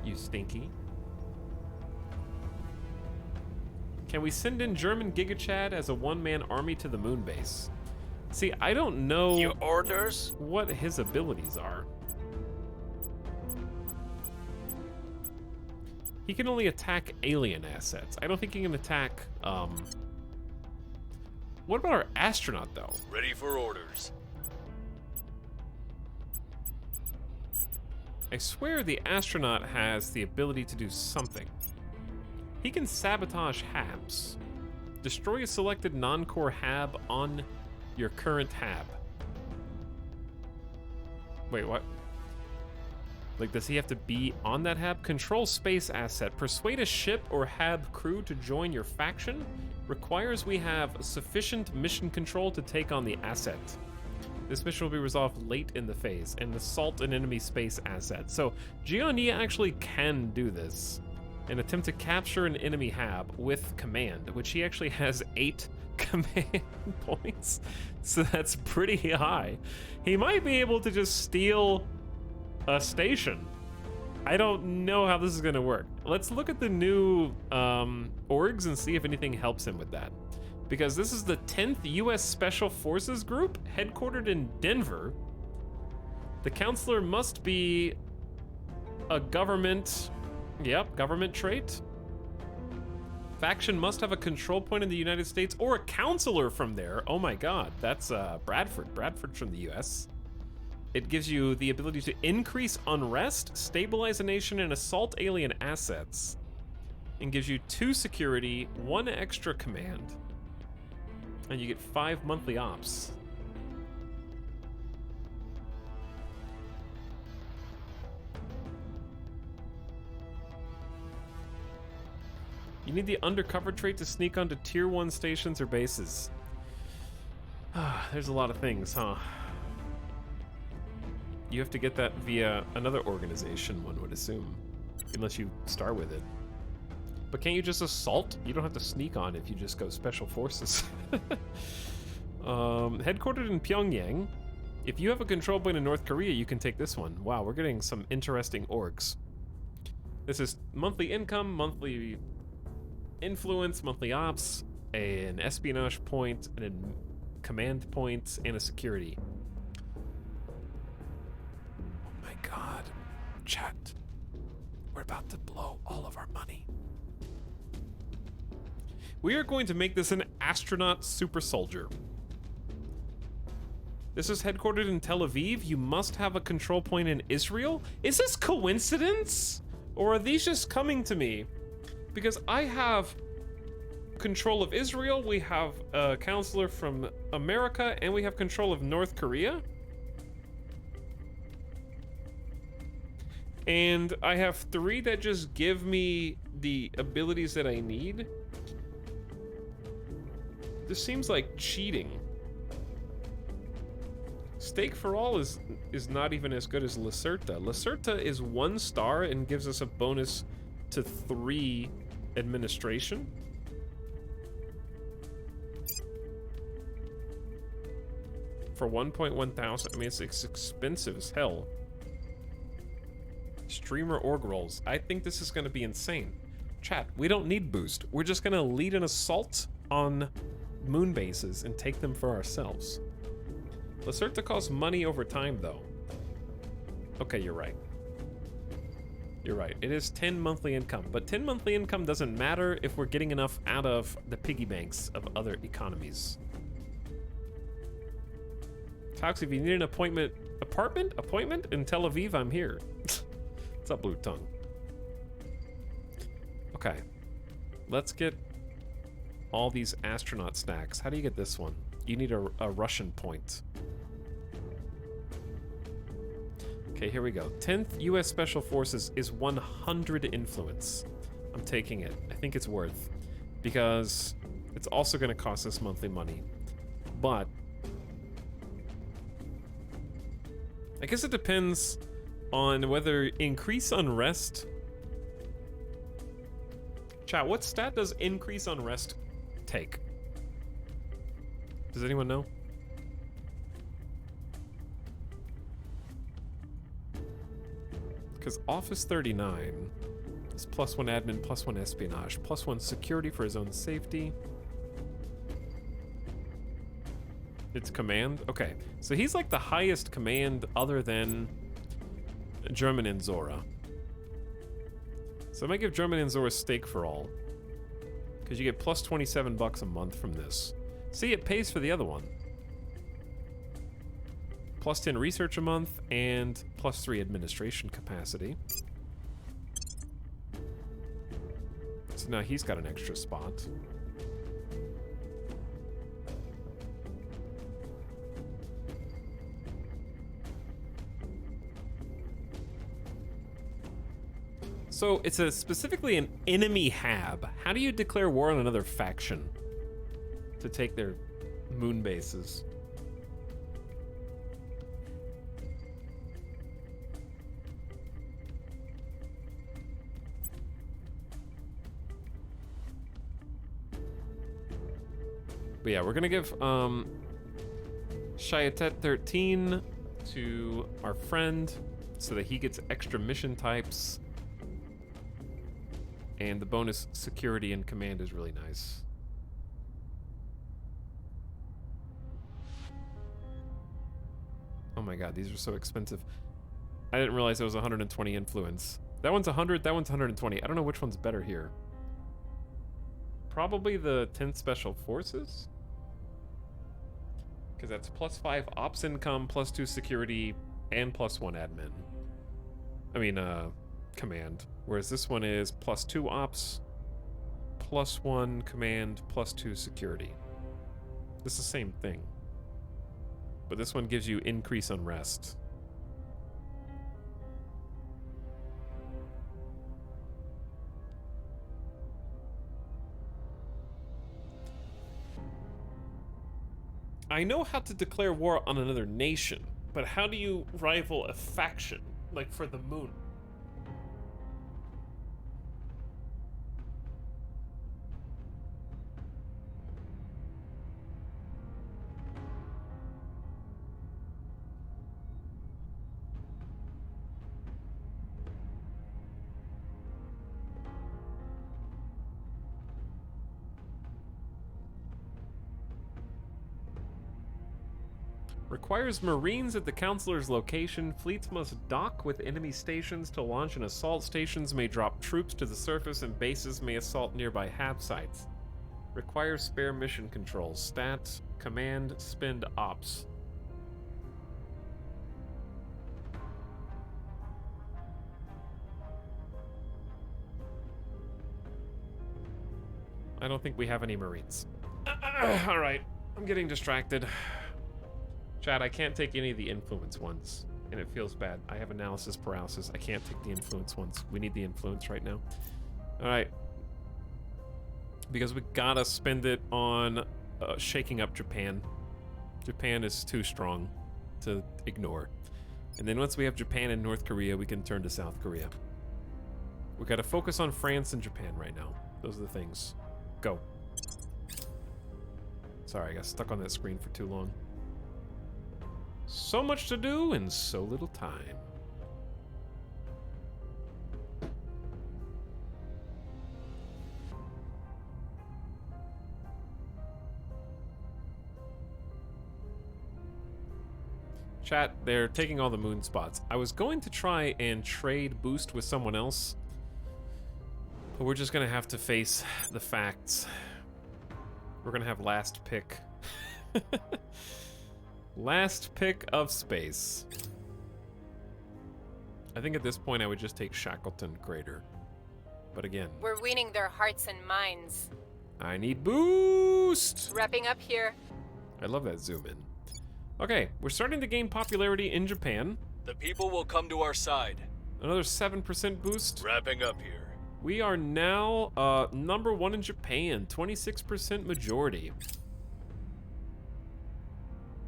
You stinky. Can we send in German Giga Chad as a one-man army to the moon base? See, I don't know Your orders? What his abilities are. He can only attack alien assets. I don't think he can attack, What about our astronaut, though? Ready for orders. I swear the astronaut has the ability to do something. He can sabotage HABs. Destroy a selected non-core HAB on your current HAB. Wait, what? Like, does he have to be on that HAB? Control space asset. Persuade a ship or HAB crew to join your faction. Requires we have sufficient mission control to take on the asset. This mission will be resolved late in the phase and assault an enemy space asset. So Gianni actually can do this and attempt to capture an enemy HAB with command, which he actually has 8 command points. So that's pretty high. He might be able to just steal a station. I don't know how this is gonna work. Let's look at the new orgs and see if anything helps him with that. Because this is the 10th US Special Forces Group, headquartered in Denver. The counselor must be a government, government trait. Faction must have a control point in the United States or a counselor from there. Oh my god, that's Bradford. Bradford's from the US. It gives you the ability to increase unrest, stabilize a nation, and assault alien assets. And gives you 2 security, 1 extra command. And you get 5 monthly ops. You need the undercover trait to sneak onto tier 1 stations or bases. There's a lot of things, huh? You have to get that via another organization, one would assume. Unless you start with it. But can't you just assault? You don't have to sneak on if you just go special forces. Headquartered in Pyongyang. If you have a control point in North Korea, you can take this one. Wow, we're getting some interesting orgs. This is monthly income, monthly influence, monthly ops, an espionage point, and a command point, and a security. Oh my god. Chat. We're about to blow all of our money. We are going to make this an astronaut super soldier. This is headquartered in Tel Aviv. You must have a control point in Israel. Is this coincidence? Or are these just coming to me? Because I have control of Israel, we have a counselor from America, and we have control of North Korea. And I have 3 that just give me the abilities that I need. This seems like cheating. Stake for All is not even as good as Lacerta. Lacerta is 1 star and gives us a bonus to 3 administration. For 1.1 thousand, I mean, it's expensive as hell. Streamer org rolls. I think this is going to be insane. Chat, we don't need boost. We're just gonna lead an assault on moon bases and take them for ourselves. Lacerta costs money over time, though. Okay, you're right. You're right. It is 10 monthly income, but 10 monthly income doesn't matter if we're getting enough out of the piggy banks of other economies. Tox, if you need an apartment in Tel Aviv, I'm here. What's up, Blue Tongue? Okay. Let's get all these astronaut stacks. How do you get this one? You need a Russian point. Okay, here we go. 10th U.S. Special Forces is 100 influence. I'm taking it. I think it's worth. Because it's also going to cost us monthly money. But I guess it depends on whether increase unrest... Chat, what stat does increase unrest take? Does anyone know? Because Office 39 is +1 admin, +1 espionage, +1 security for his own safety. It's command? Okay, so he's like the highest command other than German and Zora. So I might give German and Zora stake for all. Because you get plus 27 bucks a month from this. See, it pays for the other one. Plus 10 research a month and plus 3 administration capacity. So now he's got an extra spot. So it's specifically an enemy hab. How do you declare war on another faction to take their moon bases? But yeah, we're gonna give Shayatet 13 to our friend so that he gets extra mission types. And the bonus security and command is really nice. Oh my god, these are so expensive. I didn't realize it was 120 influence. That one's 100, that one's 120. I don't know which one's better here. Probably the 10th Special Forces? Because that's +5 ops income, +2 security, and +1 admin. I mean, command. Whereas this one is +2 ops, +1 command, +2 security. It's the same thing. But this one gives you increase unrest. I know how to declare war on another nation, but how do you rival a faction, like for the moon? Requires Marines at the Counselor's location. Fleets must dock with enemy stations to launch an assault. Stations may drop troops to the surface and bases may assault nearby hab sites. Requires spare mission controls. Stats, command, spend, ops. I don't think we have any Marines. Alright, I'm getting distracted. Chad, I can't take any of the influence ones, and it feels bad. I have analysis paralysis. I can't take the influence ones. We need the influence right now. All right. Because we gotta spend it on shaking up Japan. Japan is too strong to ignore. And then once we have Japan and North Korea, we can turn to South Korea. We gotta focus on France and Japan right now. Those are the things. Go. Sorry, I got stuck on that screen for too long. So much to do and so little time. Chat, they're taking all the moon spots. I was going to try and trade boost with someone else, but we're just gonna have to face the facts. We're gonna have last pick. Last pick of space. I think at this point I would just take Shackleton Crater. But again, We're winning their hearts and minds. I need boost! Wrapping up here. I love that zoom in. Okay, we're starting to gain popularity in Japan. The people will come to our side. Another 7% boost. Wrapping up here. We are now #1 in Japan, 26% majority.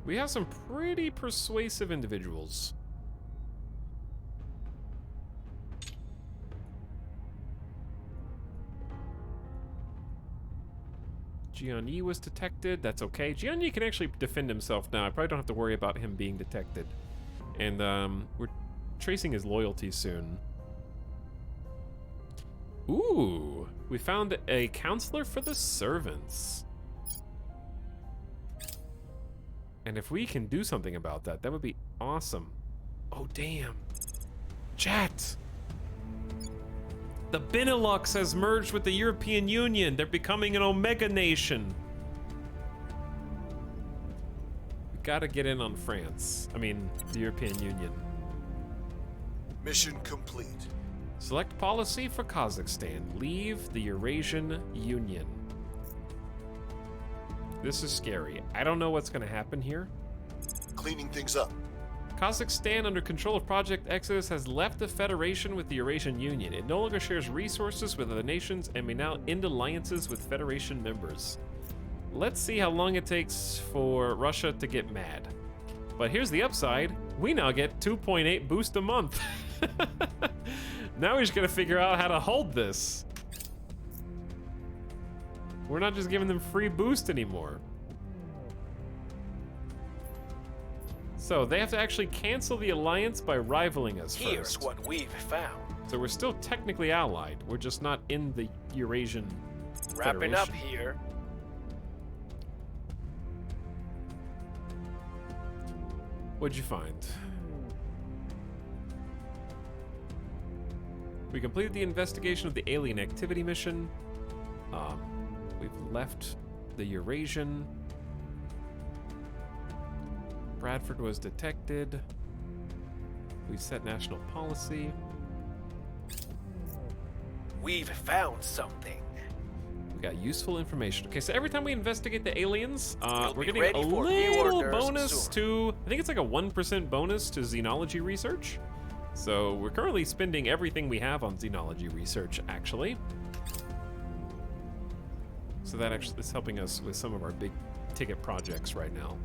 We have some pretty persuasive individuals. Jianyi was detected. That's okay. Jianyi can actually defend himself now. I probably don't have to worry about him being detected. And we're tracing his loyalty soon. Ooh, we found a counselor for the servants. And if we can do something about that, that would be awesome. Oh, damn. Chat. The Benelux has merged with the European Union. They're becoming an Omega nation. We gotta get in on France. I mean, the European Union. Mission complete. Select policy for Kazakhstan. Leave the Eurasian Union. This is scary. I don't know what's gonna happen here. Cleaning things up. Kazakhstan, under control of Project Exodus, has left the Federation with the Eurasian Union. It no longer shares resources with other nations and may now end alliances with Federation members. Let's see how long it takes for Russia to get mad. But here's the upside. We now get 2.8 boost a month. Now we're just gonna figure out how to hold this. We're not just giving them free boost anymore. So they have to actually cancel the alliance by rivaling us Here's first. what we've found. So we're still technically allied. We're just not in the Eurasian Wrapping up Federation. here. What'd you find? We completed the investigation of the alien activity mission. We've left the Eurasian. Bradford was detected. We've set national policy. We've found something. We got useful information. Okay, so every time we investigate the aliens, we're be getting ready a for new little orders bonus soon. to, I think it's like a 1% bonus to xenology research. So we're currently spending everything we have on xenology research, actually. So that actually is helping us with some of our big ticket projects right now.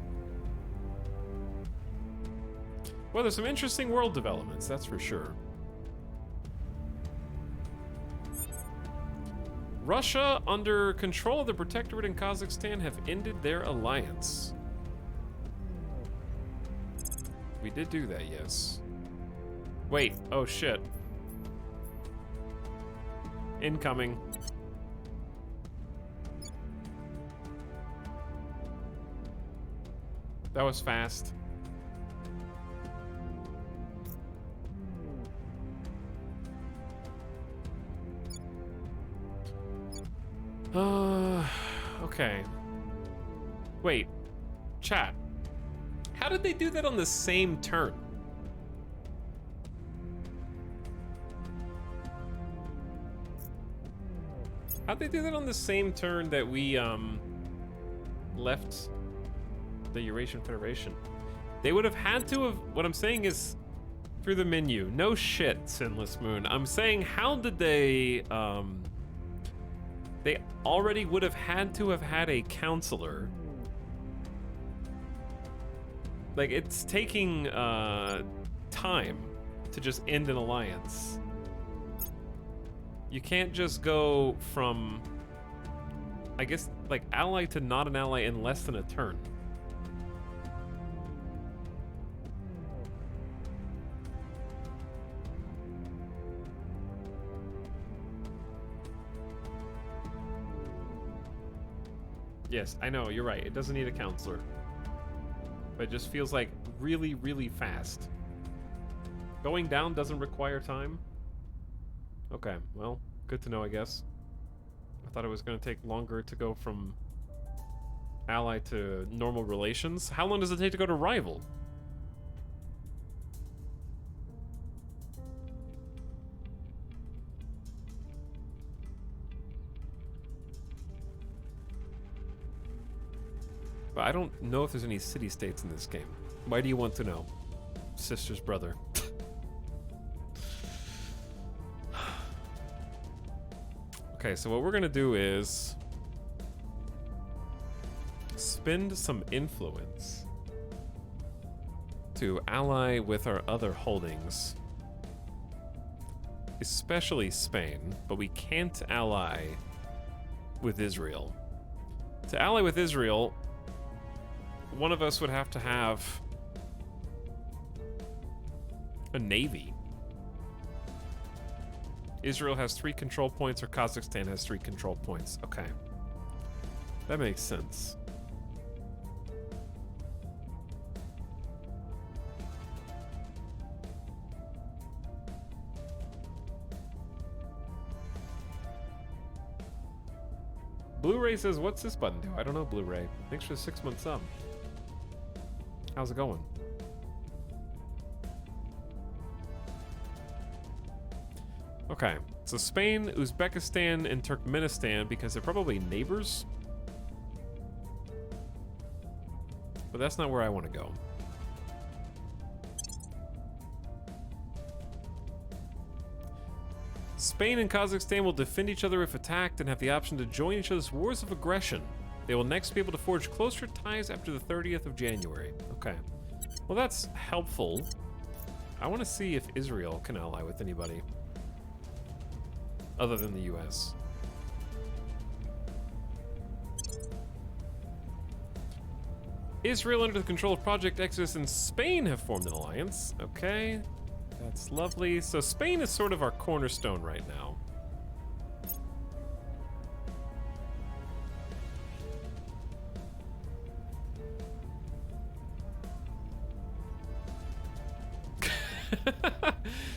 Well, there's some interesting world developments, that's for sure. Russia, under control of the Protectorate in Kazakhstan, have ended their alliance. We did do that, yes. Wait, oh shit. Incoming. That was fast. Okay. Wait, chat. How did they do that on the same turn? How'd they do that on the same turn that we, left the Eurasian Federation? They would have had to have, what I'm saying is, through the menu. No shit, Sinless Moon. I'm saying, how did they already would have had to have had a counselor. Like, it's taking, time to just end an alliance. You can't just go from, I guess, like, ally to not an ally in less than a turn. Yes, I know, you're right. It doesn't need a counselor. but it just feels like really, really fast. Going down doesn't require time? Okay, well, good to know, I guess. I thought it was going to take longer to go from ally to normal relations. How long does it take to go to rival? But I don't know if there's any city-states in this game. Why do you want to know? Sister's brother. Okay, so what we're gonna do is spend some influence to ally with our other holdings, especially Spain, but we can't ally with Israel. To ally with Israel, one of us would have to have a navy. Israel has 3 control points, or Kazakhstan has 3 control points. Okay. That makes sense. Blu-ray says, what's this button do? I don't know, Blu-ray. Thanks for the 6-month sub. How's it going? Okay, so Spain, Uzbekistan, and Turkmenistan, because they're probably neighbors. But that's not where I want to go. Spain and Kazakhstan will defend each other if attacked and have the option to join each other's wars of aggression. They will next be able to forge closer ties after the 30th of January. Okay. Well, that's helpful. I want to see if Israel can ally with anybody other than the US. Israel, under the control of Project Exodus, and Spain have formed an alliance. Okay, that's lovely. So Spain is sort of our cornerstone right now.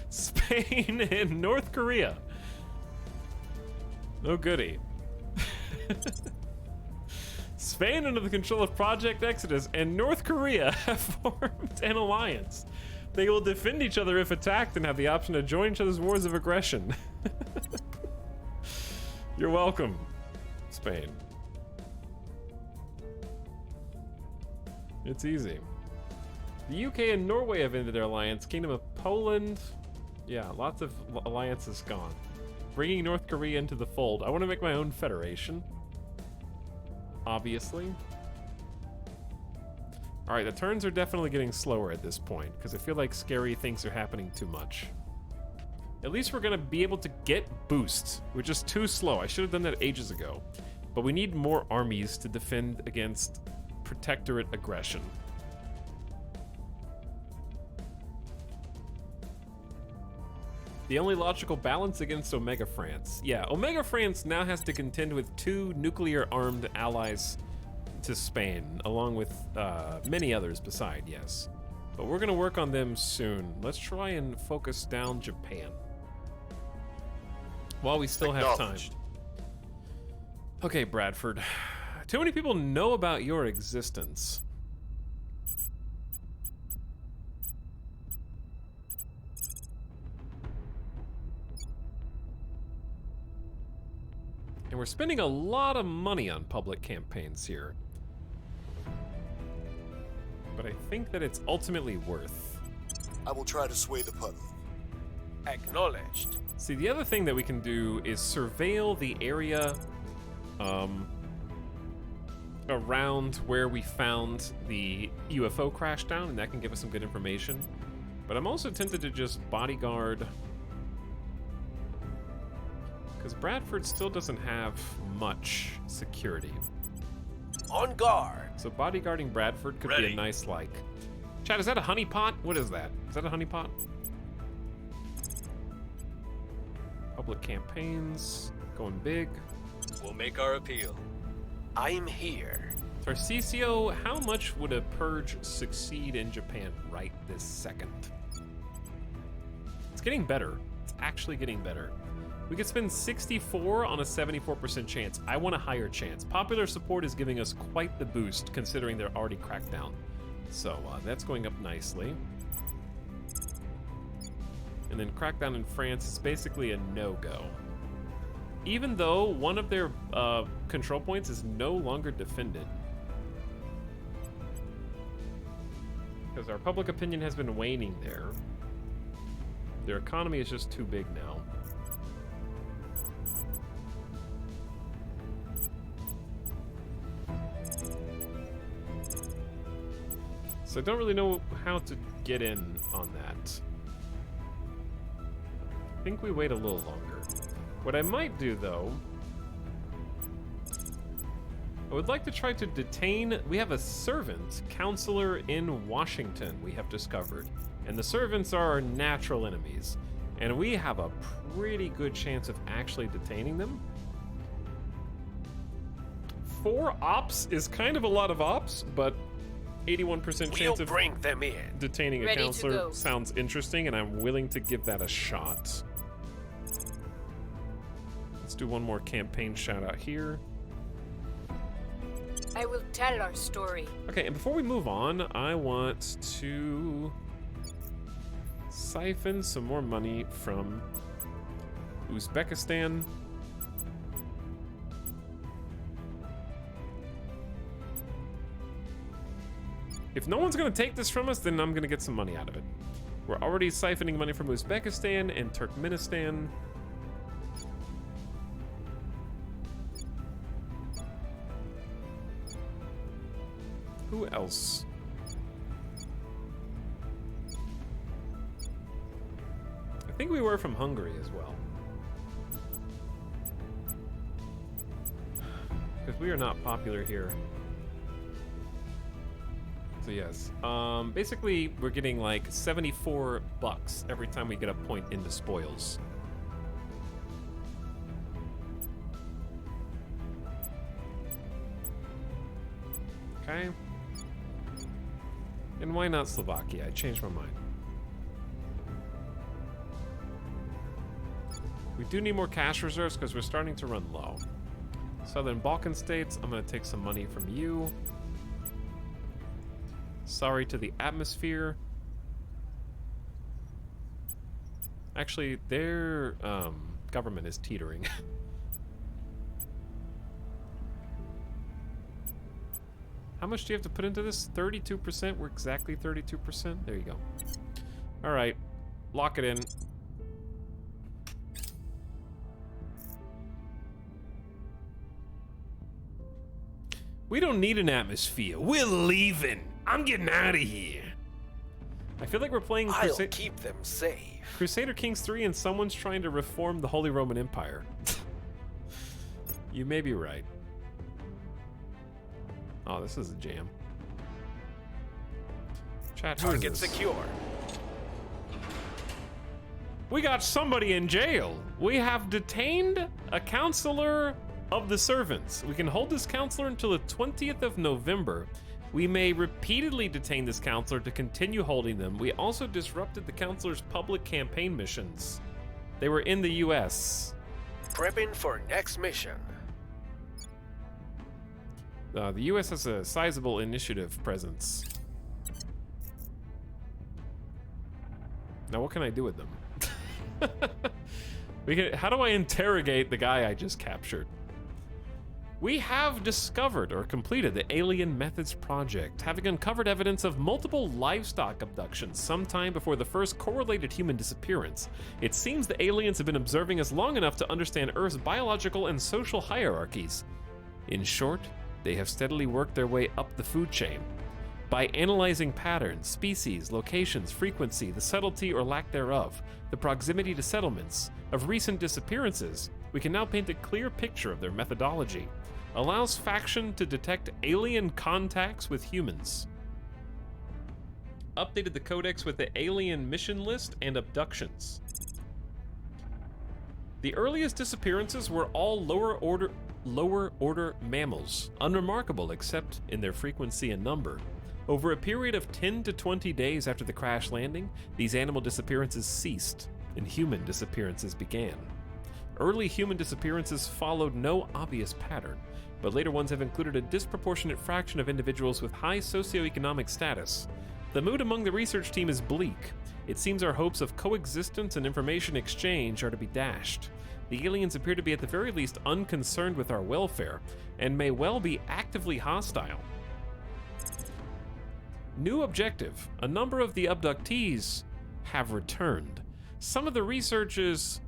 Spain and North Korea. Oh, goody. Spain, under the control of Project Exodus, and North Korea have formed an alliance. They will defend each other if attacked and have the option to join each other's wars of aggression. You're welcome, Spain. It's easy. The UK and Norway have ended their alliance. Kingdom of Poland. Yeah, lots of alliances gone. Bringing North Korea into the fold. I want to make my own federation. Obviously. Alright, the turns are definitely getting slower at this point, because I feel like scary things are happening too much. At least we're going to be able to get boosts. We're just too slow. I should have done that ages ago. But we need more armies to defend against protectorate aggression. The only logical balance against Omega France. Yeah, Omega France now has to contend with 2 nuclear-armed allies to Spain, along with many others beside, yes. But we're gonna work on them soon. Let's try and focus down Japan while we still have time. Okay, Bradford. Too many people know about your existence. And we're spending a lot of money on public campaigns here. But I think that it's ultimately worth. I will try to sway the public. Acknowledged. See, the other thing that we can do is surveil the area around where we found the UFO crash down, and that can give us some good information. But I'm also tempted to just bodyguard, because Bradford still doesn't have much security. On guard. So bodyguarding Bradford could be a nice, like... Chad, is that a honeypot? What is that? Is that a honeypot? Public campaigns, going big. We'll make our appeal. I'm here. Tarcisio, how much would a purge succeed in Japan right this second? It's getting better. It's actually getting better. We could spend 64 on a 74% chance. I want a higher chance. Popular support is giving us quite the boost considering they're already cracked down. So that's going up nicely. And then crackdown in France is basically a no-go. Even though one of their control points is no longer defended. Because our public opinion has been waning there. Their economy is just too big now. So I don't really know how to get in on that. I think we wait a little longer. What I might do, though, I would like to try to detain... We have a servant counselor in Washington, we have discovered. And the servants are our natural enemies. And we have a pretty good chance of actually detaining them. 4 ops is kind of a lot of ops, but 81% chance of bring them in. Detaining a counselor sounds interesting, and I'm willing to give that a shot. Let's do one more campaign shout out here. I will tell our story. Okay, and before we move on, I want to siphon some more money from Uzbekistan. If no one's gonna take this from us, then I'm gonna get some money out of it. We're already siphoning money from Uzbekistan and Turkmenistan. Who else? I think we were from Hungary as well. Because we are not popular here. So yes, basically we're getting like 74 bucks every time we get a point into spoils. Okay. And why not Slovakia? I changed my mind. We do need more cash reserves because we're starting to run low. Southern Balkan states, I'm gonna take some money from you. Sorry to the atmosphere. Actually, their government is teetering. How much do you have to put into this? 32%? We're exactly 32%. There you go. All right, lock it in. We don't need an atmosphere. We're leaving. I'm getting out of here. I feel like we're playing I'll keep them safe. Crusader Kings 3 and someone's trying to reform the Holy Roman Empire. You may be right. Oh, this is a jam. Chat, who is Target this? secure. We got somebody in jail. We have detained a counselor of the servants. We can hold this counselor until the 20th of November. We may repeatedly detain this counselor to continue holding them. We also disrupted the counselor's public campaign missions. They were in the US. Prepping for next mission. The US has a sizable initiative presence. Now what can I do with them? How do I interrogate the guy I just captured? We have discovered or completed the Alien Methods Project, having uncovered evidence of multiple livestock abductions sometime before the first correlated human disappearance. It seems the aliens have been observing us long enough to understand Earth's biological and social hierarchies. In short, they have steadily worked their way up the food chain. By analyzing patterns, species, locations, frequency, the subtlety or lack thereof, the proximity to settlements, of recent disappearances, we can now paint a clear picture of their methodology. Allows faction to detect alien contacts with humans. Updated the codex with the alien mission list and abductions. The earliest disappearances were all lower order mammals, unremarkable except in their frequency and number. Over a period of 10 to 20 days after the crash landing, these animal disappearances ceased and human disappearances began. Early human disappearances followed no obvious pattern, but later ones have included a disproportionate fraction of individuals with high socioeconomic status. The mood among the research team is bleak. It seems our hopes of coexistence and information exchange are to be dashed. The aliens appear to be at the very least unconcerned with our welfare, and may well be actively hostile. New objective. A number of the abductees have returned. Some of the researchers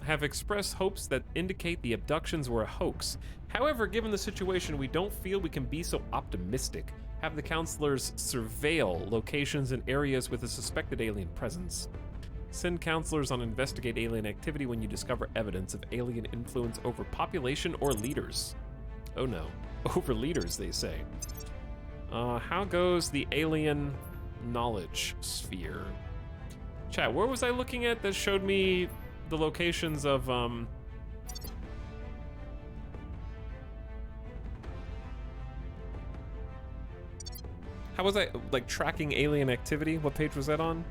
have expressed hopes that indicate the abductions were a hoax. However, given the situation, we don't feel we can be so optimistic. Have the counselors surveil locations and areas with a suspected alien presence. Send counselors on investigate alien activity when you discover evidence of alien influence over population or leaders. Oh no, over leaders, they say. How goes the alien knowledge sphere? Chat, where was I looking at that showed me the locations of, how was I, like, tracking alien activity? What page was that on?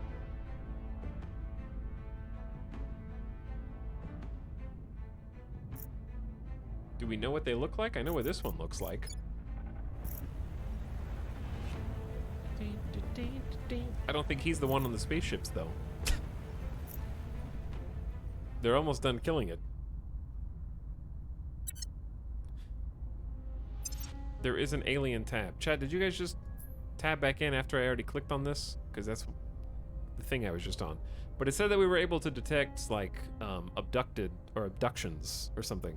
Do we know what they look like? I know what this one looks like. I don't think he's the one on the spaceships, though. They're almost done killing it. There is an alien tab. Chat, did you guys just tab back in after I already clicked on this? Because that's the thing I was just on. But it said that we were able to detect, like, abducted or abductions or something.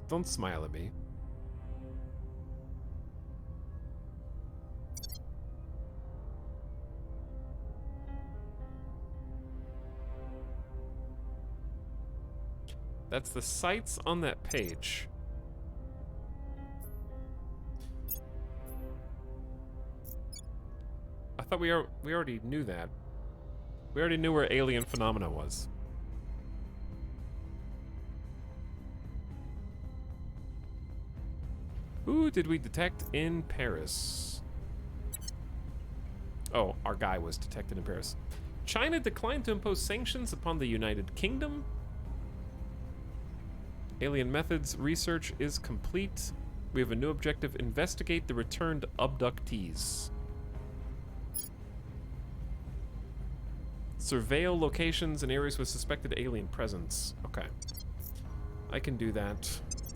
Don't smile at me. That's the sites on that page. I thought we already knew that. We already knew where alien phenomena was. Who did we detect in Paris? Oh, our guy was detected in Paris. China declined to impose sanctions upon the United Kingdom. Alien methods research is complete. We have a new objective: investigate the returned abductees. Surveil locations and areas with suspected alien presence. Okay. I can do that.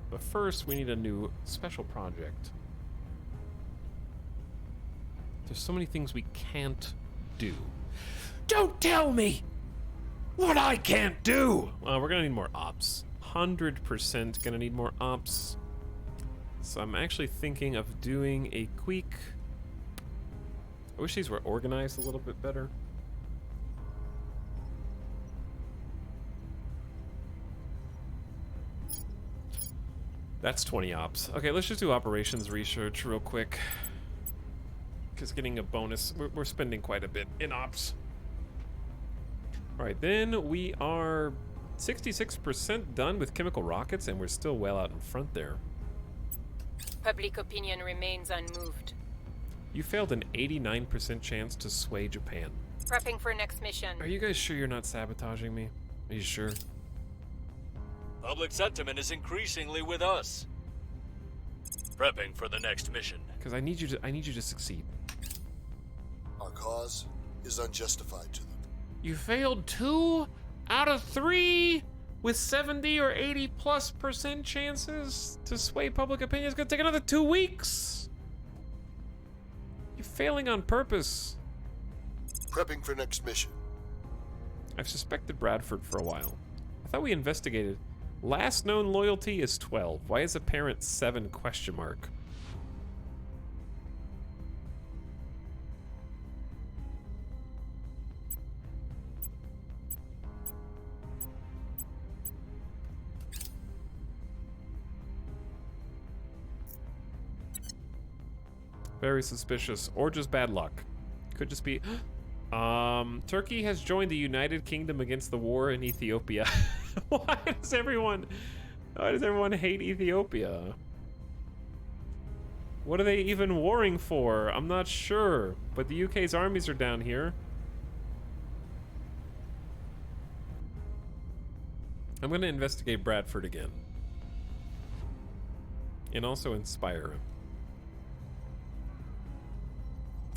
But first, we need a new special project. There's so many things we can't do. Don't tell me what I can't do! We're gonna need more ops. 100% gonna need more ops. So I'm actually thinking of doing a quick... I wish these were organized a little bit better. That's 20 ops. Okay, let's just do operations research real quick. Because getting a bonus, we're spending quite a bit in ops. Alright, then we are 66% done with chemical rockets, and we're still well out in front there. Public opinion remains unmoved. You failed an 89% chance to sway Japan. Prepping for next mission. Are you guys sure you're not sabotaging me? Are you sure? Public sentiment is increasingly with us. Prepping for the next mission. Because I need you to succeed. Our cause is unjustified to them. You failed 2 out of 3 with 70 or 80+% chances to sway public opinion. It's gonna take another 2 weeks. You're failing on purpose. Prepping for next mission. I've suspected Bradford for a while. I thought we investigated. Last known loyalty is 12. Why is apparent 7 question mark? Very suspicious, or just bad luck. Could just be... Turkey has joined the United Kingdom against the war in Ethiopia. Why does everyone hate Ethiopia? What are they even warring for? I'm not sure, but the UK's armies are down here. I'm gonna investigate Bradford again. And also inspire him.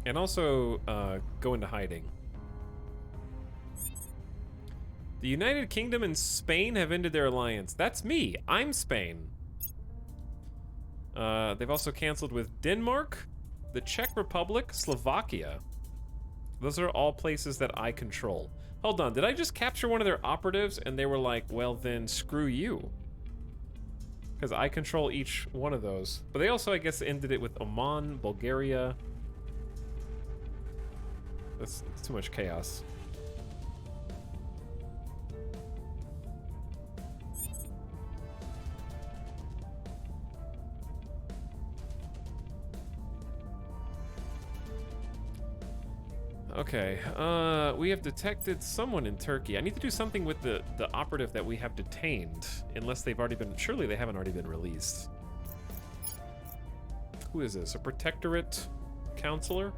And also go into hiding. The United Kingdom and Spain have ended their alliance. That's me. I'm Spain. They've also canceled with Denmark, the Czech Republic, Slovakia. Those are all places that I control. Hold on, did I just capture one of their operatives and they were like, well then, screw you? Because I control each one of those. But they also, I guess, ended it with Oman, Bulgaria. That's too much chaos. Okay, we have detected someone in Turkey. I need to do something with the operative that we have detained, unless they've already been, surely they haven't already been released. Who is this, a protectorate counselor?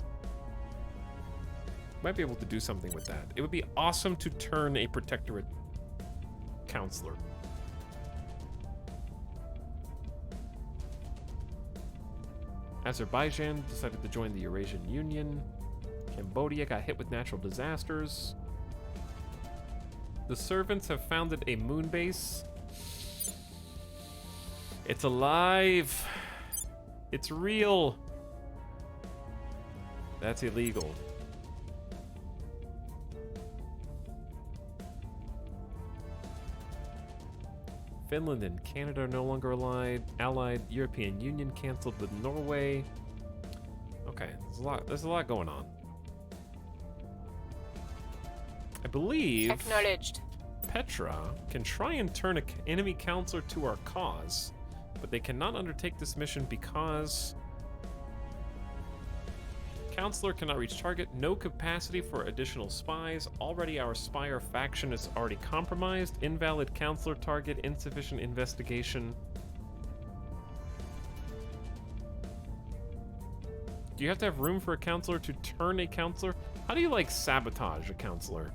Might be able to do something with that. It would be awesome to turn a protectorate counselor. Azerbaijan decided to join the Eurasian Union. Cambodia got hit with natural disasters. The servants have founded a moon base. It's alive. It's real. That's illegal. Finland and Canada are no longer allied. European Union canceled with Norway. Okay, there's a lot going on. I believe Acknowledged. Petra can try and turn an enemy counselor to our cause, but they cannot undertake this mission because counselor cannot reach target, no capacity for additional spies, already our spire faction is already compromised, invalid counselor target, insufficient investigation. Do you have to have room for a counselor to turn a counselor? How do you, like, sabotage a counselor?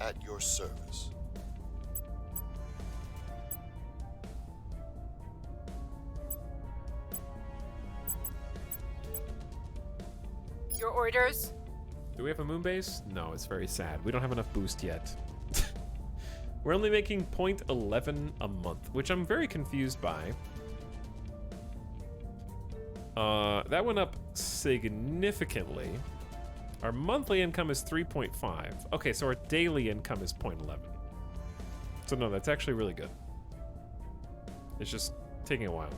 At your service. Your orders? Do we have a moon base? No, it's very sad. We don't have enough boost yet. We're only making 0.11 a month, which I'm very confused by. That went up significantly. Our monthly income is 3.5. Okay, so our daily income is 0.11. So no, that's actually really good. It's just taking a while.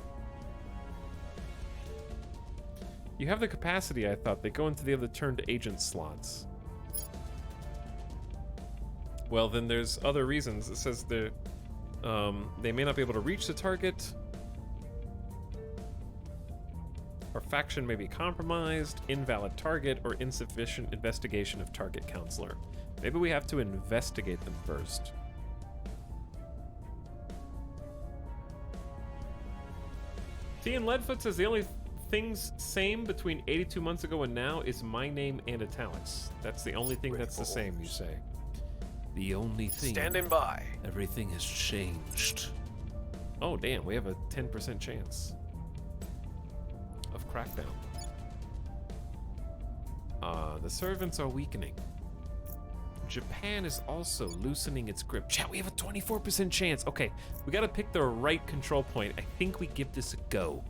You have the capacity, I thought. They go into the other turned agent slots. Well, then there's other reasons. It says they may not be able to reach the target. Our faction may be compromised, invalid target, or insufficient investigation of target counselor. Maybe we have to investigate them first. T and Leadfoot says the only things same between 82 months ago and now is my name and Etalyx. That's the only thing that's the same, you say. The only thing. Standing by. Everything has changed. Oh, damn, we have a 10% chance of crackdown. The servants are weakening. Japan is also loosening its grip. Chat, we have a 24% chance. Okay, we gotta pick the right control point. I think we give this a go.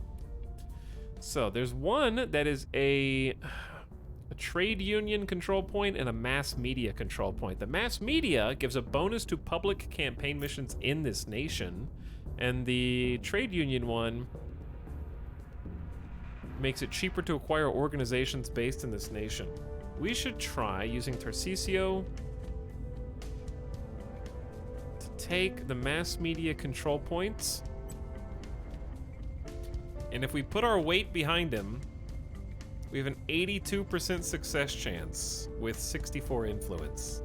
So there's one that is a trade union control point and a mass media control point. The mass media gives a bonus to public campaign missions in this nation, and the trade union one makes it cheaper to acquire organizations based in this nation. We should try using Tarcisio to take the mass media control points. And if we put our weight behind him, We have an 82% success chance with 64 influence.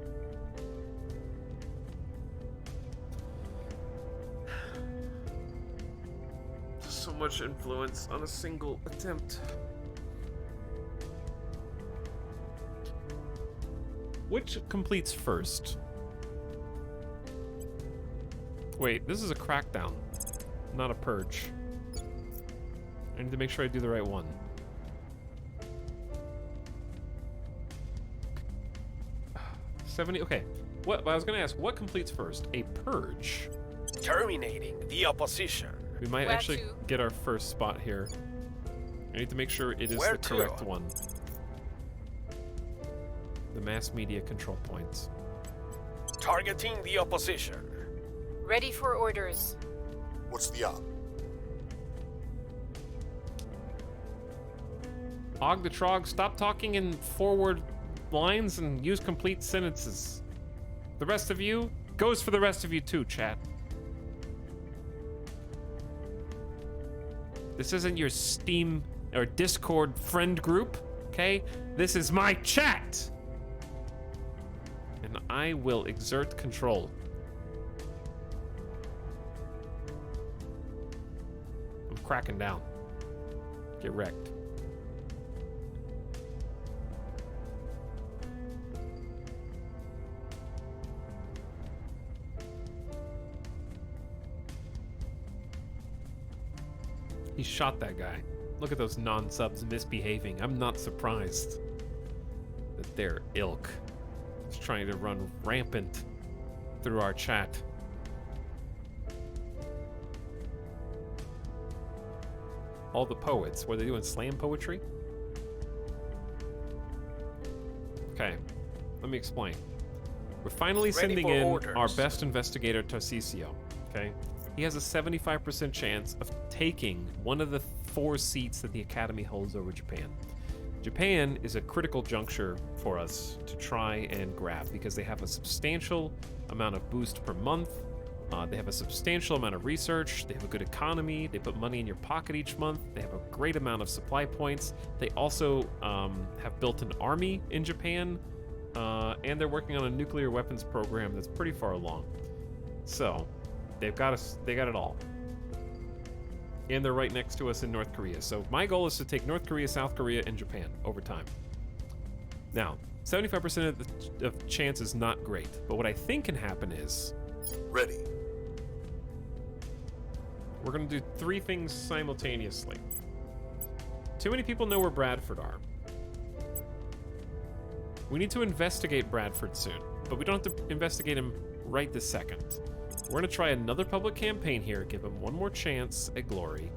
So much influence on a single attempt. Which completes first? Wait, this is a crackdown, not a purge. I need to make sure I do the right one. Okay. What I was gonna ask, what completes first? A purge. Terminating the opposition. We might actually get our first spot here. I need to make sure it is the correct one. The mass media control points. Targeting the opposition. Ready for orders. What's the op? Og the Trog, stop talking in forward lines and use complete sentences. The rest of you goes for the rest of you too, chat. This isn't your Steam or Discord friend group, okay? This is my chat! And I will exert control. I'm cracking down. Get wrecked. He shot that guy. Look at those non-subs misbehaving. I'm not surprised that their ilk is trying to run rampant through our chat. All the poets. Were they doing slam poetry? Okay, let me explain. We're finally sending in our best investigator, Tarcisio. Okay? He has a 75% chance of taking one of the 4 seats that the Academy holds over Japan. Japan is a critical juncture for us to try and grab because they have a substantial amount of boost per month. They have a substantial amount of research. They have a good economy. They put money in your pocket each month. They have a great amount of supply points. They also have built an army in Japan, and they're working on a nuclear weapons program that's pretty far along. So they've got us. They got it all. And they're right next to us in North Korea. So my goal is to take North Korea, South Korea, and Japan over time. Now, 75% of the chance is not great, but what I think can happen is... Ready. We're going to do 3 things simultaneously. Too many people know where Bradford are. We need to investigate Bradford soon, but we don't have to investigate him right this second. We're going to try another public campaign here, give him one more chance at glory.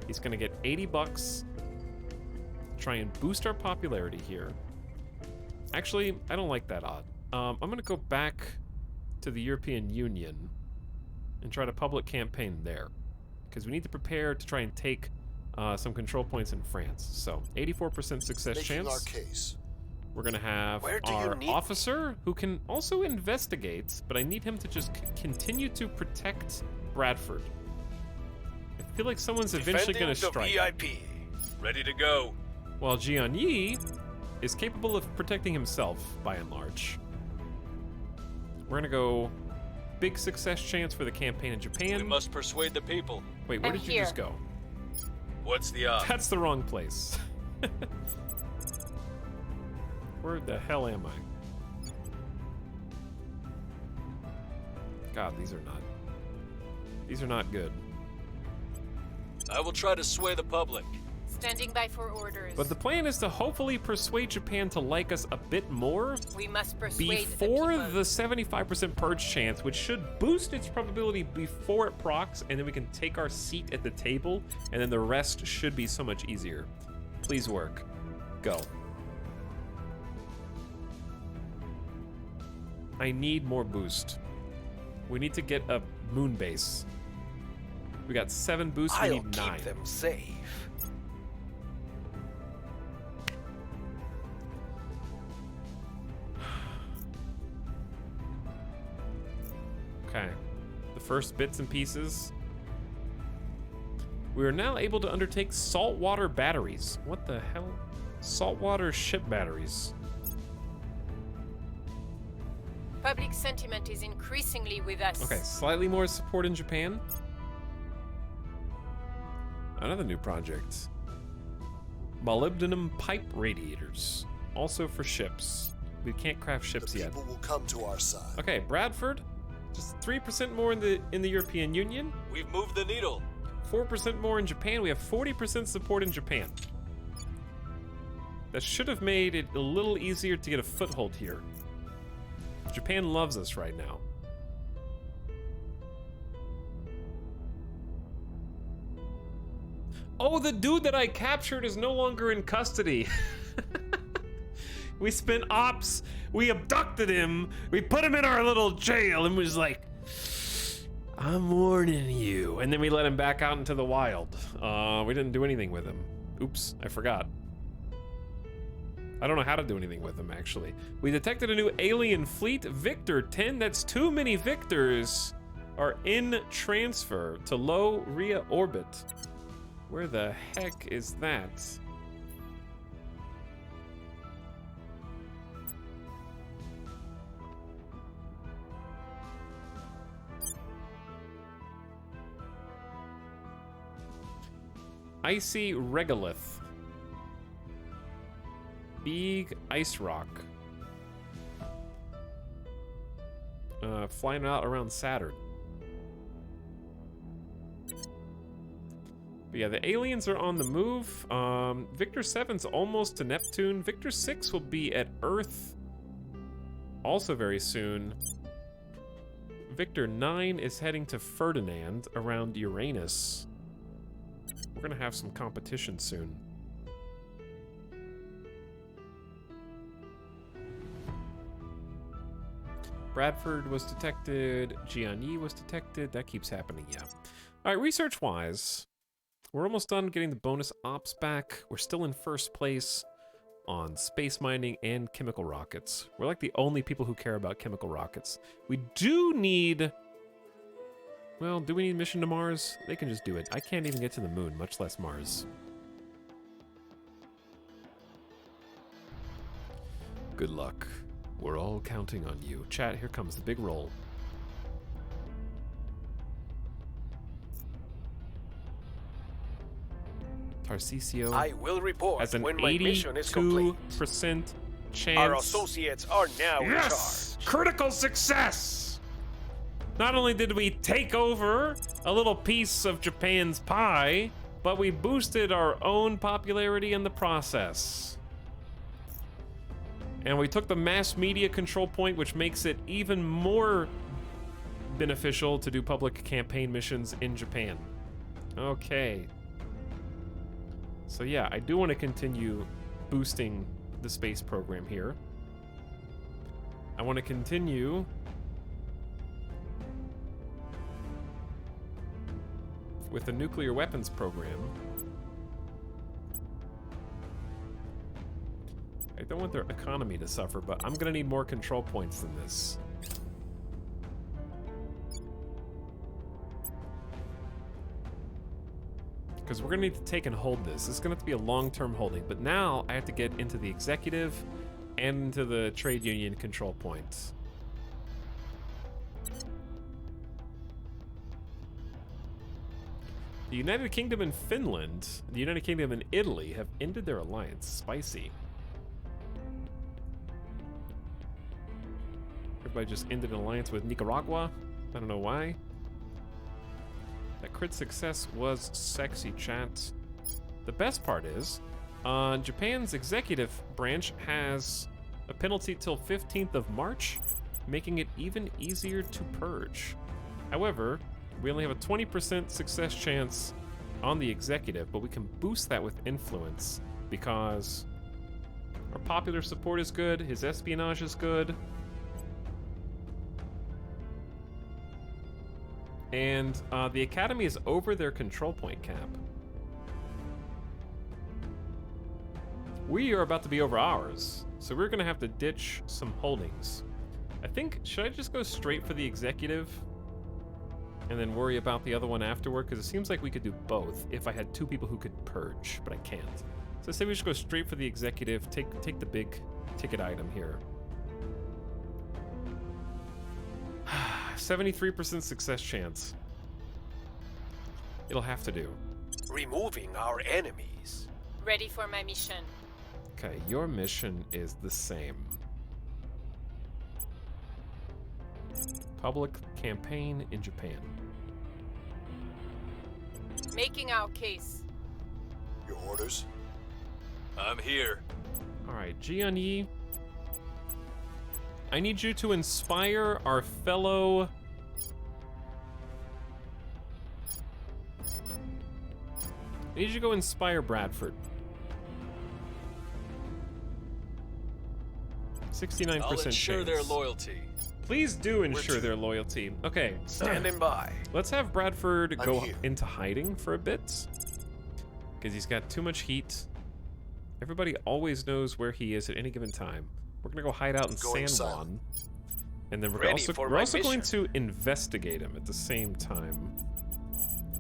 He's going to get 80 bucks. Try and boost our popularity here. Actually, I don't like that odd. I'm going to go back to the European Union and try to public campaign there, because we need to prepare to try and take some control points in France. So 84% success chance. Our case. We're gonna have our officer who can also investigate, but I need him to just continue to protect Bradford. I feel like someone's eventually gonna strike. VIP. Ready to go. While Jian Yi is capable of protecting himself by and large. We're gonna go big success chance for the campaign in Japan. We must persuade the people. Wait, where did you just go? What's the odds? That's the wrong place. Where the hell am I? God, these are not good. I will try to sway the public. Standing by for orders. But the plan is to hopefully persuade Japan to like us a bit more. We must persuade before the 75% purge chance, which should boost its probability before it procs, and then we can take our seat at the table, and then the rest should be so much easier. Please work. Go. I need more boost. We need to get a moon base. We got 7 boosts, we need 9. Keep them safe. Okay. The first bits and pieces. We are now able to undertake saltwater batteries. What the hell? Saltwater ship batteries. Public sentiment is increasingly with us. Okay, slightly more support in Japan. Another new project. Molybdenum pipe radiators. Also for ships. We can't craft ships yet. People will come to our side. Okay, Bradford. Just 3% more in the European Union. We've moved the needle. 4% more in Japan. We have 40% support in Japan. That should have made it a little easier to get a foothold here. Japan loves us right now. Oh, the dude that I captured is no longer in custody. We spent ops, we abducted him, we put him in our little jail and was like, I'm warning you. And then we let him back out into the wild. We didn't do anything with him. Oops, I forgot. I don't know how to do anything with him, actually. We detected a new alien fleet, Victor 10. That's too many Victors are in transfer to low Rhea orbit. Where the heck is that? Icy regolith. Big ice rock. Flying out around Saturn. But yeah, the aliens are on the move. Victor 7's almost to Neptune. Victor 6 will be at Earth also very soon. Victor 9 is heading to Ferdinand around Uranus. We're gonna have some competition soon. Bradford was detected. Gianni was detected. That keeps happening, yeah. All right, research-wise, we're almost done getting the bonus ops back. We're still in first place on space mining and chemical rockets. We're like the only people who care about chemical rockets. We do need... Well, do we need mission to Mars? They can just do it. I can't even get to the moon, much less Mars. Good luck. We're all counting on you. Chat, here comes the big roll. Tarcisio I will report has an when my mission is complete. 82% chance. Our associates are now in charge. Yes! Critical success! Not only did we take over a little piece of Japan's pie, but we boosted our own popularity in the process. And we took the mass media control point, which makes it even more beneficial to do public campaign missions in Japan. Okay. So yeah, I do want to continue boosting the space program here. I want to continue with the nuclear weapons program. I don't want their economy to suffer, but I'm gonna need more control points than this. Because we're gonna need to take and hold this. It's gonna have to be a long-term holding, but now I have to get into the executive and into the trade union control points. The United Kingdom and Finland, the United Kingdom and Italy have ended their alliance. Spicy. Everybody just ended an alliance with Nicaragua. I don't know why. That crit success was sexy, chat. The best part is, Japan's executive branch has a penalty till 15th of March, making it even easier to purge. However, we only have a 20% success chance on the executive, but we can boost that with influence because our popular support is good, his espionage is good, and the Academy is over their control point cap. We are about to be over ours, so we're gonna have to ditch some holdings. I think, should I just go straight for the executive and then worry about the other one afterward? Because it seems like we could do both if I had two people who could purge, but I can't. So I say we should go straight for the executive. Take the big ticket item here. 73% success chance. It'll have to do. Removing our enemies. Ready for my mission. Okay, your mission is the same. Public campaign in Japan. Making our case. Your orders? I'm here. Alright, Jian-Yi. I need you to inspire our fellow... I need you to go inspire Bradford. 69% I'll ensure chance. their loyalty. Please do ensure their loyalty. Okay. Standing by. Let's have Bradford I'm go here. into hiding for a bit. Because he's got too much heat. Everybody always knows where he is at any given time. We're gonna go hide out in Going San silent. Juan. And then we're Ready also, for we're my also going mission. to investigate him at the same time.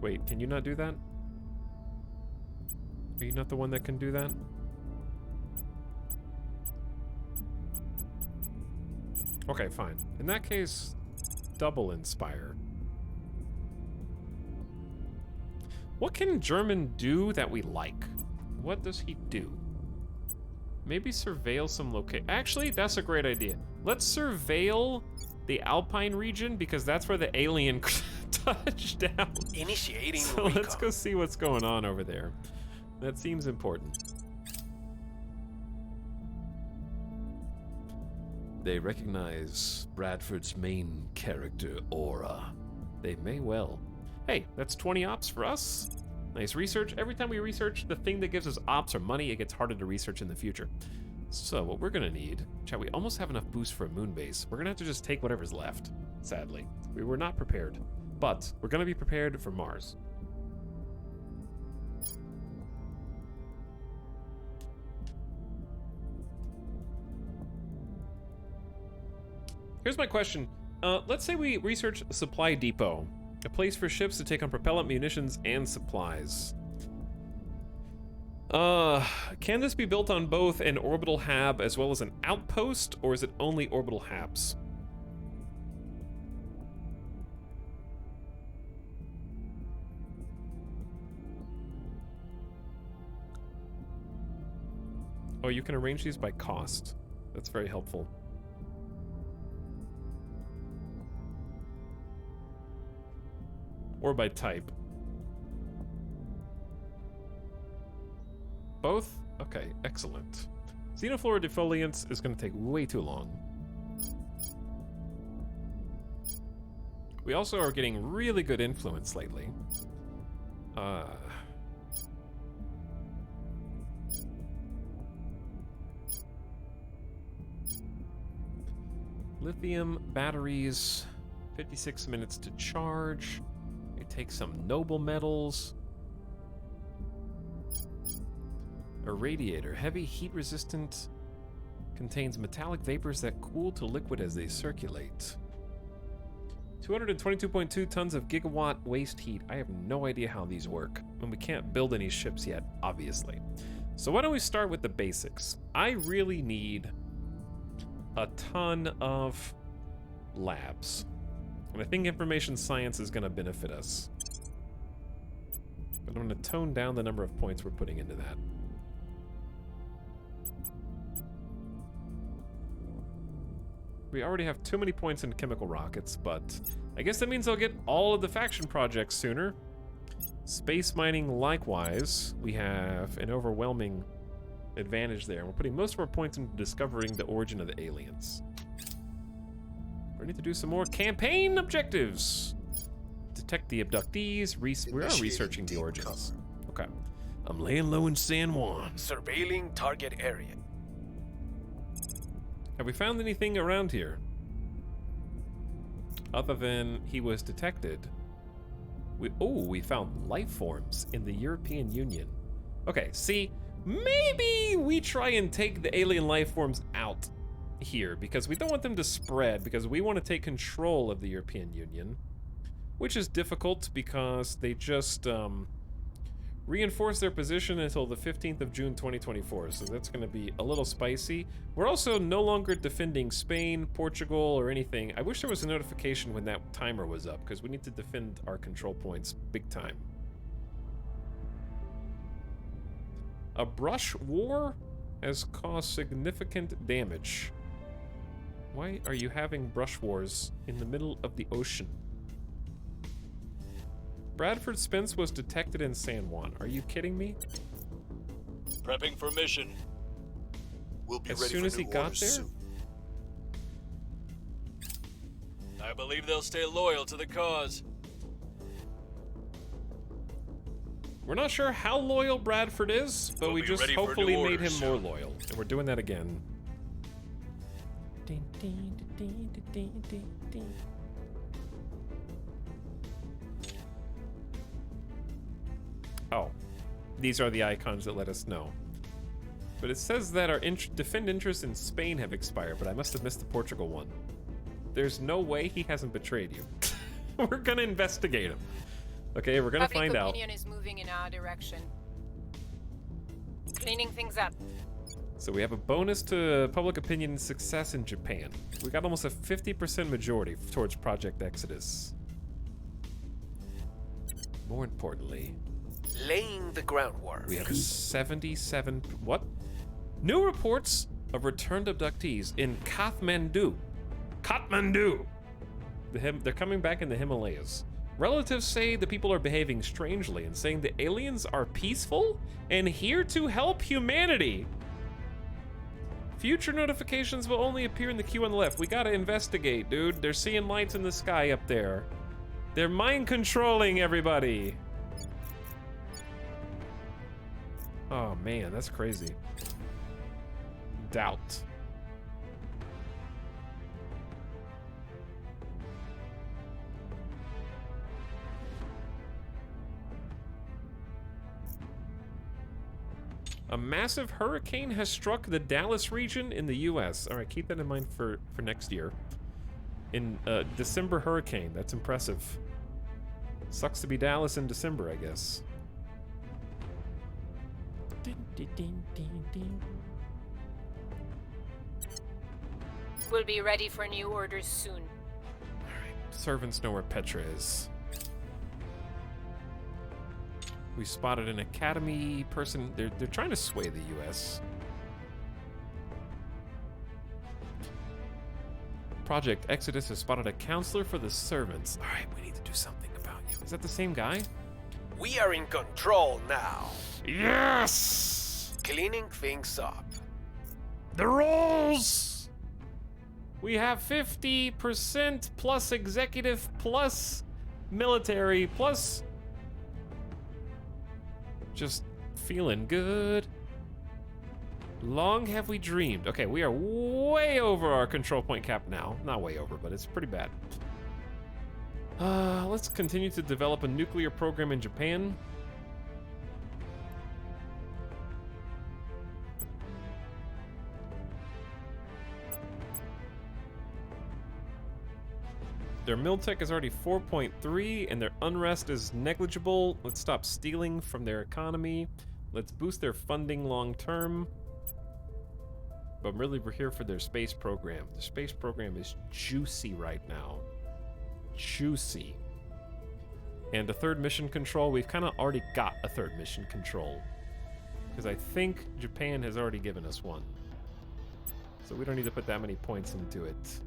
Wait, can you not do that? Are you not the one that can do that? Okay, fine. In that case, double inspire. What can German do that we like? What does he do? Maybe surveil some location. Actually, that's a great idea. Let's surveil the Alpine region because that's where the alien touched down. Initiating So recon. let's go see what's going on over there. That seems important. They recognize Bradford's main character aura. They may well. Hey, that's 20 ops for us. Nice research. Every time we research the thing that gives us ops or money, it gets harder to research in the future. So what we're gonna need, chat, we almost have enough boost for a moon base. We're gonna have to just take whatever's left, sadly. We were not prepared, but we're gonna be prepared for Mars. Here's my question. Let's say we research a supply depot, a place for ships to take on propellant, munitions, and supplies. Can this be built on both an orbital hab as well as an outpost, or is it only orbital habs? Oh, you can arrange these by cost. That's very helpful. Or by type. Both? Okay, excellent. Xenoflora defoliants is going to take way too long. We also are getting really good influence lately. Lithium batteries, 56 minutes to charge. We take some noble metals. A radiator, heavy, heat resistant, contains metallic vapors that cool to liquid as they circulate. 222.2 tons of gigawatt waste heat. I have no idea how these work, and we can't build any ships yet, obviously. So why don't we start with the basics? I really need a ton of labs, and I think information science is going to benefit us. But I'm going to tone down the number of points we're putting into that. We already have too many points in chemical rockets, but I guess that means I'll get all of the faction projects sooner. Space mining, likewise, we have an overwhelming advantage there. We're putting most of our points into discovering the origin of the aliens. We need to do some more campaign objectives. Detect the abductees. We are researching the origins. Okay. I'm laying low in San Juan. Surveilling target area. Have we found anything around here? Other than he was detected. We found life forms in the European Union. Okay, see, maybe we try and take the alien life forms out here because we don't want them to spread, because we want to take control of the European Union, which is difficult because they just Reinforce their position until the 15th of June 2024, so that's going to be a little spicy. We're also no longer defending Spain, Portugal, or anything. I wish there was a notification when that timer was up, because we need to defend our control points big time. A brush war has caused significant damage. Why are you having brush wars in the middle of the ocean? Bradford Spence was detected in San Juan. Are you kidding me? Prepping for mission. We'll be as ready soon for as he new got orders there? soon. I believe they'll stay loyal to the cause. We're not sure how loyal Bradford is, but We'll we be just ready for hopefully new made him orders more soon. loyal. And we're doing that again. Oh, these are the icons that let us know. But it says that our defend interests in Spain have expired, but I must have missed the Portugal one. There's no way he hasn't betrayed you. We're gonna investigate him. Okay, we're gonna find out. Public opinion is moving in our direction. Cleaning things up. So we have a bonus to public opinion success in Japan. We got almost a 50% majority towards Project Exodus. More importantly, Laying the groundwork. we have a 77... What? New reports of returned abductees in Kathmandu. Kathmandu! They're coming back in the Himalayas. Relatives say the people are behaving strangely and saying the aliens are peaceful and here to help humanity. Future notifications will only appear in the queue on the left. We gotta investigate, dude. They're seeing lights in the sky up there. They're mind controlling everybody. Oh man, that's crazy. Doubt. A massive hurricane has struck the Dallas region in the U.S. All right, keep that in mind for next year. In December hurricane, that's impressive. Sucks to be Dallas in December, I guess. We'll be ready for new orders soon. Servants know where Petra is. We spotted an academy person. They're trying to sway the U.S. Project Exodus has spotted a counselor for the servants. All right, we need to do something about you. Is that the same guy? We are in control now. Yes! Cleaning things up. The rolls! We have 50% plus executive plus military plus... Just feeling good. Long have we dreamed. Okay, we are way over our control point cap now. Not way over, but it's pretty bad. Let's continue to develop a nuclear program in Japan. Their Miltech is already 4.3, and their unrest is negligible. Let's stop stealing from their economy. Let's boost their funding long term. But really, we're here for their space program. The space program is juicy right now. Juicy. And a third mission control. We've kind of already got a third mission control. Because I think Japan has already given us one. So we don't need to put that many points into it.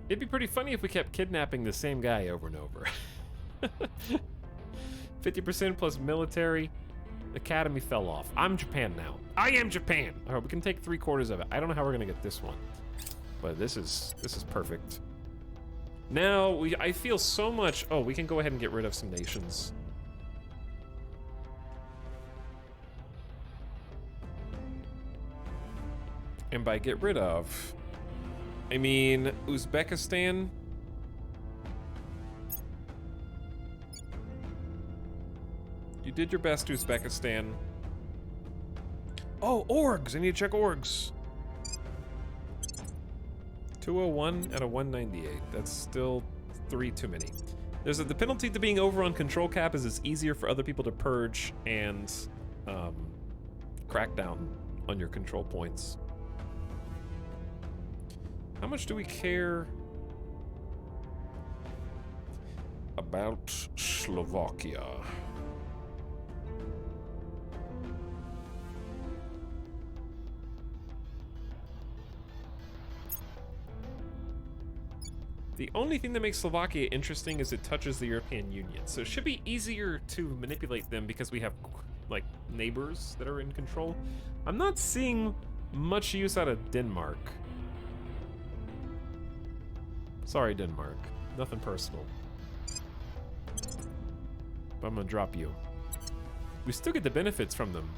It'd be pretty funny if we kept kidnapping the same guy over and over. 50% plus military. Academy fell off. I'm Japan now. I am Japan. All right, we can take 3/4 of it. I don't know how we're gonna get this one, but this is perfect. Now I feel so much. Oh, we can go ahead and get rid of some nations. And by get rid of, I mean Uzbekistan. You did your best, Uzbekistan. Oh, orgs! I need to check orgs. 201 out of 198. That's still 3 too many. The penalty to being over on control cap is it's easier for other people to purge and crack down on your control points. How much do we care about Slovakia? The only thing that makes Slovakia interesting is it touches the European Union. So it should be easier to manipulate them because we have, like, neighbors that are in control. I'm not seeing much use out of Denmark. Sorry, Denmark. Nothing personal. But I'm gonna drop you. We still get the benefits from them.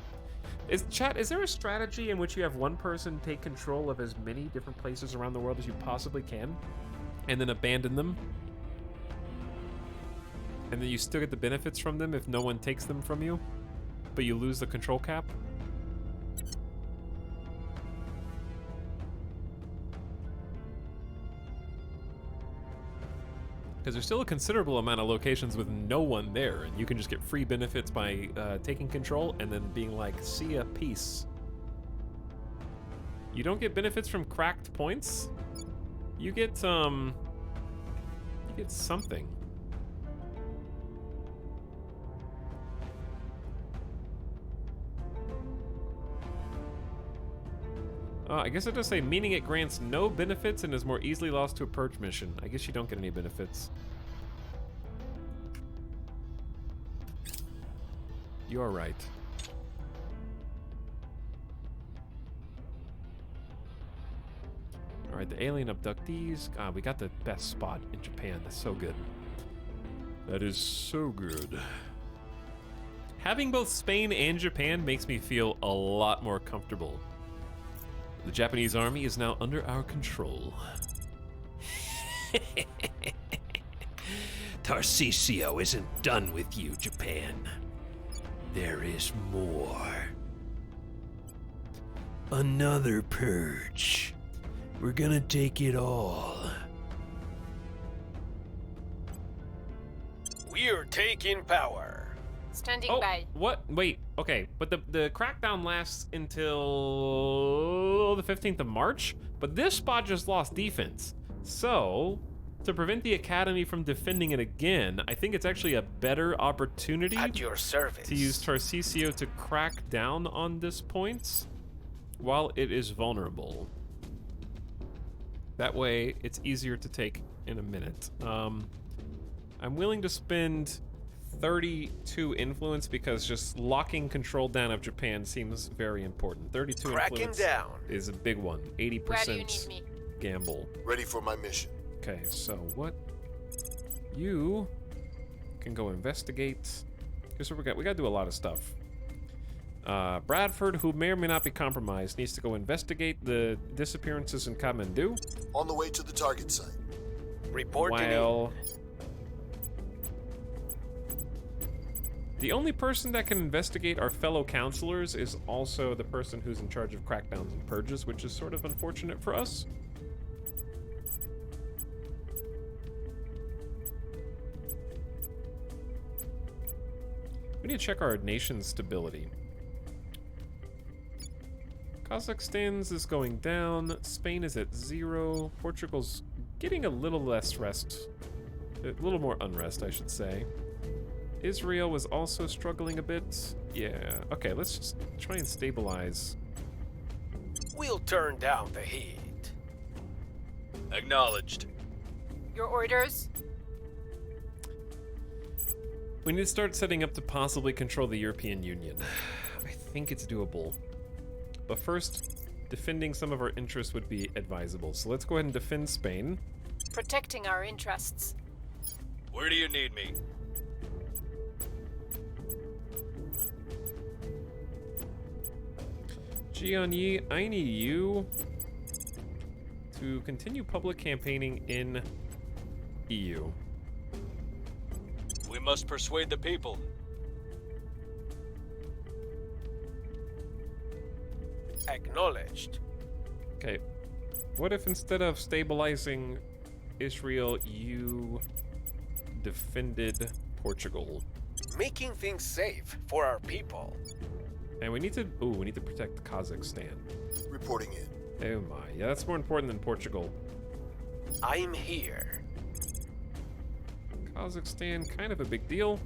Is there a strategy in which you have one person take control of as many different places around the world as you possibly can? And then abandon them? And then you still get the benefits from them if no one takes them from you? But you lose the control cap? Because there's still a considerable amount of locations with no one there, and you can just get free benefits by taking control and then being like, see ya, peace. You don't get benefits from cracked points? You get something. I guess it does say, meaning it grants no benefits and is more easily lost to a purge mission. I guess you don't get any benefits. You are right. Alright, the alien abductees. We got the best spot in Japan. That's so good. That is so good. Having both Spain and Japan makes me feel a lot more comfortable. The Japanese army is now under our control. Tarcisio isn't done with you, Japan. There is more. Another purge. We're gonna take it all. We're taking power. Standing by. What? Wait, okay. But the crackdown lasts until the 15th of March? But this spot just lost defense. So, to prevent the Academy from defending it again, I think it's actually a better opportunity At your service. to use Tarcisio to crack down on this point while it is vulnerable. That way, it's easier to take in a minute. I'm willing to spend 32 influence because just locking control down of Japan seems very important. 32 influence is a big one. 80% Where do you need me? Gamble. Ready for my mission. Okay, so what? You can go investigate. Here's what we got. We gotta do a lot of stuff. Bradford, who may or may not be compromised, needs to go investigate the disappearances in Kathmandu. On the way to the target site. Reporting While the only person that can investigate our fellow counselors is also the person who's in charge of crackdowns and purges, which is sort of unfortunate for us. We need to check our nation's stability. Kazakhstan's is going down. Spain is at 0. Portugal's getting a little less rest. A little more unrest, I should say. Israel was also struggling a bit. Yeah, okay, let's just try and stabilize. We'll turn down the heat. Acknowledged. Your orders? We need to start setting up to possibly control the European Union. I think it's doable. But first, defending some of our interests would be advisable. So let's go ahead and defend Spain. Protecting our interests. Where do you need me? Jianyi, I need you to continue public campaigning in EU. We must persuade the people. Acknowledged. Okay. What if instead of stabilizing Israel, you defended Portugal. Making things safe for our people. And we need to protect Kazakhstan. Reporting in. Oh my, yeah, that's more important than Portugal. I'm here. Kazakhstan, kind of a big deal.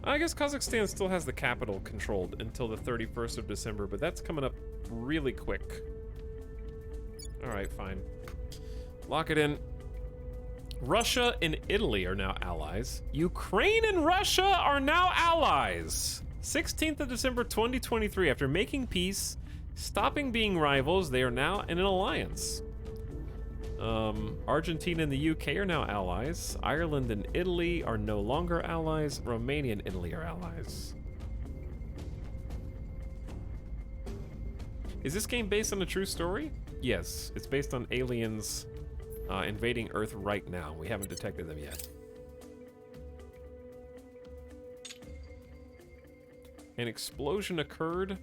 I guess Kazakhstan still has the capital controlled until the 31st of December, but that's coming up really quick. Alright, fine. Lock it in. Russia and Italy are now allies. Ukraine and Russia are now allies. 16th of December 2023, after making peace, stopping being rivals, they are now in an alliance. Argentina and the UK are now allies. Ireland and Italy are no longer allies. Romania and Italy are allies. Is this game based on a true story? Yes, it's based on aliens invading Earth right now. We haven't detected them yet. An explosion occurred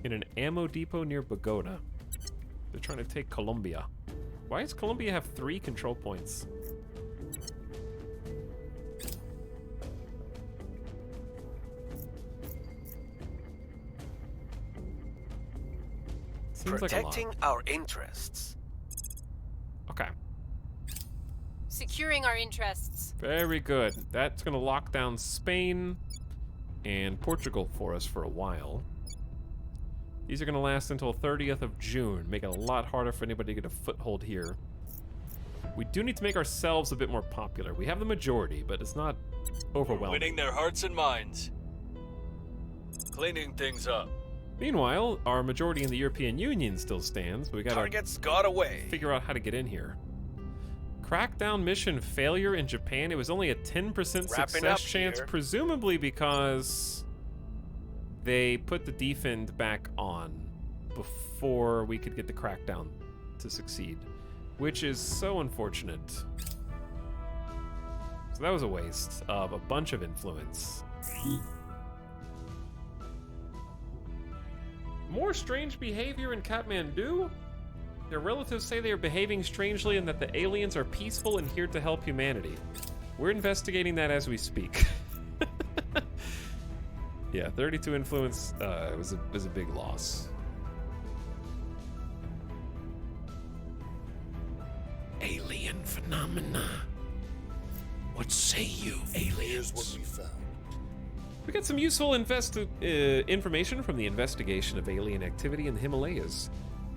in an ammo depot near Bogota. They're trying to take Colombia. Why does Colombia have 3 control points? Seems Protecting like a lot. our interests. Okay. Securing our interests. Very good. That's going to lock down Spain and Portugal for us for a while. These are going to last until 30th of June, make it a lot harder for anybody to get a foothold here. We do need to make ourselves a bit more popular. We have the majority, but it's not overwhelming. Winning their hearts and minds. Cleaning things up. Meanwhile, our majority in the European Union still stands, but we Targets got away. Figure out how to get in here. Crackdown mission failure in Japan. It was only a 10% success chance, presumably because they put the defend back on before we could get the crackdown to succeed, which is so unfortunate. So that was a waste of a bunch of influence. More strange behavior in Kathmandu? Their relatives say they are behaving strangely and that the aliens are peaceful and here to help humanity. We're investigating that as we speak. Yeah, 32 influence was a big loss. Alien phenomena. What say you, aliens? Here's what we found. We got some useful information from the investigation of alien activity in the Himalayas.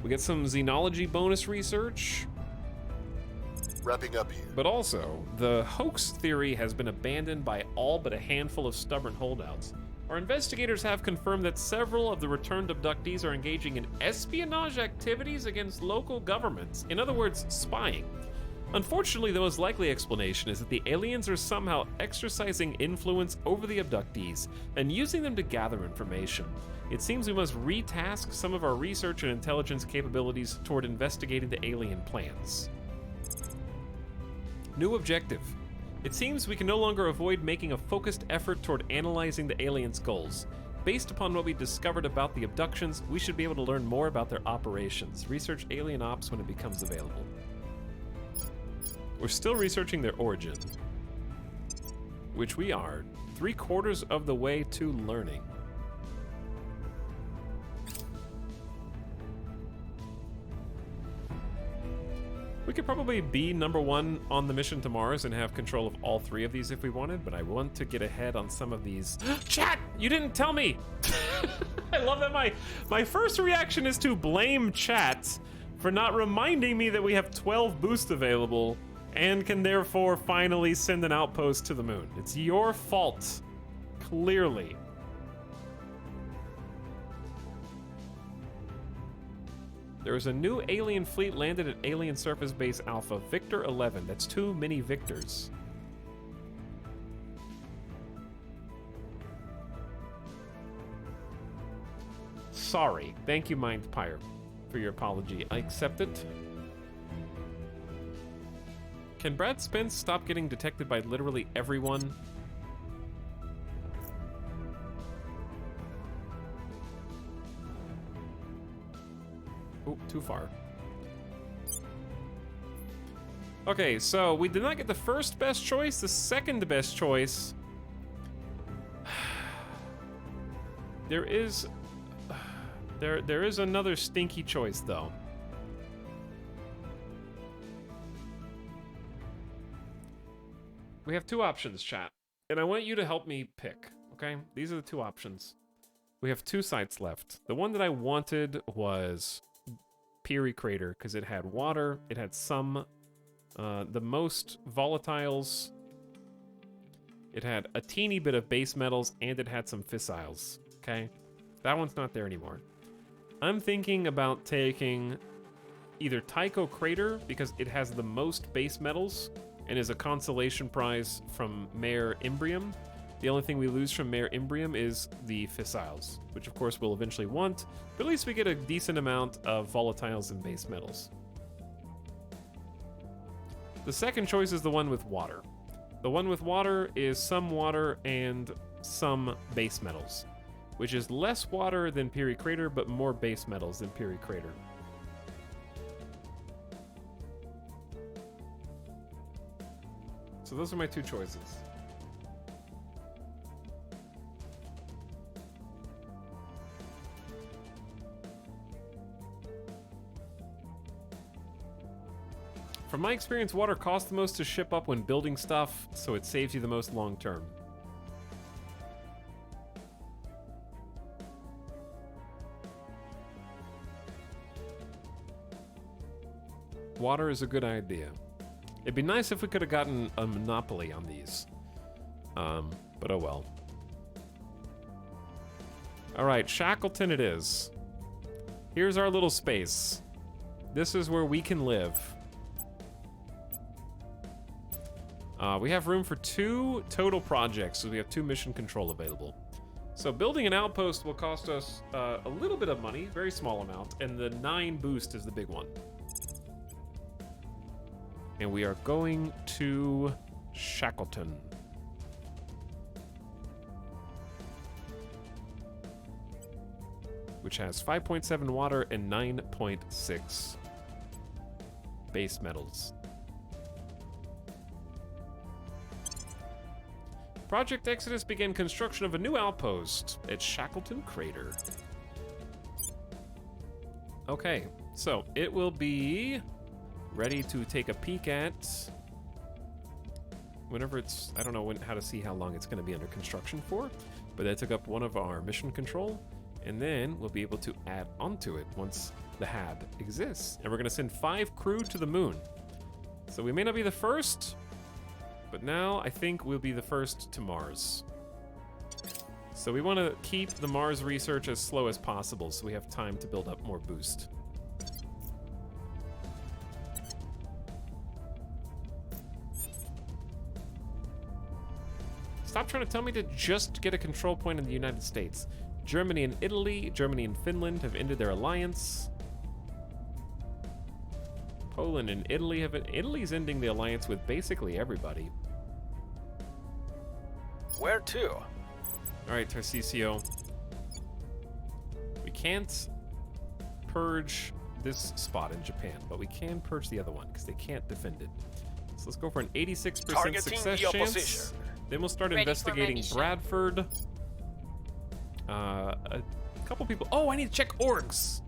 We got some xenology bonus research. Wrapping up here. But also, the hoax theory has been abandoned by all but a handful of stubborn holdouts. Our investigators have confirmed that several of the returned abductees are engaging in espionage activities against local governments. In other words, spying. Unfortunately, the most likely explanation is that the aliens are somehow exercising influence over the abductees and using them to gather information. It seems we must retask some of our research and intelligence capabilities toward investigating the alien plans. New objective. It seems we can no longer avoid making a focused effort toward analyzing the aliens' goals. Based upon what we discovered about the abductions, we should be able to learn more about their operations. Research alien ops when it becomes available. We're still researching their origin, which we are 3/4 of the way to learning. We could probably be #1 on the mission to Mars and have control of all 3 of these if we wanted, but I want to get ahead on some of these. Chat! You didn't tell me! I love that my first reaction is to blame chat for not reminding me that we have 12 boosts available and can therefore finally send an outpost to the moon. It's your fault, clearly. There is a new alien fleet landed at Alien Surface Base Alpha, Victor 11. That's 2 mini Victors. Sorry. Thank you, Mindpire, for your apology. I accept it. Can Brad Spence stop getting detected by literally everyone? Oh, too far. Okay, so we did not get the first best choice. The second best choice. There is another stinky choice though. We have two options, chat, and I want you to help me pick. Okay, these are the two options. We have two sites left. The one that I wanted was Peary Crater because it had water, it had some, the most volatiles, it had a teeny bit of base metals, and it had some fissiles. Okay, that one's not there anymore. I'm thinking about taking either Tycho Crater because it has the most base metals and is a consolation prize from Mare Imbrium. The only thing we lose from Mare Imbrium is the fissiles, which of course we'll eventually want, but at least we get a decent amount of volatiles and base metals. The second choice is the one with water. The one with water is some water and some base metals, which is less water than Peary Crater, but more base metals than Peary Crater. So those are my two choices. From my experience, water costs the most to ship up when building stuff, so it saves you the most long term. Water is a good idea. It'd be nice if we could have gotten a monopoly on these. But oh well. Alright, Shackleton it is. Here's our little space. This is where we can live. We have room for 2 total projects, so we have 2 mission control available. So building an outpost will cost us a little bit of money, very small amount, and the 9 boost is the big one. And we are going to Shackleton. Which has 5.7 water and 9.6 base metals. Project Exodus began construction of a new outpost at Shackleton Crater. Okay, so it will be ready to take a peek at whenever it's, I don't know how to see how long it's going to be under construction for, but that took up one of our mission control, and then we'll be able to add onto it once the hab exists. And we're going to send 5 crew to the moon. So we may not be the first, but now I think we'll be the first to Mars. So we want to keep the Mars research as slow as possible so we have time to build up more boost. Stop trying to tell me to just get a control point in the United States. Germany and Finland have ended their alliance. Poland and Italy Italy's ending the alliance with basically everybody. Where to? All right, Tarcisio. We can't purge this spot in Japan, but we can purge the other one because they can't defend it. So let's go for an 86% success chance. Then we'll start investigating Bradford. A couple people. Oh, I need to check orgs.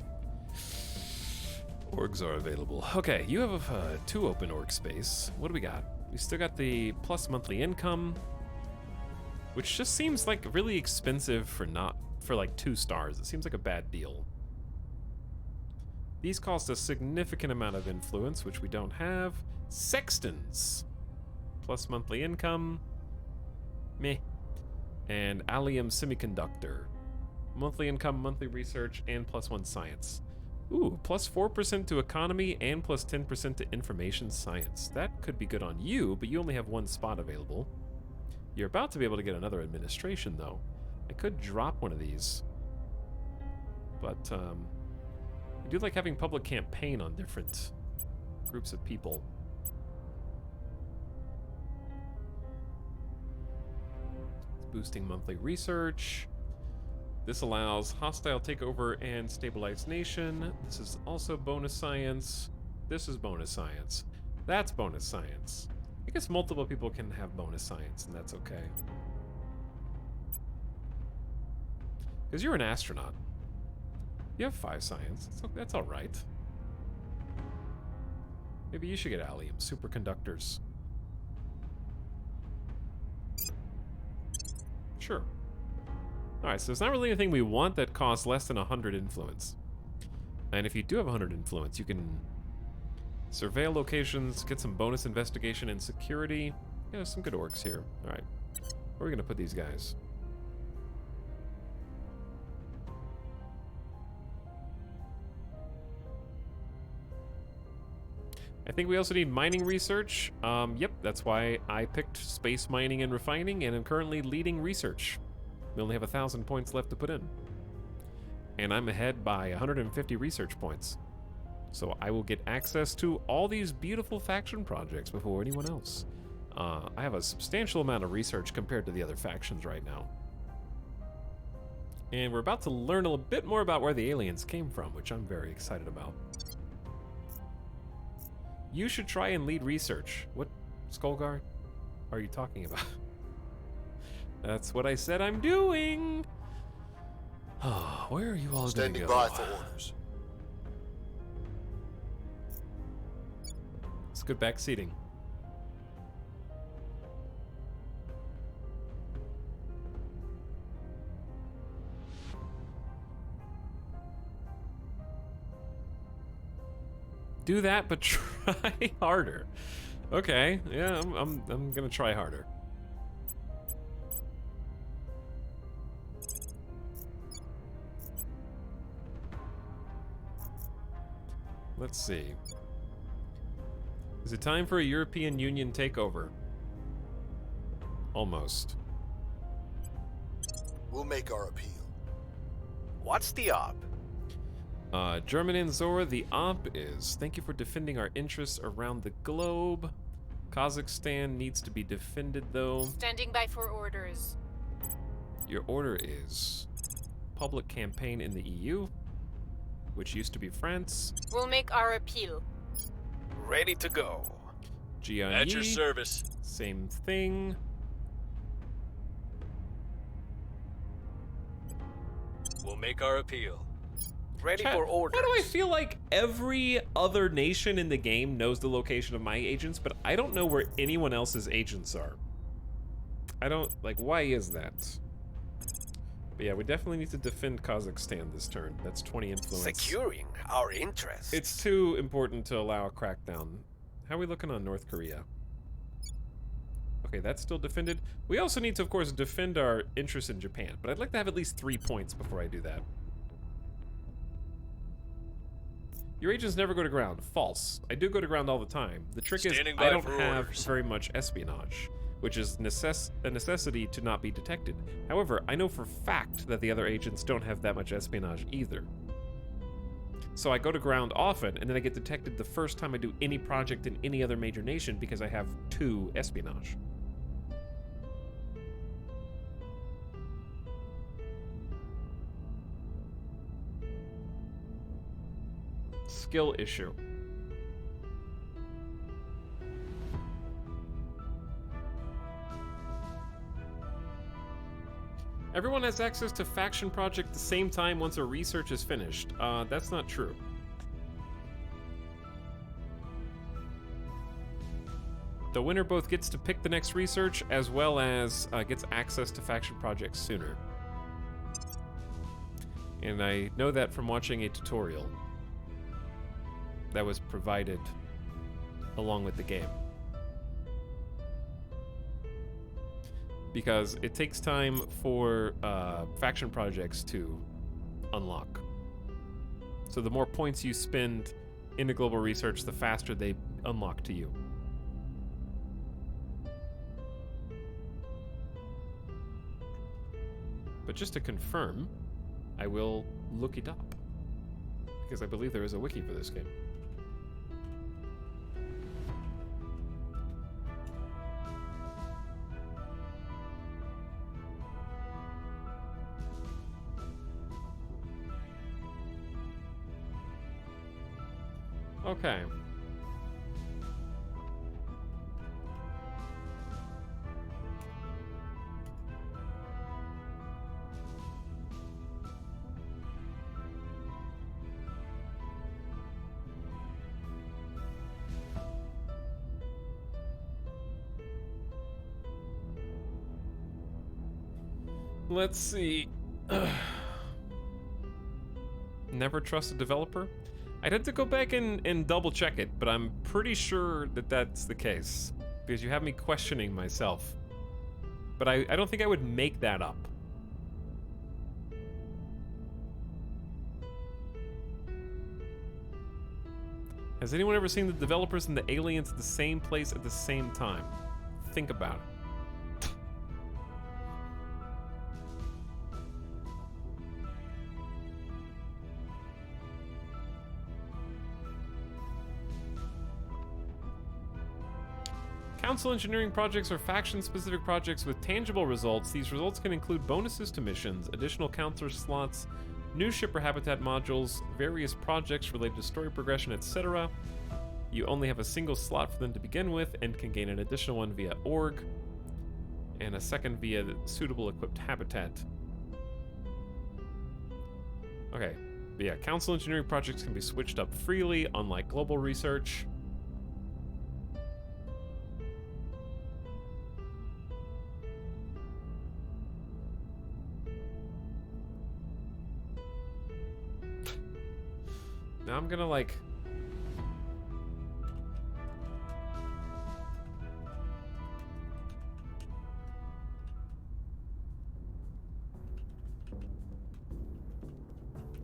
Orgs are available. Okay, you have 2 open org space. What do we got? We still got the plus monthly income, which just seems like really expensive for like 2 stars. It seems like a bad deal. These cost a significant amount of influence, which we don't have. Sextons. Plus monthly income. Meh. And Allium Semiconductor. Monthly income, monthly research, and +1 science. Ooh, plus 4% to economy and plus 10% to information science. That could be good on you, but you only have 1 spot available. You're about to be able to get another administration, though. I could drop one of these. But, I do like having public campaign on different groups of people. It's boosting monthly research. This allows hostile takeover and stabilized nation. This is also bonus science. This is bonus science. That's bonus science. I guess multiple people can have bonus science, and that's okay. Because you're an astronaut. You have 5 science. That's all right. Maybe you should get allium superconductors. Sure. Alright, so it's not really anything we want that costs less than 100 influence. And if you do have 100 influence, you can surveil locations, get some bonus investigation and security. Yeah, some good orcs here. Alright. Where are we going to put these guys? I think we also need mining research. Yep, that's why I picked space mining and refining, and I'm currently leading research. We only have 1,000 points left to put in. And I'm ahead by 150 research points. So I will get access to all these beautiful faction projects before anyone else. I have a substantial amount of research compared to the other factions right now. And we're about to learn a little bit more about where the aliens came from, which I'm very excited about. You should try and lead research. What, Skullguard, are you talking about? That's what I said I'm doing. Oh, where are you all going to go? Standing by for orders. It's good back seating. Do that, but try harder. Okay, yeah, I'm gonna try harder. Let's see. Is it time for a European Union takeover? Almost. We'll make our appeal. What's the op? German and Zora, the op is, thank you for defending our interests around the globe. Kazakhstan needs to be defended, though. Standing by for orders. Your order is public campaign in the EU, which used to be France. We'll make our appeal. Ready to go. GIE, At your service. same thing. We'll make our appeal. Ready Chat, for orders. why do I feel like every other nation in the game knows the location of my agents, but I don't know where anyone else's agents are? I don't, like, why is that? But yeah, we definitely need to defend Kazakhstan this turn. That's 20 influence. Securing our interests. It's too important to allow a crackdown. How are we looking on North Korea? Okay, that's still defended. We also need to, of course, defend our interests in Japan, but I'd like to have at least 3 points before I do that. Your agents never go to ground. False. I do go to ground all the time. The trick is I don't have very much espionage, which is a necessity to not be detected. However, I know for fact that the other agents don't have that much espionage either. So I go to ground often, and then I get detected the first time I do any project in any other major nation because I have 2 espionage. Skill issue. Everyone has access to faction project at the same time once a research is finished. That's not true. The winner both gets to pick the next research as well as gets access to faction projects sooner. And I know that from watching a tutorial that was provided along with the game. Because it takes time for faction projects to unlock. So the more points you spend in the global research, the faster they unlock to you. But just to confirm, I will look it up. Because I believe there is a wiki for this game. Okay. Let's see. Never trust a developer? I'd have to go back and double check it, but I'm pretty sure that that's the case. Because you have me questioning myself. But I don't think I would make that up. Has anyone ever seen the developers and the aliens at the same place at the same time? Think about it. Council engineering projects are faction-specific projects with tangible results. These results can include bonuses to missions, additional counselor slots, new shipper habitat modules, various projects related to story progression, etc. You only have a single slot for them to begin with and can gain an additional one via org and a second via the suitable equipped habitat. Okay, but yeah, council engineering projects can be switched up freely, unlike global research. Now I'm gonna like...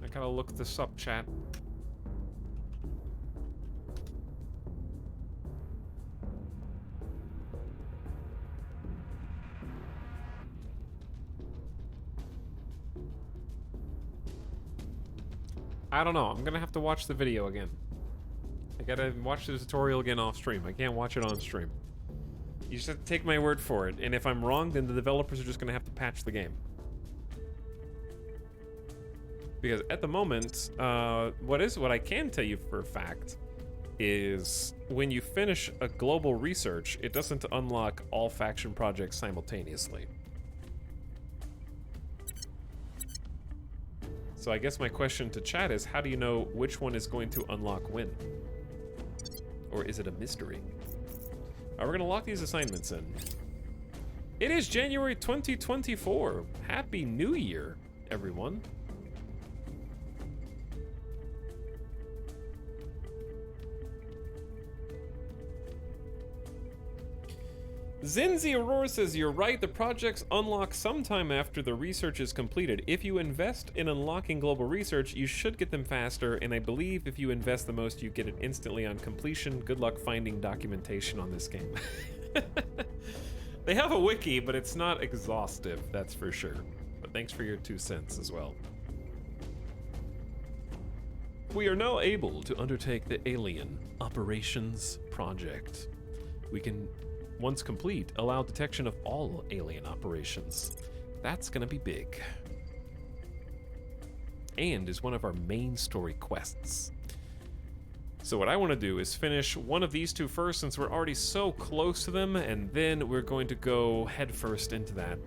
I gotta look this up, chat. I don't know. I'm gonna have to watch the video again. I gotta watch the tutorial again off stream. I can't watch it on stream. You just have to take my word for it. And if I'm wrong, then the developers are just gonna have to patch the game. Because at the moment, what I can tell you for a fact is when you finish a global research, it doesn't unlock all faction projects simultaneously. So I guess my question to chat is, how do you know which one is going to unlock when? Or is it a mystery? Alright, we're gonna lock these assignments in. It is January 2024. Happy New Year, everyone. Zinzi Aurora says, you're right, the projects unlock sometime after the research is completed. If you invest in unlocking global research, you should get them faster, and I believe if you invest the most, you get it instantly on completion. Good luck finding documentation on this game. They have a wiki, but it's not exhaustive, that's for sure. But thanks for your 2 cents as well. We are now able to undertake the Alien Operations Project. We can, once complete, allow detection of all alien operations. That's gonna be big. And is one of our main story quests. So what I want to do is finish one of these 2 first, since we're already so close to them, and then we're going to go headfirst into that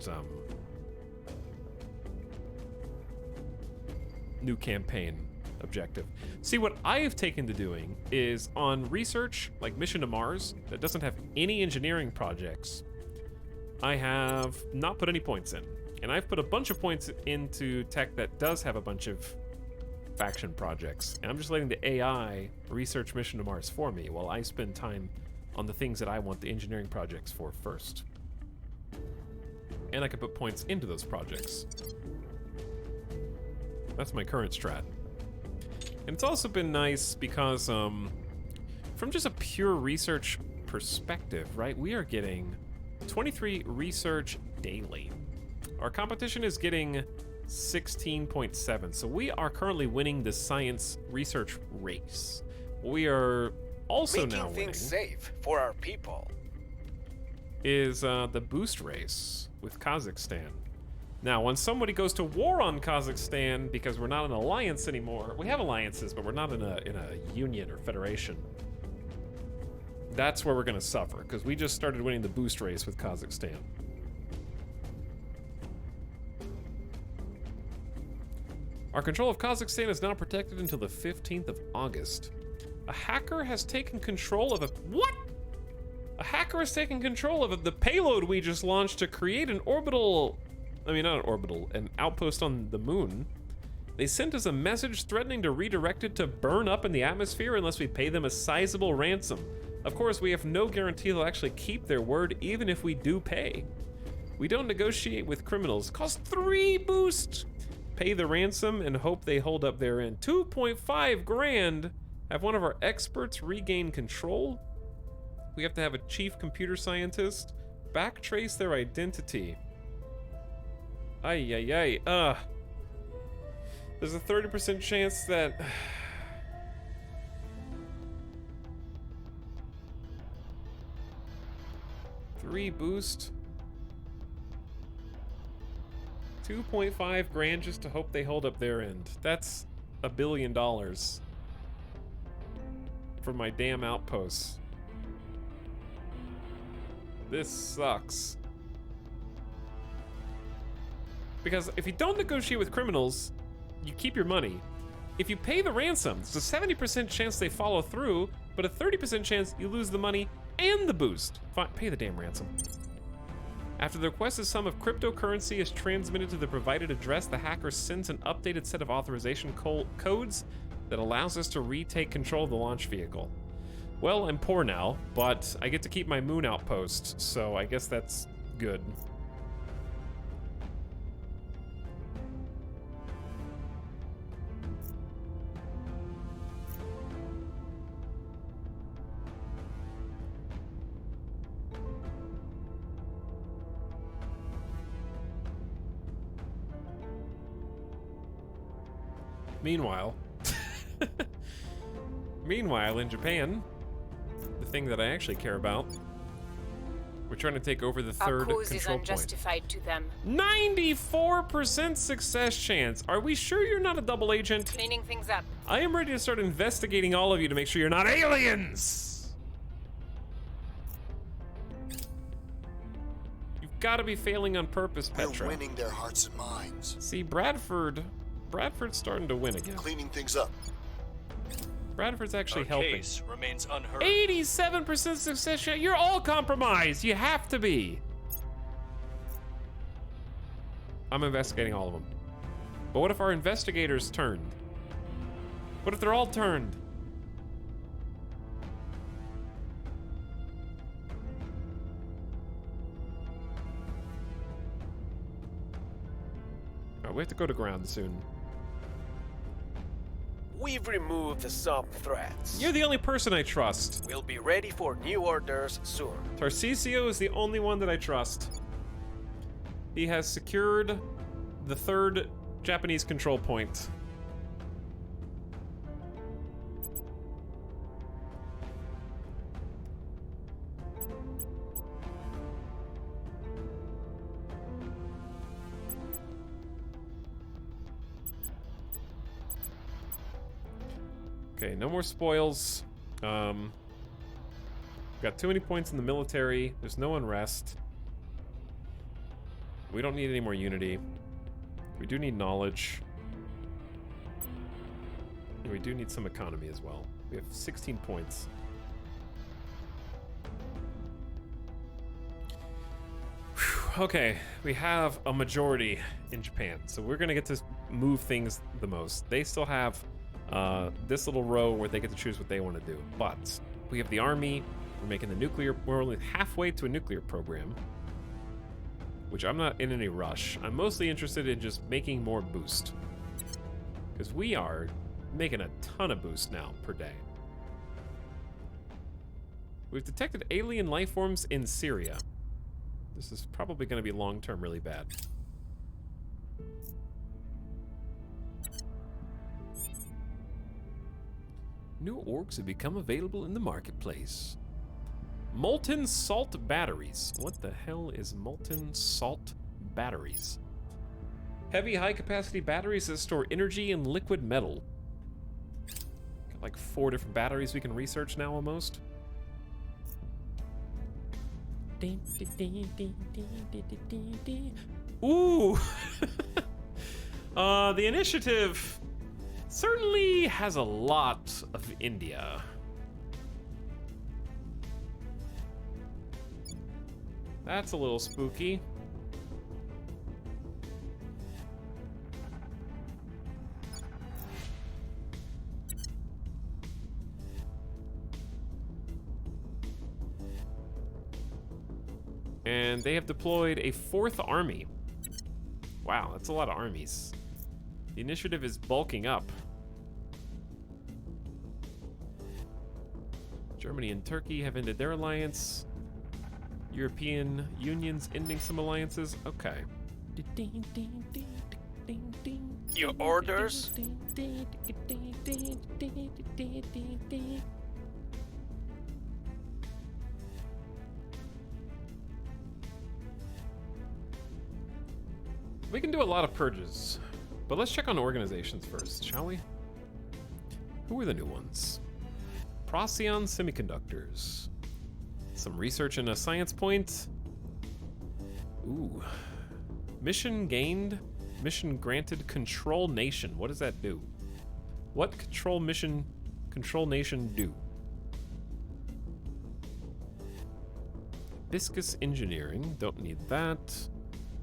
new campaign objective. See, what I have taken to doing is on research, like Mission to Mars, that doesn't have any engineering projects, I have not put any points in. And I've put a bunch of points into tech that does have a bunch of faction projects. And I'm just letting the AI research Mission to Mars for me while I spend time on the things that I want the engineering projects for first. And I can put points into those projects. That's my current strat. And it's also been nice because, from just a pure research perspective, right, we are getting 23 research daily. Our competition is getting 16.7, so we are currently winning the science research race. We are also now winning... Making things safe for our people. ...is the boost race with Kazakhstan. Now, when somebody goes to war on Kazakhstan, because we're not an alliance anymore, we have alliances, but we're not in a union or federation. That's where we're gonna suffer, because we just started winning the boost race with Kazakhstan. Our control of Kazakhstan is now protected until the 15th of August. A hacker has taken control of a... What? A hacker has taken control of the payload we just launched to create an I mean, not an orbital, an outpost on the moon. They sent us a message threatening to redirect it to burn up in the atmosphere unless we pay them a sizable ransom. Of course, we have no guarantee they'll actually keep their word even if we do pay. We don't negotiate with criminals. Cost 3 boost. Pay the ransom and hope they hold up their end. 2.5 grand. Have one of our experts regain control. We have to have a chief computer scientist backtrace their identity. Ay, ay, ay. There's a 30% chance that... 3 boost. 2.5 grand just to hope they hold up their end. That's $1 billion. For my damn outposts. This sucks. Because if you don't negotiate with criminals, you keep your money. If you pay the ransom, there's a 70% chance they follow through, but a 30% chance you lose the money and the boost. Fine, pay the damn ransom. After the requested sum of cryptocurrency is transmitted to the provided address, the hacker sends an updated set of authorization codes that allows us to retake control of the launch vehicle. Well, I'm poor now, but I get to keep my moon outpost, so I guess that's good. Meanwhile, in Japan, the thing that I actually care about, we're trying to take over the third Our cause is control point. unjustified to them. 94% success chance. Are we sure you're not a double agent? Cleaning things up. I am ready to start investigating all of you to make sure you're not aliens. You've got to be failing on purpose, Petra. We're winning their hearts and minds. See, Bradford's starting to win again. Cleaning things up. Bradford's actually Our helping. case remains unheard. 87% success rate. You're all compromised. You have to be. I'm investigating all of them. But what if our investigators turned? What if they're all turned? Alright, we have to go to ground soon. We've removed some threats. You're the only person I trust. We'll be ready for new orders soon. Tarcisio is the only one that I trust. He has secured the third Japanese control point. Okay, no more spoils. Got too many points in the military. There's no unrest. We don't need any more unity. We do need knowledge. And we do need some economy as well. We have 16 points. Whew, okay, we have a majority in Japan, so we're gonna get to move things the most. They still have this little row where they get to choose what they want to do. But we have the army, we're making the nuclear, we're only halfway to a nuclear program, which I'm not in any rush. I'm mostly interested in just making more boost, because we are making a ton of boost now per day. We've detected alien life forms in Syria. This is probably going to be long-term really bad. New orcs have become available in the marketplace. Molten salt batteries. What the hell is molten salt batteries? Heavy high-capacity batteries that store energy and liquid metal. Got like 4 different batteries we can research now almost. Ooh! The initiative certainly has a lot of India. That's a little spooky. And they have deployed a 4th army. Wow, that's a lot of armies. The initiative is bulking up. Germany and Turkey have ended their alliance. European Union's ending some alliances. Okay. Your orders? We can do a lot of purges, but let's check on organizations first, shall we? Who are the new ones? Procyon Semiconductors. Some research and a science point. Ooh. Mission gained. Mission granted Control Nation. What does that do? What Control Nation do? Viscous Engineering. Don't need that.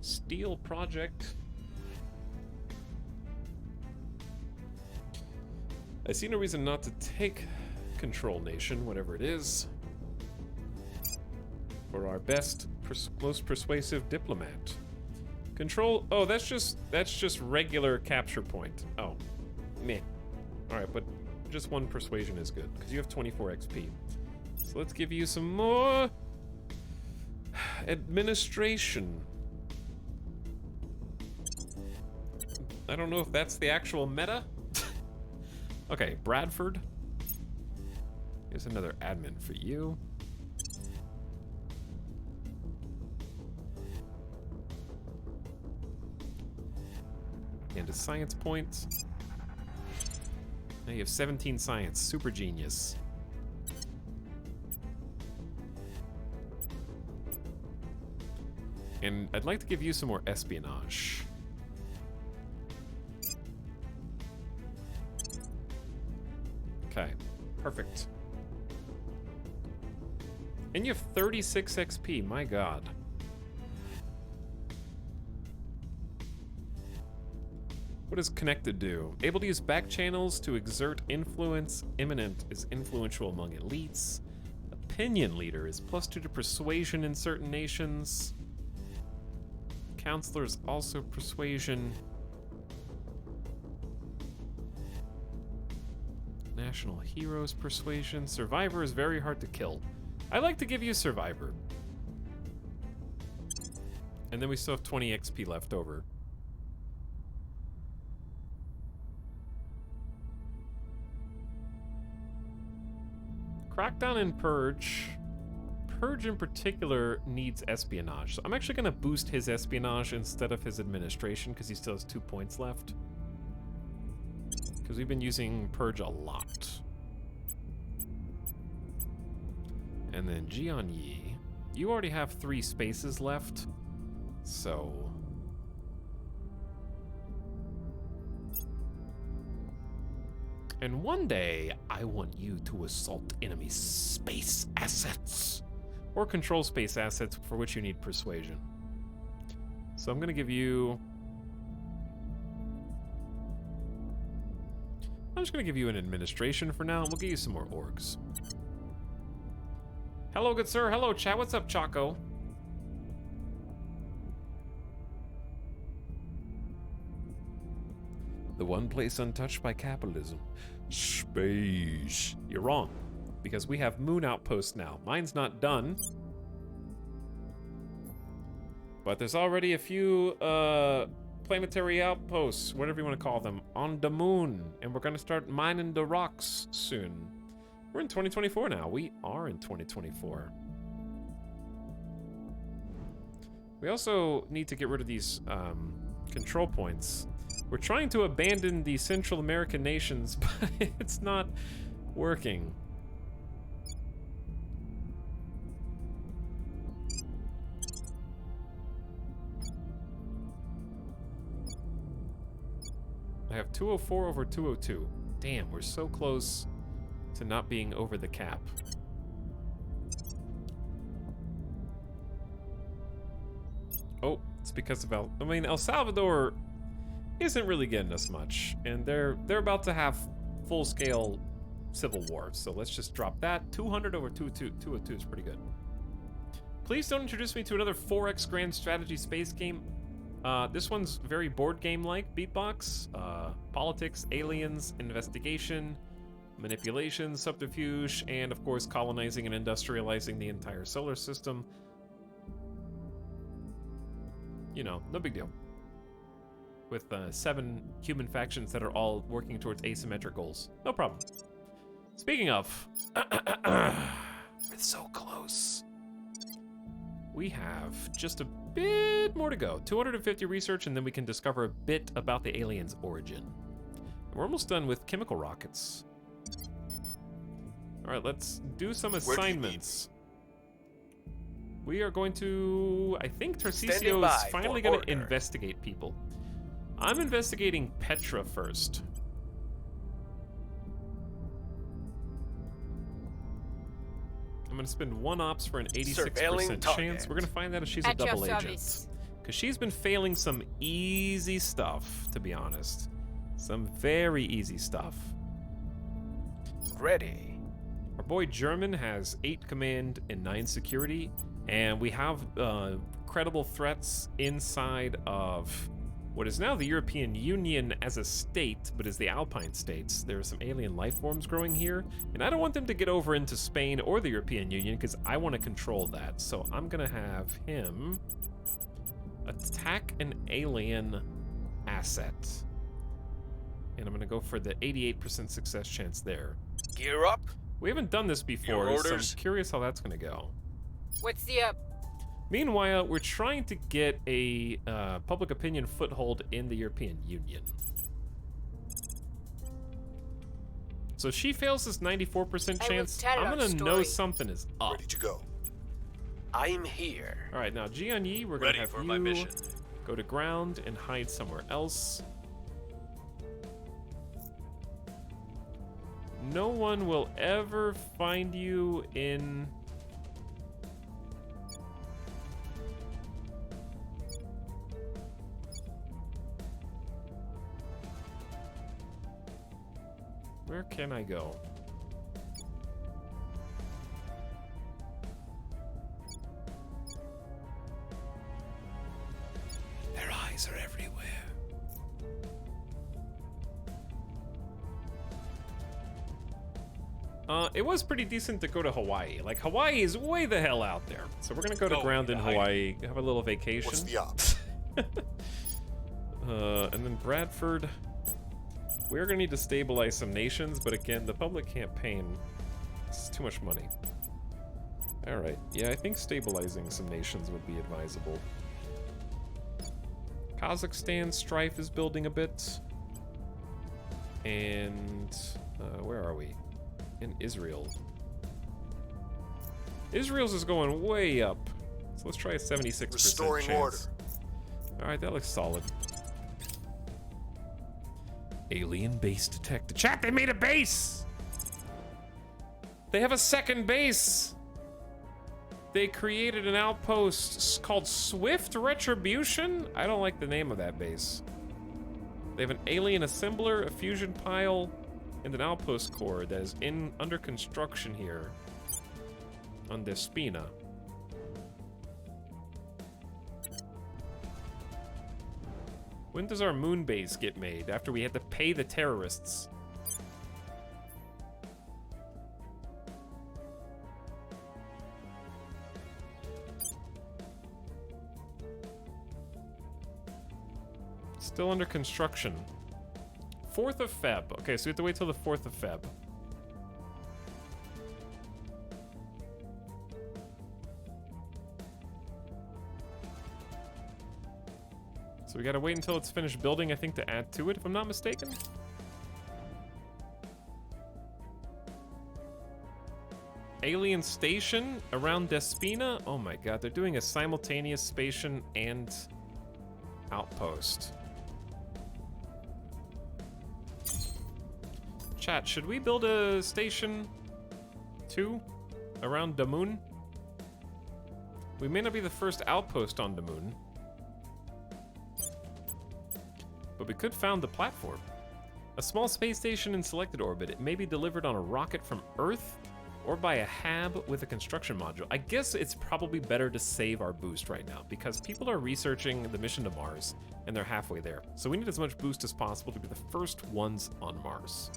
Steel Project. I see no reason not to take Control Nation, whatever it is, for our best, most persuasive diplomat. Control. Oh, that's just regular capture point. Oh, meh. All right, but just 1 persuasion is good because you have 24 XP. So let's give you some more administration. I don't know if that's the actual meta. Okay, Bradford. Here's another admin for you. And a science point. Now you have 17 science. Super genius. And I'd like to give you some more espionage. Okay, perfect. And you have 36 XP, my god. What does connected do? Able to use back channels to exert influence. Imminent is influential among elites. Opinion leader is +2 to persuasion in certain nations. Counselor is also persuasion. National heroes persuasion. Survivor is very hard to kill. I like to give you survivor. And then we still have 20 XP left over. Crackdown and Purge. Purge in particular needs espionage. So I'm actually going to boost his espionage instead of his administration because he still has 2 points left. Because we've been using Purge a lot. And then Jian Yi. You already have 3 spaces left. So... And one day, I want you to assault enemy space assets. Or control space assets for which you need persuasion. So I'm gonna give you... I'm just gonna give you an administration for now, and we'll give you some more orgs. Hello, good sir. Hello, chat. What's up, Chaco? The one place untouched by capitalism. Space. You're wrong. Because we have moon outposts now. Mine's not done. But there's already a few planetary outposts, whatever you want to call them, on the moon. And we're going to start mining the rocks soon. We're in 2024 now. We are in 2024. We also need to get rid of these control points. We're trying to abandon the Central American nations, but it's not working. I have 204 over 202. Damn, we're so close to not being over the cap. Oh, it's because of El Salvador isn't really getting us much, and they're about to have full-scale civil war. So let's just drop that. 200 over 202 is pretty good. please don't introduce me to another 4X grand strategy space game. This one's very board game-like. Beatbox, politics, aliens, investigation, manipulation, subterfuge, and of course colonizing and industrializing the entire solar system. You know, no big deal. With 7 human factions that are all working towards asymmetric goals. No problem. Speaking of, it's so close. We have just a bit more to go. 250 research, and then we can discover a bit about the aliens' origin. We're almost done with chemical rockets. All right, let's do some assignments. We are going to... I think Tarcisio is finally going to investigate people. I'm investigating Petra first. I'm going to spend 1 ops for an 86% chance. We're going to find out if she's a double agent. Because she's been failing some easy stuff, to be honest. Some very easy stuff. Ready. Our boy German has 8 command and 9 security. And we have credible threats inside of what is now the European Union as a state, but is the Alpine states. There are some alien life forms growing here, and I don't want them to get over into Spain or the European Union because I want to control that. So I'm gonna have him attack an alien asset. And I'm gonna go for the 88% success chance there. Gear up. We haven't done this before, so I'm curious how that's gonna go. What's the up? Meanwhile, we're trying to get a public opinion foothold in the European Union. So she fails this 94% chance. I'm gonna know something is up. Ready to go. I'm here. All right, now Jianyi, we're gonna have you go to ground and hide somewhere else. No one will ever find you in... Where can I go? Their eyes are everywhere. It was pretty decent to go to Hawaii. Like, Hawaii is way the hell out there. So we're gonna go to ground in Hawaii, have a little vacation. What's the ops? And then Bradford. We're gonna need to stabilize some nations, but again, the public campaign is too much money. Alright, yeah, I think stabilizing some nations would be advisable. Kazakhstan strife is building a bit. And where are we? In Israel. Israel's is going way up. So let's try a 76% Restoring chance. order. Alright, that looks solid. Alien base detected. Chat, they made a base! They have a second base! They created an outpost called Swift Retribution? I don't like the name of that base. They have an alien assembler, a fusion pile, and an outpost core that is under construction here on Despina. When does our moon base get made? After we had to pay the terrorists. Still under construction. 4th of Feb. Okay, so we have to wait till the 4th of Feb. So we gotta wait until it's finished building, I think, to add to it, if I'm not mistaken. Alien station around Despina? Oh my god, they're doing a simultaneous station and outpost. Chat, should we build a station 2 around Damun? We may not be the first outpost on Damun. But we could found the platform. A small space station in selected orbit. It may be delivered on a rocket from Earth or buy a hab with a construction module. I guess it's probably better to save our boost right now because people are researching the mission to Mars and they're halfway there. So we need as much boost as possible to be the first ones on Mars.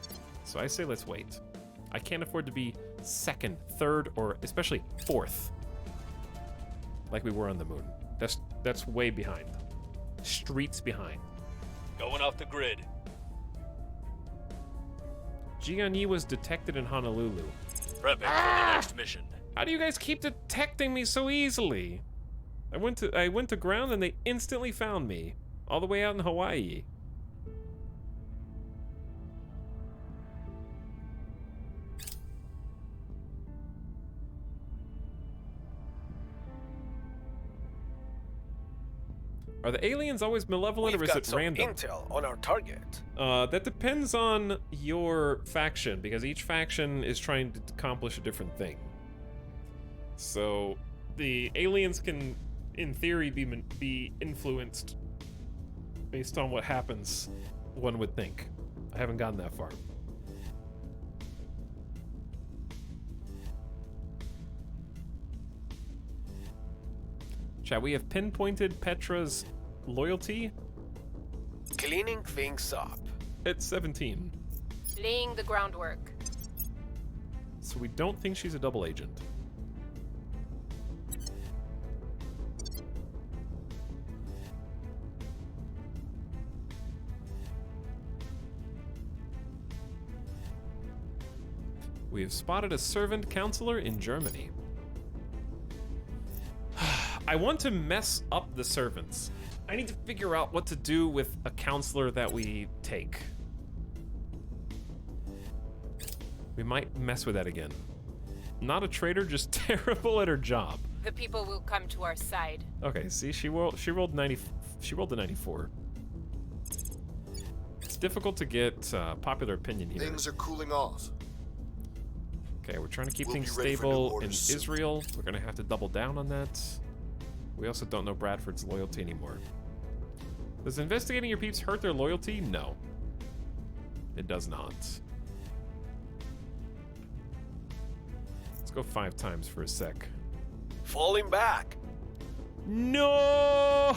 So I say let's wait. I can't afford to be second, third, or especially fourth like we were on the moon. That's way behind. Streets behind. Going off the grid. Jianyi was detected in Honolulu. Prepping for the next mission. How do you guys keep detecting me so easily? I went to ground and they instantly found me. All the way out in Hawaii. Are the aliens always malevolent or is it random? Intel on our target. That depends on your faction, because each faction is trying to accomplish a different thing. So, the aliens can, in theory, be influenced based on what happens, one would think. I haven't gotten that far. Chat, we have pinpointed Petra's loyalty. Cleaning things up. At 17. Laying the groundwork. So we don't think she's a double agent. We have spotted a servant counselor in Germany. I want to mess up the servants. I need to figure out what to do with a counselor that we take. We might mess with that again. Not a traitor, just terrible at her job. The people will come to our side. Okay, see, she rolled the 94. It's difficult to get popular opinion here. Things are cooling off. Okay, we're trying to keep We'll things be ready for new stable in orders soon. Israel. We're gonna have to double down on that. We also don't know Bradford's loyalty anymore. Does investigating your peeps hurt their loyalty? No. It does not. Let's go 5 times for a sec. Falling back. No!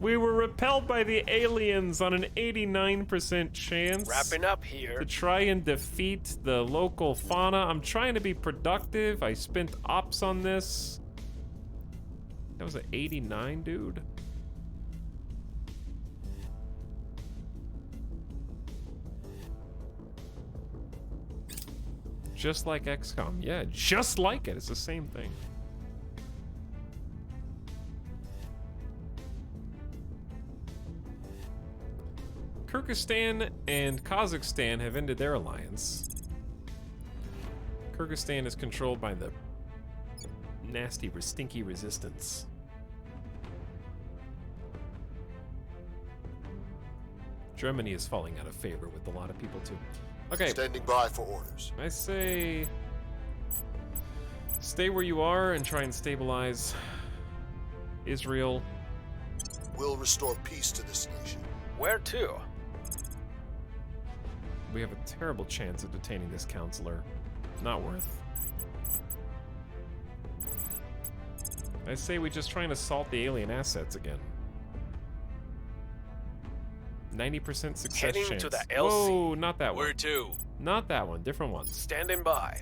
We were repelled by the aliens on an 89% chance. Wrapping up here. To try and defeat the local fauna. I'm trying to be productive. I spent ops on this. That was an 89, dude. Just like XCOM. Yeah, just like it. It's the same thing. Kyrgyzstan and Kazakhstan have ended their alliance. Kyrgyzstan is controlled by the nasty, stinky resistance. Germany is falling out of favor with a lot of people too. Okay. Standing by for orders. I say stay where you are and try and stabilize Israel. We'll restore peace to this nation. Where to? We have a terrible chance of detaining this counselor. Not worth. I say we just try and assault the alien assets again. 90% success Heading chance. to the LC. Whoa, not that one. Where to? Not that one, different one. Standing by.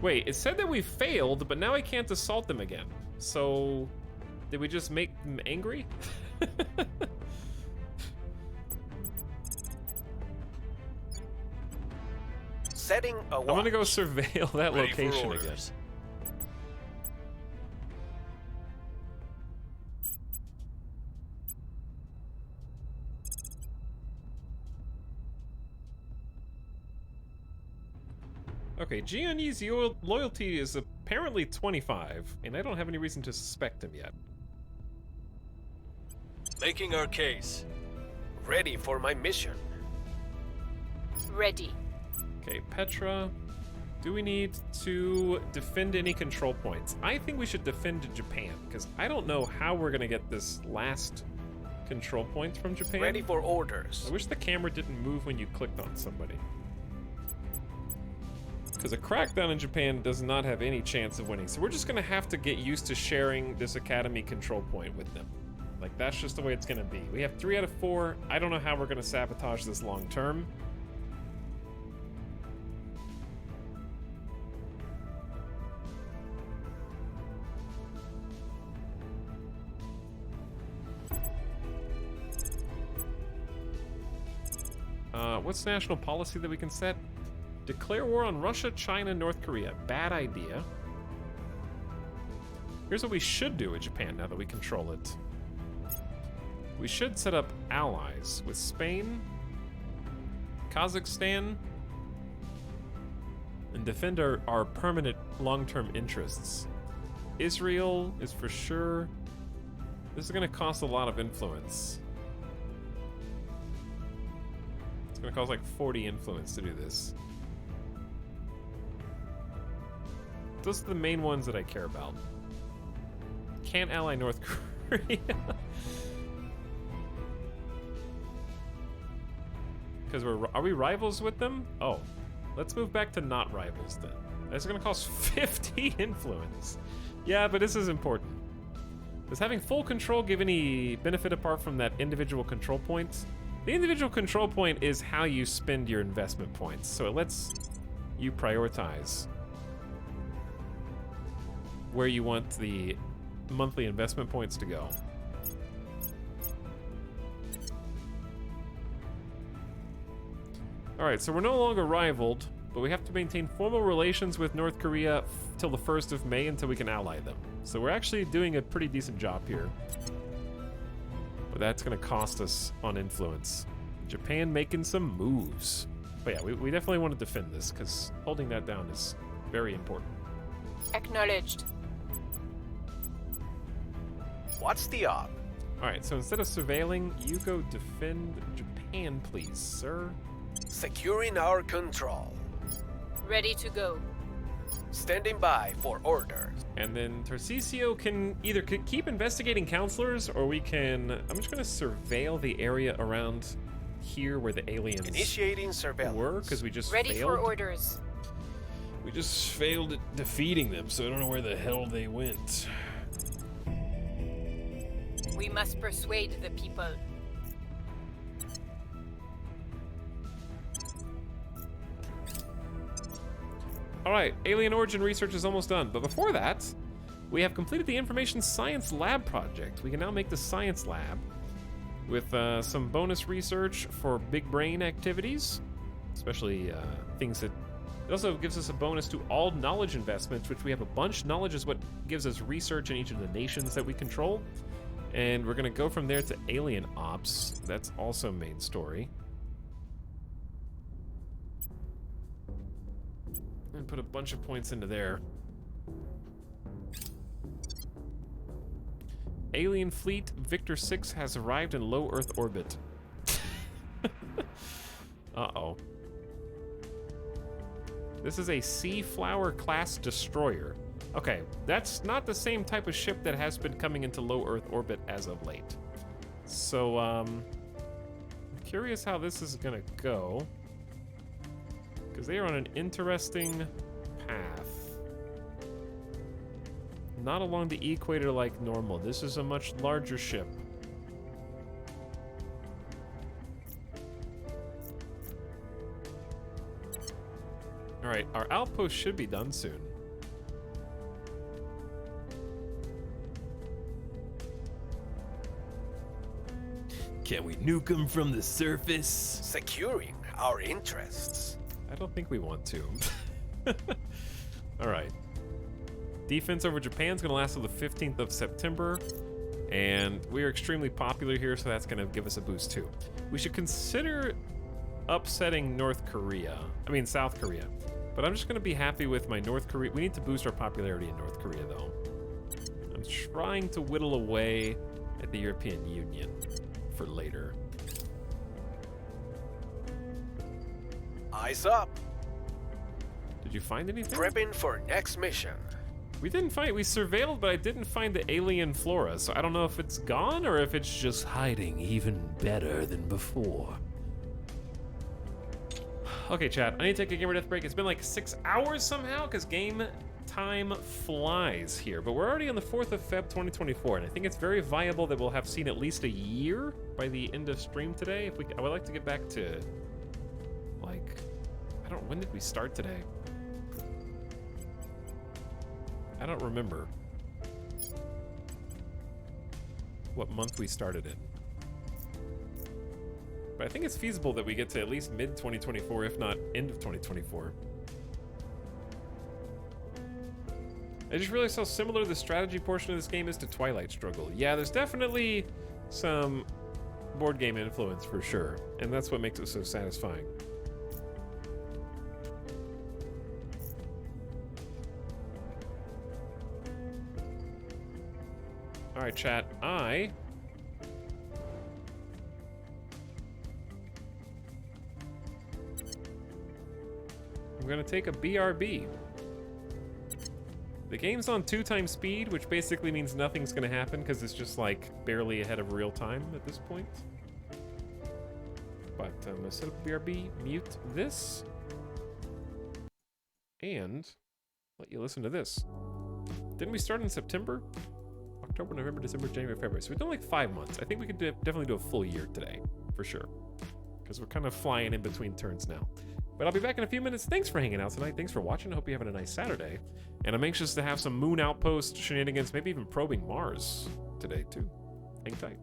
Wait, it said that we failed, but now I can't assault them again. So, did we just make them angry? Setting a watch. I'm gonna go surveil that Ready for location orders. again. Okay, Gianni's loyalty is apparently 25, and I don't have any reason to suspect him yet. Making our case. Ready for my mission. Ready. Okay, Petra. Do we need to defend any control points? I think we should defend Japan, because I don't know how we're going to get this last control point from Japan. Ready for orders. I wish the camera didn't move when you clicked on somebody. Because a crackdown in Japan does not have any chance of winning. So we're just going to have to get used to sharing this academy control point with them. Like, that's just the way it's going to be. We have 3 out of 4. I don't know how we're going to sabotage this long term. What's national policy that we can set? Declare war on Russia, China, North Korea. Bad idea. Here's what we should do with Japan now that we control it. We should set up allies with Spain, Kazakhstan, and defend our permanent long-term interests. Israel is for sure. This is going to cost a lot of influence. It's going to cost like 40 influence to do this. Those are the main ones that I care about. Can't ally North Korea. Because are we rivals with them? Oh, let's move back to not rivals then. That's going to cost 50 influence. Yeah, but this is important. Does having full control give any benefit apart from that individual control points? The individual control point is how you spend your investment points, so it lets you prioritize where you want the monthly investment points to go. Alright, so we're no longer rivaled, but we have to maintain formal relations with North Korea till the 1st of May until we can ally them. So we're actually doing a pretty decent job here. But that's going to cost us on influence. Japan making some moves. But yeah, we definitely want to defend this, because holding that down is very important. Acknowledged. What's the op? Alright, so instead of surveilling, you go defend Japan, please, sir. Securing our control. Ready to go. Standing by for orders. And then Tarcisio can either keep investigating counselors, or we can... I'm just going to surveil the area around here where the aliens initiating surveillance were, because we just Ready failed. for orders. We just failed at defeating them, so I don't know where the hell they went. We must persuade the people. Alright, alien origin research is almost done, but before that, we have completed the information science lab project. We can now make the science lab with some bonus research for big brain activities, especially things that... It also gives us a bonus to all knowledge investments, which we have a bunch. Knowledge is what gives us research in each of the nations that we control. And we're going to go from there to alien ops. That's also main story. And put a bunch of points into there. Alien fleet Victor 6 has arrived in low Earth orbit. Uh-oh. This is a Sea Flower class destroyer. Okay, that's not the same type of ship that has been coming into low Earth orbit as of late. So, I'm curious how this is gonna go. Because they are on an interesting path. Not along the equator like normal. This is a much larger ship. Alright, our outpost should be done soon. Can we nuke them from the surface? Securing our interests. I don't think we want to. Alright. Defense over Japan's gonna last till the 15th of September. And we are extremely popular here, so that's gonna give us a boost too. We should consider upsetting South Korea. But I'm just gonna be happy with my North Korea. We need to boost our popularity in North Korea though. I'm trying to whittle away at the European Union for later. Eyes up. Did you find anything? Prepping for next mission. We surveilled, but I didn't find the alien flora, so I don't know if it's gone or if it's just hiding even better than before. Okay, chat. I need to take a gamer death break. It's been like 6 hours somehow, because game time flies here. But we're already on the 4th of Feb 2024, and I think it's very viable that we'll have seen at least a year by the end of stream today. I would like to get back to, like, when did we start today? I don't remember what month we started in. But I think it's feasible that we get to at least mid-2024, if not end of 2024. I just realized how similar the strategy portion of this game is to Twilight Struggle. Yeah, there's definitely some board game influence for sure, and that's what makes it so satisfying. Alright, chat, I'm gonna take a BRB. The game's on 2x speed, which basically means nothing's gonna happen because it's just like barely ahead of real time at this point. But I'm gonna set up BRB, mute this, and let you listen to this. Didn't we start in September? October, November, December, January, February. So we've done like 5 months. I think we could definitely do a full year today, for sure. Because we're kind of flying in between turns now. But I'll be back in a few minutes. Thanks for hanging out tonight. Thanks for watching. I hope you're having a nice Saturday. And I'm anxious to have some moon outpost shenanigans, maybe even probing Mars today, too. Hang tight.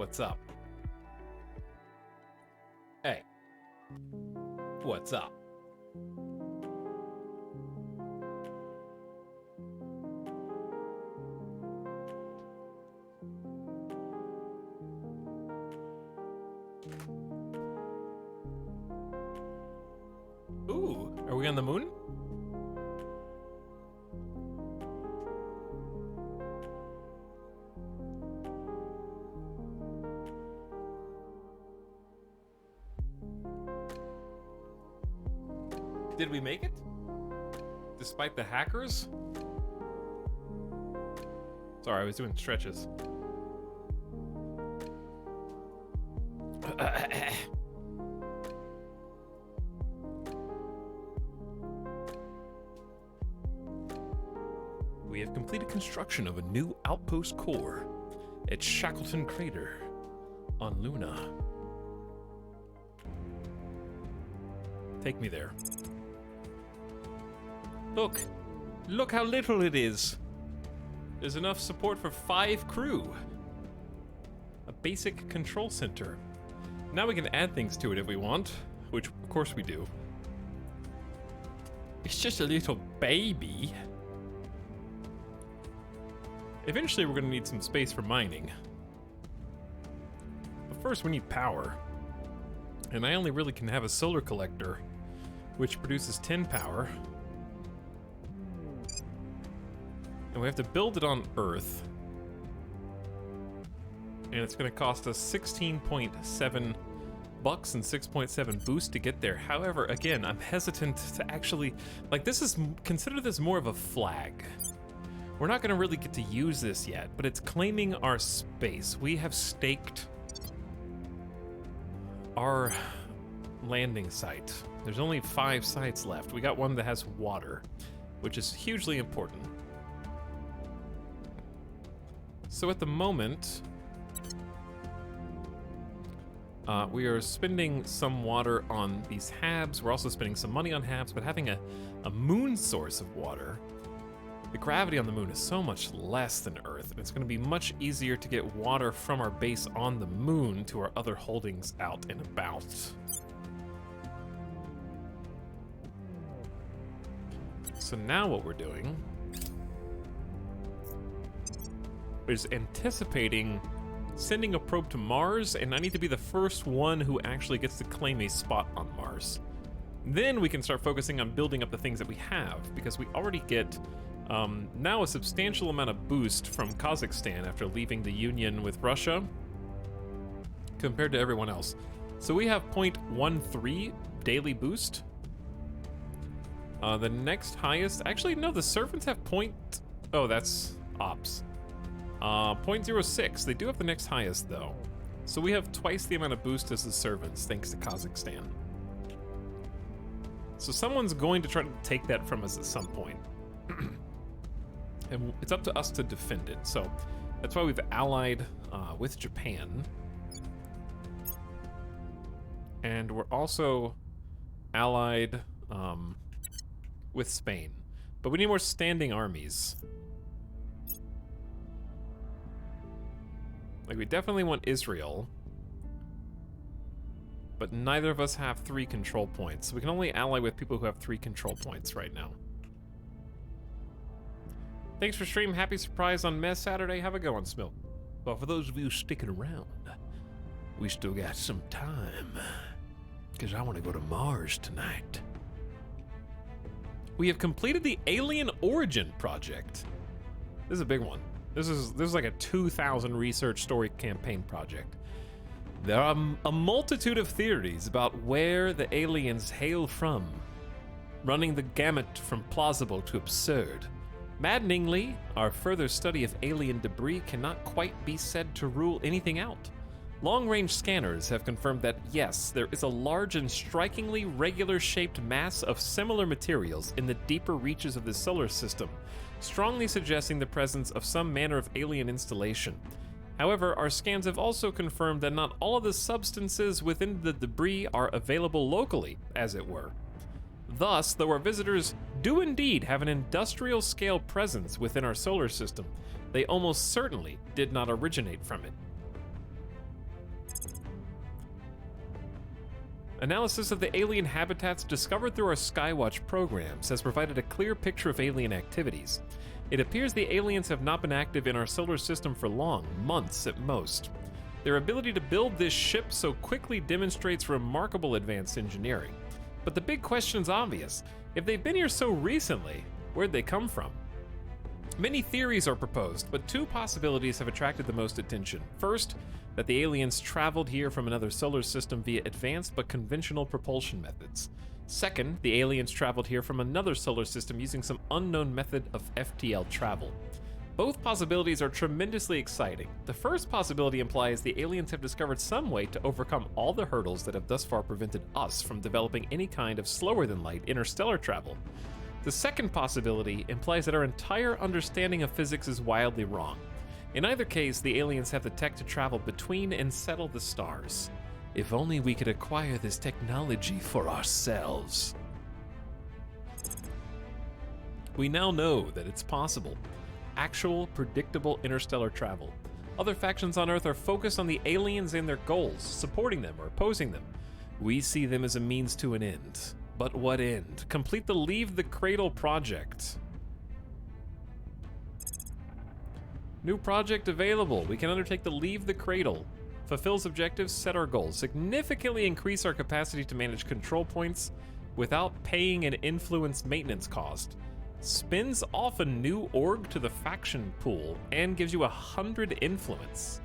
What's up? Hey. What's up? Ooh, are we on the moon? Did we make it? Despite the hackers? Sorry, I was doing stretches. We have completed construction of a new outpost core at Shackleton Crater on Luna. Take me there. Look how little it is. There's enough support for 5 crew. A basic control center. Now we can add things to it if we want, which of course we do. It's just a little baby. Eventually we're gonna need some space for mining. But first we need power. And I only really can have a solar collector, which produces 10 power. And we have to build it on Earth. And it's gonna cost us 16.7 bucks and 6.7 boost to get there. However, again, I'm hesitant to actually, like, consider this more of a flag. We're not gonna really get to use this yet, but it's claiming our space. We have staked our landing site. There's only 5 sites left. We got one that has water, which is hugely important. So at the moment, we are spending some water on these habs. We're also spending some money on habs, but having a moon source of water, the gravity on the moon is so much less than Earth, and it's going to be much easier to get water from our base on the moon to our other holdings out and about. So now what we're doing is anticipating sending a probe to Mars, and I need to be the first one who actually gets to claim a spot on Mars. Then we can start focusing on building up the things that we have, because we already get now a substantial amount of boost from Kazakhstan after leaving the Union with Russia compared to everyone else. So we have 0.13 daily boost. The next highest, actually no, the servants have oh, that's ops. 0.06, they do have the next highest though. So we have twice the amount of boost as the servants, thanks to Kazakhstan. So someone's going to try to take that from us at some point. And it's up to us to defend it. So that's why we've allied with Japan. And we're also allied with Spain. But we need more standing armies. Like, we definitely want Israel. But neither of us have 3 control points. So we can only ally with people who have 3 control points right now. Thanks for stream. Happy surprise on Mess Saturday. Have a go on Smilk. Well, for those of you sticking around, we still got some time. Because I want to go to Mars tonight. We have completed the Alien Origin project. This is a big one. This is like a 2,000 research story campaign project. There are a multitude of theories about where the aliens hail from, running the gamut from plausible to absurd. Maddeningly, our further study of alien debris cannot quite be said to rule anything out. Long-range scanners have confirmed that, yes, there is a large and strikingly regular-shaped mass of similar materials in the deeper reaches of the solar system, strongly suggesting the presence of some manner of alien installation. However, our scans have also confirmed that not all of the substances within the debris are available locally, as it were. Thus, though our visitors do indeed have an industrial-scale presence within our solar system, they almost certainly did not originate from it. Analysis of the alien habitats discovered through our Skywatch programs has provided a clear picture of alien activities. It appears the aliens have not been active in our solar system for long, months at most. Their ability to build this ship so quickly demonstrates remarkable advanced engineering. But the big question's obvious. If they've been here so recently, where'd they come from? Many theories are proposed, but two possibilities have attracted the most attention. First, that the aliens traveled here from another solar system via advanced but conventional propulsion methods. Second, the aliens traveled here from another solar system using some unknown method of FTL travel. Both possibilities are tremendously exciting. The first possibility implies the aliens have discovered some way to overcome all the hurdles that have thus far prevented us from developing any kind of slower-than-light interstellar travel. The second possibility implies that our entire understanding of physics is wildly wrong. In either case, the aliens have the tech to travel between and settle the stars. If only we could acquire this technology for ourselves. We now know that it's possible. Actual, predictable interstellar travel. Other factions on Earth are focused on the aliens and their goals, supporting them or opposing them. We see them as a means to an end. But what end? Complete the Leave the Cradle project. New project available. We can undertake the Leave the Cradle. Fulfills objectives, set our goals. Significantly increase our capacity to manage control points without paying an influence maintenance cost. Spins off a new org to the faction pool and gives you 100 influence.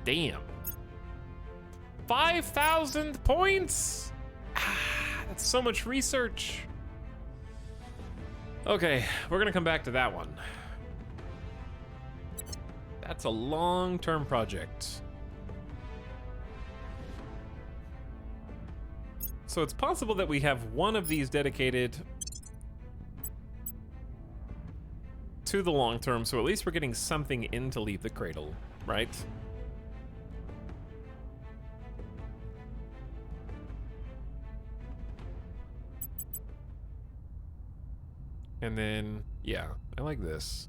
Damn. 5,000 points? That's so much research. Okay, we're gonna come back to that one. That's a long-term project. So it's possible that we have one of these dedicated to the long term, so at least we're getting something in to Leave the Cradle, right? And then, yeah, I like this.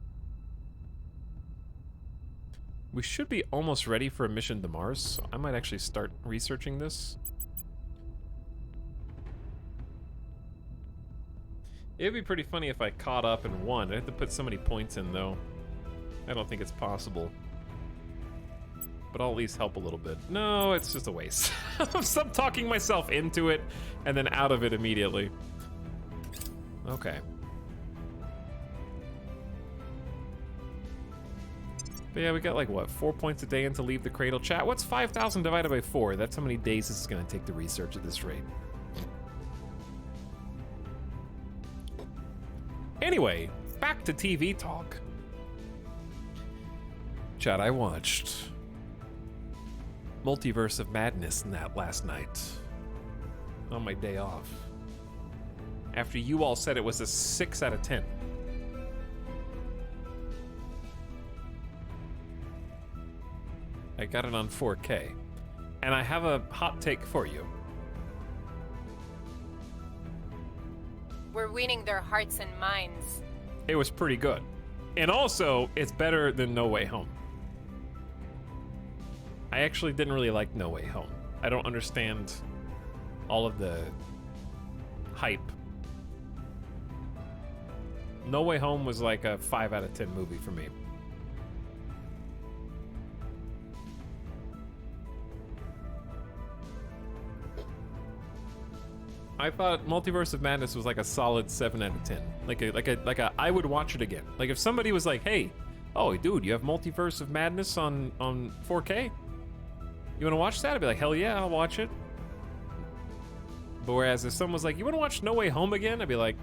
We should be almost ready for a mission to Mars, so I might actually start researching this. It'd be pretty funny if I caught up and won. I have to put so many points in, though. I don't think it's possible. But I'll at least help a little bit. No, it's just a waste. Stop talking myself into it and then out of it immediately. Okay. But yeah, we got like, what, 4 points a day into Leave the Cradle. Chat, what's 5,000 divided by 4? That's how many days this is going to take to research at this rate. Anyway, back to TV talk. Chat, I watched Multiverse of Madness in that last night on my day off. After you all said it was a 6 out of 10. I got it on 4K. And I have a hot take for you. We're winning their hearts and minds. It was pretty good. And also, it's better than No Way Home. I actually didn't really like No Way Home. I don't understand all of the hype. No Way Home was like a 5 out of 10 movie for me. I thought Multiverse of Madness was like a solid 7 out of 10. Like a I would watch it again. Like if somebody was like, "Hey, oh dude, you have Multiverse of Madness on 4K? You want to watch that?" I'd be like, "Hell yeah, I'll watch it." But whereas if someone was like, "You want to watch No Way Home again?" I'd be like,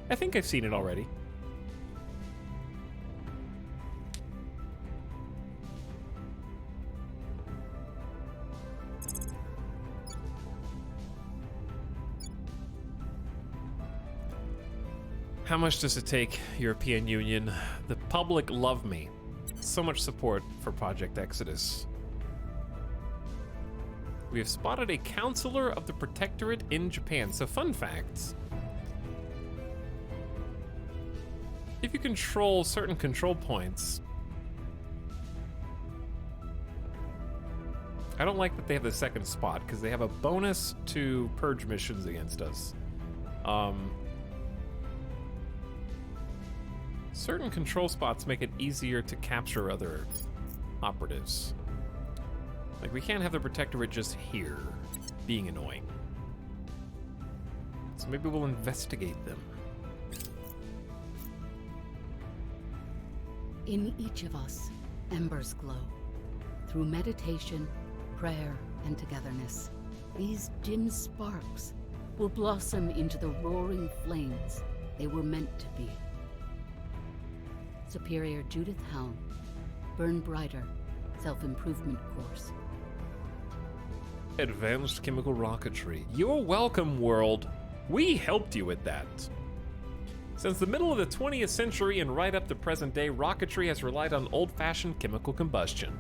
I think I've seen it already. How much does it take, European Union? The public love me. So much support for Project Exodus. We have spotted a counselor of the Protectorate in Japan. So fun facts. If you control certain control points, I don't like that they have the second spot, because they have a bonus to purge missions against us. Certain control spots make it easier to capture other operatives. Like, we can't have the Protectorate just here, being annoying. So maybe we'll investigate them. In each of us, embers glow. Through meditation, prayer, and togetherness, these dim sparks will blossom into the roaring flames they were meant to be. Superior Judith Helm, Burn Brighter, Self-Improvement Course. Advanced chemical rocketry. You're welcome, world. We helped you with that. Since the middle of the 20th century and right up to present day, rocketry has relied on old-fashioned chemical combustion.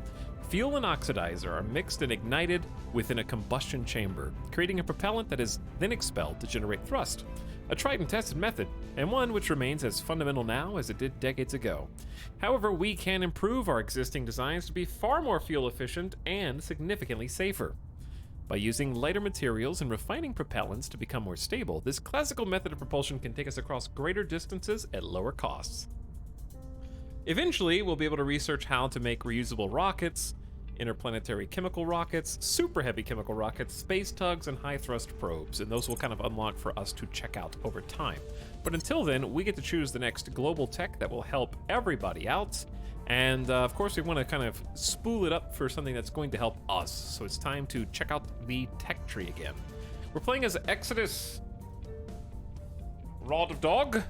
Fuel and oxidizer are mixed and ignited within a combustion chamber, creating a propellant that is then expelled to generate thrust. A tried and tested method, and one which remains as fundamental now as it did decades ago. However, we can improve our existing designs to be far more fuel efficient and significantly safer. By using lighter materials and refining propellants to become more stable, this classical method of propulsion can take us across greater distances at lower costs. Eventually, we'll be able to research how to make reusable rockets, interplanetary chemical rockets, super heavy chemical rockets, space tugs, and high thrust probes, and those will kind of unlock for us to check out over time. But until then, we get to choose the next global tech that will help everybody out, and of course we want to kind of spool it up for something that's going to help us, so it's time to check out the tech tree again. We're playing as Exodus Rod of Dog.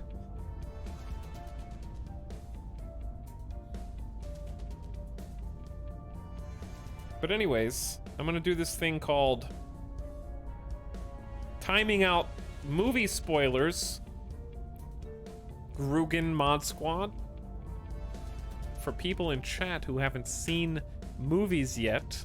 But anyways, I'm gonna do this thing called timing out movie spoilers. Grugan Mod Squad. For people in chat who haven't seen movies yet.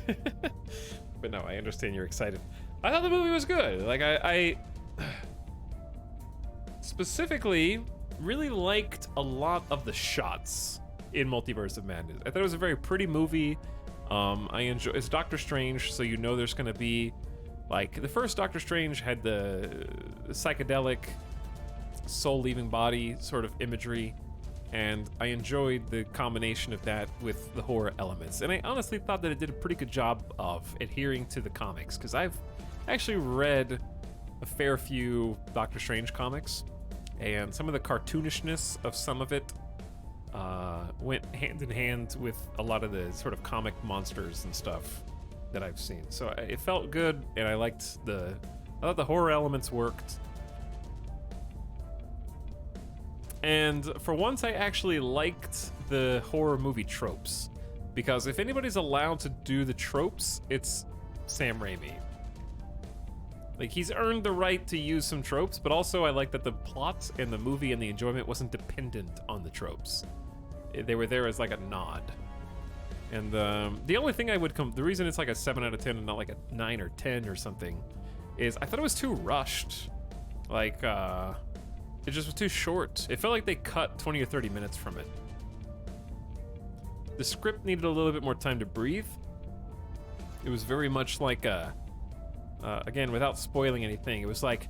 But no, I understand you're excited. I thought the movie was good. Like, I specifically really liked a lot of the shots in Multiverse of Madness. I thought it was a very pretty movie. I enjoy. It's Doctor Strange, so you know there's gonna be, like, the first Doctor Strange had the psychedelic soul leaving body sort of imagery, and I enjoyed the combination of that with the horror elements. And I honestly thought that it did a pretty good job of adhering to the comics, because I've actually read a fair few Doctor Strange comics, and some of the cartoonishness of some of it went hand in hand with a lot of the sort of comic monsters and stuff that I've seen. So it felt good, and I thought the horror elements worked. And for once, I actually liked the horror movie tropes, because if anybody's allowed to do the tropes, it's Sam Raimi. Like, he's earned the right to use some tropes, but also I like that the plot and the movie and the enjoyment wasn't dependent on the tropes. They were there as like a nod. And the only thing the reason it's like a 7 out of 10 and not like a 9 or 10 or something, is I thought it was too rushed. Like, it just was too short. It felt like they cut 20 or 30 minutes from it. The script needed a little bit more time to breathe. It was very much like again, without spoiling anything, it was like,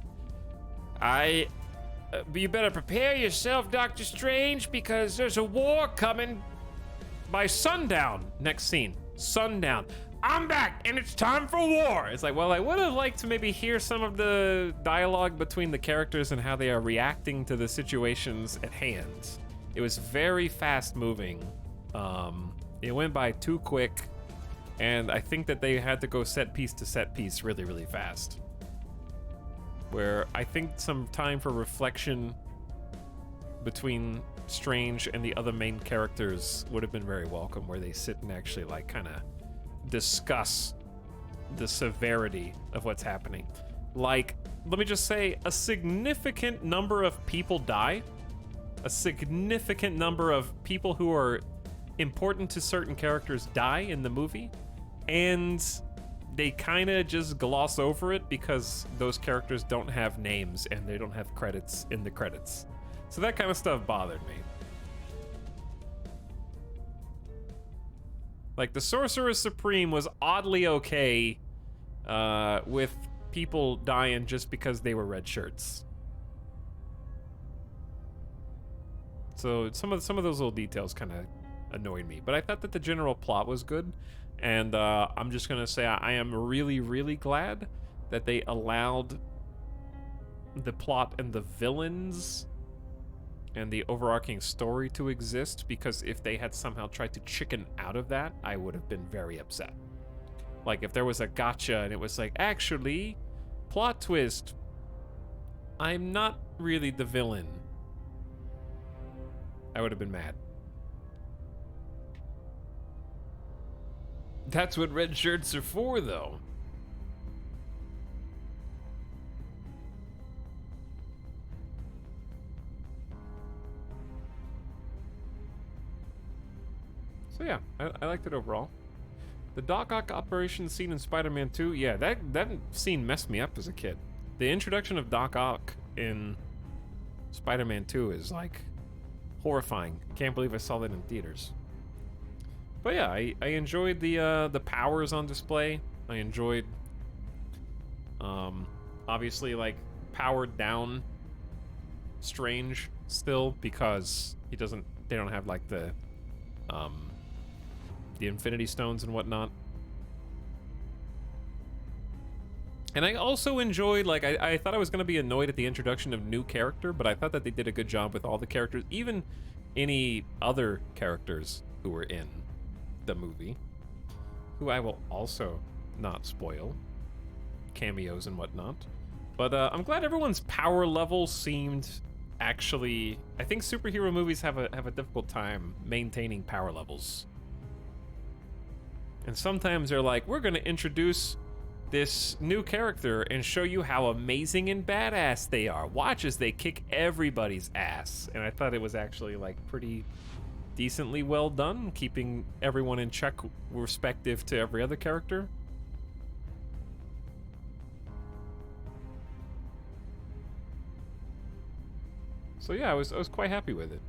you better prepare yourself, Doctor Strange, because there's a war coming by sundown. Next scene, sundown. I'm back, and it's time for war. It's like, well, I would have liked to maybe hear some of the dialogue between the characters and how they are reacting to the situations at hand. It was very fast moving. It went by too quick, and I think that they had to go set piece to set piece really, really fast. Where I think some time for reflection between Strange and the other main characters would have been very welcome, where they sit and actually like kind of discuss the severity of what's happening. Like, let me just say, a significant number of people die. A significant number of people who are important to certain characters die in the movie, and they kind of just gloss over it because those characters don't have names and they don't have credits in the credits. So that kind of stuff bothered me. Like, the Sorcerer Supreme was oddly okay with people dying just because they were red shirts. So some of those little details kind of annoyed me, but I thought that the general plot was good, and I'm just gonna say I am really, really glad that they allowed the plot and the villains and the overarching story to exist, because if they had somehow tried to chicken out of that, I would have been very upset. Like, if there was a gotcha and it was like, actually, plot twist, I'm not really the villain, I would have been mad. That's what red shirts are for, though. So yeah, I liked it overall. The Doc Ock operation scene in Spider-Man 2, yeah, that scene messed me up as a kid. The introduction of Doc Ock in Spider-Man 2 is like horrifying. Can't believe I saw that in theaters. But yeah, I enjoyed the powers on display. I enjoyed obviously like powered down Strange still, because they don't have like the Infinity Stones and whatnot. And I also enjoyed, like, I thought I was going to be annoyed at the introduction of new character, but I thought that they did a good job with all the characters, even any other characters who were in the movie, who I will also not spoil, cameos and whatnot. But I'm glad everyone's power level seemed actually... I think superhero movies have a difficult time maintaining power levels. And sometimes they're like, we're going to introduce this new character and show you how amazing and badass they are. Watch as they kick everybody's ass. And I thought it was actually like pretty decently well done, keeping everyone in check respective to every other character. So yeah, I was quite happy with it.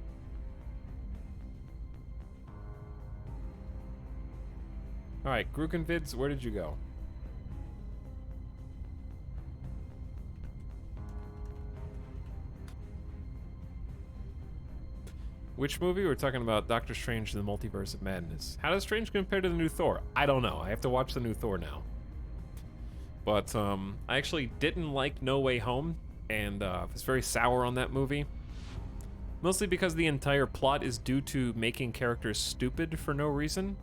All right, Grukenvids, where did you go? Which movie? We're talking about Doctor Strange and the Multiverse of Madness. How does Strange compare to the new Thor? I don't know. I have to watch the new Thor now. But I actually didn't like No Way Home, and was very sour on that movie. Mostly because the entire plot is due to making characters stupid for no reason,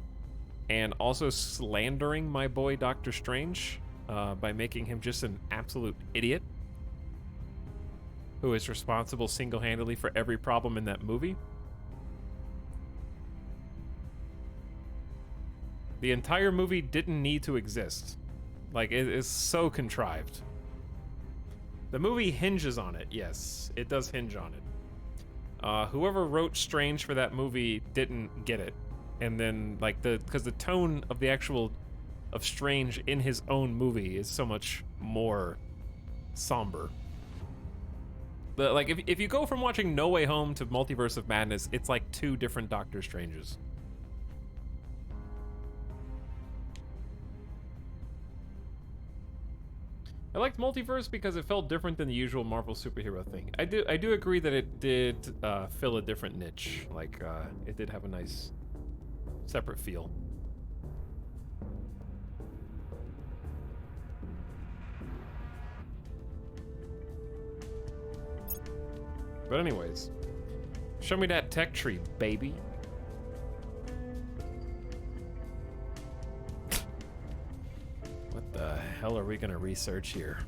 and also slandering my boy Doctor Strange by making him just an absolute idiot who is responsible single-handedly for every problem in that movie. The entire movie didn't need to exist. Like, it is so contrived. The movie hinges on it, yes. It does hinge on it. Whoever wrote Strange for that movie didn't get it. And then, like, because the tone of the actual, of Strange in his own movie is so much more somber. Like, if you go from watching No Way Home to Multiverse of Madness, it's like two different Doctor Stranges. I liked Multiverse because it felt different than the usual Marvel superhero thing. I do agree that it did fill a different niche. Like, it did have a nice separate feel. But anyways, show me that tech tree, baby. What the hell are we gonna research here?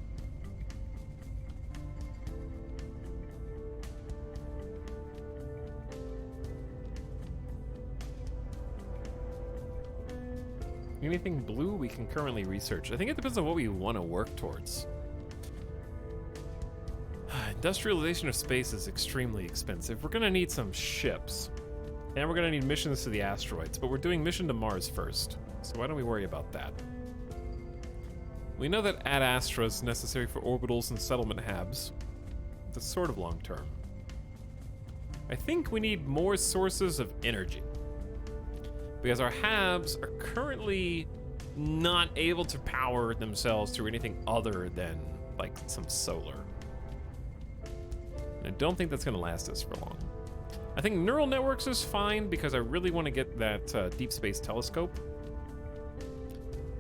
Anything blue we can currently research? I think it depends on what we want to work towards. Industrialization of space is extremely expensive. We're gonna need some ships. And we're gonna need missions to the asteroids, but we're doing mission to Mars first. So why don't we worry about that? We know that Ad Astra is necessary for orbitals and settlement habs. That's sort of long term. I think we need more sources of energy. because our HABs are currently not able to power themselves through anything other than like some solar. I don't think that's going to last us for long. I think neural networks is fine because I really want to get that deep space telescope,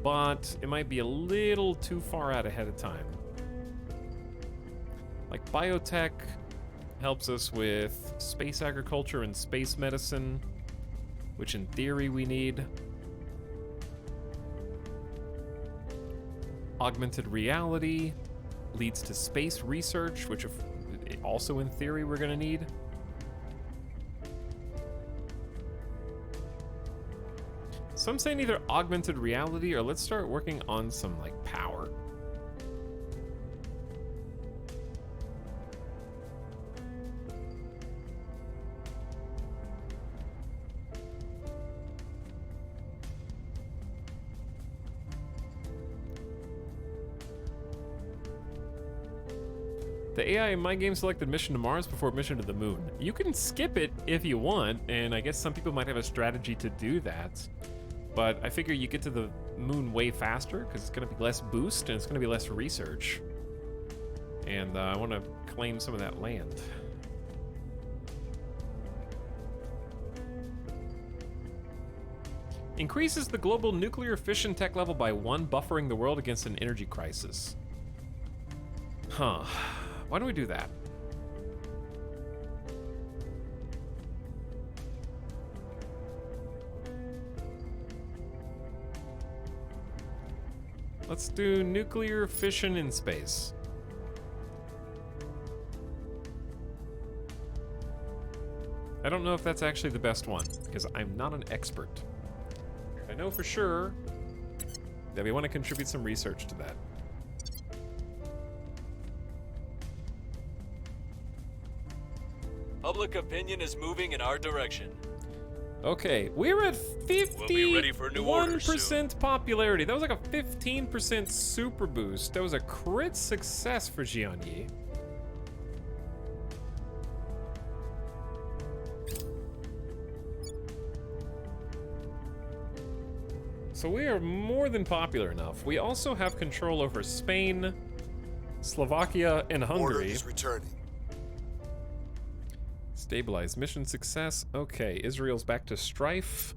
but it might be a little too far out ahead of time. Like biotech helps us with space agriculture and space medicine, which in theory we need. Augmented reality leads to space research, which also in theory we're going to need. So I'm saying either augmented reality or let's start working on some like power. The AI in my game selected mission to Mars before mission to the moon. You can skip it if you want, and I guess some people might have a strategy to do that. But I figure you get to the moon way faster because it's going to be less boost and it's going to be less research. And I want to claim some of that land. Increases the global nuclear fission tech level by 1, buffering the world against an energy crisis. Huh. Why don't we do that? Let's do nuclear fission in space. I don't know if that's actually the best one, because I'm not an expert. I know for sure that we want to contribute some research to that. Public opinion is moving in our direction. Okay, we're at 51% We'll be ready for new orders soon. popularity. That was like a 15% super boost. That was a crit success for Jianyi. So we are more than popular enough. We also have control over Spain, Slovakia, and Order Hungary. is returning. Stabilize mission success. Okay, Israel's back to strife.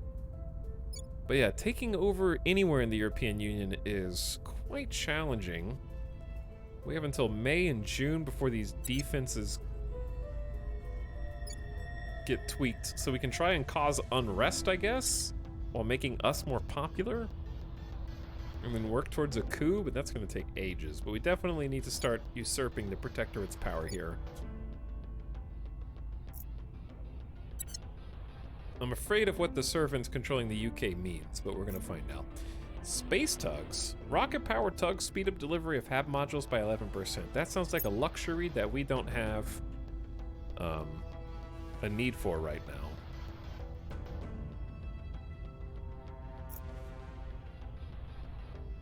But yeah, taking over anywhere in the European Union is quite challenging. We have until May and June before these defenses get tweaked. So we can try and cause unrest, I guess, while making us more popular. And then work towards a coup, but that's going to take ages. But we definitely need to start usurping the Protectorate's power here. I'm afraid of what the servants controlling the UK means, but we're gonna find out. Space tugs. Rocket-powered tugs speed up delivery of HAB modules by 11%. That sounds like a luxury that we don't have a need for right now.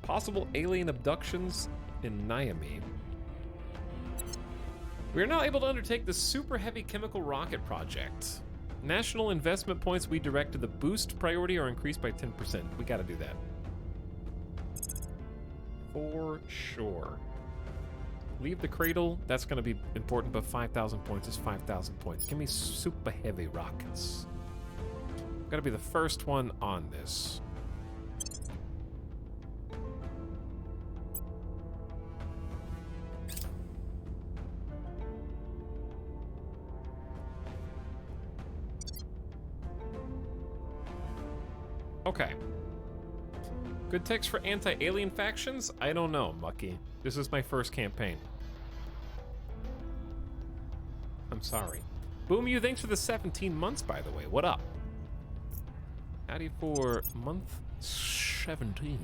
Possible alien abductions in Niamey. We are now able to undertake the Super Heavy Chemical Rocket Project. National investment points we direct to the boost priority are increased by 10%. We gotta do that. For sure. Leave the cradle, that's gonna be important, but 5,000 points is 5,000 points. Give me super heavy rockets. Gotta be the first one on this. Okay. Good text for anti-alien factions? I don't know, Mucky. This is my first campaign. I'm sorry. Boom you, thanks for the 17 months, by the way. What up? Howdy for month 17.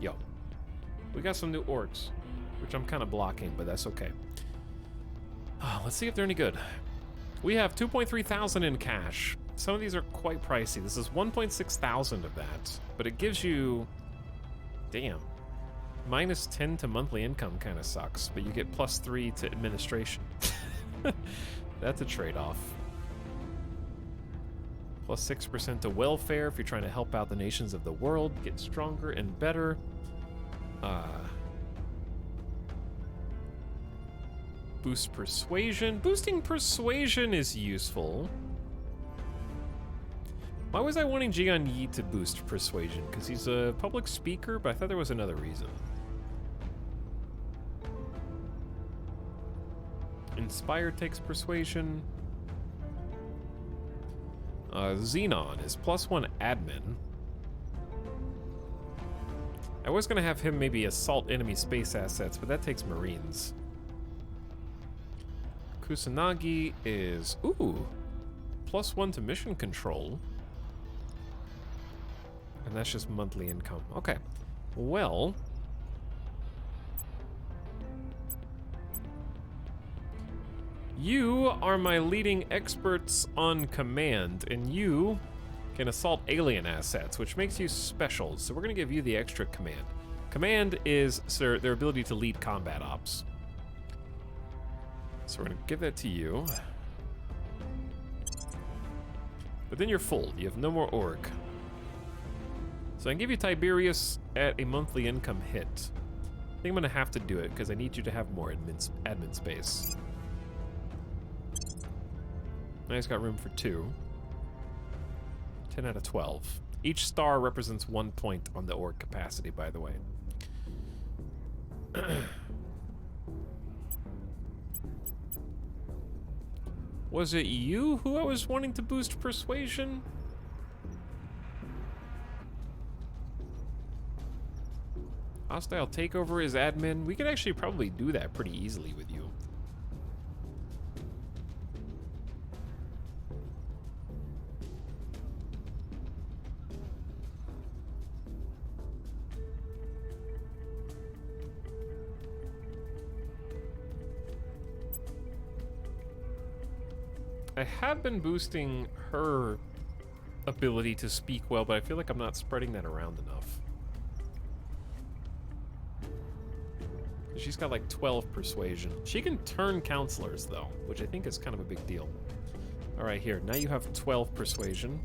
Yo. We got some new orgs, which I'm kind of blocking, but that's okay. Let's see if they're any good. We have 2.3 thousand in cash. Some of these are quite pricey. This is 1.6 thousand of that, but it gives you, damn, minus 10 to monthly income kind of sucks, but you get plus 3 to administration. That's a trade-off. Plus 6% to welfare if you're trying to help out the nations of the world get stronger and better. Boost persuasion. Boosting persuasion is useful. Why was I wanting Jian Yi to boost persuasion? Because he's a public speaker, but I thought there was another reason. Inspire takes persuasion. Xenon is +1 admin. I was gonna have him maybe assault enemy space assets, but that takes Marines. Kusanagi is, ooh, +1 to mission control. And that's just monthly income. Okay, well. You are my leading experts on command, and you can assault alien assets, which makes you special, so we're gonna give you the extra command. Command is, sir, their ability to lead combat ops. So we're gonna give that to you. But then you're full, you have no more org. So I can give you Tiberius at a monthly income hit. I think I'm gonna have to do it, because I need you to have more admin space. Now he's got room for 2. 10 out of 12. Each star represents 1 point on the org capacity, by the way. Was it you who I was wanting to boost persuasion? Hostile takeover is admin. We could actually probably do that pretty easily with you. I have been boosting her ability to speak well, but I feel like I'm not spreading that around enough. She's got like 12 persuasion. She can turn counselors though, which I think is kind of a big deal. All right, here, now you have 12 persuasion.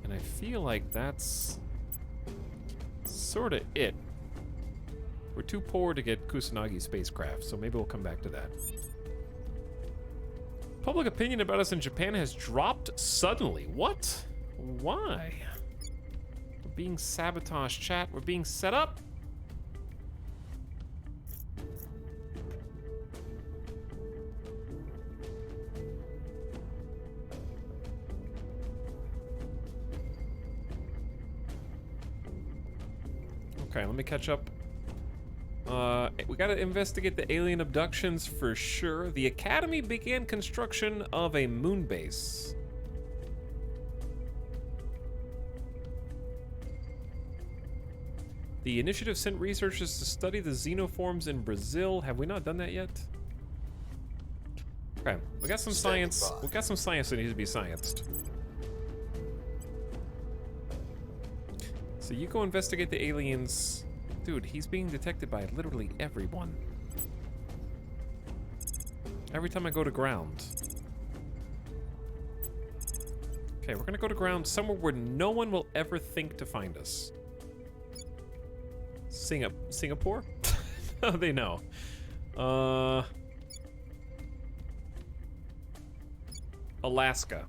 And I feel like that's sort of it. We're too poor to get Kusanagi spacecraft, so maybe we'll come back to that. Public opinion about us in Japan has dropped suddenly. What? Why? We're being sabotaged, chat. We're being set up. Okay, let me catch up. We gotta investigate the alien abductions for sure. The Academy began construction of a moon base. The initiative sent researchers to study the xenoforms in Brazil. Have we not done that yet? Okay, we got some science. We got some science that needs to be scienced. So you go investigate the aliens. Dude, he's being detected by literally everyone. Every time I go to ground. Okay, we're gonna go to ground somewhere where no one will ever think to find us. Singapore? Oh, they know. Alaska.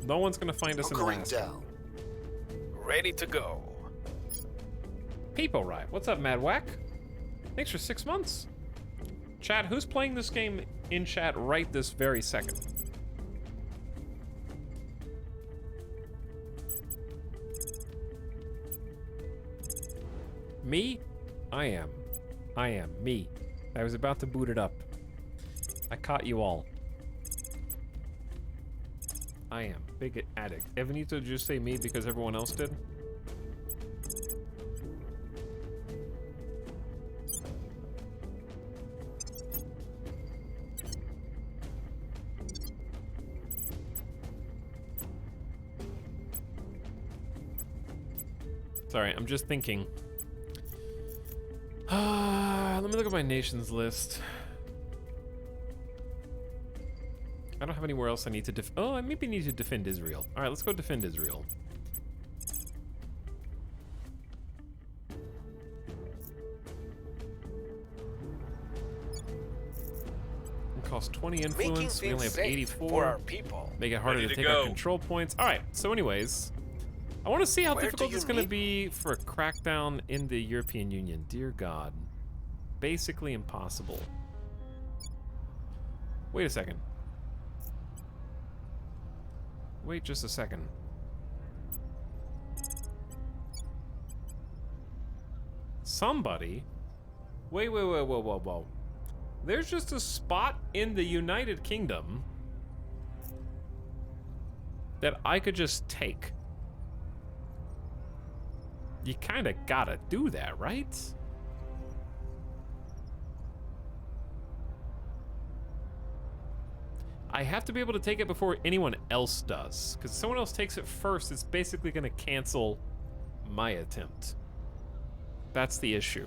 No one's gonna find us in Alaska. Down. Ready to go. People right. What's up, Mad Whack? Thanks for 6 months. Chat, who's playing this game in chat right this very second? Me? I am. Me. I was about to boot it up. I caught you all. I am. Big addict. Evanito just say me because everyone else did? Sorry, I'm just thinking. Let me look at my nations list. I don't have anywhere else I need to oh, I maybe need to defend Israel. All right, let's go defend Israel. It costs 20 influence. We only have 84. For our people. Make it harder to take our control points. All right, so anyways, I want to see how difficult it's going to be for a crackdown in the European Union. Dear God. Basically impossible. Wait a second. Wait just a second. Somebody... Wait, whoa. There's just a spot in the United Kingdom that I could just take. You kinda gotta do that, right? I have to be able to take it before anyone else does, because if someone else takes it first, it's basically going to cancel my attempt. That's the issue.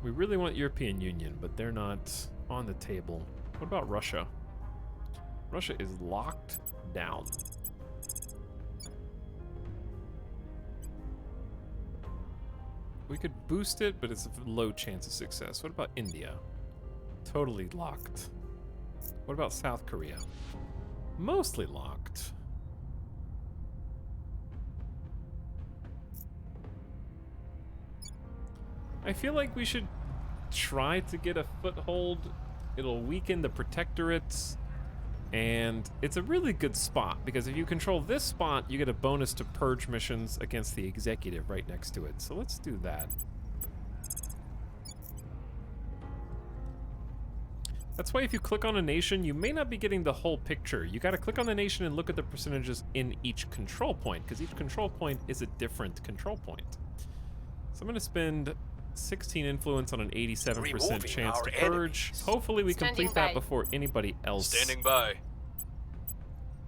We really want European Union, but they're not on the table. What about Russia? Russia is locked down. We could boost it, but it's a low chance of success. What about India? Totally locked. What about South Korea? Mostly locked. I feel like we should try to get a foothold. It'll weaken the protectorates. And it's a really good spot, because if you control this spot, you get a bonus to purge missions against the executive right next to it. So let's do that. That's why if you click on a nation, you may not be getting the whole picture. You gotta click on the nation and look at the percentages in each control point, because each control point is a different control point. So I'm gonna spend 16 influence on an 87% chance to purge. Enemies. Hopefully we complete that before anybody else. Standing by.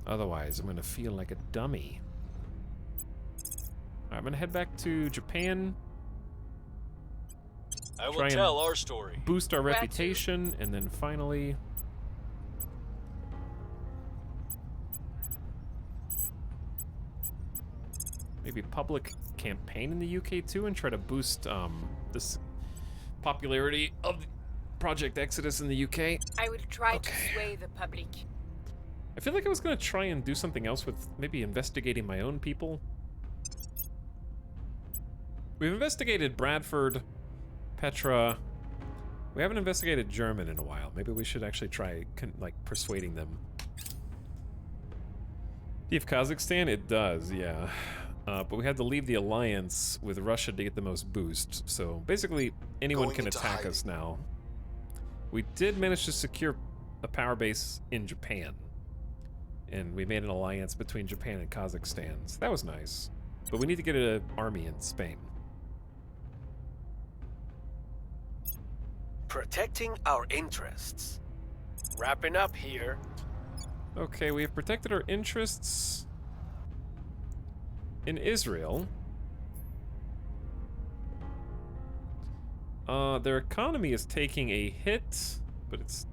Otherwise, I'm gonna feel like a dummy. Alright, I'm gonna head back to Japan. I will tell our story. Boost our reputation, and then finally... maybe public campaign in the UK too, and try to boost this popularity of Project Exodus in the UK. I will try to sway the public. I feel like I was gonna try and do something else with maybe investigating my own people. We've investigated Bradford, Petra. We haven't investigated German in a while. Maybe we should actually try like persuading them. Do you have Kazakhstan? It does, yeah. But we had to leave the alliance with Russia to get the most boost. So basically, anyone can attack us now. We did manage to secure a power base in Japan. And we made an alliance between Japan and Kazakhstan. So that was nice. But we need to get an army in Spain. Protecting our interests. Wrapping up here. Okay, we have protected our interests in Israel. Their economy is taking a hit, but it's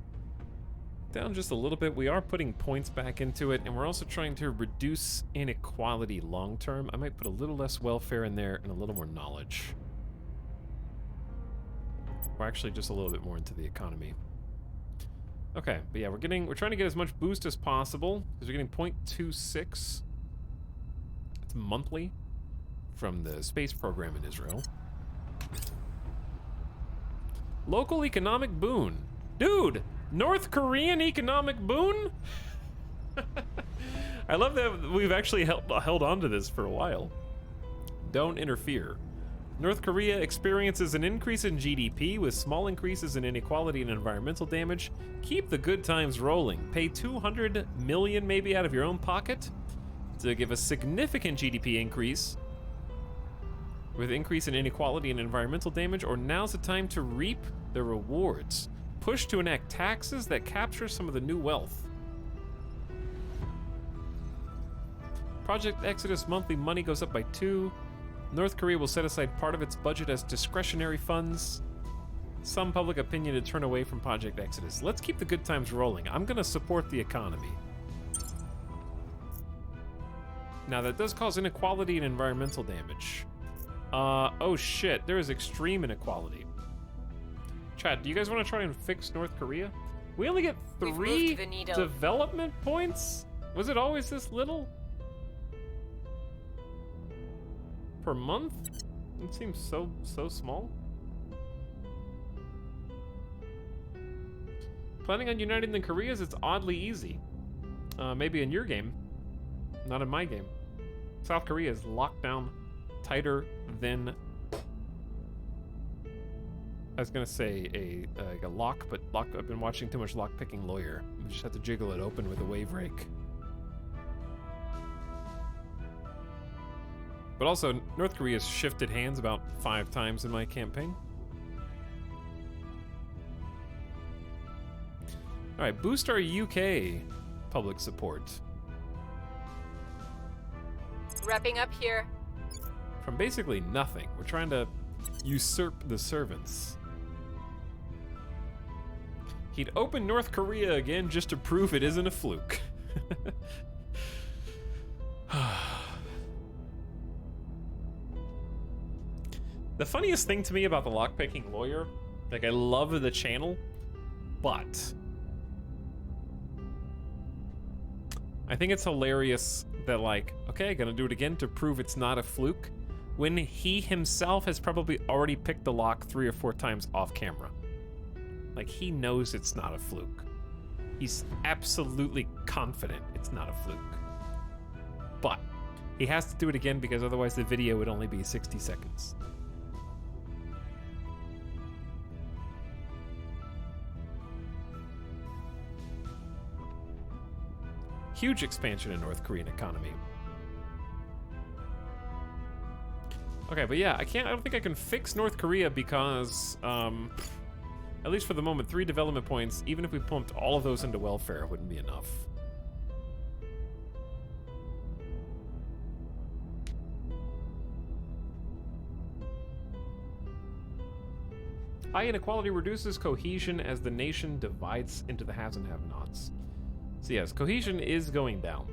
down just a little bit. We are putting points back into it, and we're also trying to reduce inequality long term. I might put a little less welfare in there and a little more knowledge. Or actually just a little bit more into the economy. Okay, but yeah, we're trying to get as much boost as possible, because we're getting 0.26. It's monthly from the space program in Israel. Local economic boon. Dude, North Korean economic boon? I love that we've actually held on to this for a while. Don't interfere. North Korea experiences an increase in GDP with small increases in inequality and environmental damage. Keep the good times rolling. Pay 200 million maybe out of your own pocket to give a significant GDP increase with increase in inequality and environmental damage, or now's the time to reap the rewards. Push to enact taxes that capture some of the new wealth. Project Exodus monthly money goes up by 2. North Korea will set aside part of its budget as discretionary funds. Some public opinion to turn away from Project Exodus. Let's keep the good times rolling. I'm gonna support the economy. Now that does cause inequality and environmental damage. Oh shit, there is extreme inequality. Chad, do you guys want to try and fix North Korea? We only get 3 development points? Was it always this little? Per month? It seems so small. Planning on uniting the Koreas? It's oddly easy. Maybe in your game. Not in my game. South Korea is locked down tighter than... I was gonna say a lock, but I've been watching too much lock-picking Lawyer. We just have to jiggle it open with a wave rake. But also, North Korea's shifted hands about 5 times in my campaign. Alright, boost our UK public support. Wrapping up here. From basically nothing. We're trying to usurp the servants. He'd open North Korea again just to prove it isn't a fluke. The funniest thing to me about the lockpicking Lawyer, like, I love the channel, but I think it's hilarious that, like, okay, gonna do it again to prove it's not a fluke, when he himself has probably already picked the lock 3 or 4 times off camera. Like, he knows it's not a fluke. He's absolutely confident it's not a fluke. But he has to do it again because otherwise the video would only be 60 seconds. Huge expansion in North Korean economy. Okay, but yeah, I don't think I can fix North Korea because, at least for the moment, 3 development points, even if we pumped all of those into welfare, wouldn't be enough. High inequality reduces cohesion as the nation divides into the haves and have-nots. So yes, cohesion is going down.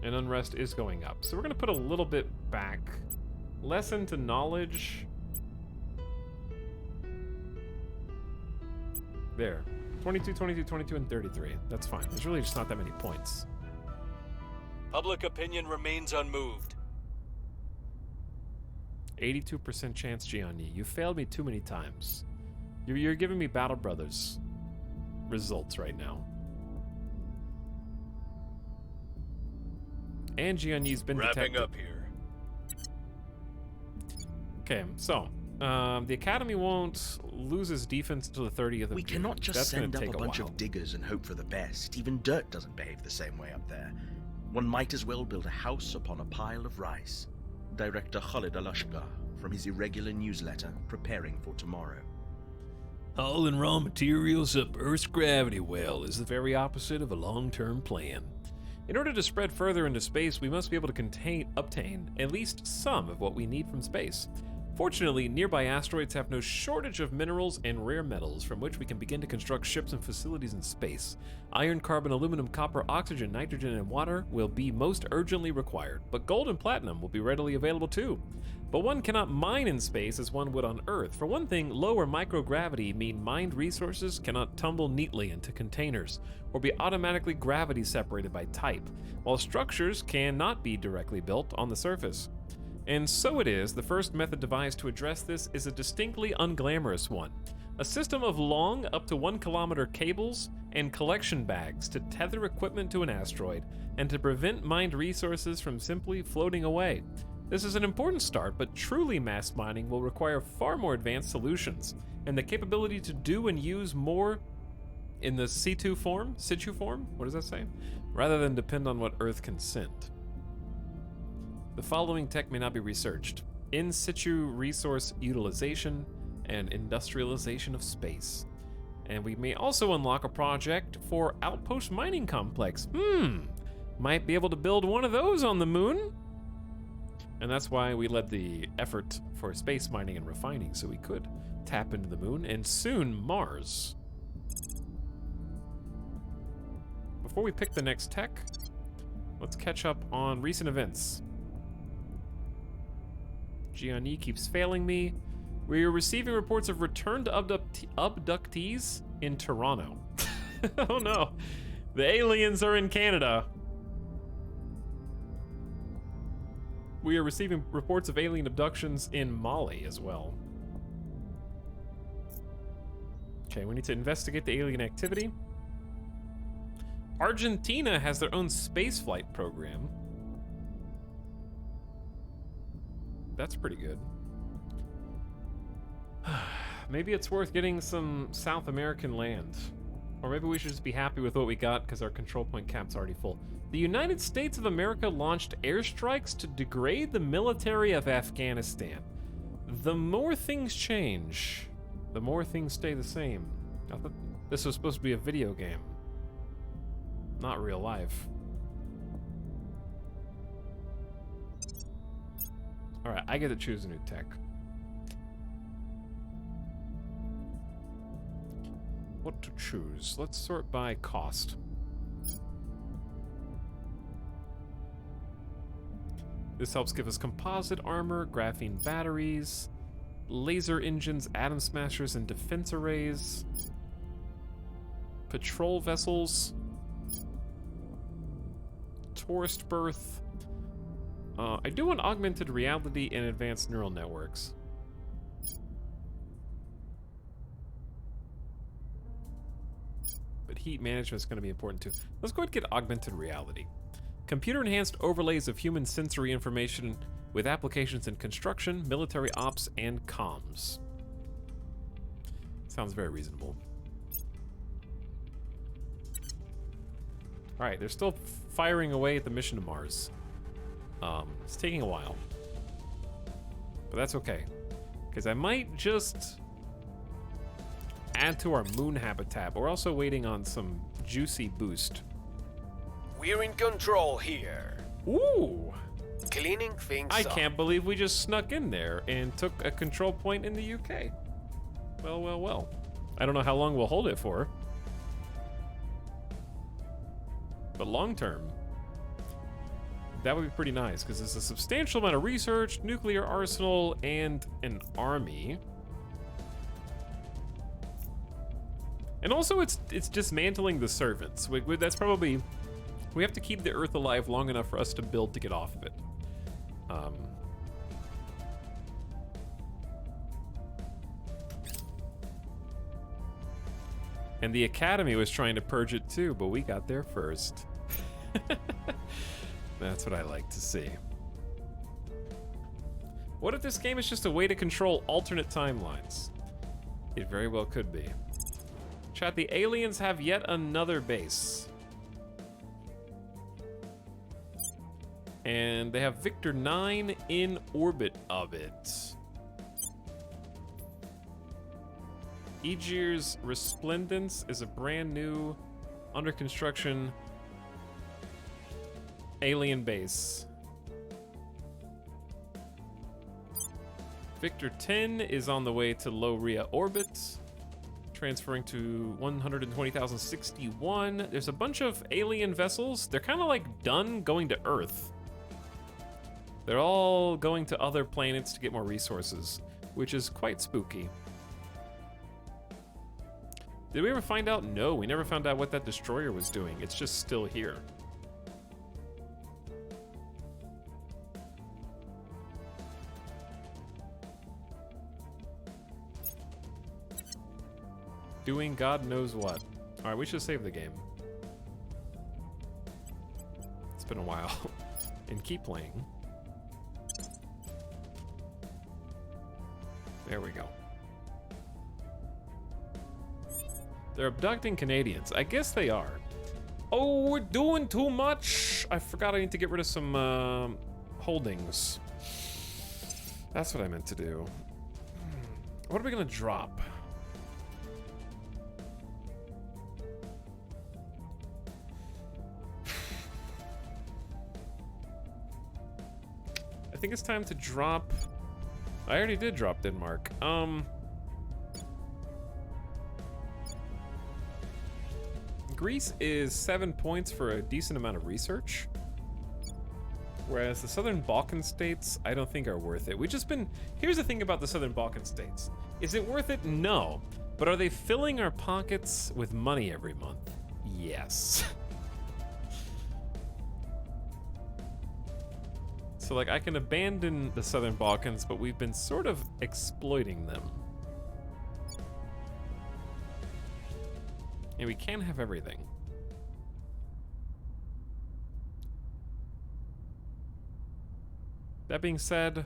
And unrest is going up. So we're going to put a little bit back. Less into knowledge. There. 22, 22, 22, and 33. That's fine. There's really just not that many points. Public opinion remains unmoved. 82% chance, Gianni. You failed me too many times. You're giving me Battle Brothers results right now. And Gianni's been Wrapping detected. up here. Okay, so the Academy won't lose its defense until the 30th of We June. cannot just That's send gonna up take a bunch while. of diggers and hope for the best. Even dirt doesn't behave the same way up there. One might as well build a house upon a pile of rice. Director Khalid Alashgar, from his irregular newsletter, Preparing for Tomorrow. Hauling raw materials up Earth's gravity well is the very opposite of a long-term plan. In order to spread further into space, we must be able to obtain at least some of what we need from space. Fortunately, nearby asteroids have no shortage of minerals and rare metals from which we can begin to construct ships and facilities in space. Iron, carbon, aluminum, copper, oxygen, nitrogen, and water will be most urgently required, but gold and platinum will be readily available too. But one cannot mine in space as one would on Earth. For one thing, lower microgravity mean mined resources cannot tumble neatly into containers or be automatically gravity separated by type, while structures cannot be directly built on the surface. And so it is, the first method devised to address this is a distinctly unglamorous one. A system of long, up to 1 kilometer cables and collection bags to tether equipment to an asteroid and to prevent mined resources from simply floating away. This is an important start, but truly mass mining will require far more advanced solutions, and the capability to do and use more in the situ form, what does that say? Rather than depend on what Earth can send. The following tech may not be researched: in situ resource utilization and industrialization of space. And we may also unlock a project for outpost mining complex. might be able to build one of those on the moon. And that's why we led the effort for space mining and refining, so we could tap into the moon and soon Mars. Before we pick the next tech, let's catch up on recent events. Gianni keeps failing me. We are receiving reports of returned abductees in Toronto. Oh no, the aliens are in Canada. We are receiving reports of alien abductions in Mali as well. Okay, we need to investigate the alien activity. Argentina has their own spaceflight program. That's pretty good. Maybe it's worth getting some South American land. Or maybe we should just be happy with what we got because our control point cap's already full. The United States of America launched airstrikes to degrade the military of Afghanistan. The more things change, the more things stay the same. I thought this was supposed to be a video game, not real life. Alright, I get to choose a new tech. What to choose? Let's sort by cost. This helps give us composite armor, graphene batteries, laser engines, atom smashers, and defense arrays. Patrol vessels. Tourist berth. I do want augmented reality and advanced neural networks. But heat management is going to be important too. Let's go ahead and get augmented reality. Computer-enhanced overlays of human sensory information with applications in construction, military ops, and comms. Sounds very reasonable. Alright, they're still firing away at the mission to Mars. It's taking a while. But that's okay. Because I might just add to our moon habitat. But we're also waiting on some juicy boost. We're in control here. Ooh! Cleaning things I up. can't believe we just snuck in there and took a control point in the UK. Well, well, well. I don't know how long we'll hold it for. But long term, that would be pretty nice, because there's a substantial amount of research, nuclear arsenal, and an army. And also, it's dismantling the servants. That's probably... We have to keep the Earth alive long enough for us to build to get off of it. And the Academy was trying to purge it too, but we got there first. That's what I like to see. What if this game is just a way to control alternate timelines? It very well could be. Chat, the aliens have yet another base. And they have Victor 9 in orbit of it. Aegir's Resplendence is a brand new, under construction alien base. Victor 10 is on the way to low Rhea orbit, transferring to 120,061. There's a bunch of alien vessels. They're kind of like done going to Earth. They're all going to other planets to get more resources, which is quite spooky. Did we ever find out? No, we never found out what that destroyer was doing. It's just still here. Doing God knows what. Alright, we should save the game. It's been a while. And keep playing. There we go. They're abducting Canadians. I guess they are. Oh, we're doing too much. I forgot I need to get rid of some holdings. That's what I meant to do. What are we gonna drop? think it's time to drop... I already did drop Denmark. Greece is 7 points for a decent amount of research. Whereas the Southern Balkan states, I don't think are worth it. Here's the thing about the Southern Balkan states. Is it worth it? No. But are they filling our pockets with money every month? Yes. So, like, I can abandon the Southern Balkans, but we've been sort of exploiting them. And we can't have everything. That being said,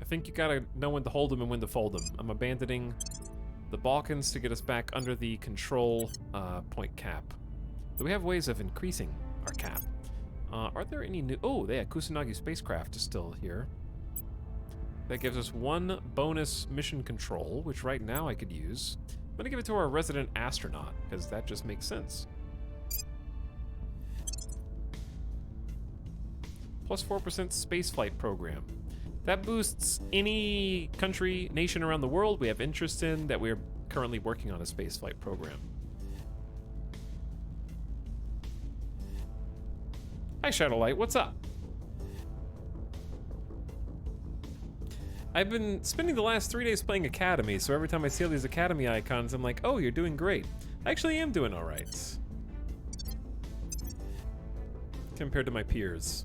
I think you gotta know when to hold them and when to fold them. I'm abandoning the Balkans to get us back under the control point cap. Do we have ways of increasing our cap? Are there any new... Oh, yeah, Kusanagi spacecraft is still here. That gives us 1 bonus mission control, which right now I could use. I'm gonna give it to our resident astronaut, because that just makes sense. Plus 4% spaceflight program. That boosts any country, nation around the world we have interest in that we're currently working on a spaceflight program. Hi, Shadowlight, what's up? I've been spending the last 3 days playing Academy, so every time I see all these Academy icons, I'm like, oh, you're doing great. I actually am doing all right. Compared to my peers.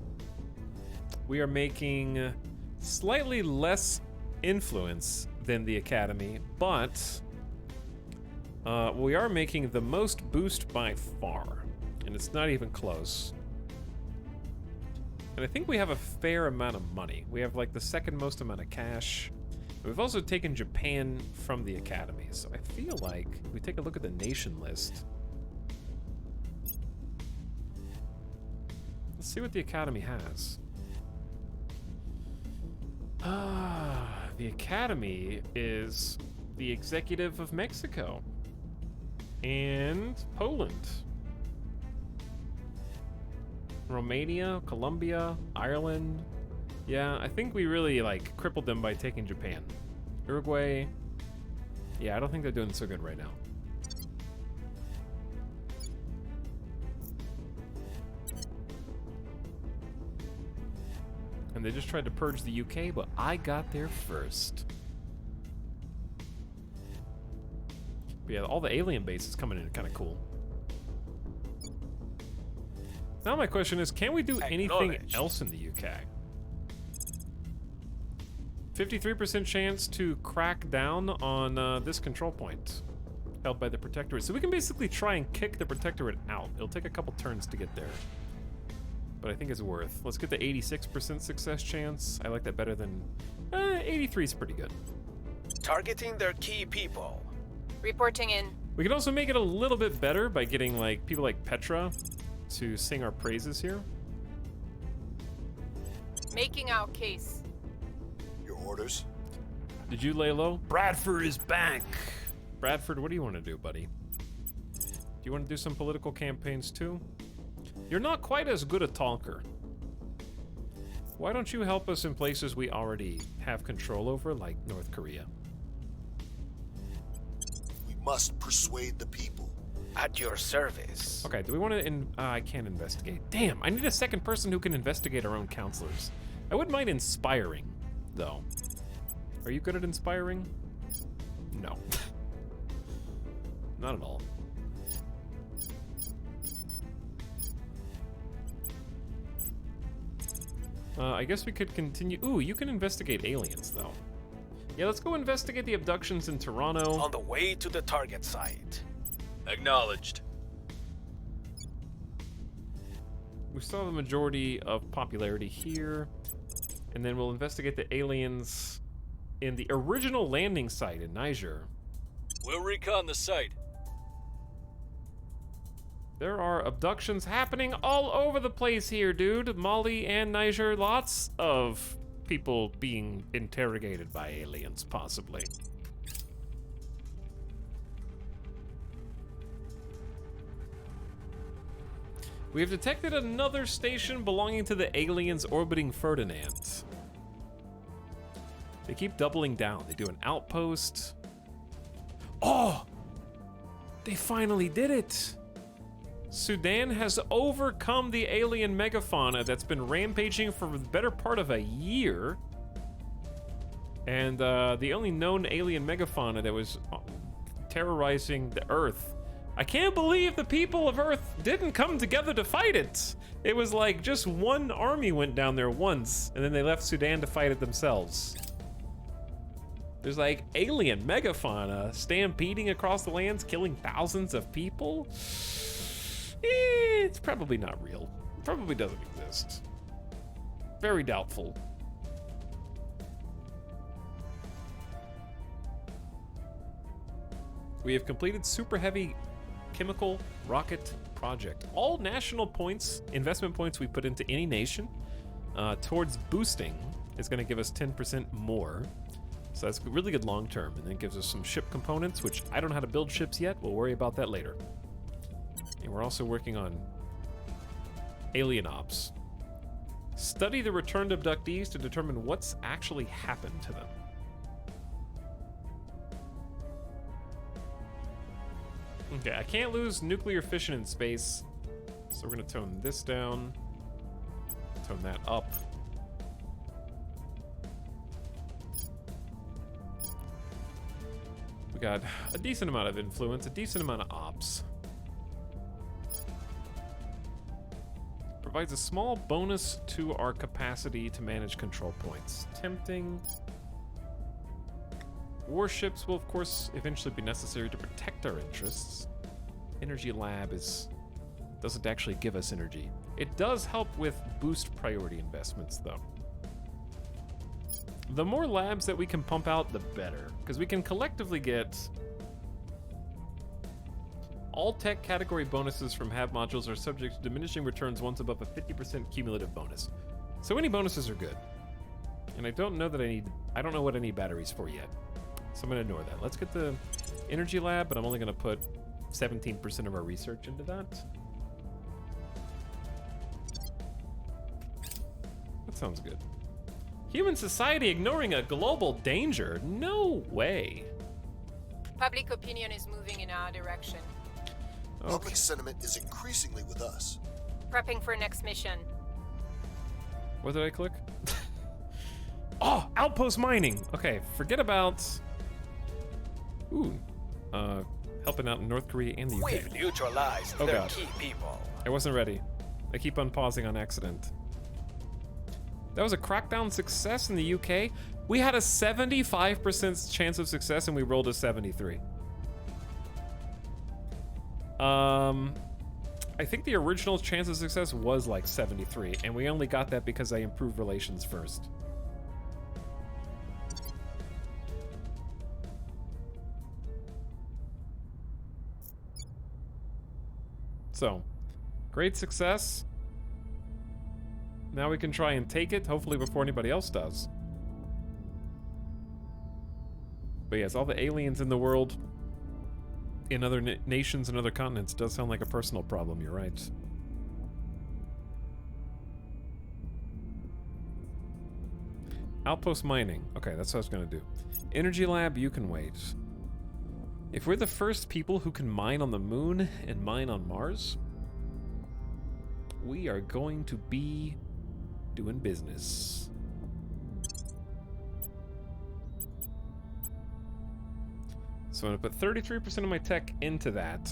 We are making slightly less influence than the Academy, but we are making the most boost by far, and it's not even close. And I think we have a fair amount of money. We have like the second most amount of cash. We've also taken Japan from the Academy, so I feel like if we take a look at the nation list. Let's see what the Academy has. The Academy is the executive of Mexico and Poland. Romania, Colombia, Ireland. Yeah, I think we really like crippled them by taking Japan. Uruguay. Yeah, I don't think they're doing so good right now. And they just tried to purge the UK, but I got there first. But yeah, all the alien bases coming in are kind of cool. Now my question is, can we do anything else in the UK? 53% chance to crack down on this control point held by the Protectorate. So we can basically try and kick the Protectorate out. It'll take a couple turns to get there. But I think it's worth. Let's get the 86% success chance. I like that better than... 83 is pretty good. Targeting their key people. Reporting in. We can also make it a little bit better by getting like people like Petra to sing our praises here. Making out case. Your orders? Did you lay low? Bradford is back. Bradford, what do you want to do, buddy? Do you want to do some political campaigns too? You're not quite as good a talker. Why don't you help us in places we already have control over, like North Korea? We must persuade the people. At your service. Okay, do we want to... I can't investigate. Damn, I need a second person who can investigate our own counselors. I wouldn't mind inspiring, though. Are you good at inspiring? No. Not at all. I guess we could continue... Ooh, you can investigate aliens, though. Yeah, let's go investigate the abductions in Toronto. On the way to the target site. Acknowledged. We still have the majority of popularity here. And then we'll investigate the aliens in the original landing site in Niger. We'll recon the site. There are abductions happening all over the place here, dude. Mali and Niger, lots of people being interrogated by aliens, possibly. We have detected another station belonging to the aliens orbiting Ferdinand. They keep doubling down. They do an outpost. Oh! They finally did it! Sudan has overcome the alien megafauna that's been rampaging for the better part of a year. And the only known alien megafauna that was terrorizing the Earth. I can't believe the people of Earth didn't come together to fight it. It was like just one army went down there once, and then they left Sudan to fight it themselves. There's like alien megafauna stampeding across the lands, killing thousands of people. It's probably not real. Probably doesn't exist. Very doubtful. We have completed Super Heavy Chemical Rocket Project. All national points, investment points we put into any nation towards boosting is going to give us 10% more. So that's really good long term. And then it gives us some ship components, which I don't know how to build ships yet. We'll worry about that later. And we're also working on alien ops. Study the returned abductees to determine what's actually happened to them. Okay, I can't lose nuclear fission in space, so we're gonna tone this down, tone that up. We got a decent amount of influence, a decent amount of ops. Provides a small bonus to our capacity to manage control points. Tempting. Warships will, of course, eventually be necessary to protect our interests. Energy Lab doesn't actually give us energy. It does help with boost priority investments, though. The more labs that we can pump out, the better, because we can collectively get all tech category bonuses from HAB modules are subject to diminishing returns once above a 50% cumulative bonus. So any bonuses are good. And I don't know what I need batteries for yet. So I'm gonna ignore that. Let's get the energy lab, but I'm only gonna put 17% of our research into that. That sounds good. Human society ignoring a global danger? No way. Public opinion is moving in our direction. Okay. Public sentiment is increasingly with us. Prepping for next mission. What did I click? Oh, outpost mining. Okay, forget about... Ooh, helping out in North Korea and the UK. We've neutralized their key people. I wasn't ready. I keep on pausing on accident. That was a crackdown success in the UK. We had a 75% chance of success and we rolled a 73. I think the original chance of success was like 73, and we only got that because I improved relations first. So, great success. Now we can try and take it, hopefully before anybody else does. But yes, all the aliens in the world, in other nations and other continents, does sound like a personal problem, you're right. Outpost mining. Okay, that's what I was gonna do. Energy lab, you can wait. If we're the first people who can mine on the moon and mine on Mars, we are going to be doing business. So I'm gonna put 33% of my tech into that.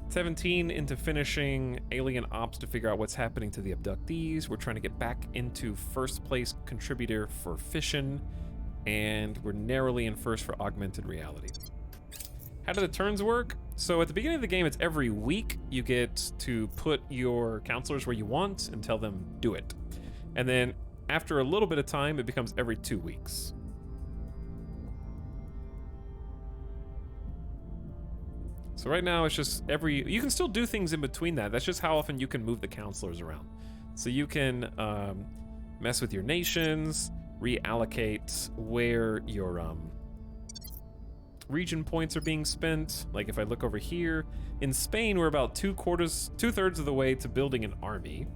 17 into finishing alien ops to figure out what's happening to the abductees. We're trying to get back into first place contributor for fission, and we're narrowly in first for augmented reality. How do the turns work? So at the beginning of the game, it's every week you get to put your counselors where you want and tell them do it. And then after a little bit of time, it becomes every 2 weeks. So right now it's just you can still do things in between that. That's just how often you can move the counselors around. So you can mess with your nations, reallocate where your region points are being spent. Like if I look over here, in Spain, we're about two-thirds of the way to building an army.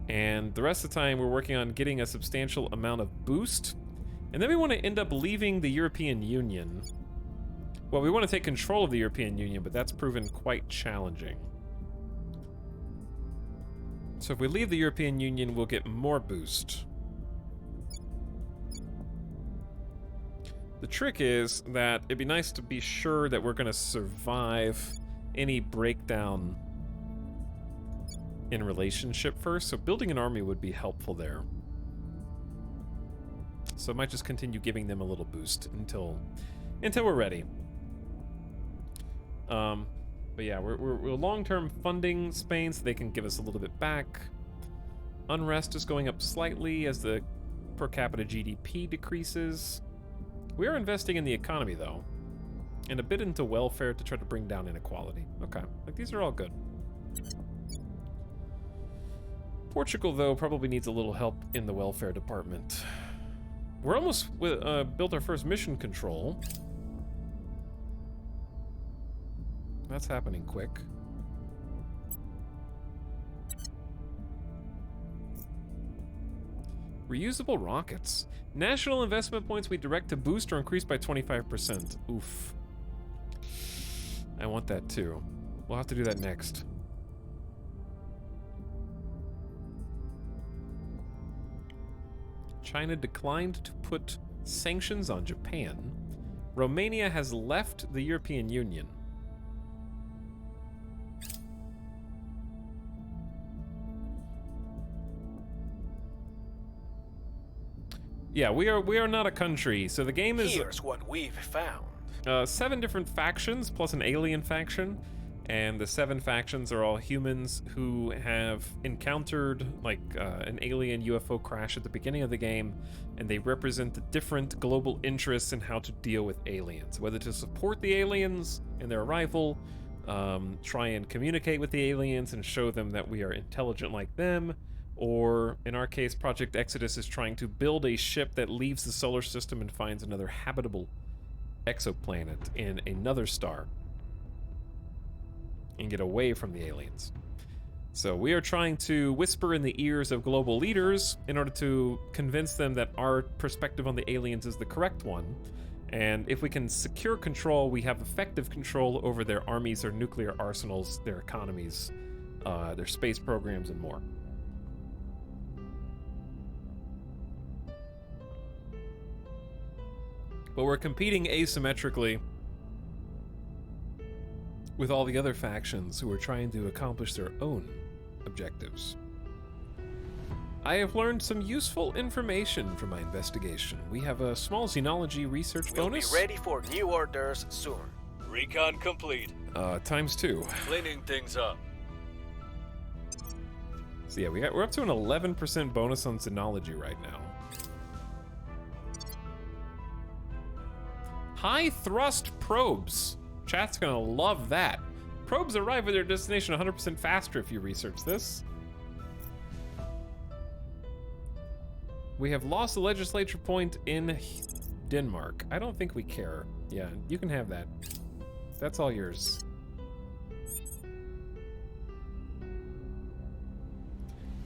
And the rest of the time, we're working on getting a substantial amount of boost And then we want to end up leaving the European Union. Well, we want to take control of the European Union, but that's proven quite challenging. So if we leave the European Union, we'll get more boost. The trick is that it'd be nice to be sure that we're going to survive any breakdown in relationship first, so building an army would be helpful there. So I might just continue giving them a little boost until we're ready. But yeah, we're long-term funding Spain so they can give us a little bit back. Unrest is going up slightly as the per capita GDP decreases. We are investing in the economy though, and a bit into welfare to try to bring down inequality. Okay, like these are all good. Portugal though probably needs a little help in the welfare department. We're almost built our first mission control. That's happening quick. Reusable rockets. National investment points we direct to boost or increase by 25%. Oof. I want that too. We'll have to do that next. China declined to put sanctions on Japan. Romania has left the European Union. Yeah, we are not a country, so the game is... Here's what we've found. 7 different factions, plus an alien faction, and the 7 factions are all humans who have encountered, like, an alien UFO crash at the beginning of the game, and they represent the different global interests in how to deal with aliens, whether to support the aliens in their arrival, try and communicate with the aliens and show them that we are intelligent like them, or, in our case, Project Exodus is trying to build a ship that leaves the solar system and finds another habitable exoplanet in another star and get away from the aliens. So we are trying to whisper in the ears of global leaders in order to convince them that our perspective on the aliens is the correct one. And if we can secure control, we have effective control over their armies, their nuclear arsenals, their economies, their space programs, and more. But we're competing asymmetrically with all the other factions who are trying to accomplish their own objectives. I have learned some useful information from my investigation. We have a small xenology research bonus. We'll be ready for new orders soon. Recon complete. ×2. Cleaning things up. So yeah, we're up to an 11% bonus on xenology right now. High thrust probes. Chat's gonna love that. Probes arrive at their destination 100% faster if you research this. We have lost a legislature point in Denmark. I don't think we care. Yeah, you can have that. That's all yours.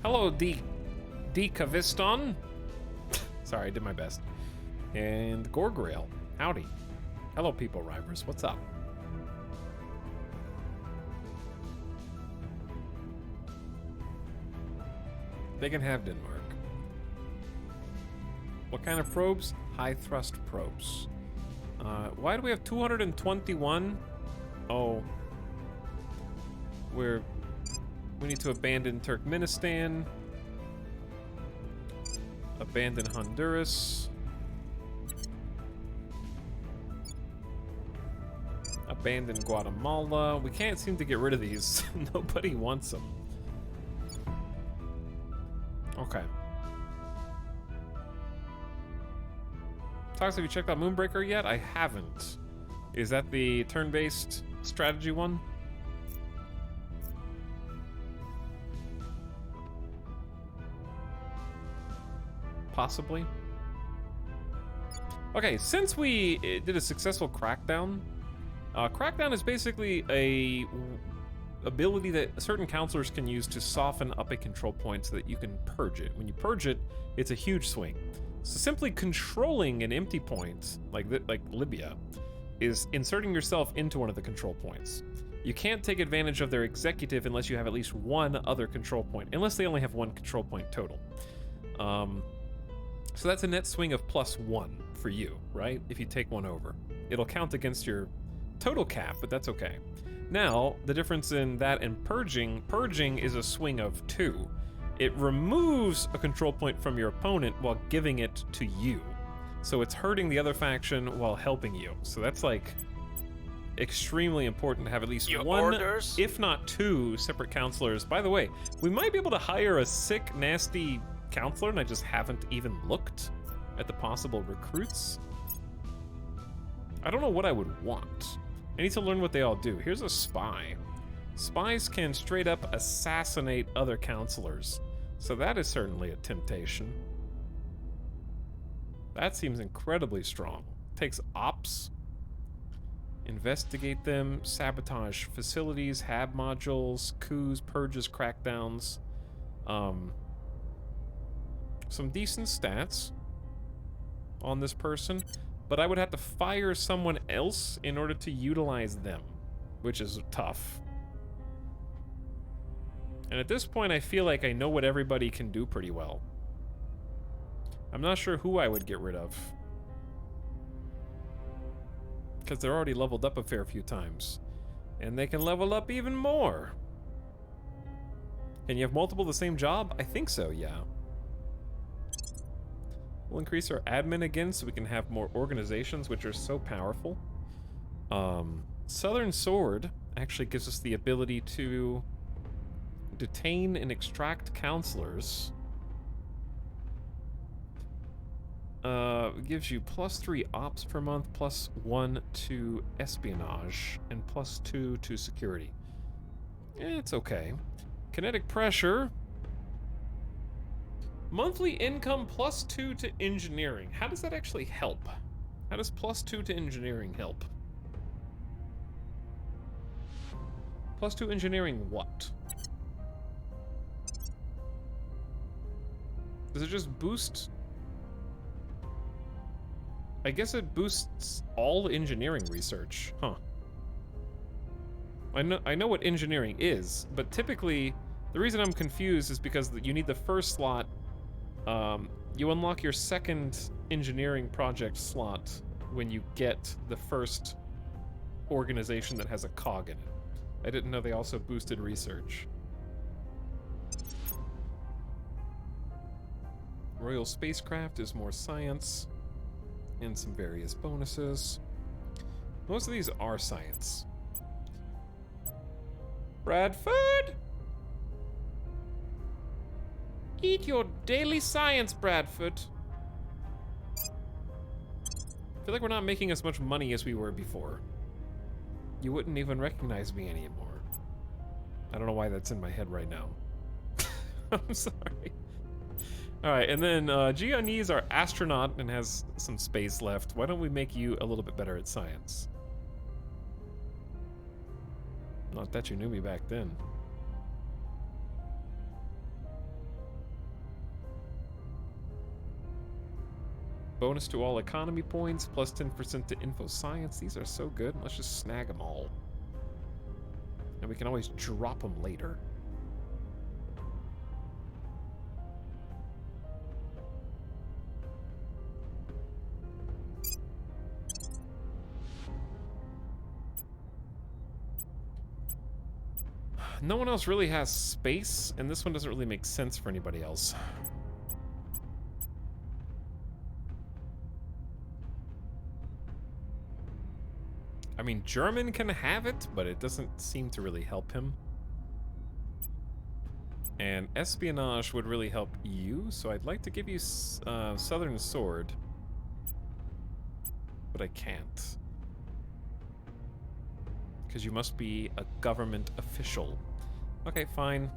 Hello, D Kaviston. Sorry, I did my best. And Gorgrail. Howdy. Hello, people rivers. What's up? They can have Denmark. What kind of probes? High thrust probes. Why do we have 221? Oh. We need to abandon Turkmenistan. Abandon Honduras. Abandon Guatemala. We can't seem to get rid of these. Nobody wants them. Okay. Tox, have you checked out Moonbreaker yet? I haven't. Is that the turn-based strategy one? Possibly. Okay, since we did a successful crackdown, crackdown is basically a ability that certain counselors can use to soften up a control point so that you can purge it. When you purge it, it's a huge swing. So simply controlling an empty point, like Libya, is inserting yourself into one of the control points. You can't take advantage of their executive unless you have at least one other control point, unless they only have one control point total. So that's a net swing of +1 for you, right? If you take one over. It'll count against your total cap, but that's okay. Now, the difference in that and purging is a swing of 2. It removes a control point from your opponent while giving it to you. So it's hurting the other faction while helping you. So that's like extremely important to have at least one, if not 2, separate counselors. By the way, we might be able to hire a sick, nasty counselor, and I just haven't even looked at the possible recruits. I don't know what I would want. I need to learn what they all do. Here's a spy. Spies can straight up assassinate other counselors, so that is certainly a temptation. That seems incredibly strong. Takes ops. Investigate them, sabotage facilities, hab modules, coups, purges, crackdowns. Some decent stats on this person, but I would have to fire someone else in order to utilize them, which is tough. And at this point, I feel like I know what everybody can do pretty well. I'm not sure who I would get rid of, because they're already leveled up a fair few times, and they can level up even more. Can you have multiple the same job? I think so, yeah. We'll increase our admin again so we can have more organizations, which are so powerful. Southern Sword actually gives us the ability to detain and extract counselors. Gives you +3 ops per month, +1 to espionage, and +2 to security. It's okay. Kinetic pressure. Monthly income +2 to engineering. How does that actually help? How does +2 to engineering help? +2 engineering what? Does it just boost? I guess it boosts all engineering research, huh? I know what engineering is, but typically the reason I'm confused is because you need the first slot. You unlock your second engineering project slot when you get the first organization that has a cog in it. I didn't know they also boosted research. Royal Spacecraft is more science and some various bonuses. Most of these are science. Bradford? Eat your daily science, Bradford. I feel like we're not making as much money as we were before. You wouldn't even recognize me anymore. I don't know why that's in my head right now. I'm sorry. Alright, and then Gianni's our astronaut and has some space left. Why don't we make you a little bit better at science? Not that you knew me back then. Bonus to all economy points, plus 10% to info science. These are so good. Let's just snag them all. And we can always drop them later. No one else really has space, and this one doesn't really make sense for anybody else. I mean, German can have it, but it doesn't seem to really help him. And espionage would really help you, so I'd like to give you Southern Sword. But I can't. Because you must be a government official. Okay, fine.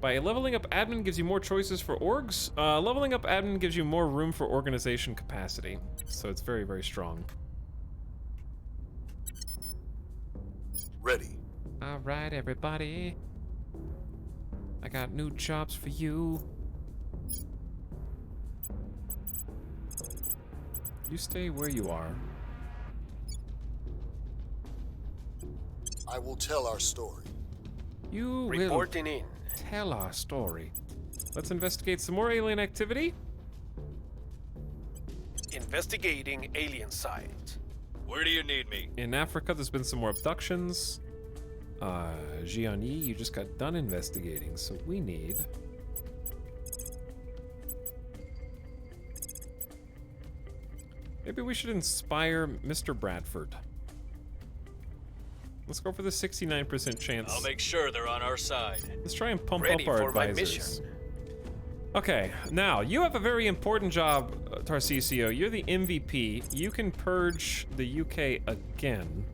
By leveling up admin gives you more choices for orgs. Leveling up admin gives you more room for organization capacity. So it's very, very strong. Ready. All right, everybody. I got new jobs for you. You stay where you are. I will tell our story. You Reporting will in. tell our story. Let's investigate some more alien activity. Investigating alien site. Where do you need me? In Africa, there's been some more abductions. Gianni, you just got done investigating, so we need... Maybe we should inspire Mr. Bradford. Let's go for the 69% chance. I'll make sure they're on our side. Let's try and pump Ready up our for my advisors. mission. Okay, now, you have a very important job, Tarcisio. You're the MVP. You can purge the UK again.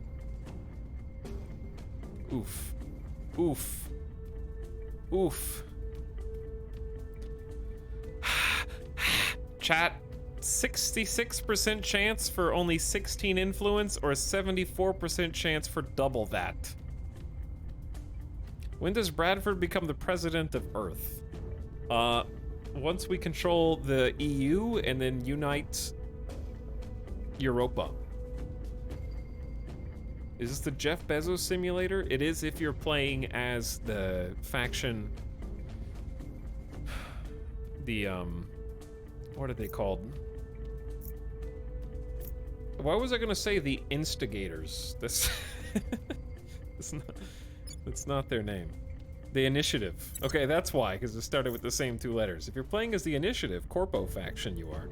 Oof. Oof. Oof. Chat, 66% chance for only 16 influence or 74% chance for double that. When does Bradford become the president of Earth? Once we control the EU and then unite Europa. Is this the Jeff Bezos simulator? It is if you're playing as the faction... The, what are they called? Why was I gonna say the instigators? That's... That's not their name. The Initiative. Okay, that's why, because it started with the same two letters. If you're playing as the Initiative, Corpo faction, you are.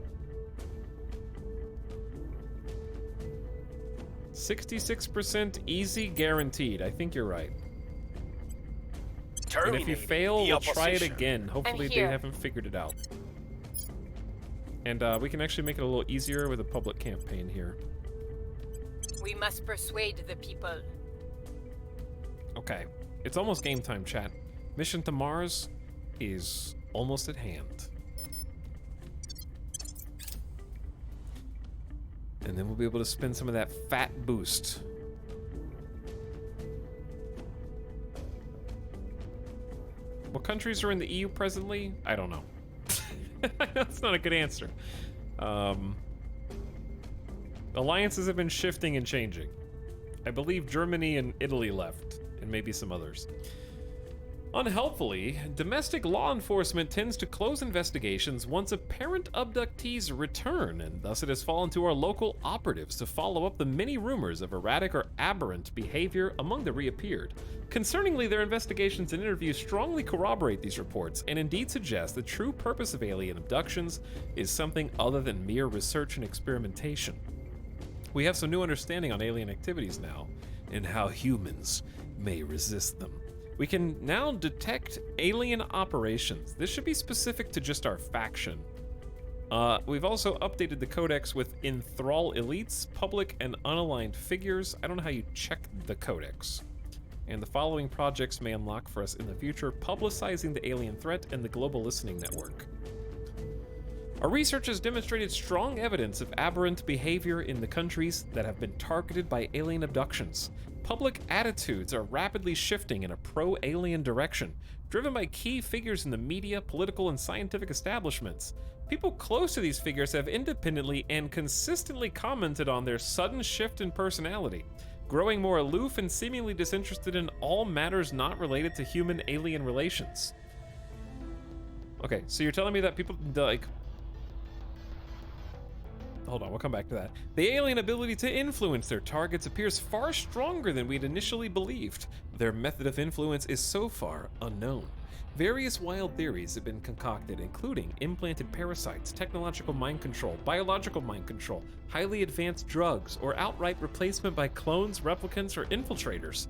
66% easy guaranteed. I think you're right. And if you fail, we'll try it again. Hopefully they haven't figured it out. And we can actually make it a little easier with a public campaign here. We must persuade the people. Okay. It's almost game time, chat. Mission to Mars is almost at hand. And then we'll be able to spend some of that fat boost. What countries are in the EU presently? I don't know. That's not a good answer. Alliances have been shifting and changing. I believe Germany and Italy left, and maybe some others. Unhelpfully, domestic law enforcement tends to close investigations once apparent abductees return, and thus it has fallen to our local operatives to follow up the many rumors of erratic or aberrant behavior among the reappeared. Concerningly, their investigations and interviews strongly corroborate these reports, and indeed suggest the true purpose of alien abductions is something other than mere research and experimentation. We have some new understanding on alien activities now, and how humans may resist them. We can now detect alien operations. This should be specific to just our faction. We've also updated the codex with enthrall elites, public and unaligned figures. I don't know how you check the codex. And the following projects may unlock for us in the future: publicizing the alien threat and the global listening network. Our research has demonstrated strong evidence of aberrant behavior in the countries that have been targeted by alien abductions. Public attitudes are rapidly shifting in a pro-alien direction, driven by key figures in the media, political, and scientific establishments. People close to these figures have independently and consistently commented on their sudden shift in personality, growing more aloof and seemingly disinterested in all matters not related to human-alien relations. Okay, so you're telling me that people, like... Hold on, we'll come back to that. The alien ability to influence their targets appears far stronger than we'd initially believed. Their method of influence is so far unknown. Various wild theories have been concocted, including implanted parasites, technological mind control, biological mind control, highly advanced drugs, or outright replacement by clones, replicants, or infiltrators.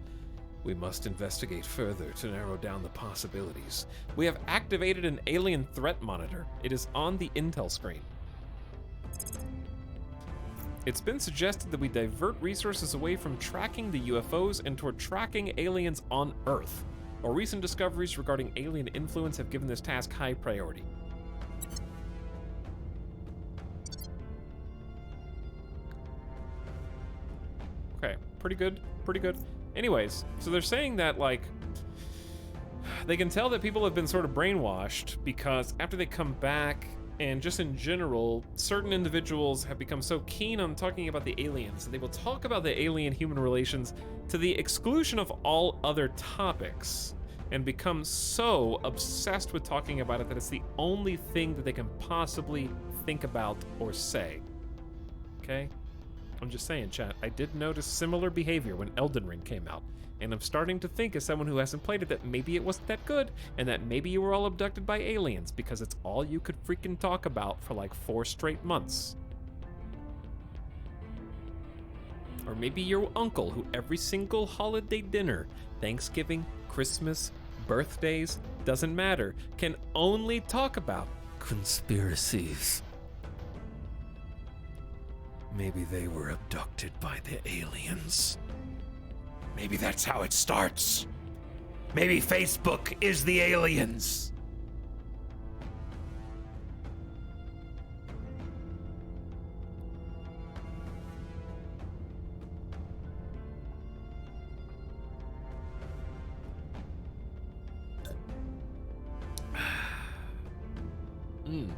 We must investigate further to narrow down the possibilities. We have activated an alien threat monitor. It is on the intel screen. It's been suggested that we divert resources away from tracking the UFOs and toward tracking aliens on Earth. Our recent discoveries regarding alien influence have given this task high priority. Okay, pretty good, pretty good. Anyways, so they're saying that, like, they can tell that people have been sort of brainwashed because after they come back, and just in general, certain individuals have become so keen on talking about the aliens that they will talk about the alien-human relations to the exclusion of all other topics, and become so obsessed with talking about it that it's the only thing that they can possibly think about or say. Okay? I'm just saying, chat, I did notice similar behavior when Elden Ring came out, and I'm starting to think, as someone who hasn't played it, that maybe it wasn't that good, and that maybe you were all abducted by aliens because it's all you could freaking talk about for like 4 straight months. Or maybe your uncle, who every single holiday dinner, Thanksgiving, Christmas, birthdays, doesn't matter, can only talk about conspiracies. Maybe they were abducted by the aliens. Maybe that's how it starts. Maybe Facebook is the aliens.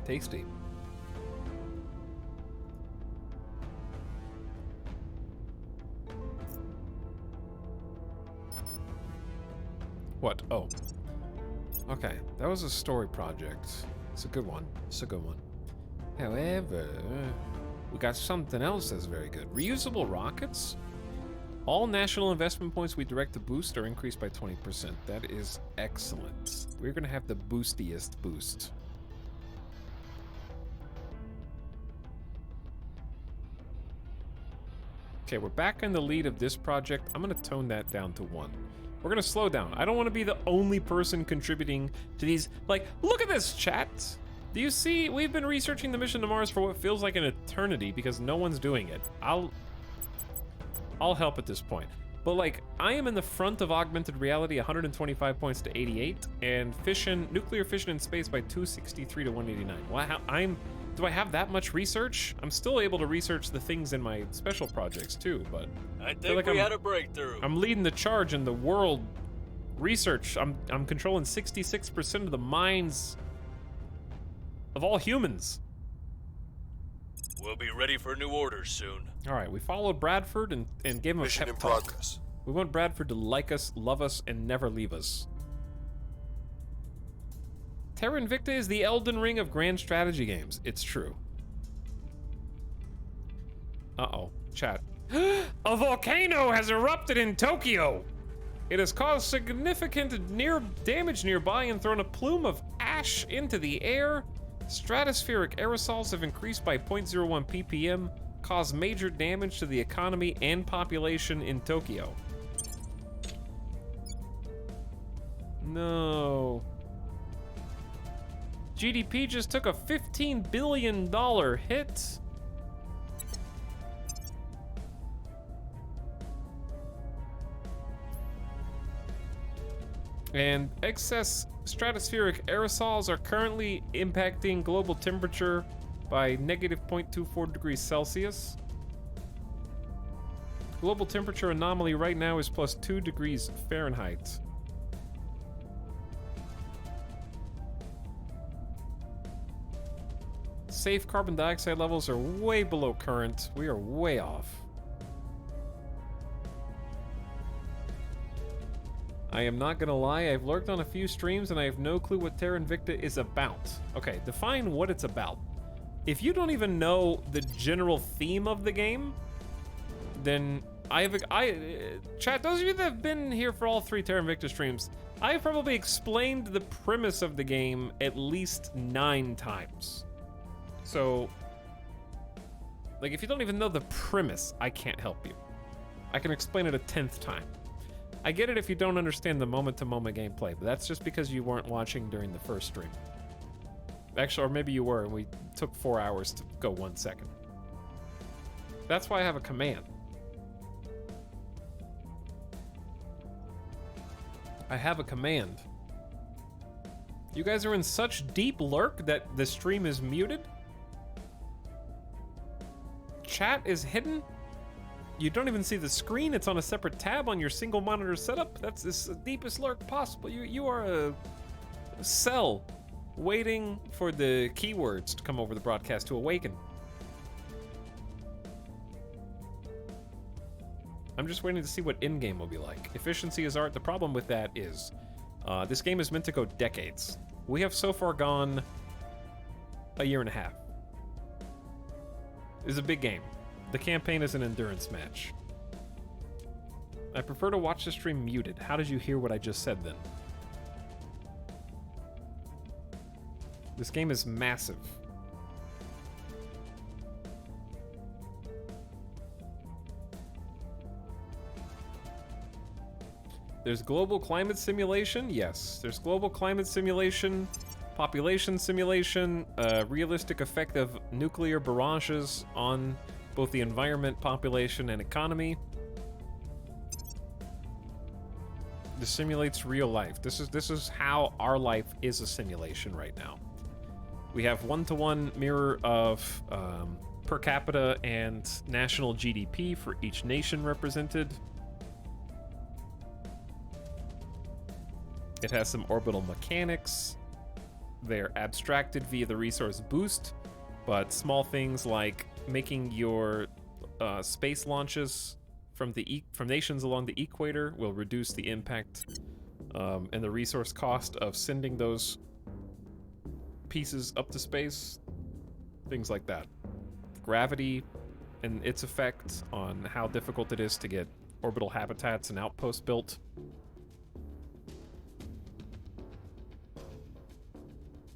Tasty. What? Oh. Okay, that was a story project. It's a good one. It's a good one. However, we got something else that's very good. Reusable rockets? All national investment points we direct to boost are increased by 20%. That is excellent. We're gonna have the boostiest boost. Okay, we're back in the lead of this project. I'm gonna tone that down to 1. We're gonna slow down. I don't want to be the only person contributing to these. Like, look at this, chat. Do you see? We've been researching the mission to Mars for what feels like an eternity because no one's doing it. I'll help at this point. But like, I am in the front of augmented reality, 125 points to 88, and nuclear fission in space by 263 to 189. Wow, do I have that much research? I'm still able to research the things in my special projects too, but I think we had a breakthrough. I'm leading the charge in the world research. I'm controlling 66% of the minds of all humans. We'll be ready for new orders soon. All right, we followed Bradford and gave him Mission a pep in talk. progress. We want Bradford to like us, love us, and never leave us. Terra Invicta is the Elden Ring of grand strategy games. It's true. Uh-oh. Chat. A volcano has erupted in Tokyo! It has caused significant damage nearby and thrown a plume of ash into the air. Stratospheric aerosols have increased by 0.01 ppm, caused major damage to the economy and population in Tokyo. No. GDP just took a $15 billion hit. And excess stratospheric aerosols are currently impacting global temperature by negative 0.24 degrees Celsius. Global temperature anomaly right now is plus 2 degrees Fahrenheit. Safe carbon dioxide levels are way below current. We are way off. I am not gonna lie, I've lurked on a few streams and I have no clue what Terra Invicta is about. Okay, define what it's about. If you don't even know the general theme of the game, then chat, those of you that have been here for all 3 Terra Invicta streams, I've probably explained the premise of the game at least 9 times. So, like, if you don't even know the premise, I can't help you. I can explain it a 10th time. I get it if you don't understand the moment-to-moment gameplay, but that's just because you weren't watching during the first stream. Actually, or maybe you were, and we took 4 hours to go 1 second. That's why I have a command. I have a command. You guys are in such deep lurk that the stream is muted? Chat is hidden? You don't even see the screen. It's on a separate tab on your single monitor setup. That's the deepest lurk possible. You are a cell waiting for the keywords to come over the broadcast to awaken. I'm just waiting to see what in-game will be like. Efficiency is art. The problem with that is this game is meant to go decades. We have so far gone a year and a half. It's a big game. The campaign is an endurance match. I prefer to watch the stream muted. How did you hear what I just said then? This game is massive. There's global climate simulation? Yes. There's global climate simulation, population simulation, realistic effect of nuclear barrages on both the environment, population, and economy. This simulates real life. This is how our life is a simulation right now. We have one-to-one mirror of per capita and national GDP for each nation represented. It has some orbital mechanics. They're abstracted via the resource boost, but small things like making your space launches from nations along the equator will reduce the impact and the resource cost of sending those pieces up to space. Things like that. Gravity and its effect on how difficult it is to get orbital habitats and outposts built.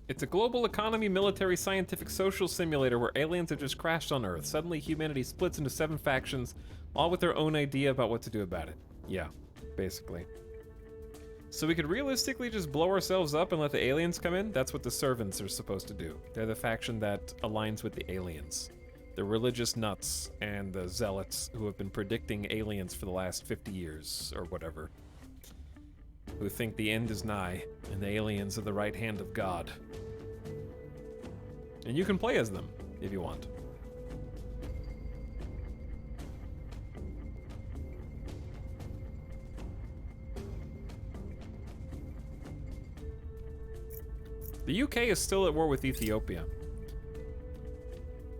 It's a global economy, military, scientific, social simulator where aliens have just crashed on Earth. Suddenly, humanity splits into 7 factions, all with their own idea about what to do about it. Yeah, basically. So we could realistically just blow ourselves up and let the aliens come in? That's what the servants are supposed to do. They're the faction that aligns with the aliens. The religious nuts and the zealots who have been predicting aliens for the last 50 years, or whatever. Who think the end is nigh, and the aliens are the right hand of God. And you can play as them, if you want. The UK is still at war with Ethiopia.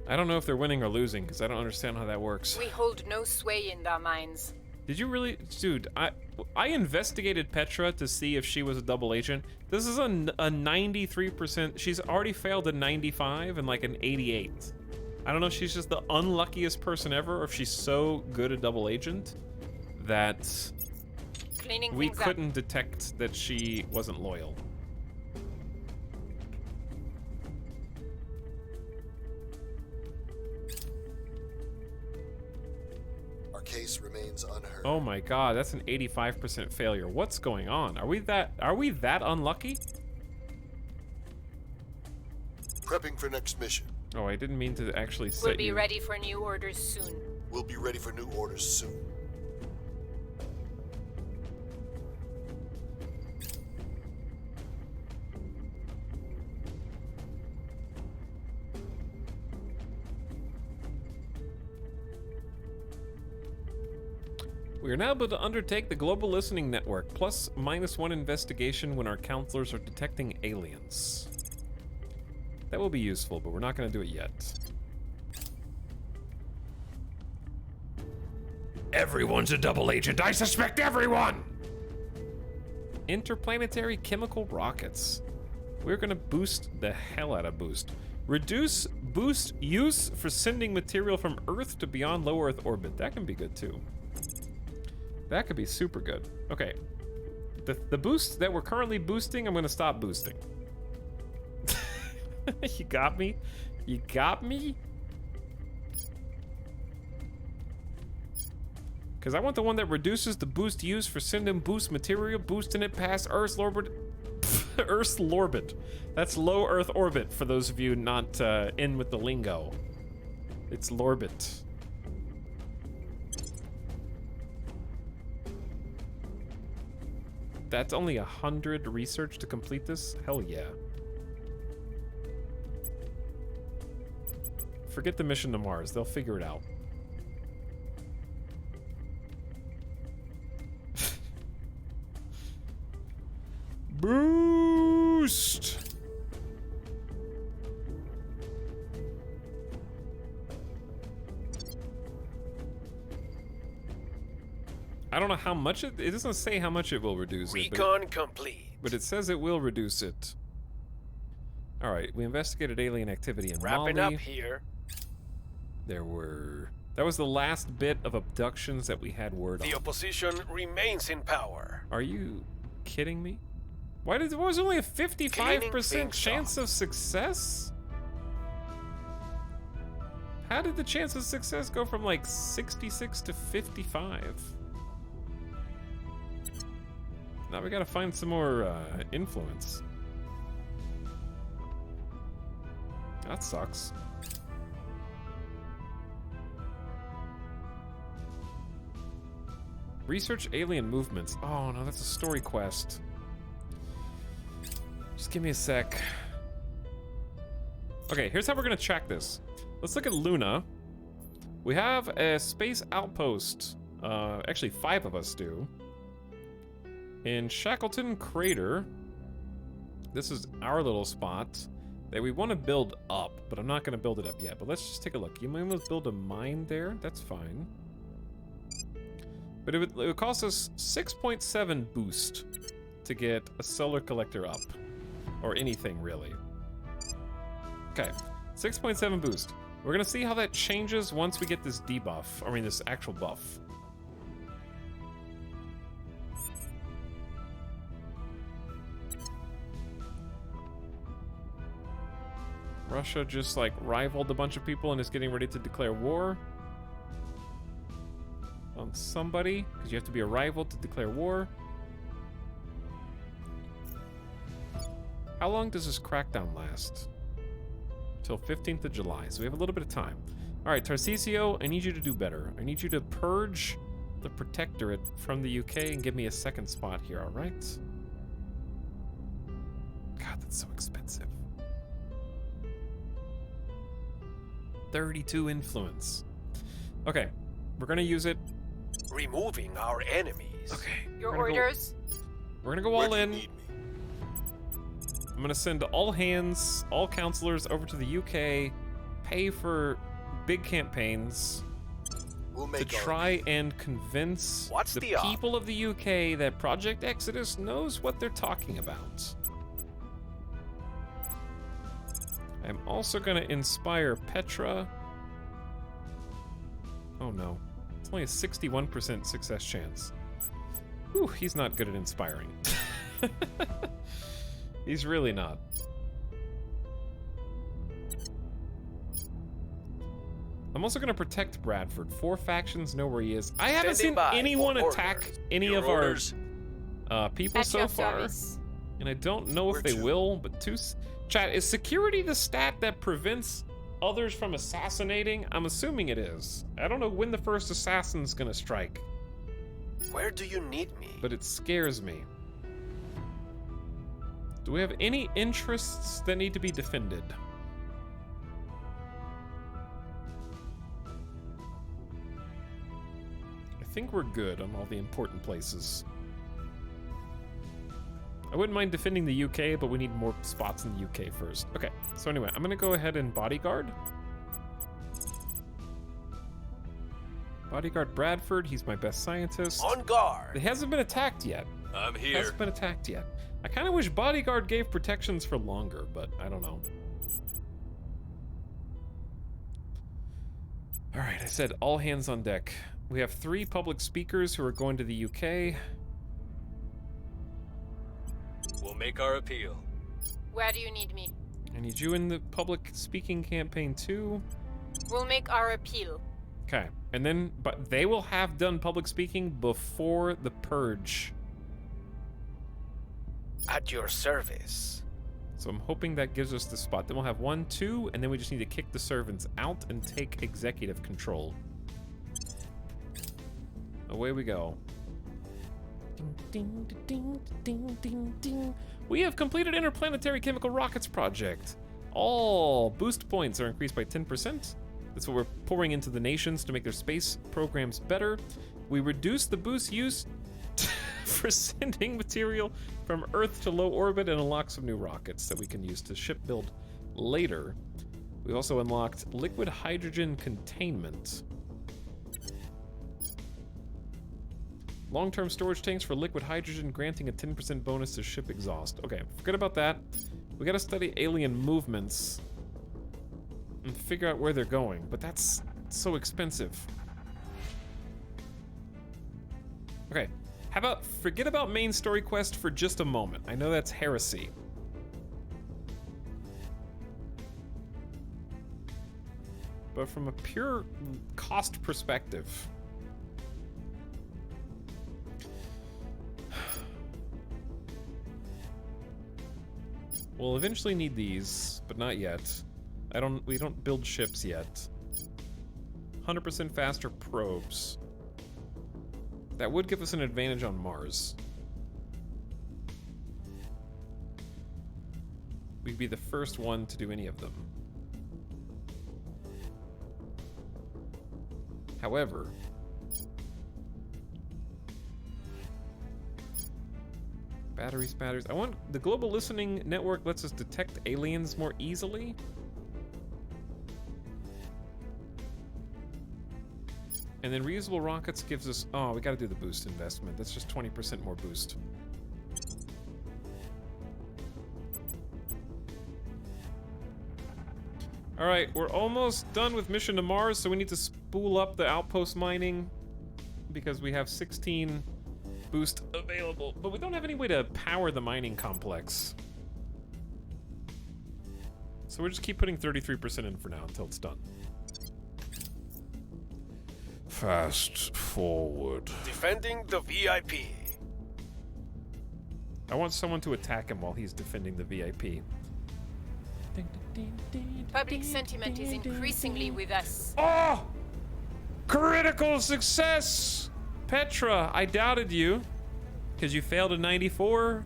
I don't know if they're winning or losing, because I don't understand how that works. We hold no sway in their minds. Did you really? Dude, I investigated Petra to see if she was a double agent. This is a 93%. She's already failed a 95 and like an 88. I don't know if she's just the unluckiest person ever, or if she's so good a double agent that we couldn't detect that she wasn't loyal. Case remains unheard. Oh my god, that's an 85% failure. What's going on? Are we that unlucky? Prepping for next mission. Oh, I didn't mean to actually set We'll be ready for new orders soon. We'll be ready for new orders soon. We are now able to undertake the Global Listening Network, ±1 investigation when our counselors are detecting aliens. That will be useful, but we're not going to do it yet. Everyone's a double agent. I suspect everyone! Interplanetary chemical rockets. We're going to boost the hell out of boost. Reduce boost use for sending material from Earth to beyond low Earth orbit. That can be good too. That could be super good. Okay. The boost that we're currently boosting, I'm going to stop boosting. You got me? You got me? Because I want the one that reduces the boost used for sending boost material, boosting it past Earth's orbit. Earth's orbit. That's low Earth orbit, for those of you not in with the lingo. It's Lorbit. That's only 100 research to complete this? Hell yeah. Forget the mission to Mars. They'll figure it out. Boost! I don't know how much it doesn't say how much it will reduce it. Recon complete. But it says it will reduce it. Alright, we investigated alien activity in Wrapping Mali. up here. That was the last bit of abductions that we had word on. The opposition remains in power. Are you kidding me? What was only a 55% chance of success? How did the chance of success go from like 66 to 55? Now we gotta find some more influence. That sucks. Research alien movements. Oh no, that's a story quest. Just give me a sec. Okay, here's how we're gonna track this. Let's look at Luna. We have a space outpost. Actually, 5 of us do. In Shackleton Crater. This is our little spot that we want to build up, but I'm not going to build it up yet. But let's just take a look. You might almost build a mine there. That's fine. But it would cost us 6.7 boost to get a solar collector up. Or anything, really. Okay, 6.7 boost. We're going to see how that changes once we get this debuff. I mean, this actual buff. Russia just like rivaled a bunch of people and is getting ready to declare war on somebody, because you have to be a rival to declare war. How long does this crackdown last? Till 15th of July, so we have a little bit of time. All right, Tarcisio, I need you to do better. I need you to purge the Protectorate from the UK and give me a second spot here, all right? God, that's so expensive. 32 influence. Okay, we're gonna use it. Removing our enemies. Okay. Your orders? We're gonna go all in. I'm gonna send all hands, all counselors over to the UK, pay for big campaigns to try and convince the people of the UK that Project Exodus knows what they're talking about. I'm also gonna inspire Petra. Oh no, it's only a 61% success chance. Whew, he's not good at inspiring. He's really not. I'm also gonna protect Bradford. 4 factions know where he is. I haven't seen anyone attack any of our people so far. And I don't know if they will, but Chat, is security the stat that prevents others from assassinating? I'm assuming it is. I don't know when the first assassin's gonna strike. Where do you need me? But it scares me. Do we have any interests that need to be defended? I think we're good on all the important places. I wouldn't mind defending the UK, but we need more spots in the UK first. Okay, so anyway, I'm gonna go ahead and bodyguard. Bodyguard Bradford, he's my best scientist. On guard! It hasn't been attacked yet. I'm here. It hasn't been attacked yet. I kind of wish bodyguard gave protections for longer, but I don't know. All right, I said all hands on deck. We have 3 public speakers who are going to the UK. We'll make our appeal. Where do you need me? I need you in the public speaking campaign too. We'll make our appeal. Okay, and then, but they will have done public speaking before the purge. At your service. So I'm hoping that gives us the spot. Then we'll have 1, 2, and then we just need to kick the servants out and take executive control. Away we go. Ding, ding, ding, ding, ding, ding. We have completed Interplanetary Chemical Rockets project. All boost points are increased by 10%. That's what we're pouring into the nations to make their space programs better. We reduce the boost use for sending material from Earth to low orbit and unlock some new rockets that we can use to ship build later. We've also unlocked liquid hydrogen containment. Long-term storage tanks for liquid hydrogen, granting a 10% bonus to ship exhaust. Okay, forget about that. We gotta study alien movements and figure out where they're going, but that's so expensive. Okay, how about forget about main story quest for just a moment. I know that's heresy. But from a pure cost perspective, we'll eventually need these, but not yet. We don't build ships yet. 100% faster probes. That would give us an advantage on Mars. We'd be the first one to do any of them. However, batteries. I want the global listening network lets us detect aliens more easily. And then reusable rockets gives us, oh, we gotta do the boost investment. That's just 20% more boost. All right, we're almost done with mission to Mars, so we need to spool up the outpost mining because we have 16 boost available, but we don't have any way to power the mining complex. So we'll just keep putting 33% in for now until it's done. Fast forward. Defending the VIP. I want someone to attack him while he's defending the VIP. Public sentiment is increasingly with us. Oh! Critical success! Petra, I doubted you because you failed a 94,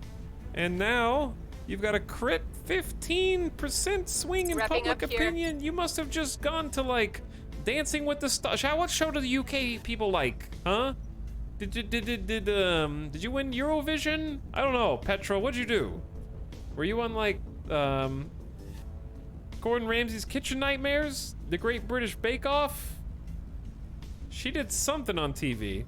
and now you've got a crit 15% swing in Wrapping public up here. opinion. You must have just gone to like Dancing with the Stars. What show do the UK people like? Huh? Did you win Eurovision? I don't know, Petra. What'd you do? Were you on like Gordon Ramsay's Kitchen Nightmares? The Great British Bake Off? She did something on TV.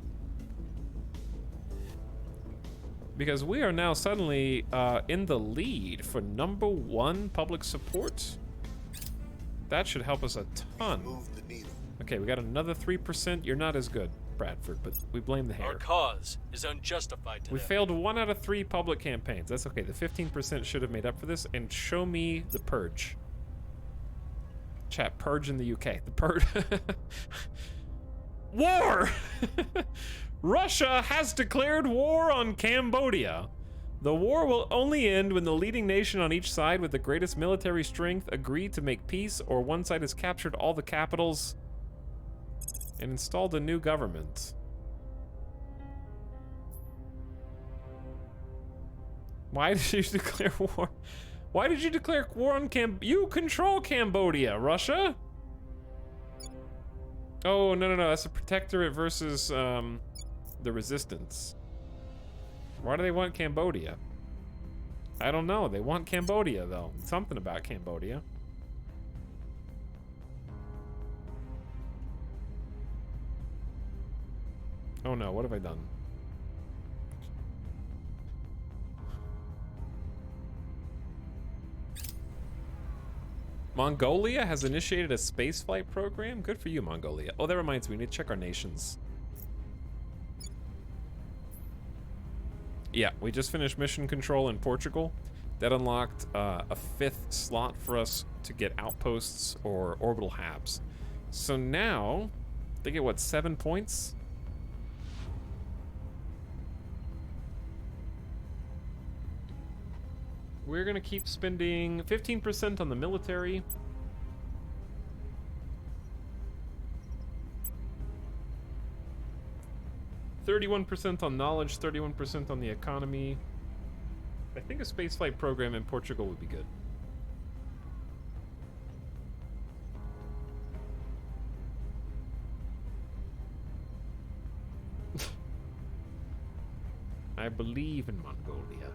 Because we are now suddenly in the lead for #1 public support. That should help us a ton. Okay, we got another 3%. You're not as good, Bradford, but we blame the hair. Our cause is unjustified today. We failed 1 out of 3 public campaigns. That's okay. The 15% should have made up for this. And show me the purge. Chat, purge in the UK. The purge. War! Russia has declared war on Cambodia. The war will only end when the leading nation on each side with the greatest military strength agree to make peace, or one side has captured all the capitals and installed a new government. Why did you declare war? Why did you declare war on You control Cambodia, Russia? Oh, no. That's a protectorate versus the resistance. Why do they want Cambodia? I don't know. They want Cambodia, though. Something about Cambodia. Oh no, what have I done? Mongolia has initiated a spaceflight program? Good for you, Mongolia. Oh, that reminds me, we need to check our nations. Yeah, we just finished mission control in Portugal. That unlocked a 5th slot for us to get outposts or orbital habs. So now, they get what, 7 points? We're gonna keep spending 15% on the military. %31% on knowledge, 31% on the economy. I think a spaceflight program in Portugal would be good. I I believe in Mongolia.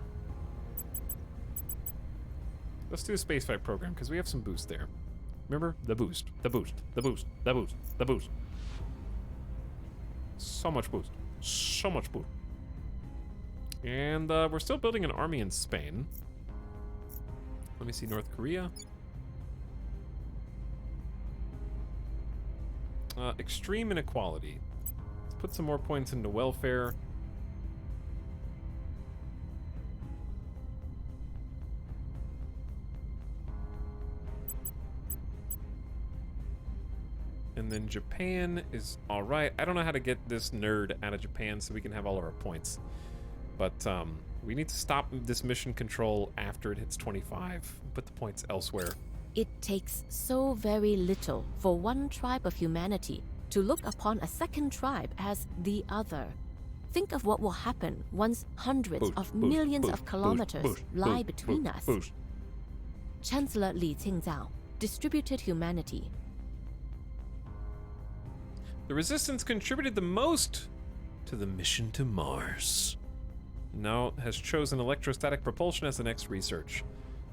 Let's do a spaceflight program, because we have some boost there. Remember? The boost. The boost. The boost. The boost. The boost. So much boost. So much boost. And we're still building an army in Spain. Let me see North Korea. Extreme inequality. Let's put some more points into welfare. And then Japan is alright. I don't know how to get this nerd out of Japan so we can have all of our points. But we need to stop this mission control after it hits 25. Put the points elsewhere. It takes so very little for one tribe of humanity to look upon a second tribe as the other. Think of what will happen once hundreds of millions of kilometers lie between us. Chancellor Li Qingzhao, Distributed Humanity. The Resistance contributed the most to the mission to Mars. Now has chosen electrostatic propulsion as the next research.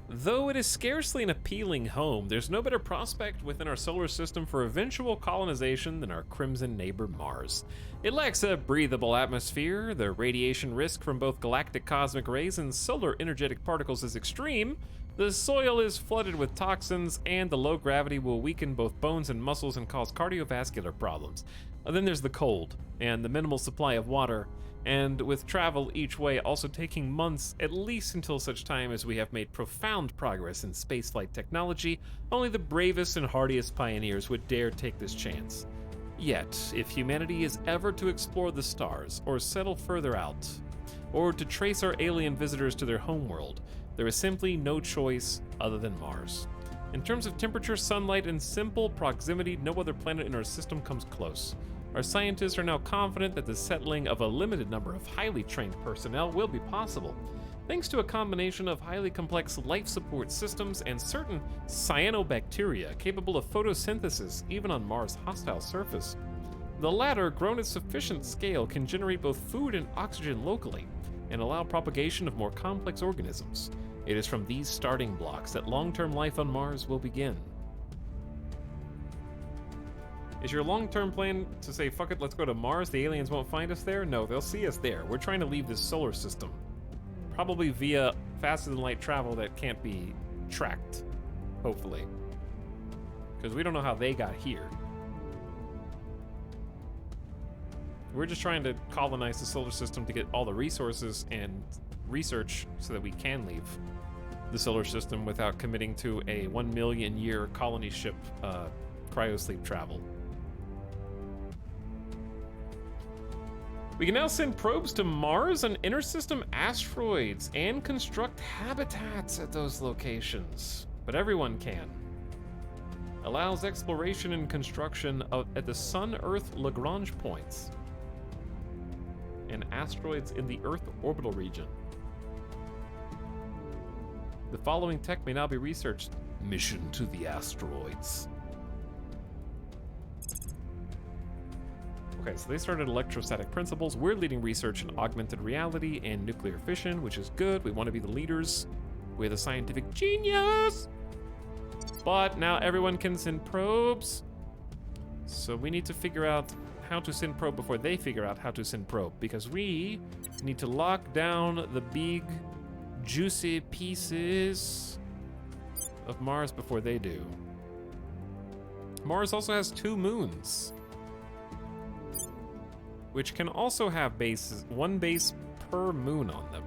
Though it is scarcely an appealing home, there's no better prospect within our solar system for eventual colonization than our crimson neighbor Mars. It lacks a breathable atmosphere, the radiation risk from both galactic cosmic rays and solar energetic particles is extreme, the soil is flooded with toxins, and the low gravity will weaken both bones and muscles and cause cardiovascular problems. And then there's the cold, and the minimal supply of water, and with travel each way also taking months, at least until such time as we have made profound progress in spaceflight technology, only the bravest and hardiest pioneers would dare take this chance. Yet, if humanity is ever to explore the stars, or settle further out, or to trace our alien visitors to their homeworld, there is simply no choice other than Mars. In terms of temperature, sunlight, and simple proximity, no other planet in our system comes close. Our scientists are now confident that the settling of a limited number of highly trained personnel will be possible, thanks to a combination of highly complex life support systems and certain cyanobacteria capable of photosynthesis even on Mars' hostile surface. The latter, grown at sufficient scale, can generate both food and oxygen locally, and allow propagation of more complex organisms. It is from these starting blocks that long-term life on Mars will begin. Is your long-term plan to say, fuck it, let's go to Mars, the aliens won't find us there? No, they'll see us there. We're trying to leave this solar system. Probably via faster-than-light travel that can't be tracked, hopefully. Because we don't know how they got here. We're just trying to colonize the solar system to get all the resources and research so that we can leave the solar system without committing to a 1 million year colony ship cryosleep travel. We can now send probes to Mars and intersystem asteroids and construct habitats at those locations. But everyone can. Allows exploration and construction at the Sun-Earth Lagrange points and asteroids in the Earth orbital region. The following tech may now be researched. Mission to the asteroids. Okay, so they started electrostatic principles. We're leading research in augmented reality and nuclear fission, which is good. We want to be the leaders. We're the scientific genius. But now everyone can send probes. So we need to figure out how to send probe before they figure out how to send probe, because we need to lock down the big, juicy pieces of Mars before they do. Mars also has 2 moons, which can also have bases, 1 base per moon on them.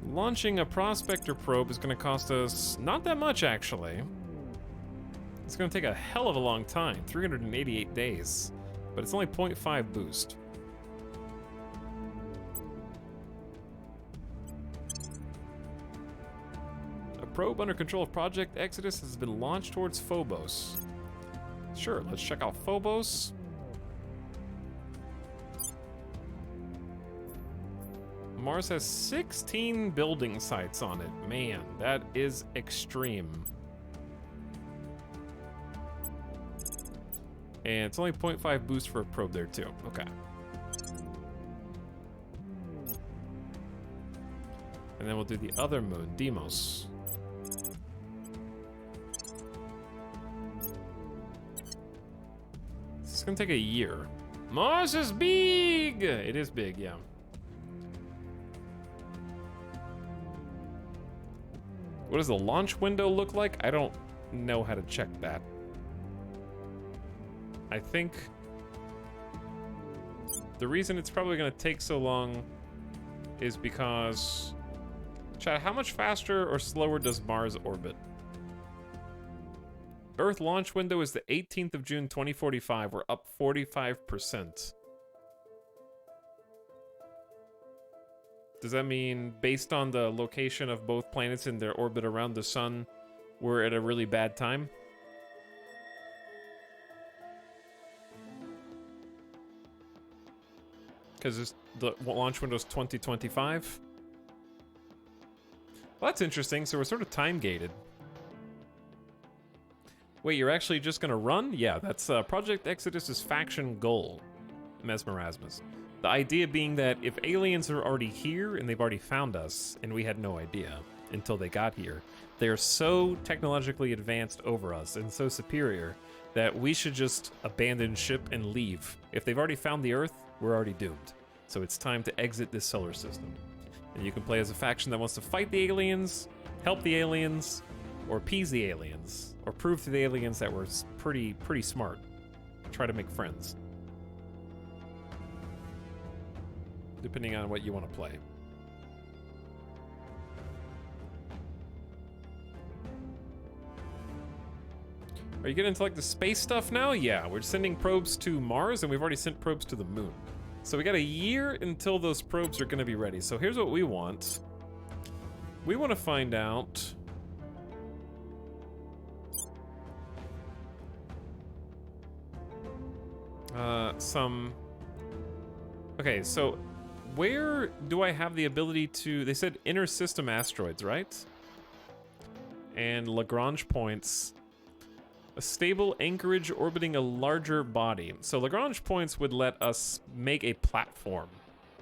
Launching a prospector probe is going to cost us not that much, actually. It's going to take a hell of a long time, 388 days, but it's only 0.5 boost. A probe under control of Project Exodus has been launched towards Phobos. Sure, let's check out Phobos. Mars has 16 building sites on it. Man, that is extreme. And it's only 0.5 boost for a probe there too. Okay. And then we'll do the other moon, Deimos. This is gonna take a year. Mars is big! It is big, yeah. What does the launch window look like? I don't know how to check that. I think the reason it's probably gonna take so long is because... Chat, how much faster or slower does Mars orbit? Earth launch window is the 18th of June, 2045. We're up 45%. Does that mean, based on the location of both planets in their orbit around the sun, we're at a really bad time? Because the launch window is 2025? Well, that's interesting. So we're sort of time-gated. Wait, you're actually just gonna run? Yeah, that's Project Exodus's faction goal, Mesmerasmus. The idea being that if aliens are already here and they've already found us, and we had no idea until they got here, they're so technologically advanced over us and so superior that we should just abandon ship and leave. If they've already found the Earth, we're already doomed. So it's time to exit this solar system. And you can play as a faction that wants to fight the aliens, help the aliens, or appease the aliens, or prove to the aliens that we're pretty smart. Try to make friends. Depending on what you want to play. Are you getting into like the space stuff now? Yeah, we're sending probes to Mars and we've already sent probes to the moon. So we got a year until those probes are going to be ready. So here's what we want. We want to find out... Okay, so where do I have the ability to... They said inner system asteroids, right? And Lagrange points. A stable anchorage orbiting a larger body. So Lagrange points would let us make a platform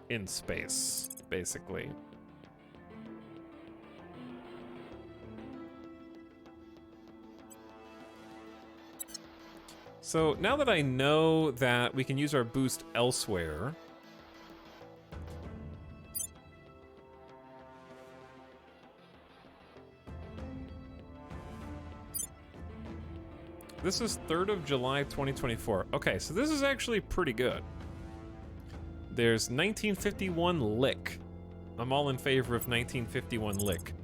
in space, basically. So now that I know that we can use our boost elsewhere... This is 3rd of July, 2024. Okay, so this is actually pretty good. There's 1951 Lick. I'm all in favor of 1951 Lick.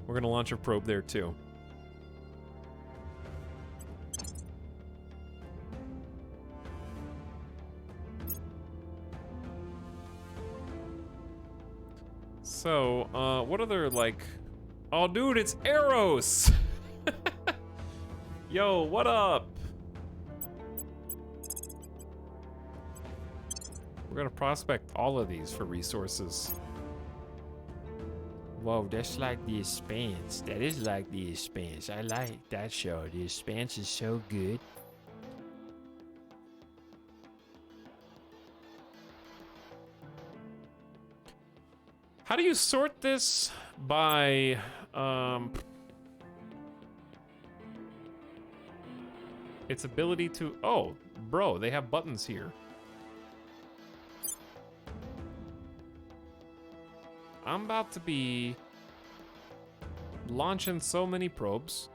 We're gonna launch a probe there too. So, what other, like... Oh, dude, it's Eros! Yo, what up? We're gonna prospect all of these for resources. Whoa, that's like The Expanse. That is like The Expanse. I like that show. The Expanse is so good. How do you sort this? By, its ability to... Oh, bro, they have buttons here. I'm about to be launching so many probes.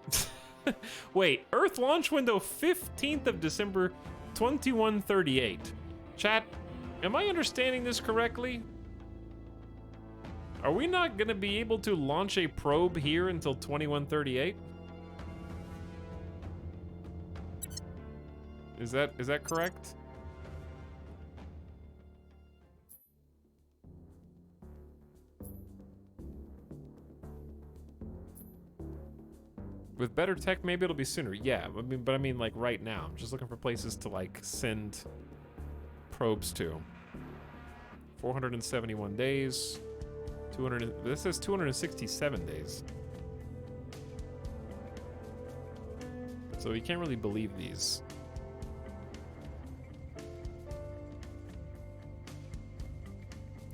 Wait, Earth launch window 15th of December 2138. Chat, am I understanding this correctly? Are we not gonna be able to launch a probe here until 2138? Is that correct? With better tech, maybe it'll be sooner. Yeah, but I mean like right now. I'm just looking for places to like send probes to. 471 days. 200. This says 267 days. So you can't really believe these.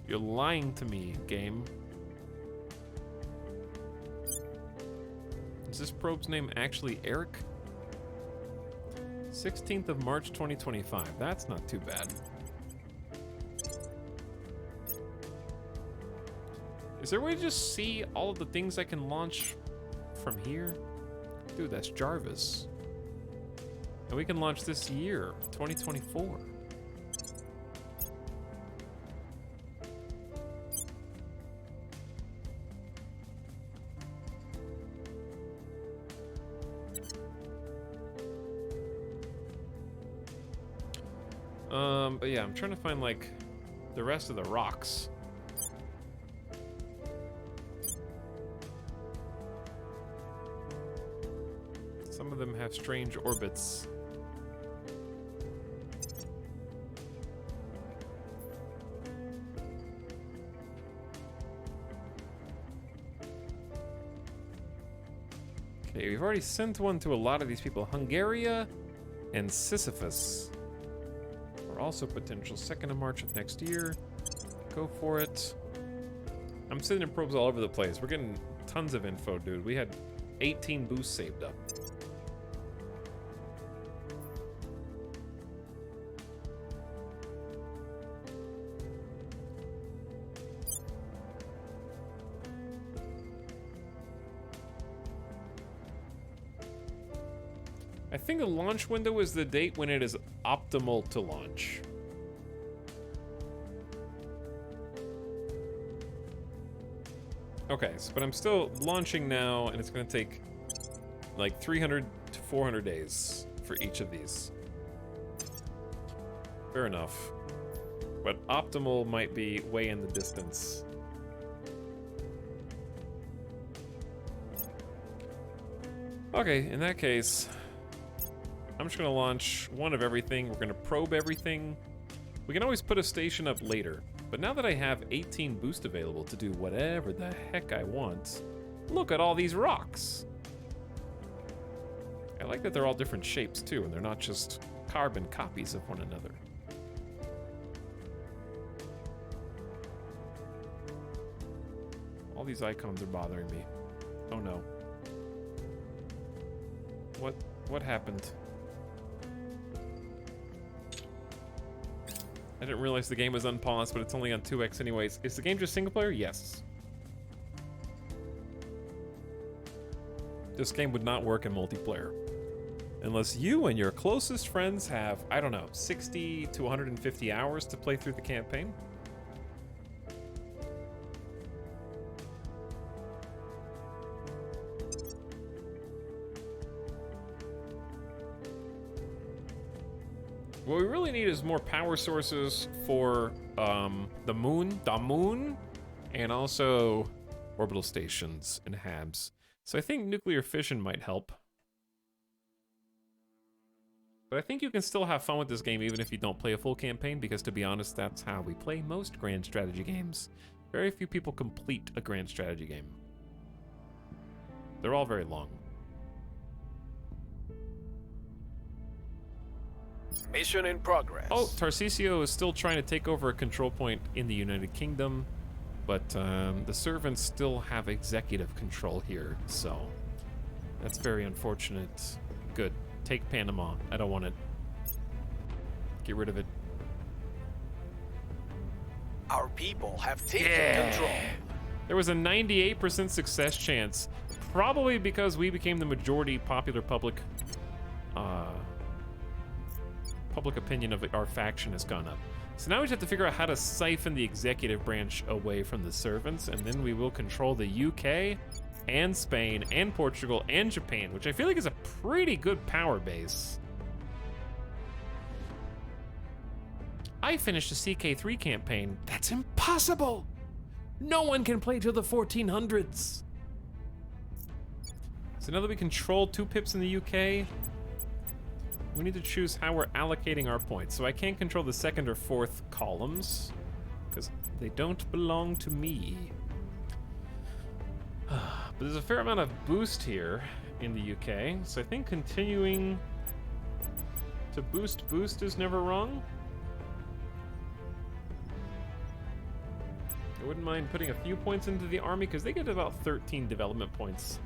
You're lying to me, game. Is this probe's name actually Eric? 16th of March 2025. That's not too bad. Is there a way to just see all of the things I can launch from here? Dude, that's Jarvis. And we can launch this year, 2024. But yeah, I'm trying to find like the rest of the rocks. Some of them have strange orbits. Okay, we've already sent one to a lot of these people. Hungaria and Sisyphus are also potential. 2nd of March of next year. Go for it. I'm sending probes all over the place. We're getting tons of info, dude. We had 18 boosts saved up. I think the launch window is the date when it is optimal to launch. Okay, so, but I'm still launching now, and it's going to take like 300 to 400 days for each of these. Fair enough. But optimal might be way in the distance. Okay, in that case, I'm just gonna launch one of everything. We're gonna probe everything. We can always put a station up later, but now that I have 18 boost available to do whatever the heck I want, look at all these rocks. I like that they're all different shapes too, and they're not just carbon copies of one another. All these icons are bothering me. Oh no. What happened? I didn't realize the game was unpaused, but it's only on 2x anyways. Is the game just single player? Yes. This game would not work in multiplayer. Unless you and your closest friends have, I don't know, 60 to 150 hours to play through the campaign. What we really need is more power sources for the moon, and also orbital stations and HABs. So I think nuclear fission might help. But I think you can still have fun with this game even if you don't play a full campaign, because to be honest, that's how we play most grand strategy games. Very few people complete a grand strategy game. They're all very long. Mission in progress. Oh, Tarcisio is still trying to take over a control point in the United Kingdom, but the servants still have executive control here, so that's very unfortunate. Good. Take Panama. I don't want it. Get rid of it. Our people have taken control. There was a 98% success chance, probably because we became the majority popular public opinion of our faction has gone up. So now we just have to figure out how to siphon the executive branch away from the servants, and then we will control the UK and Spain and Portugal and Japan, which I feel like is a pretty good power base. I finished a CK3 campaign. That's impossible! No one can play till the 1400s. So now that we control 2 pips in the UK, we need to choose how we're allocating our points. So I can't control the 2nd or 4th columns, because they don't belong to me. But there's a fair amount of boost here in the UK, so I think continuing to boost is never wrong. I wouldn't mind putting a few points into the army, because they get about 13 development points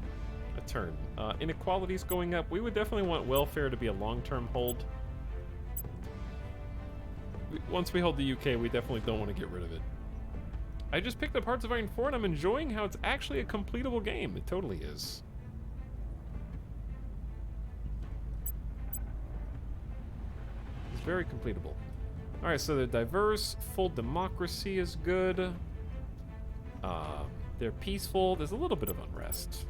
a turn. Inequality's going up. We would definitely want welfare to be a long-term hold. Once we hold the UK, we definitely don't want to get rid of it. I just picked up Hearts of Iron 4 and I'm enjoying how it's actually a completable game. It totally is. It's very completable. Alright, so they're diverse. Full democracy is good. They're peaceful. There's a little bit of unrest.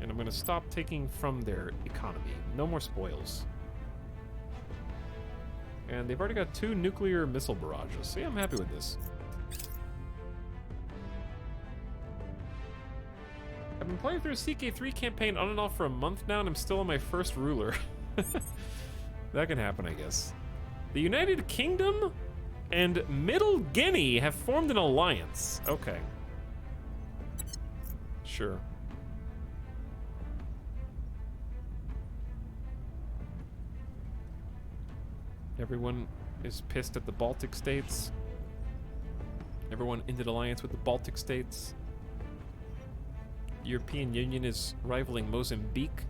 And I'm going to stop taking from their economy. No more spoils. And they've already got 2 nuclear missile barrages. So yeah, I'm happy with this. I've been playing through a CK3 campaign on and off for a month now, and I'm still on my first ruler. That can happen, I guess. The United Kingdom and Middle Guinea have formed an alliance. Okay. Sure. Everyone is pissed at the Baltic states. Everyone ended alliance with the Baltic states. European Union is rivaling Mozambique.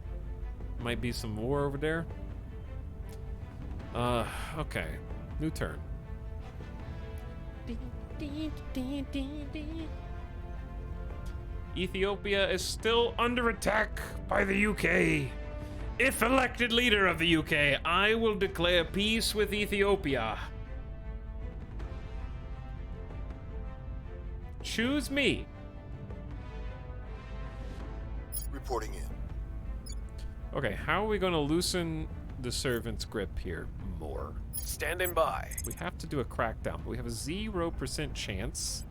Might be some war over there. Okay. New turn. Ethiopia is still under attack by the UK. If elected leader of the UK, I will declare peace with Ethiopia. Choose me. Reporting in. Okay, how are we going to loosen the servant's grip here more? Standing by. We have to do a crackdown, but we have a 0% chance.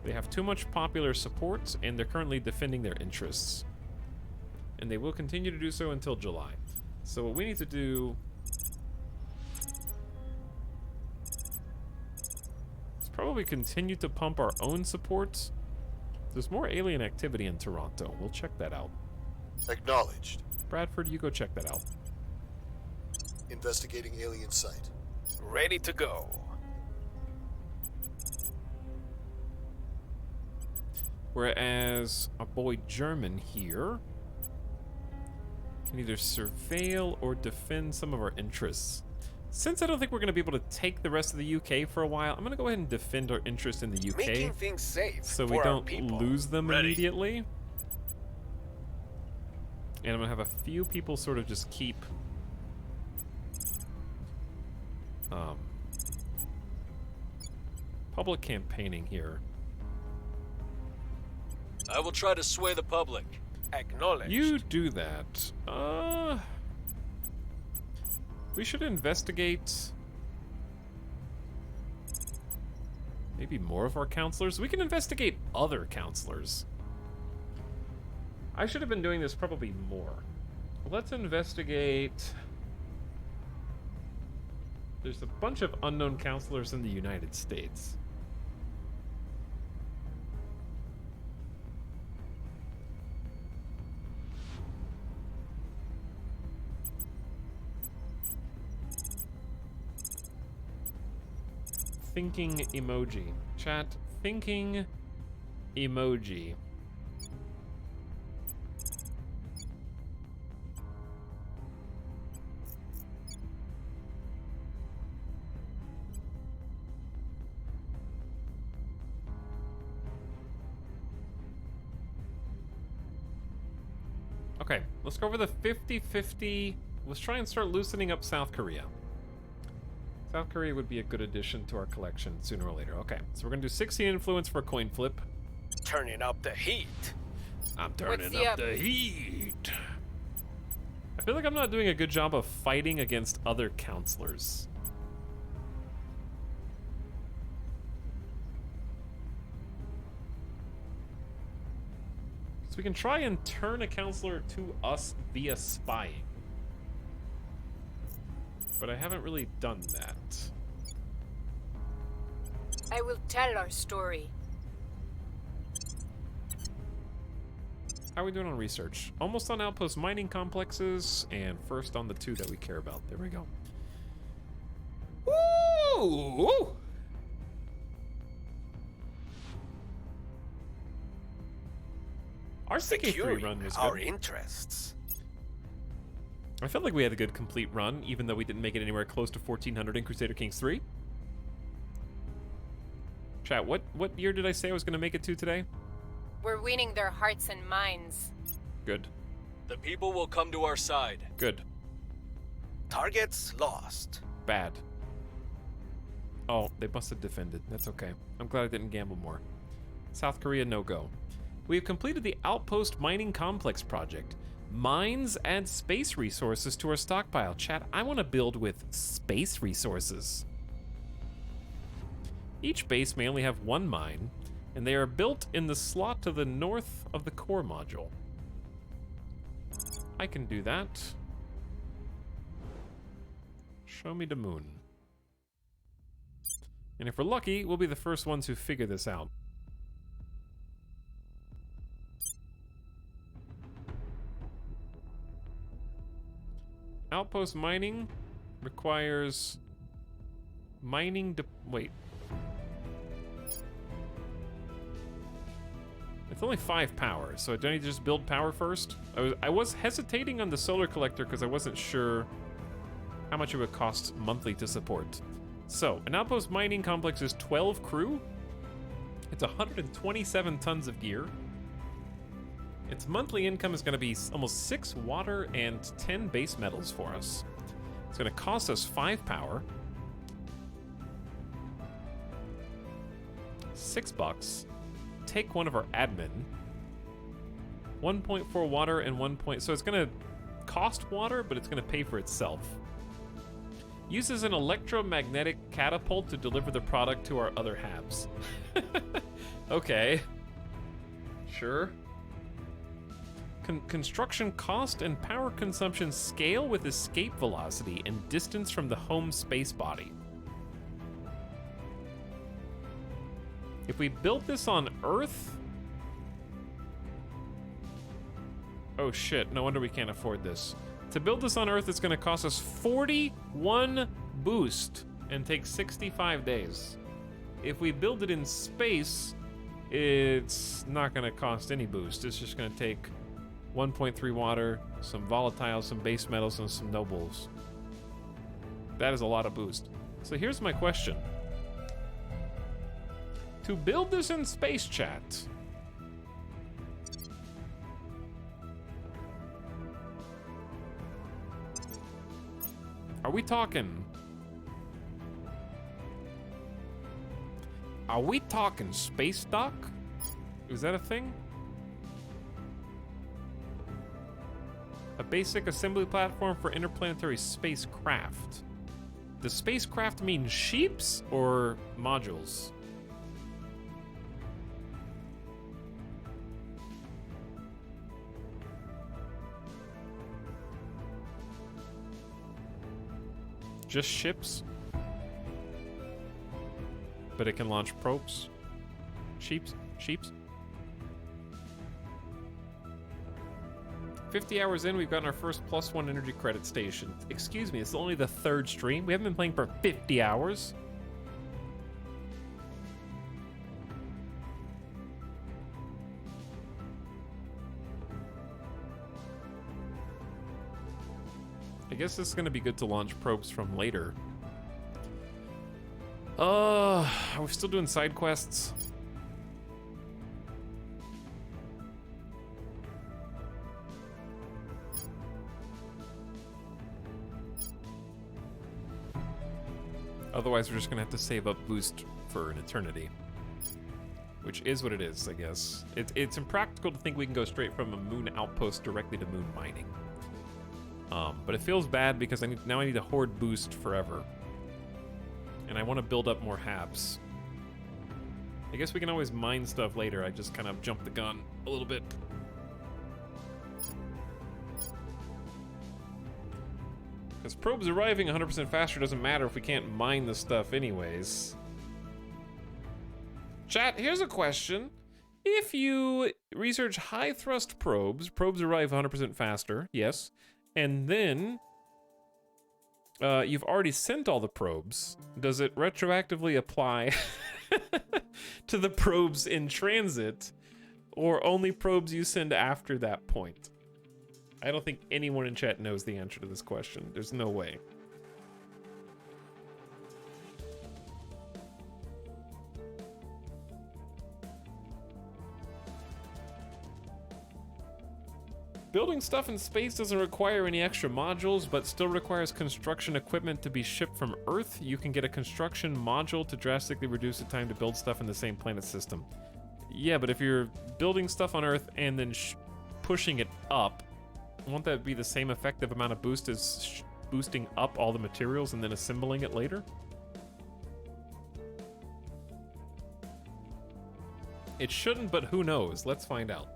They have too much popular support, and they're currently defending their interests. And they will continue to do so until July. So what we need to do is probably continue to pump our own support. There's more alien activity in Toronto. We'll check that out. Acknowledged. Bradford, you go check that out. Investigating alien site. Ready to go. Whereas our boy German here can either surveil or defend some of our interests. Since I don't think we're going to be able to take the rest of the UK for a while, I'm going to go ahead and defend our interest in the UK. Making things safe so for we our don't people. lose them Ready. immediately. And I'm going to have a few people sort of just keep public campaigning here. I will try to sway the public. Acknowledged. You do that. We should investigate maybe more of our counselors. We can investigate other counselors. I should have been doing this probably more. Let's investigate. There's a bunch of unknown counselors in the United States. Thinking emoji. Chat, thinking emoji. Okay, let's go over the 50-50. Let's try and start loosening up South Korea. South Korea would be a good addition to our collection sooner or later. Okay, so we're gonna do 16 influence for a coin flip. Turning up the heat. I'm turning up the heat. I feel like I'm not doing a good job of fighting against other counselors. So we can try and turn a counselor to us via spying. But I haven't really done that. I will tell our story. How are we doing on research? Almost on outpost mining complexes, and first on the 2 that we care about. There we go. Woo! Our Sticky 3 run was our good. interests. I felt like we had a good complete run, even though we didn't make it anywhere close to 1400 in Crusader Kings 3. Chat, what year did I say I was going to make it to today? We're winning their hearts and minds. Good. The people will come to our side. Good. Targets lost. Bad. Oh, they must have defended. That's okay. I'm glad I didn't gamble more. South Korea, no go. We have completed the Outpost Mining Complex project. Mines add space resources to our stockpile. Chat, I want to build with space resources. Each base may only have one mine, and they are built in the slot to the north of the core module. I can do that. Show me the moon. And if we're lucky, we'll be the first ones who figure this out. Outpost mining requires mining to wait. It's only 5 power, so do I need to just build power first? I was hesitating on the solar collector because I wasn't sure how much it would cost monthly to support. So, an outpost mining complex is 12 crew. It's 127 tons of gear. Its monthly income is going to be almost 6 water and 10 base metals for us. It's going to cost us 5 power. $6. Take one of our admin. 1.4 water and 1 point... So it's going to cost water, but it's going to pay for itself. Uses an electromagnetic catapult to deliver the product to our other halves. Okay. Sure. Construction cost and power consumption scale with escape velocity and distance from the home space body. If we built this on Earth... Oh shit, no wonder we can't afford this. To build this on Earth, it's going to cost us 41 boost and take 65 days. If we build it in space, it's not going to cost any boost. It's just going to take 1.3 water, some volatiles, some base metals, and some nobles. That is a lot of boost. So here's my question. To build this in space, chat... Are we talking? Are we talking space dock? Is that a thing? A basic assembly platform for interplanetary spacecraft. Does spacecraft mean sheeps or modules? Just ships? But it can launch probes? Sheeps? 50 hours in, we've gotten our first +1 energy credit station. Excuse me, it's only the 3rd stream. We haven't been playing for 50 hours. I guess this is going to be good to launch probes from later. Are we still doing side quests? Otherwise, we're just going to have to save up boost for an eternity. Which is what it is, I guess. It's impractical to think we can go straight from a moon outpost directly to moon mining. But it feels bad because now I need to hoard boost forever. And I want to build up more habs. I guess we can always mine stuff later. I just kind of jumped the gun a little bit. Because probes arriving 100% faster doesn't matter if we can't mine the stuff anyways. Chat, here's a question. If you research high thrust probes arrive 100% faster, yes. And then you've already sent all the probes. Does it retroactively apply to the probes in transit or only probes you send after that point? I don't think anyone in chat knows the answer to this question. There's no way. Building stuff in space doesn't require any extra modules, but still requires construction equipment to be shipped from Earth. You can get a construction module to drastically reduce the time to build stuff in the same planet system. Yeah, but if you're building stuff on Earth and then pushing it up, won't that be the same effective amount of boost as boosting up all the materials and then assembling it later? It shouldn't, but who knows? Let's find out.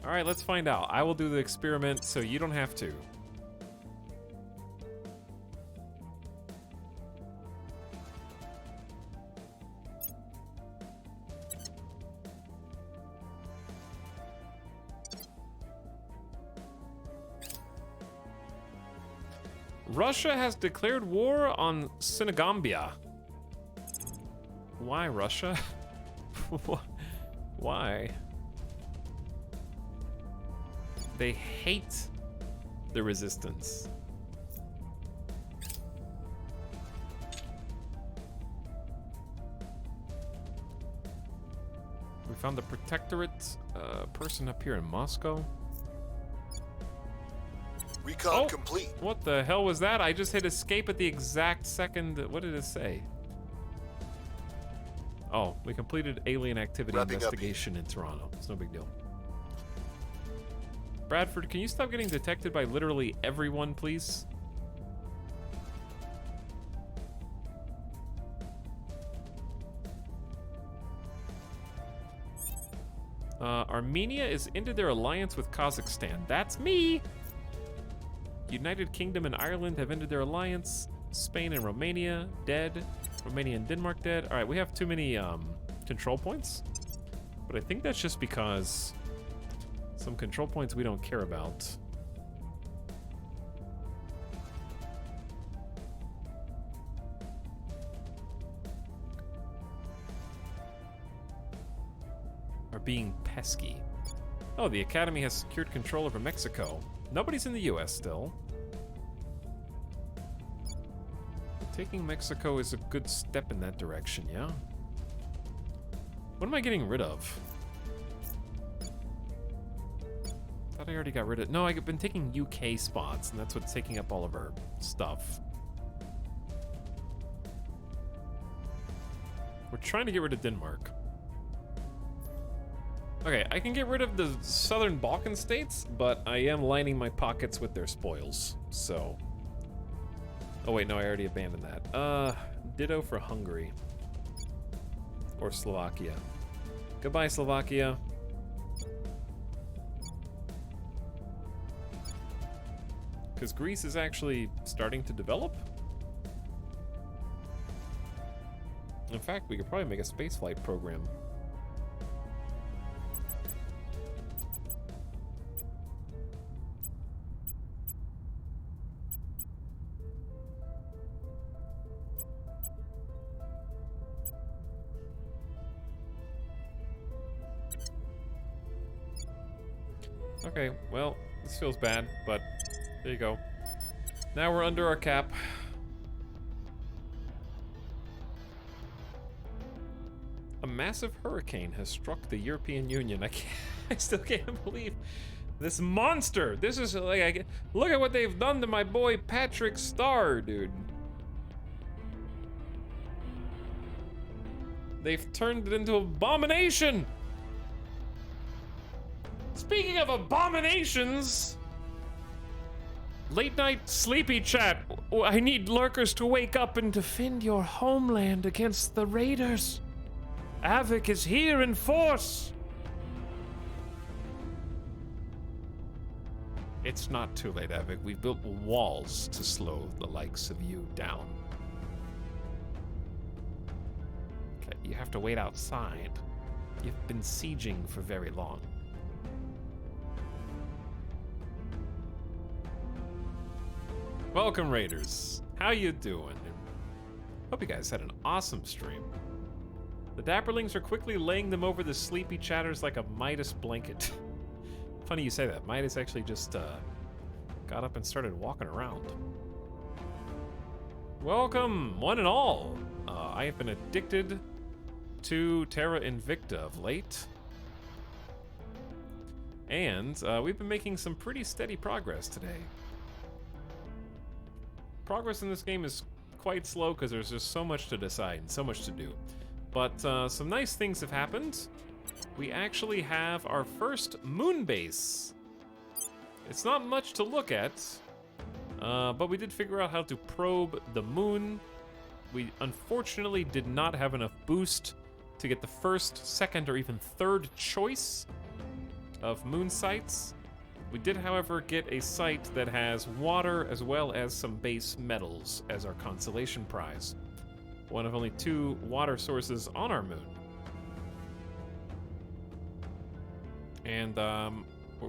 All right, let's find out. I will do the experiment so you don't have to. Russia has declared war on Senegambia. Why, Russia? Why? They hate the resistance. We found the protectorate person up here in Moscow. Recon complete. What the hell was that? I just hit escape at the exact second. What did it say? Oh, we completed alien activity investigation in Toronto. It's no big deal. Bradford, can you stop getting detected by literally everyone, please? Armenia is ended their alliance with Kazakhstan. That's me! United Kingdom and Ireland have ended their alliance. Spain and Romania, dead. Romania and Denmark, dead. Alright, we have too many control points. But I think that's just because some control points we don't care about. Are being pesky. Oh, the Academy has secured control over Mexico. Nobody's in the US still. Taking Mexico is a good step in that direction, yeah? What am I getting rid of? Thought I already got rid of... No, I've been taking UK spots, and that's what's taking up all of our stuff. We're trying to get rid of Denmark. Okay, I can get rid of the southern Balkan states, but I am lining my pockets with their spoils, so... Oh wait, no, I already abandoned that. Ditto for Hungary. Or Slovakia. Goodbye, Slovakia. Because Greece is actually starting to develop. In fact, we could probably make a spaceflight program. Okay, well, this feels bad, but there you go. Now we're under our cap. A massive hurricane has struck the European Union. I still can't believe this monster. This is like, look at what they've done to my boy Patrick Starr, dude. They've turned it into abomination. Speaking of abominations, late night sleepy chat. I need lurkers to wake up and defend your homeland against the raiders. Avic is here in force. It's not too late, Avic. We've built walls to slow the likes of you down. Okay, you have to wait outside. You've been sieging for very long. Welcome, Raiders. How you doing? Hope you guys had an awesome stream. The dapperlings are quickly laying them over the sleepy chatters like a Midas blanket. Funny you say that. Midas actually just got up and started walking around. Welcome, one and all. I have been addicted to Terra Invicta of late. And we've been making some pretty steady progress today. Progress in this game is quite slow because there's just so much to decide and so much to do. But some nice things have happened. We actually have our first moon base. It's not much to look at, but we did figure out how to probe the moon. We unfortunately did not have enough boost to get the first, second, or even third choice of moon sites. We did, however, get a site that has water as well as some base metals as our consolation prize. One of only 2 water sources on our moon. And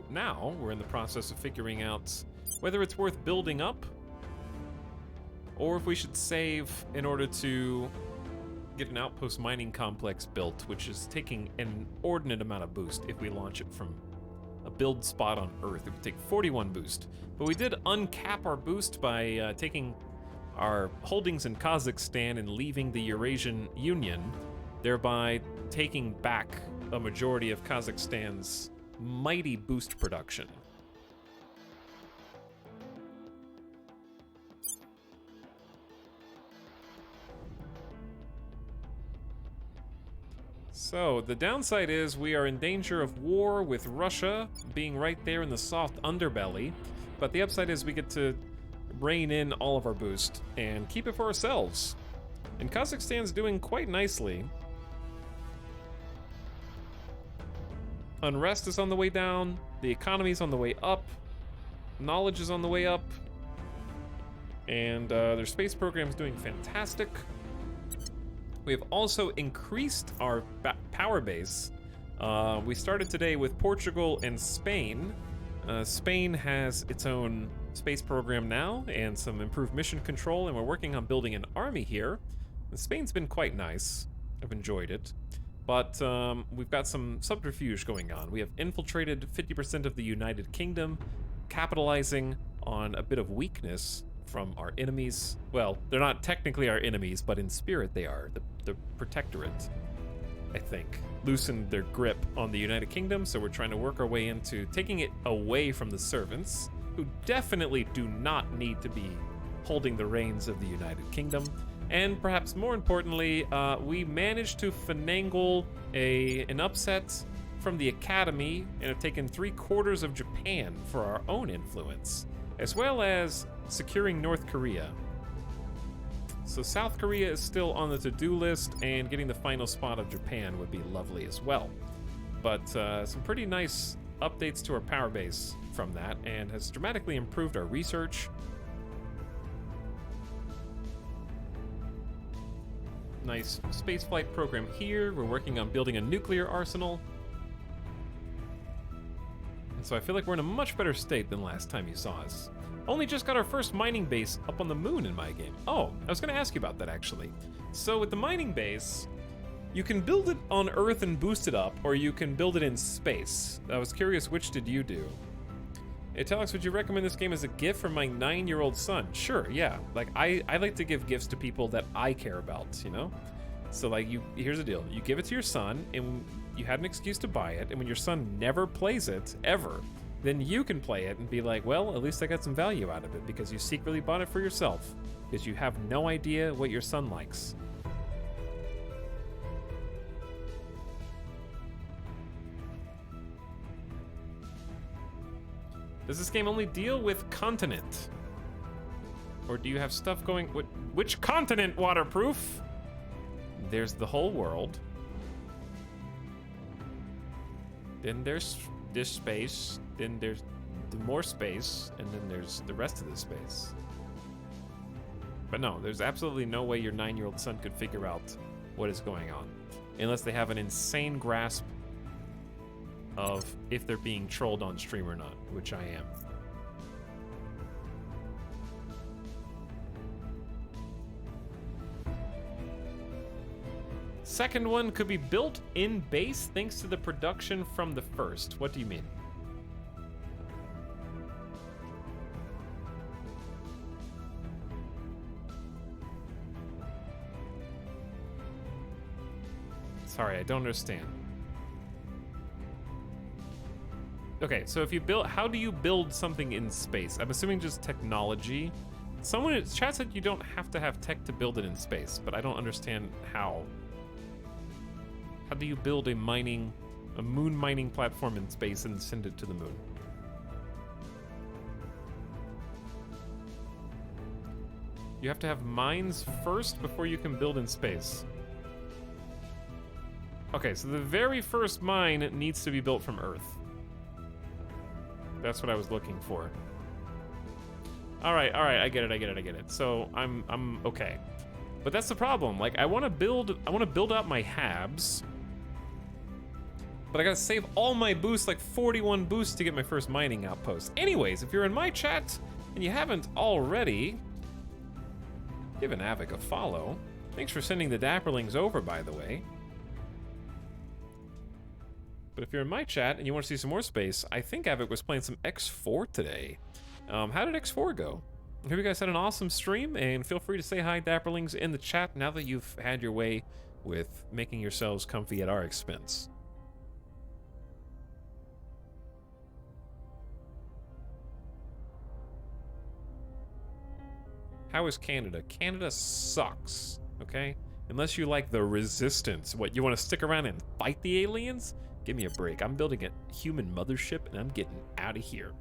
now we're in the process of figuring out whether it's worth building up or if we should save in order to get an outpost mining complex built, which is taking an inordinate amount of boost if we launch it from a build spot on Earth. It would take 41 boost. But we did uncap our boost by taking our holdings in Kazakhstan and leaving the Eurasian Union, thereby taking back a majority of Kazakhstan's mighty boost production. So, the downside is we are in danger of war with Russia being right there in the soft underbelly, but the upside is we get to rein in all of our boost and keep it for ourselves. And Kazakhstan's doing quite nicely. Unrest is on the way down, the economy's on the way up, knowledge is on the way up, and their space program's doing fantastic. We have also increased our power base. We started today with Portugal and Spain. Spain has its own space program now and some improved mission control, and we're working on building an army here. And Spain's been quite nice. I've enjoyed it. But we've got some subterfuge going on. We have infiltrated 50% of the United Kingdom, capitalizing on a bit of weakness from our enemies. Well, they're not technically our enemies, but in spirit they are. The Protectorate, I think, loosened their grip on the United Kingdom, so we're trying to work our way into taking it away from the servants, who definitely do not need to be holding the reins of the United Kingdom. And perhaps more importantly, we managed to finagle an upset from the Academy and have taken 3/4 of Japan for our own influence, as well as securing North Korea. So South Korea is still on the to-do list, and getting the final spot of Japan would be lovely as well. But some pretty nice updates to our power base from that, and has dramatically improved our research. Nice spaceflight program here. We're working on building a nuclear arsenal. And so I feel like we're in a much better state than last time you saw us. Only just got our first mining base up on the moon in my game. Oh, I was going to ask you about that actually. So with the mining base, you can build it on Earth and boost it up, or you can build it in space. I was curious, which did you do? Etalyx, would you recommend this game as a gift for my 9-year-old son? Sure, yeah. Like, I like to give gifts to people that I care about, you know? So, like, here's the deal. You give it to your son, and you had an excuse to buy it, and when your son never plays it, ever, then you can play it and be like, well, at least I got some value out of it, because you secretly bought it for yourself, because you have no idea what your son likes. Does this game only deal with continent? Or do you have stuff going... Which continent waterproof? There's the whole world. Then there's this space. Then there's the more space. And then there's the rest of the space. But no, there's absolutely no way your 9-year-old son could figure out what is going on. Unless they have an insane grasp of if they're being trolled on stream or not, which I am. Second one could be built in base thanks to the production from the first. What do you mean? Sorry, I don't understand. Okay, so if you build, how do you build something in space? I'm assuming just technology. Someone in chat said you don't have to have tech to build it in space, but I don't understand how. How do you build a moon mining platform in space and send it to the moon? You have to have mines first before you can build in space. Okay, so the very first mine needs to be built from Earth. That's what I was looking for. All right, I get it. So I'm okay. But that's the problem. Like I want to build out my habs. But I gotta save all my boosts, like 41 boosts to get my first mining outpost. Anyways, if you're in my chat and you haven't already, give an Avic a follow. Thanks for sending the Dapperlings over, by the way. But if you're in my chat and you want to see some more space, I think Avic was playing some X4 today. How did X4 go? I hope you guys had an awesome stream, and feel free to say hi, Dapperlings, in the chat now that you've had your way with making yourselves comfy at our expense. How is Canada? Canada sucks, okay? Unless you like the resistance. What, you want to stick around and fight the aliens? Give me a break. I'm building a human mothership and I'm getting out of here.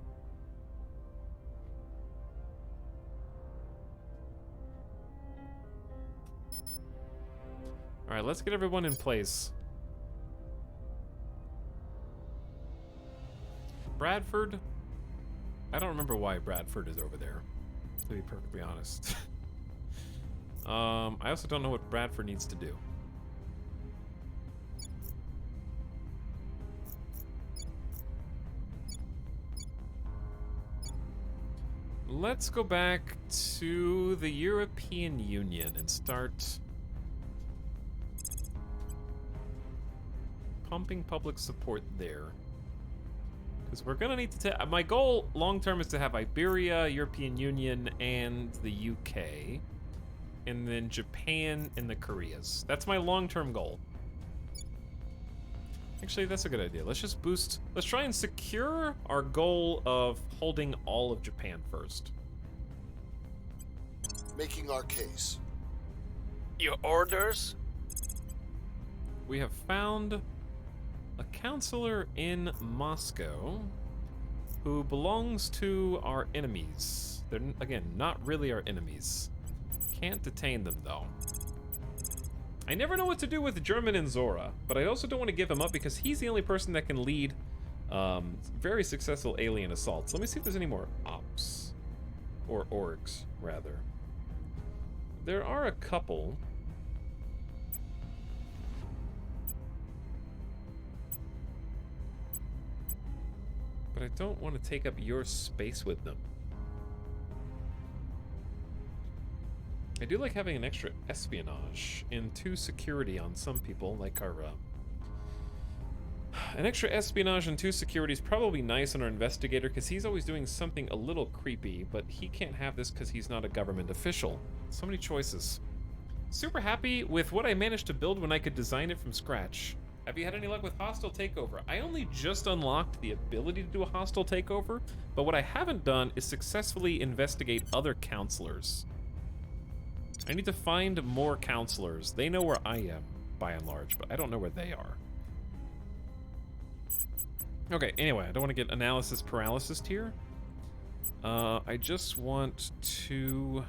All right, let's get everyone in place. Bradford? I don't remember why Bradford is over there, to be perfectly honest. I also don't know what Bradford needs to do. Let's go back to the European Union and start pumping public support there. Because we're gonna need to my goal long-term is to have Iberia, European Union, and the UK. And then Japan and the Koreas. That's my long-term goal. Actually, that's a good idea. Let's just boost. Let's try and secure our goal of holding all of Japan first. Making our case. Your orders? We have found a counselor in Moscow who belongs to our enemies. They're, again, not really our enemies. Can't detain them, though. I never know what to do with German and Zora, but I also don't want to give him up because he's the only person that can lead very successful alien assaults. Let me see if there's any more ops. Or orgs, rather. There are a couple. But I don't want to take up your space with them. I do like having an extra espionage and 2 security on some people, like our... An extra espionage and 2 security is probably nice on our investigator, because he's always doing something a little creepy, but he can't have this because he's not a government official. So many choices. Super happy with what I managed to build when I could design it from scratch. Have you had any luck with hostile takeover? I only just unlocked the ability to do a hostile takeover, but what I haven't done is successfully investigate other counselors. I need to find more counselors. They know where I am, by and large, but I don't know where they are. Okay, anyway, I don't want to get analysis paralysis here. I just want to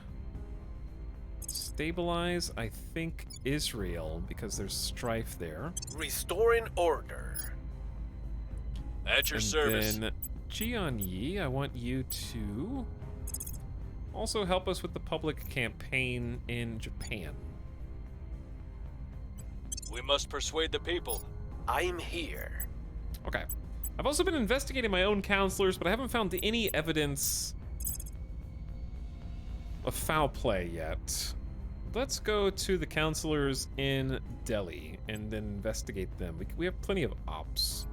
stabilize, I think, Israel, because there's strife there. Restoring order. At your service. Then, Jianyi, I want you to also help us with the public campaign in Japan. We must persuade the people. I'm here. Okay. I've also been investigating my own counselors, but I haven't found any evidence of foul play yet. let's go to the counselors in Delhi and then investigate them. We have plenty of ops.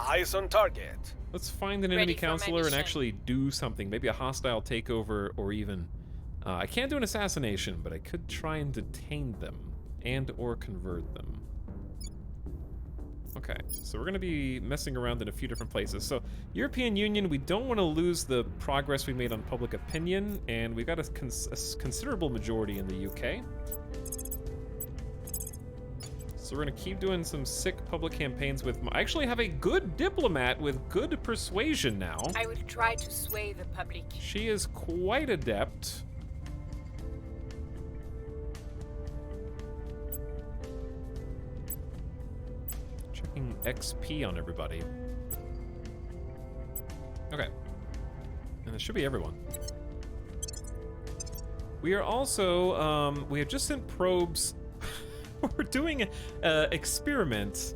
Eyes on target. Let's find an Ready enemy for my counselor and mission. actually do something. Maybe a hostile takeover, or even... I can't do an assassination, but I could try and detain them and or convert them. Okay, so we're going to be messing around in a few different places. So, European Union, we don't want to lose the progress we made on public opinion, and we've got a considerable majority in the UK. So we're going to keep doing some sick public campaigns with... I actually have a good diplomat with good persuasion now. I will try to sway the public. She is quite adept. Checking XP on everybody. Okay. And it should be everyone. We are also, we have just sent probes. We're doing experiments.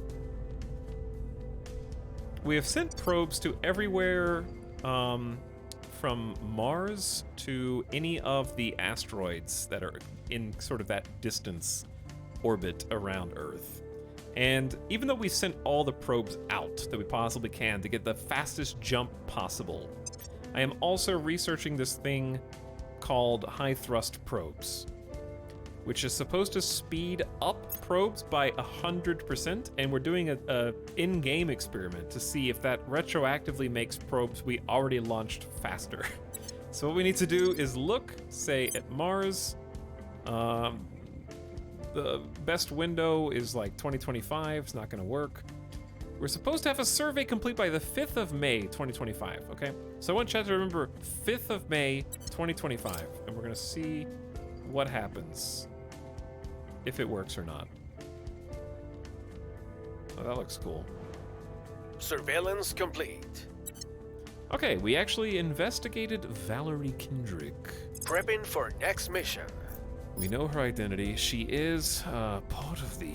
We have sent probes to everywhere, from Mars to any of the asteroids that are in sort of that distance orbit around Earth. And even though we sent all the probes out that we possibly can to get the fastest jump possible, I am also researching this thing called high thrust probes, which is supposed to speed up probes by 100%, and we're doing a in-game experiment to see if that retroactively makes probes we already launched faster. So what we need to do is look, say, at Mars. The best window is like 2025. It's not going to work. We're supposed to have a survey complete by the 5th of May, 2025, okay? So I want chat to remember 5th of May, 2025, and we're going to see what happens, if it works or not. Oh, that looks cool. Surveillance complete. Okay, we actually investigated Valerie Kendrick. Prepping for next mission. We know her identity. She is part of the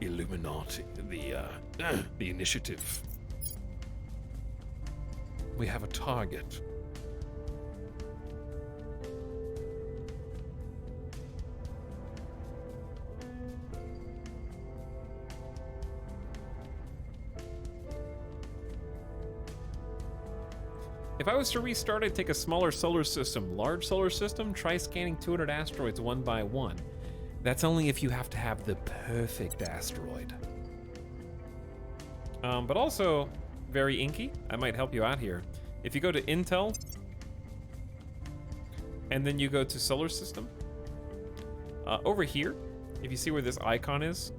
Illuminati, the initiative. We have a target. If I was to restart, I'd take a smaller solar system. Large solar system, try scanning 200 asteroids one by one. That's only if you have to have the perfect asteroid. But also, very inky. I might help you out here. If you go to Intel, and then you go to solar system, over here, if you see where this icon is,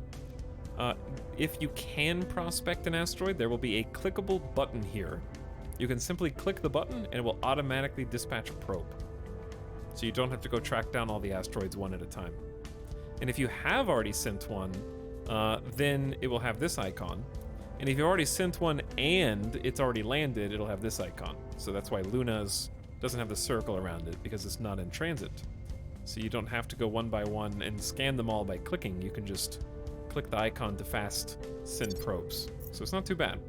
if you can prospect an asteroid, there will be a clickable button here. You can simply click the button and it will automatically dispatch a probe. So you don't have to go track down all the asteroids one at a time. And if you have already sent one, then it will have this icon. And if you already sent one and it's already landed, it'll have this icon. So that's why Luna's doesn't have the circle around it, because it's not in transit. So you don't have to go one by one and scan them all by clicking. You can just click the icon to fast send probes. So it's not too bad.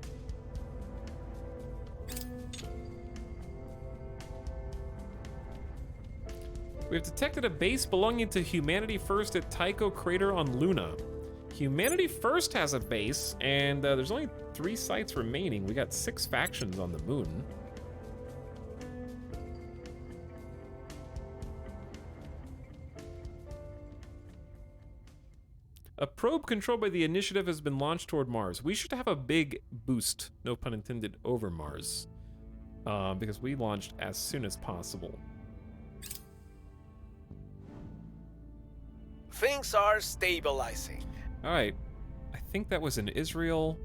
We have detected a base belonging to Humanity First at Tycho Crater on Luna. Humanity First has a base, and there's only 3 sites remaining. We got 6 factions on the moon. A probe controlled by the initiative has been launched toward Mars. We should have a big boost, no pun intended, over Mars, because we launched as soon as possible. Things are stabilizing. All right, I think that was in Israel.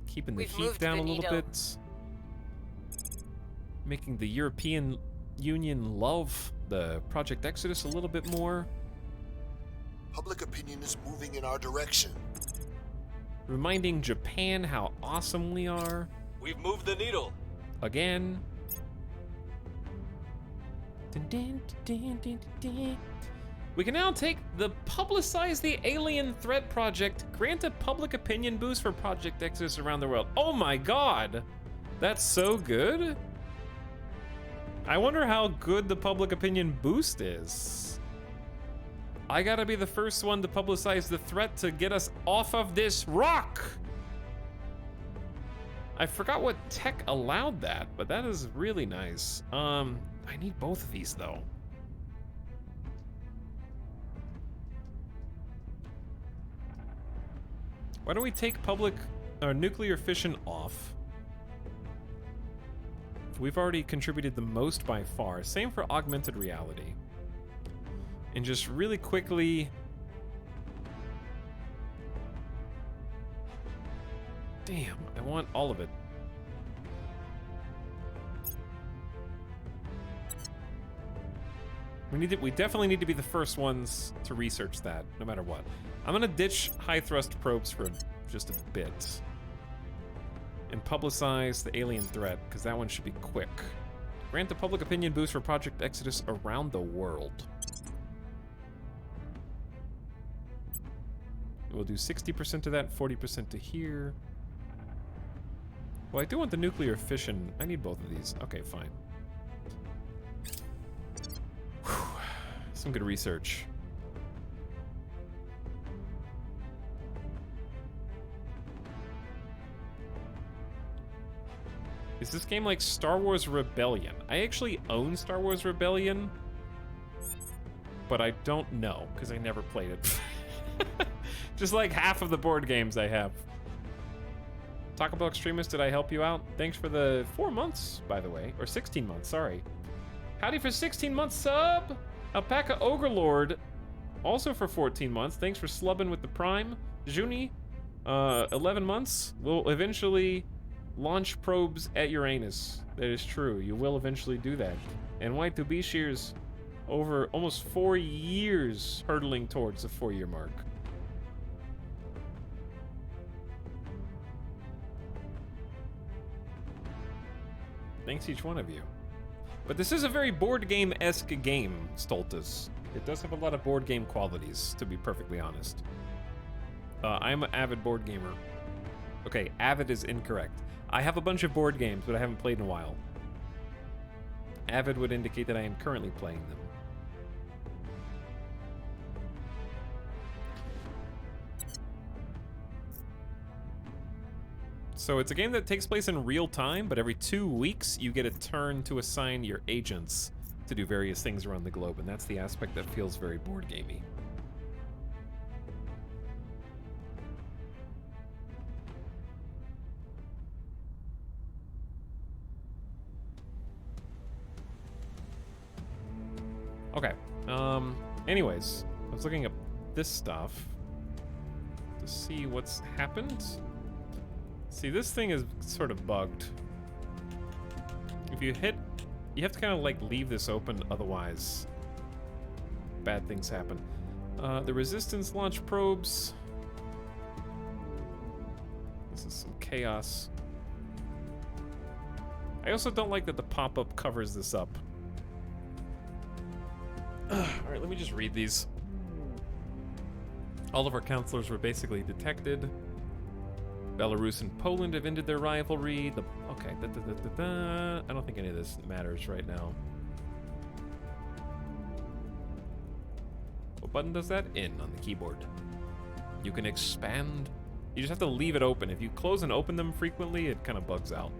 Keeping the heat down a little bit. Making the European Union love the Project Exodus a little bit more. Public opinion is moving in our direction. Reminding Japan how awesome we are. We've moved the needle. Again. Dun, dun, dun, dun, dun, dun. We can now publicize the Alien Threat Project, grant a public opinion boost for Project Exodus around the world. Oh my god! That's so good! I wonder how good the public opinion boost is. I gotta be the first one to publicize the threat to get us off of this rock. I forgot what tech allowed that, but that is really nice. I need both of these though. Why don't we take public nuclear fission off? We've already contributed the most by far. Same for augmented reality. And just really quickly... Damn, I want all of it. We definitely need to be the first ones to research that, no matter what. I'm gonna ditch high thrust probes for just a bit. And publicize the alien threat, because that one should be quick. Grant the public opinion boost for Project Exodus around the world. We'll do 60% to that, 40% to here. Well, I do want the nuclear fission. I need both of these. Okay, fine. Whew. Some good research. Is this game like Star Wars Rebellion? I actually own Star Wars Rebellion, but I don't know, because I never played it. Just like half of the board games I have. Taco Bell Extremist, did I help you out? Thanks for the 4 months, by the way. Or 16 months, sorry. Howdy for 16 months sub! Alpaca Ogrelord, also for 14 months. Thanks for slubbing with the Prime. Juni, 11 months. We'll eventually launch probes at Uranus. That is true. You will eventually do that. And White to be Shears, over almost 4 years hurtling towards the 4-year mark. Thanks each one of you. But this is a very board game-esque game, Stoltis. It does have a lot of board game qualities, to be perfectly honest. I'm an avid board gamer. Okay, avid is incorrect. I have a bunch of board games, but I haven't played in a while. Avid would indicate that I am currently playing them. So it's a game that takes place in real time, but every 2 weeks you get a turn to assign your agents to do various things around the globe, and that's the aspect that feels very board gamey. Okay, anyways, I was looking up this stuff to see what's happened. See, this thing is sort of bugged. If you hit, you have to kind of like leave this open, otherwise bad things happen. The resistance launch probes. This is some chaos. I also don't like that the pop-up covers this up. Alright, let me just read these. All of our counselors were basically detected. Belarus and Poland have ended their rivalry. Okay, I don't think any of this matters right now. What button does that? In on the keyboard. You can expand. You just have to leave it open. If you close and open them frequently, it kind of bugs out.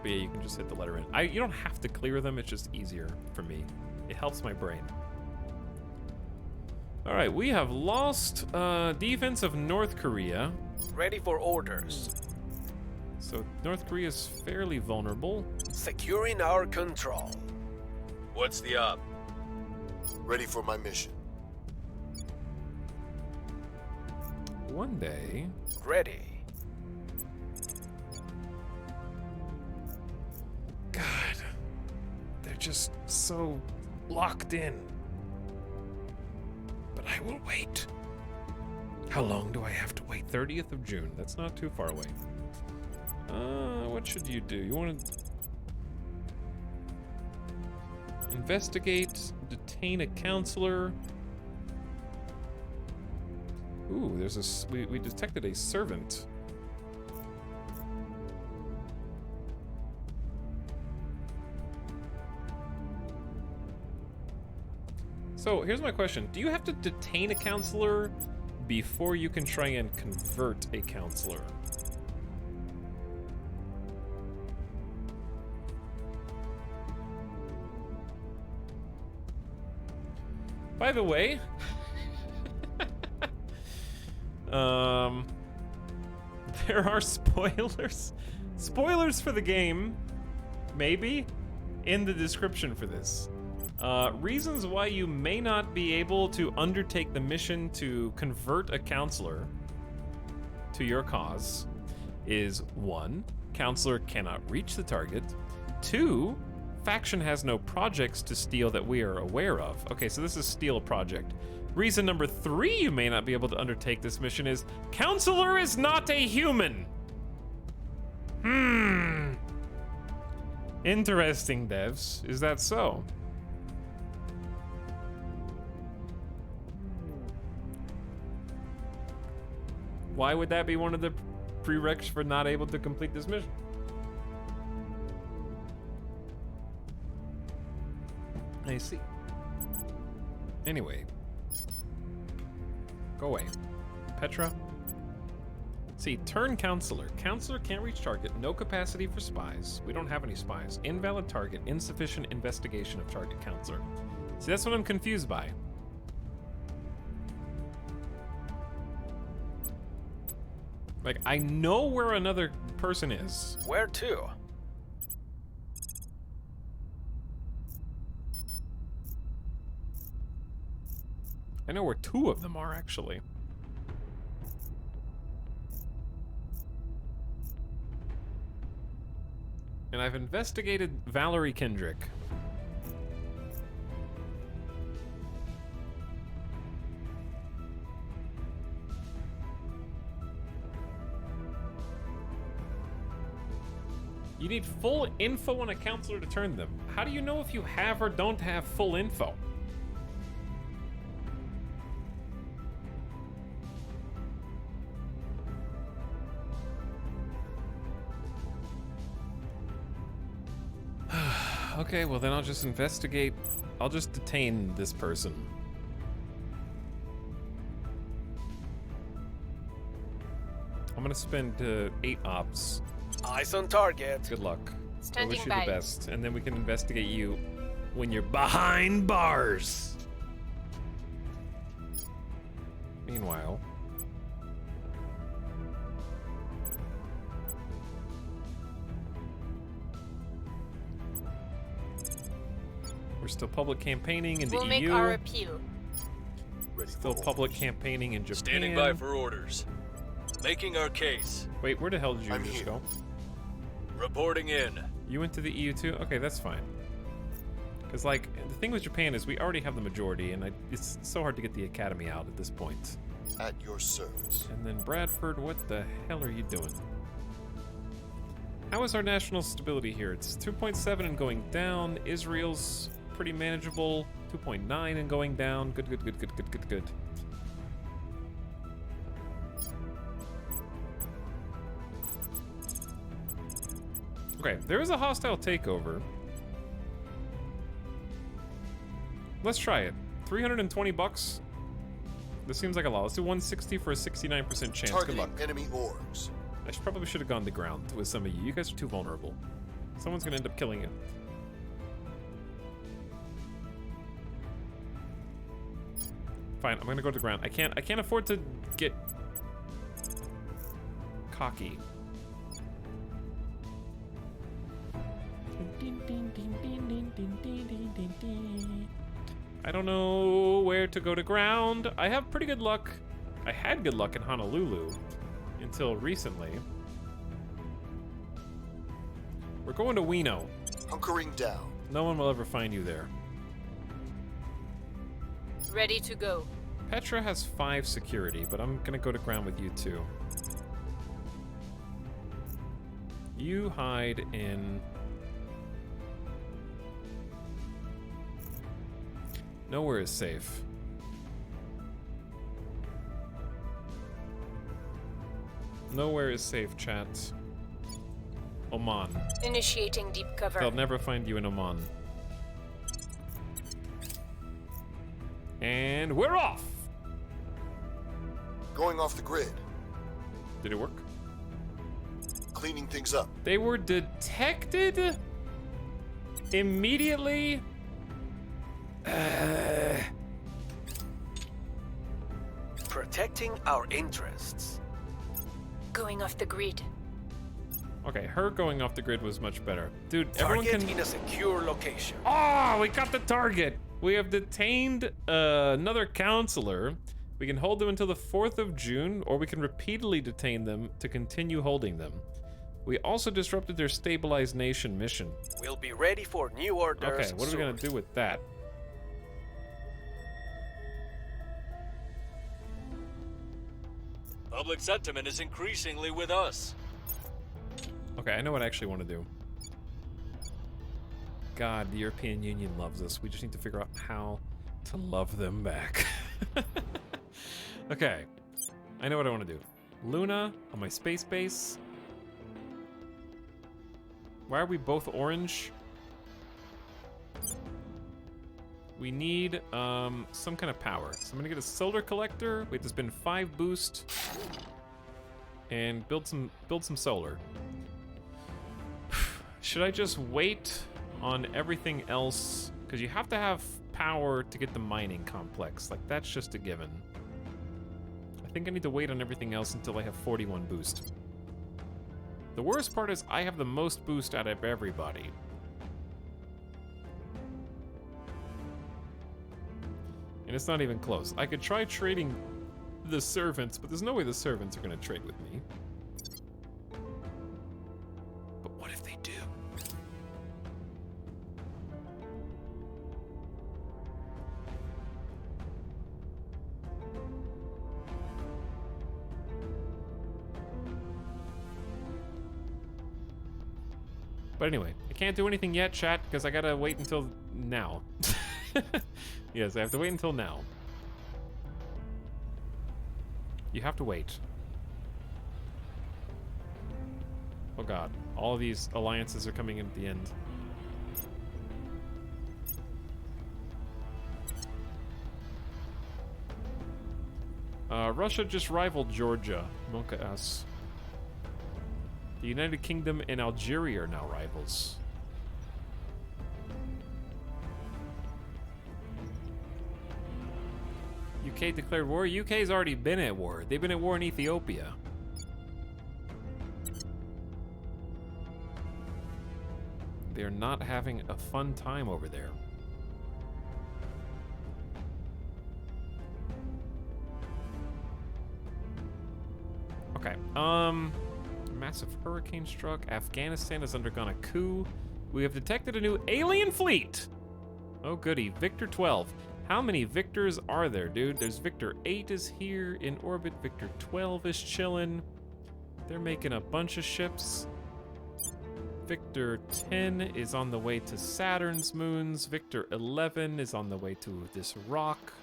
But yeah, you can just hit the letter in. You don't have to clear them, it's just easier for me. It helps my brain. All right, we have lost defense of North Korea. Ready for orders. So North Korea is fairly vulnerable. Securing our control. What's the up? Ready for my mission. One day. Ready. God, they're just so locked in. But I will wait. How long do I have to wait? 30th of June. That's not too far away. What should you do? You want to investigate, detain a counselor. Ooh, there's a we detected a servant. So here's my question. Do you have to detain a counselor before you can try and convert a counselor? By the way, there are spoilers. Spoilers for the game, maybe, in the description for this. Reasons why you may not be able to undertake the mission to convert a counselor to your cause is 1. Counselor cannot reach the target. 2. Faction has no projects to steal that we are aware of. Okay, so this is steal a project. Reason number 3 you may not be able to undertake this mission is Counselor is not a human. Interesting, devs. Is that so? Why would that be one of the prereqs for not able to complete this mission? I see. Anyway. Go away. Petra? See, turn counselor. Counselor can't reach target. No capacity for spies. We don't have any spies. Invalid target. Insufficient investigation of target counselor. See, that's what I'm confused by. Like, I know where another person is. Where to? I know where 2 of them are, actually. And I've investigated Valerie Kendrick. You need full info on a counselor to turn them. How do you know if you have or don't have full info? Okay, well then I'll just investigate. I'll just detain this person. I'm gonna spend 8 ops. Eyes on target. Good luck. Standing I wish you by. the best, and then we can investigate you when you're behind bars. Meanwhile, we're still public campaigning in the We'll EU. make our appeal. Still public campaigning in Japan. Standing by for orders. Making our case. Wait, where the hell did you just go? Reporting in. You went to the EU too? Okay, that's fine. Because, like, the thing with Japan is we already have the majority, and it's so hard to get the academy out at this point. At your service. And then Bradford, what the hell are you doing? How is our national stability here? It's 2.7 and going down. Israel's pretty manageable. 2.9 and going down. Good, good, good, good, good, good, good. Okay, there is a hostile takeover. Let's try it. 320 bucks. This seems like a lot. Let's do 160 for a 69% chance. Good Targeting luck. enemy orgs. I probably should have gone to ground with some of you. You guys are too vulnerable. Someone's gonna end up killing you. Fine, I'm gonna go to ground. I can't afford to get cocky. I don't know where to go to ground. I have pretty good luck. I had good luck in Honolulu until recently. We're going to Weno. Hunkering down. No one will ever find you there. Ready to go. Petra has 5 security, but I'm gonna go to ground with you too. You hide in... Nowhere is safe. Nowhere is safe, chat. Oman. Initiating deep cover. They'll never find you in Oman. And we're off! Going off the grid. Did it work? Cleaning things up. They were detected immediately. Protecting our interests. Going off the grid. Okay, her going off the grid was much better. Dude, everyone Target can... in a secure location. Oh, we got the target. We have detained another counselor. We can hold them until the 4th of June, or we can repeatedly detain them to continue holding them. We also disrupted their stabilized nation mission. We'll be ready for new orders. Okay, what are we gonna do with that? Public sentiment is increasingly with us. Okay, I know what I actually want to do. God, the European Union loves us. We just need to figure out how to love them back. Okay, I know what I want to do. Luna on my space base. Why are we both orange? We need some kind of power. So I'm gonna get a solar collector. We have to spend 5 boost and build some solar. Should I just wait on everything else? Because you have to have power to get the mining complex. Like, that's just a given. I think I need to wait on everything else until I have 41 boost. The worst part is I have the most boost out of everybody. And it's not even close. I could try trading the servants, but there's no way the servants are going to trade with me. But what if they do? But anyway, I can't do anything yet, chat, because I gotta wait until now. Yes, I have to wait until now. You have to wait. Oh god, all of these alliances are coming in at the end. Russia just rivaled Georgia. Monka asks. The United Kingdom and Algeria are now rivals. UK declared war? UK's already been at war. They've been at war in Ethiopia. They're not having a fun time over there. Okay, massive hurricane struck. Afghanistan has undergone a coup. We have detected a new alien fleet. Oh goody, Victor 12. How many Victors are there, dude? There's Victor 8 is here in orbit. Victor 12 is chilling. They're making a bunch of ships. Victor 10 is on the way to Saturn's moons. Victor 11 is on the way to this rock.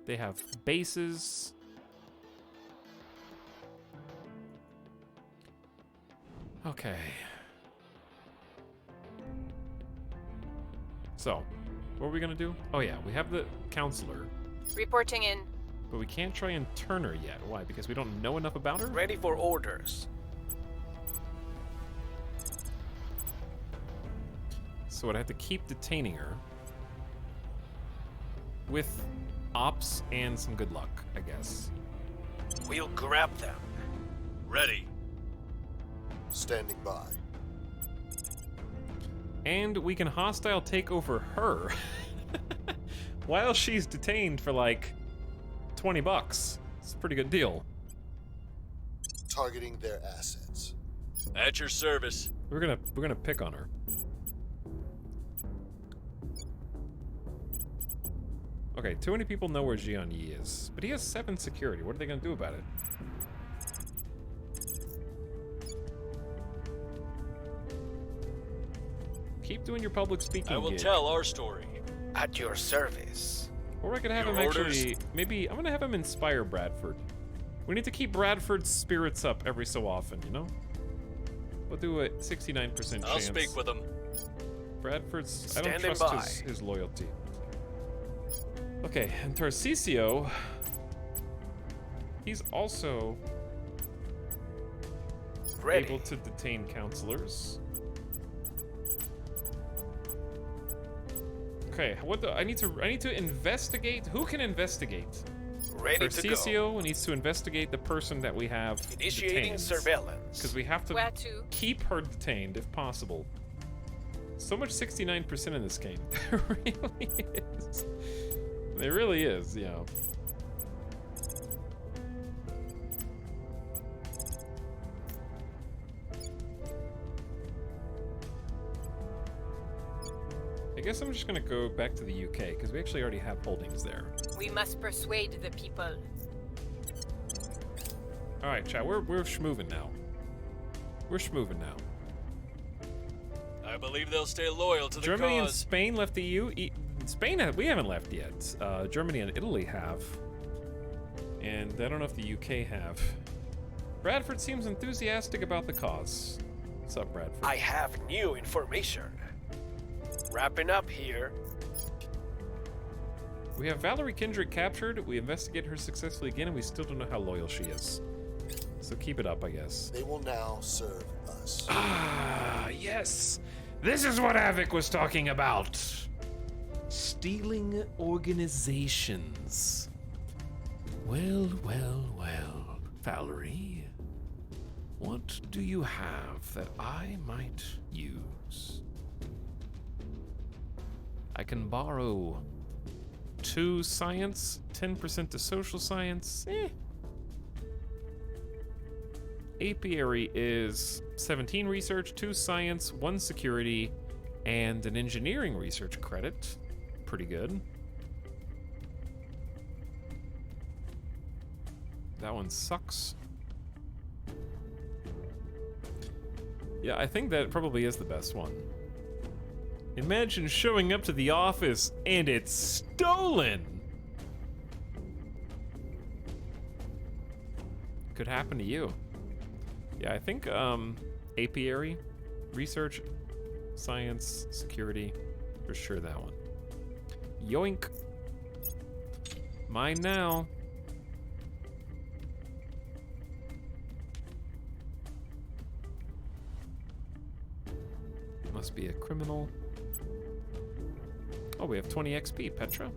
They have bases. Okay. So, what are we gonna do? Oh yeah, we have the counselor, Reporting in. but we can't try and turn her yet. Why? Because we don't know enough about her? Ready for orders. So I'd have to keep detaining her with ops and some good luck, I guess. We'll grab them. Ready. Standing by. And we can hostile take over her while she's detained for like 20 bucks. It's a pretty good deal. Targeting their assets. At your service. We're gonna pick on her. Okay, too many people know where Jian Yi is, but he has 7 security. What are they gonna do about it? Keep doing your public speaking. I will gig. tell our story. At your service. Or I could have Your him orders? actually. Maybe I'm gonna have him inspire Bradford. We need to keep Bradford's spirits up every so often, you know? We'll do a 69% chance. I'll speak with him. Bradford's. I don't Standing trust by. his loyalty. Okay, and Tarcisio, he's also Ready. able to detain counselors. Okay, what the, I need to investigate. Who can investigate? Ready to go. Tarcisio needs to investigate the person that we have Initiating detained. surveillance. Because we have to Where to? keep her detained if possible. So much 69% in this game. There really is. There really is, yeah. I guess I'm just gonna go back to the UK, because we actually already have holdings there. We must persuade the people. Alright, chat, we're schmoovin' now. We're schmoovin' now. I believe they'll stay loyal to the Germany and cause. Spain left the EU. Spain, we haven't left yet. Germany and Italy have. And I don't know if the UK have. Bradford seems enthusiastic about the cause. What's up, Bradford? I have new information. Wrapping up here. We have Valerie Kindred captured. We investigate her successfully again, and we still don't know how loyal she is. So keep it up, I guess. They will now serve us. Ah, yes. This is what Avic was talking about. Stealing organizations. Well, well, well, Valerie. What do you have that I might use? I can borrow 2 science, 10% to social science. Apiary is 17 research, 2 science, 1 security, and an engineering research credit. Pretty good. That one sucks. Yeah, I think that probably is the best one. Imagine showing up to the office and it's stolen! Could happen to you. Yeah, I think apiary, research, science, security, for sure that one. Yoink. Mine now. Must be a criminal. Oh, we have 20 XP, Petra.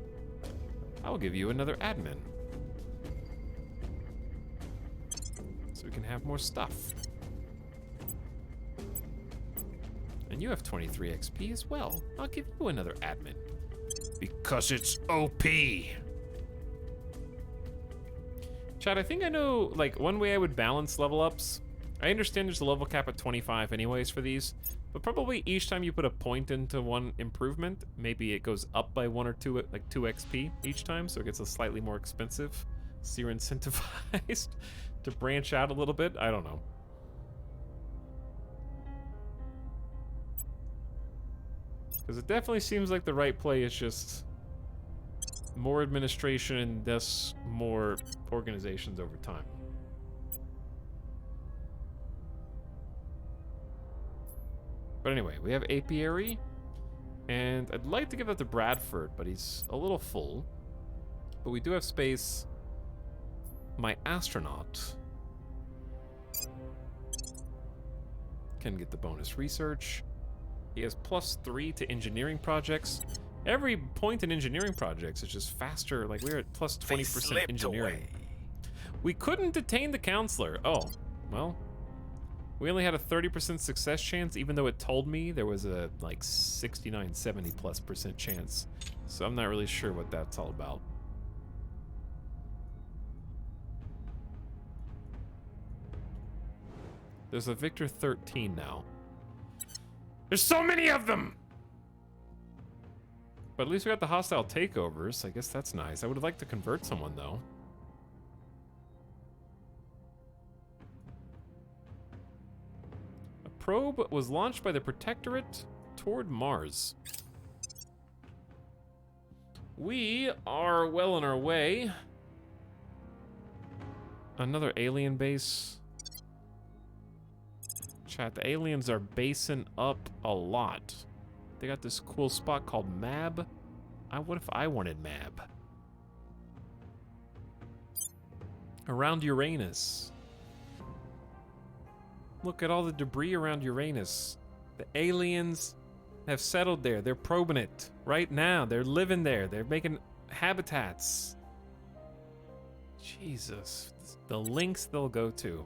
I will give you another admin. So we can have more stuff. And you have 23 XP as well. I'll give you another admin. Because it's OP. Chad, I think I know, like, one way I would balance level ups. I understand there's a level cap at 25 anyways for these, but probably each time you put a point into one improvement, maybe it goes up by 1 or 2, like 2 XP each time, so it gets a slightly more expensive. So you're incentivized to branch out a little bit. I don't know. Because it definitely seems like the right play is just more administration and thus more organizations over time. But anyway, we have apiary, and I'd like to give that to Bradford, but he's a little full. But we do have space. My astronaut can get the bonus research. He has +3 to engineering projects. Every point in engineering projects is just faster. Like, we're at +20% engineering. We couldn't detain the counselor. Oh, well. We only had a 30% success chance, even though it told me there was a, like, 69, 70+% chance. So I'm not really sure what that's all about. There's a Victor 13 now. There's so many of them! But at least we got the hostile takeovers. I guess that's nice. I would have liked to convert someone, though. A probe was launched by the Protectorate toward Mars. We are well on our way. Another alien base. Chat, the aliens are basing up a lot. They got this cool spot called Mab. What if I wanted Mab? Around Uranus. Look at all the debris around Uranus. The aliens have settled there. They're probing it right now. They're living there. They're making habitats. Jesus. The links they'll go to.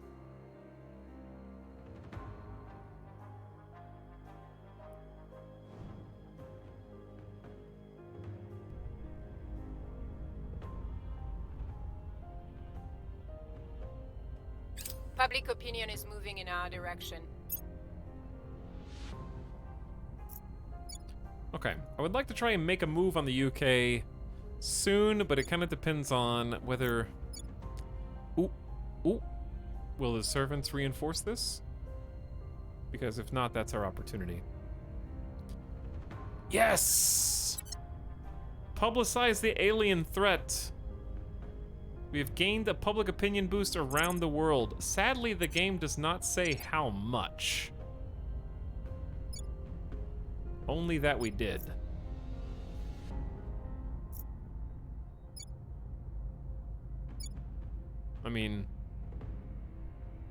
Public opinion is moving in our direction. Okay, I would like to try and make a move on the UK soon, but it kind of depends on whether... Ooh. Will the servants reinforce this? Because if not, that's our opportunity. Yes! Publicize the alien threat. We have gained a public opinion boost around the world. Sadly, the game does not say how much. Only that we did. I mean,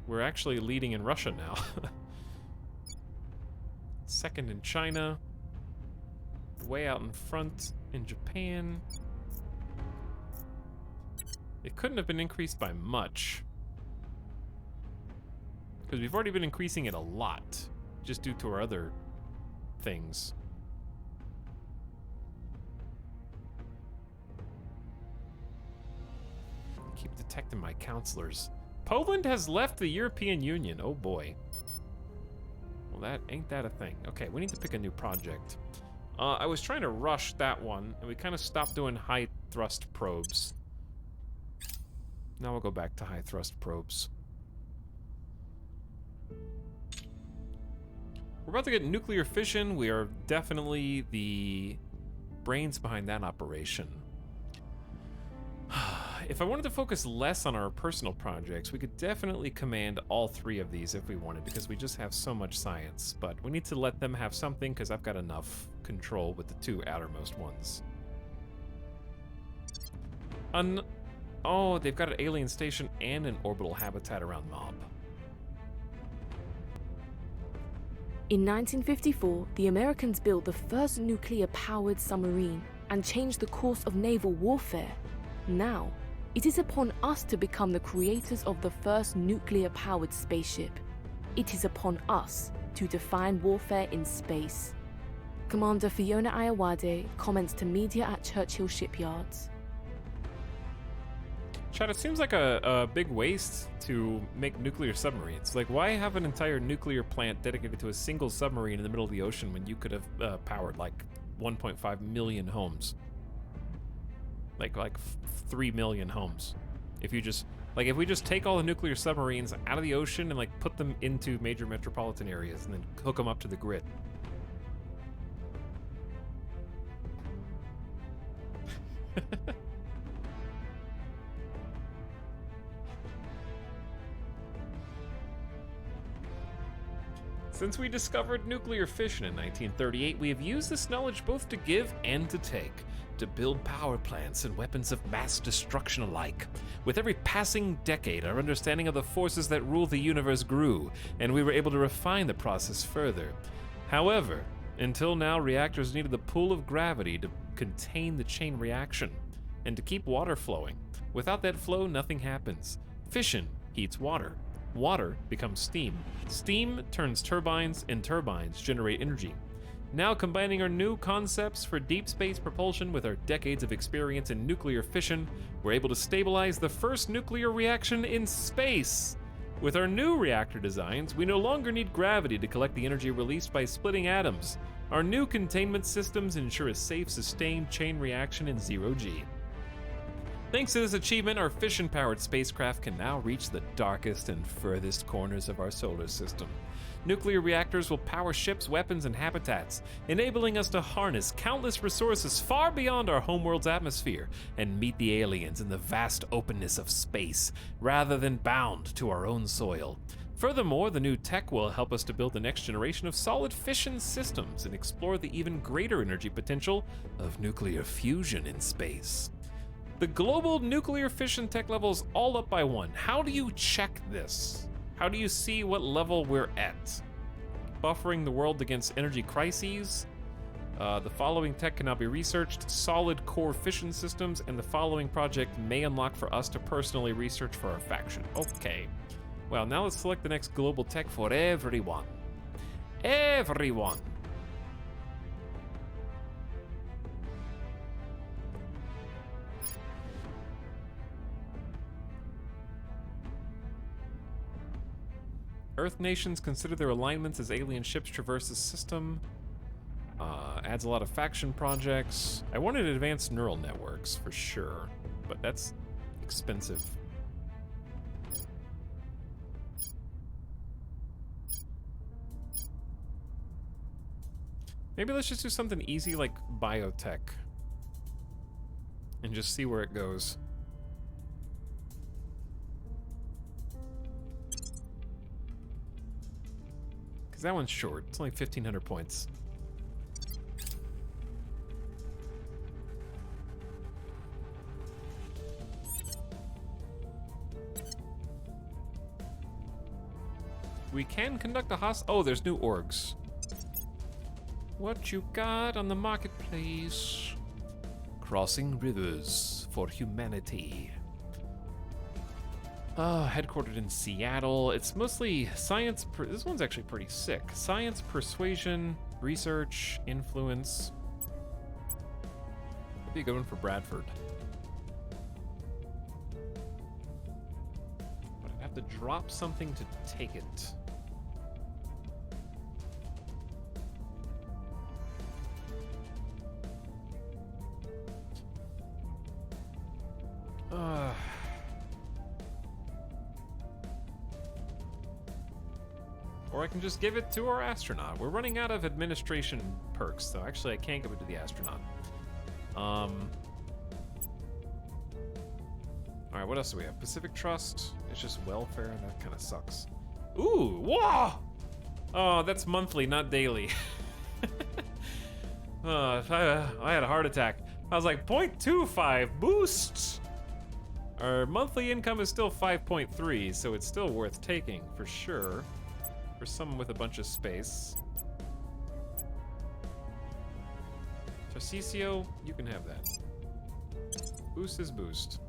we're actually leading in Russia now. Second in China. Way out in front in Japan. It couldn't have been increased by much. Because we've already been increasing it a lot. Just due to our other things. Keep detecting my counselors. Poland has left the European Union. Oh boy. Well, ain't that a thing. Okay, we need to pick a new project. I was trying to rush that one, and we kind of stopped doing high thrust probes. Now we'll go back to high thrust probes. We're about to get nuclear fission. We are definitely the brains behind that operation. If I wanted to focus less on our personal projects, we could definitely command all three of these if we wanted, because we just have so much science. But we need to let them have something, because I've got enough control with the two outermost ones. Oh, they've got an alien station and an orbital habitat around Mob. In 1954, the Americans built the first nuclear-powered submarine and changed the course of naval warfare. Now, it is upon us to become the creators of the first nuclear-powered spaceship. It is upon us to define warfare in space. Commander Fiona Ayawade comments to media at Churchill Shipyards. Chad, it seems like a big waste to make nuclear submarines. Like, why have an entire nuclear plant dedicated to a single submarine in the middle of the ocean when you could have powered like 1.5 million homes? Like 3 million homes. If you just, like, if we just take all the nuclear submarines out of the ocean and like put them into major metropolitan areas and then hook them up to the grid. Since we discovered nuclear fission in 1938, we have used this knowledge both to give and to take, to build power plants and weapons of mass destruction alike. With every passing decade, our understanding of the forces that rule the universe grew, and we were able to refine the process further. However, until now, reactors needed the pull of gravity to contain the chain reaction, and to keep water flowing. Without that flow, nothing happens. Fission heats water. Water becomes steam. Steam turns turbines, and turbines generate energy. Now, combining our new concepts for deep space propulsion with our decades of experience in nuclear fission, we're able to stabilize the first nuclear reaction in space. With our new reactor designs, we no longer need gravity to collect the energy released by splitting atoms. Our new containment systems ensure a safe, sustained chain reaction in zero-G. Thanks to this achievement, our fission-powered spacecraft can now reach the darkest and furthest corners of our solar system. Nuclear reactors will power ships, weapons, and habitats, enabling us to harness countless resources far beyond our homeworld's atmosphere and meet the aliens in the vast openness of space, rather than bound to our own soil. Furthermore, the new tech will help us to build the next generation of solid fission systems and explore the even greater energy potential of nuclear fusion in space. The global nuclear fission tech level is all up by 1. How do you check this? How do you see what level we're at? Buffering the world against energy crises. The following tech cannot be researched. Solid core fission systems, and the following project may unlock for us to personally research for our faction. Okay. Well, now let's select the next global tech for everyone. Everyone. Earth nations consider their alignments as alien ships traverse the system. Adds a lot of faction projects. I wanted advanced neural networks for sure, but that's expensive. Maybe let's just do something easy like biotech and just see where it goes. Because that one's short. It's only 1,500 points. We can conduct a oh, there's new orgs. What you got on the marketplace? Crossing rivers for humanity. Headquartered in Seattle. It's mostly science. This one's actually pretty sick. Science, persuasion, research, influence. That'd be a good one for Bradford. But I'd have to drop something to take it. Or I can just give it to our astronaut. We're running out of administration perks, so actually I can't give it to the astronaut. Alright, what else do we have? Pacific Trust. It's just welfare. That kind of sucks. Ooh, whoa! Oh, that's monthly, not daily. I had a heart attack. I was like, 0.25 boost! Our monthly income is still 5.3, so it's still worth taking, for sure. For someone with a bunch of space. Tarcisio, you can have that. Boost is boost.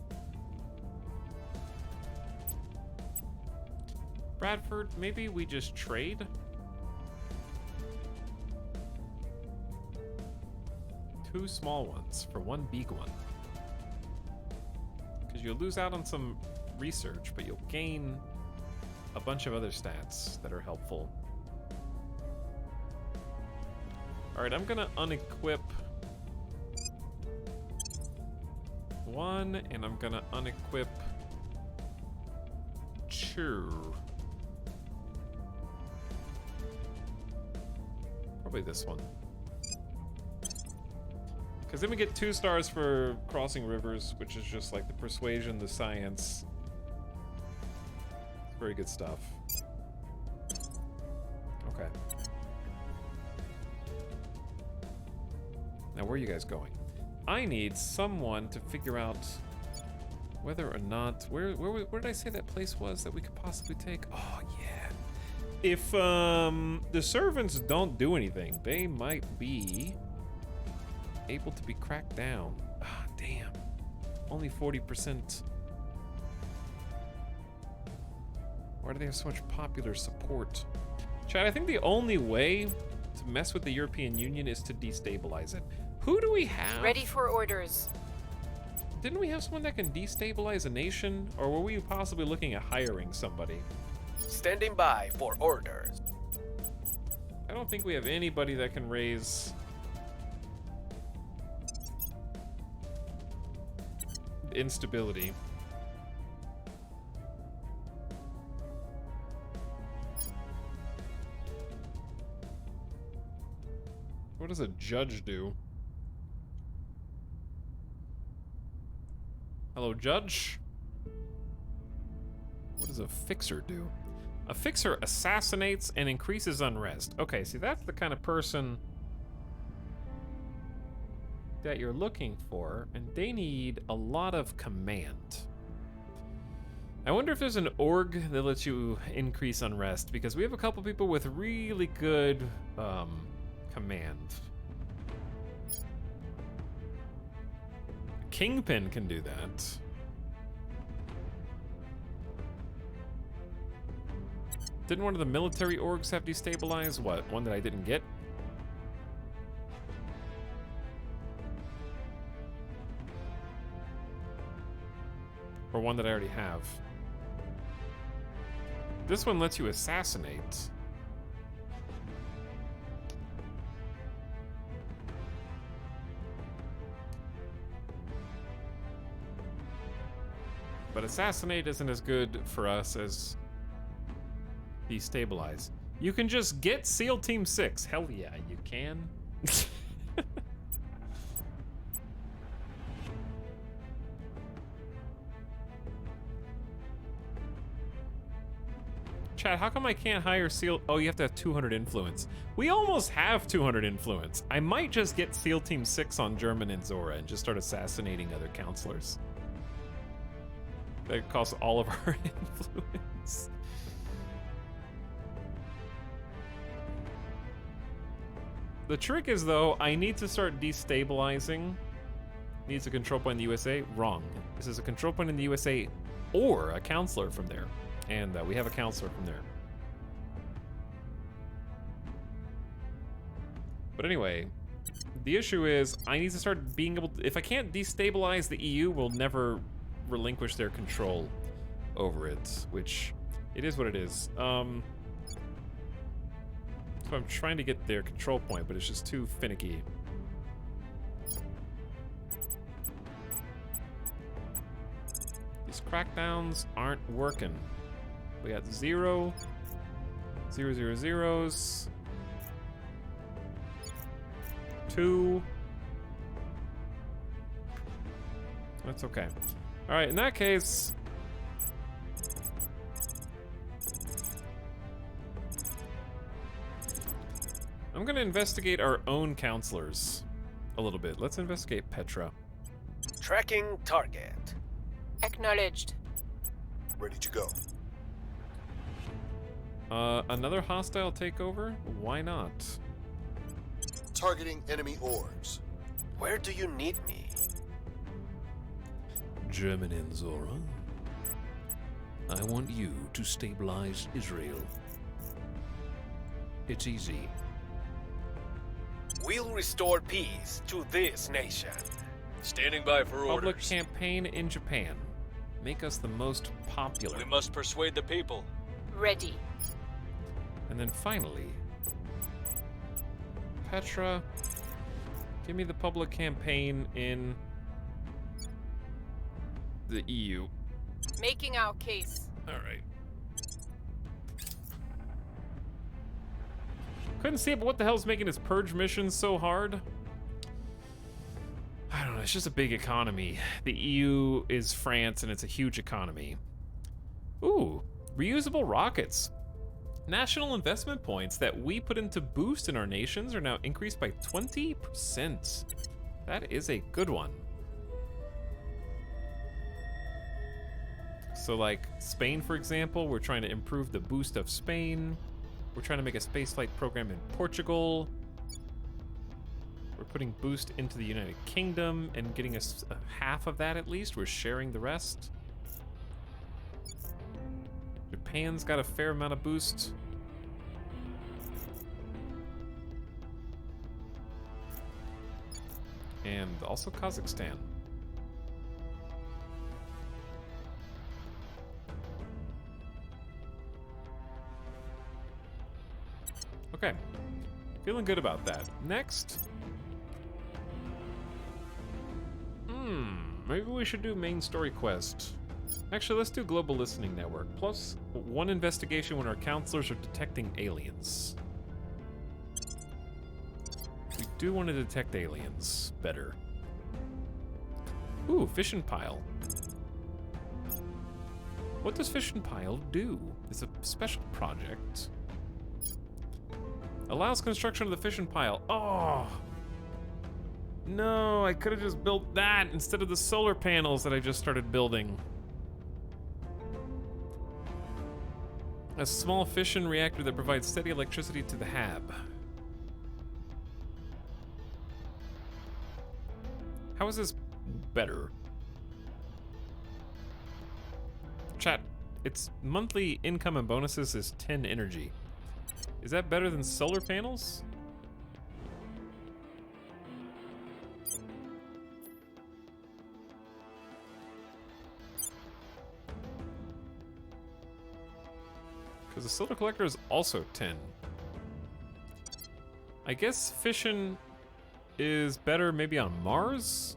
Bradford, maybe we just trade? Two small ones for one big one. Because you'll lose out on some research, but you'll gain a bunch of other stats that are helpful. Alright, I'm gonna unequip one, and I'm gonna unequip two. Probably this one. Because then we get 2 stars for crossing rivers, which is just like the persuasion, the science. Very good stuff. Okay. Now, where are you guys going? I need someone to figure out whether or not... Where did I say that place was that we could possibly take? Oh, yeah. If the servants don't do anything, they might be able to be cracked down. Ah, damn. Only 40%. Why do they have so much popular support? Chad, I think the only way to mess with the European Union is to destabilize it. Who do we have? Ready for orders. Didn't we have someone that can destabilize a nation? Or were we possibly looking at hiring somebody? Standing by for orders. I don't think we have anybody that can raise instability. What does a judge do? Hello, judge? What does a fixer do? A fixer assassinates and increases unrest. Okay, see, that's the kind of person that you're looking for, and they need a lot of command. I wonder if there's an org that lets you increase unrest, because we have a couple people with really good command. Kingpin can do that. Didn't one of the military orgs have destabilize? What, one that I didn't get? Or one that I already have? This one lets you assassinate. But assassinate isn't as good for us as destabilize. You can just get SEAL Team 6. Hell yeah, you can. Chat, how come I can't hire SEAL? Oh, you have to have 200 influence. We almost have 200 influence. I might just get SEAL Team 6 on German and Zora and just start assassinating other counselors. That costs all of our influence. The trick is, though, I need to start destabilizing. Needs a control point in the USA? Wrong. This is a control point in the USA or a counselor from there. And we have a counselor from there. But anyway, the issue is I need to start being able to... If I can't destabilize the EU, we'll never relinquish their control over it, which it is what it is. So I'm trying to get their control point, but it's just too finicky. These crackdowns aren't working. We got 0, 0, 0, zeros, 2. That's okay. All right, in that case, I'm gonna investigate our own counselors a little bit. Let's investigate Petra. Tracking target. Acknowledged. Ready to go. Another hostile takeover? Why not? Targeting enemy orgs. Where do you need me? German and Zora, I want you to stabilize Israel. It's easy. We'll restore peace to this nation. Standing by for orders. Public campaign in Japan. Make us the most popular. We must persuade the people. Ready. And then finally, Petra, give me the public campaign in the EU. Making our case. All right. Couldn't see it, but what the hell's making this purge mission so hard? I don't know, it's just a big economy. The EU is France, and it's a huge economy. Ooh, reusable rockets. National investment points that we put into boost in our nations are now increased by 20%. That is a good one. So like Spain, for example, we're trying to improve the boost of Spain. We're trying to make a spaceflight program in Portugal. We're putting boost into the United Kingdom and getting us half of that at least. We're sharing the rest. Japan's got a fair amount of boost. And also Kazakhstan. Okay. Feeling good about that. Next. Maybe we should do main story quest. Actually, let's do Global Listening Network. Plus 1 investigation when our counselors are detecting aliens. We do want to detect aliens better. Ooh, Fission Pile. What does Fission Pile do? It's a special project. Allows construction of the fission pile. Oh! No, I could have just built that instead of the solar panels that I just started building. A small fission reactor that provides steady electricity to the hab. How is this better? Chat, its monthly income and bonuses is 10 energy. Is that better than solar panels? Because the solar collector is also 10. I guess fission is better maybe on Mars?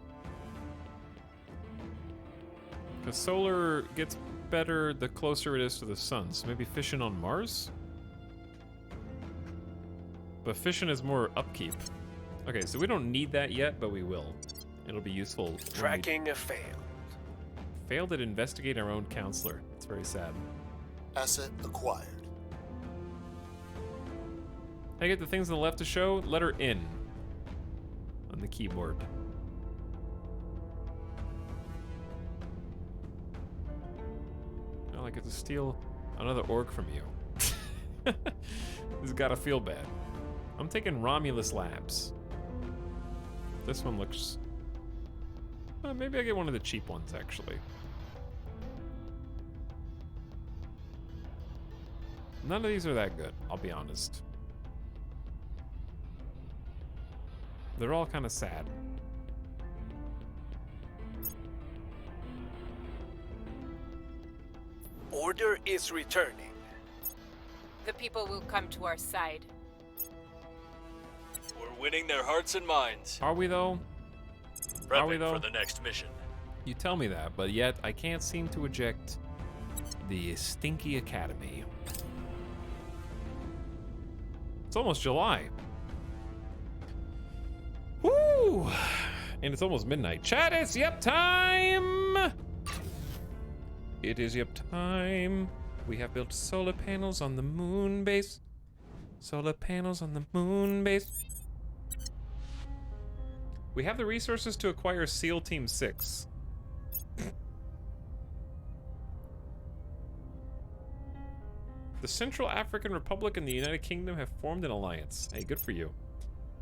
Because solar gets better the closer it is to the sun, so maybe fission on Mars? But fission is more upkeep. Okay, so we don't need that yet, but we will. It'll be useful. Tracking a failed. Failed at investigating our own counselor. It's very sad. Asset acquired. I get the things on the left to show. Letter N on the keyboard. Well, I get to steal another orc from you. This has gotta feel bad. I'm taking Romulus Labs. This one looks... maybe I get one of the cheap ones, actually. None of these are that good, I'll be honest. They're all kind of sad. Order is returning. The people will come to our side. We're winning their hearts and minds. Are we, though? Are we, Prepping though? for the next mission. You tell me that, but yet I can't seem to eject the Stinky Academy. It's almost July. Woo! And it's almost midnight. Chat, it's yep time! It is yep time. We have built solar panels on the moon base. Solar panels on the moon base. We have the resources to acquire SEAL Team 6. The Central African Republic and the United Kingdom have formed an alliance. Hey, good for you.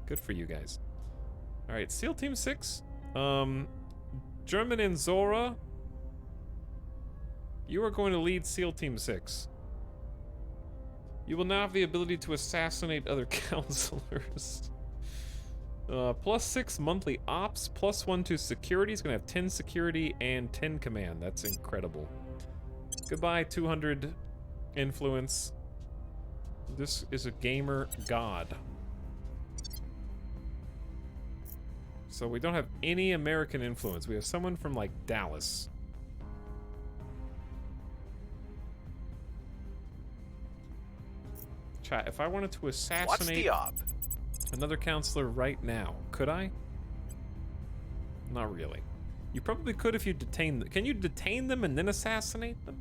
Good for you guys. Alright, SEAL Team 6. German and Zora. You are going to lead SEAL Team 6. You will now have the ability to assassinate other counselors. +6 monthly ops, +1 to security. He's gonna have 10 security and 10 command. That's incredible. Goodbye, 200 influence. This is a gamer god. So we don't have any American influence. We have someone from like Dallas. Chat, if I wanted to assassinate another counselor right now, could I? Not really. You probably could if you detain them. Can you detain them and then assassinate them?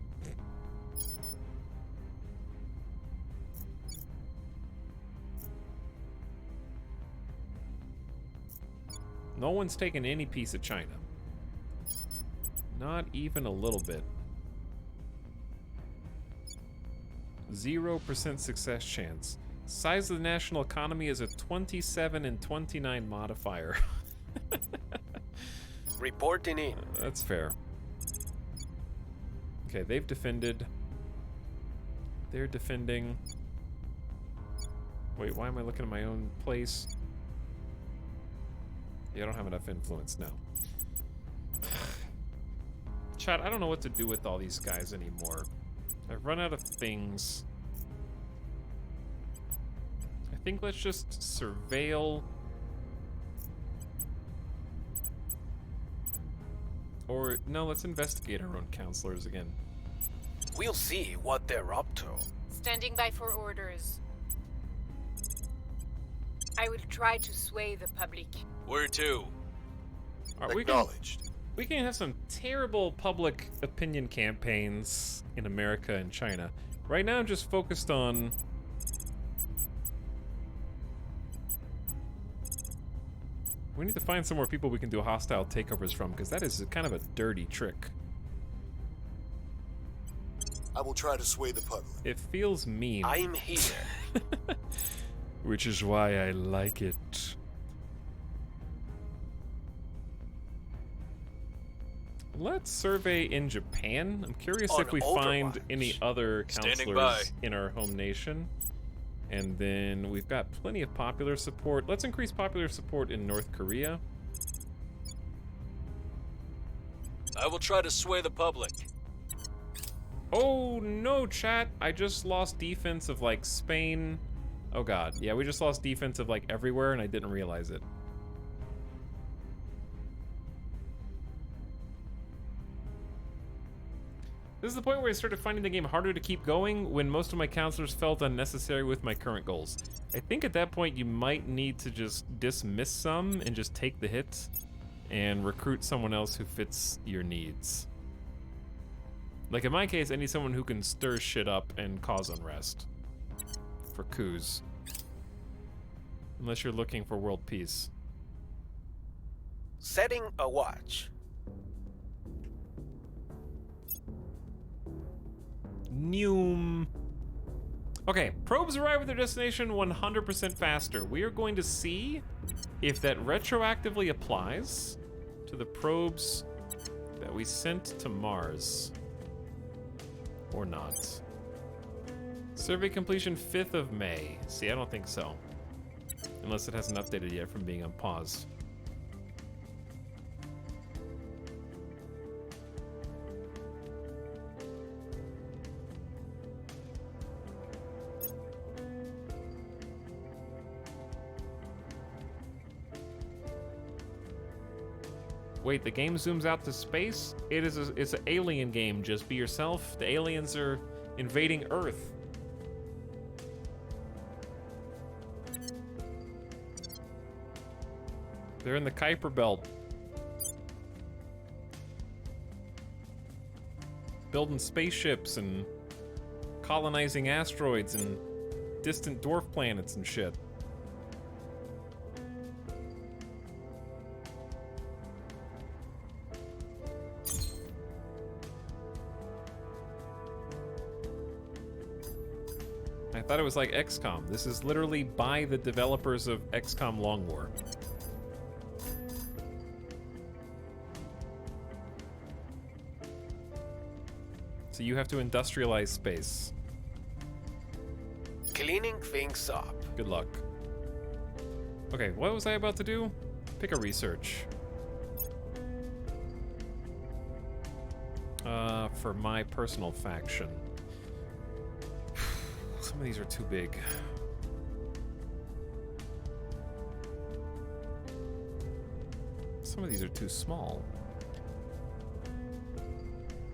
No one's taken any piece of China. Not even a little bit. 0% success chance. Size of the national economy is a 27 and 29 modifier. Reporting in. That's fair. Okay, they've defended. They're defending. Wait, why am I looking at my own place? Yeah, I don't have enough influence now. Chat, I don't know what to do with all these guys anymore. I've run out of things. I think let's just surveil. Or, no, let's investigate our own counselors again. We'll see what they're up to. Standing by for orders. I will try to sway the public. Where to? Right, we can have some terrible public opinion campaigns in America and China. Right now I'm just focused on... We need to find some more people we can do hostile takeovers from, because that is kind of a dirty trick. I will try to sway the public. It feels mean. I'm here. Which is why I like it. Let's survey in Japan. I'm curious On if we find any other Standing counselors in our home nation. And then we've got plenty of popular support. Let's increase popular support in North Korea. I will try to sway the public. Oh no, chat. I just lost defense of like Spain. Oh god. Yeah, we just lost defense of like everywhere and I didn't realize it. This is the point where I started finding the game harder to keep going when most of my counselors felt unnecessary with my current goals. I think at that point you might need to just dismiss some and just take the hit and recruit someone else who fits your needs. Like in my case, I need someone who can stir shit up and cause unrest. For coups. Unless you're looking for world peace. Setting a watch. Noom. Okay, probes arrive at their destination 100% faster. We are going to see if that retroactively applies to the probes that we sent to Mars. Or not. Survey completion 5th of May. See, I don't think so. Unless it hasn't updated yet from being on pause. Wait, the game zooms out to space? It's an alien game, just be yourself. The aliens are invading Earth. They're in the Kuiper Belt. Building spaceships and colonizing asteroids and distant dwarf planets and shit. I thought it was like XCOM. This is literally by the developers of XCOM Long War. So you have to industrialize space. Cleaning things up. Good luck. Okay, what was I about to do? Pick a research. For my personal faction. Some of these are too big. Some of these are too small.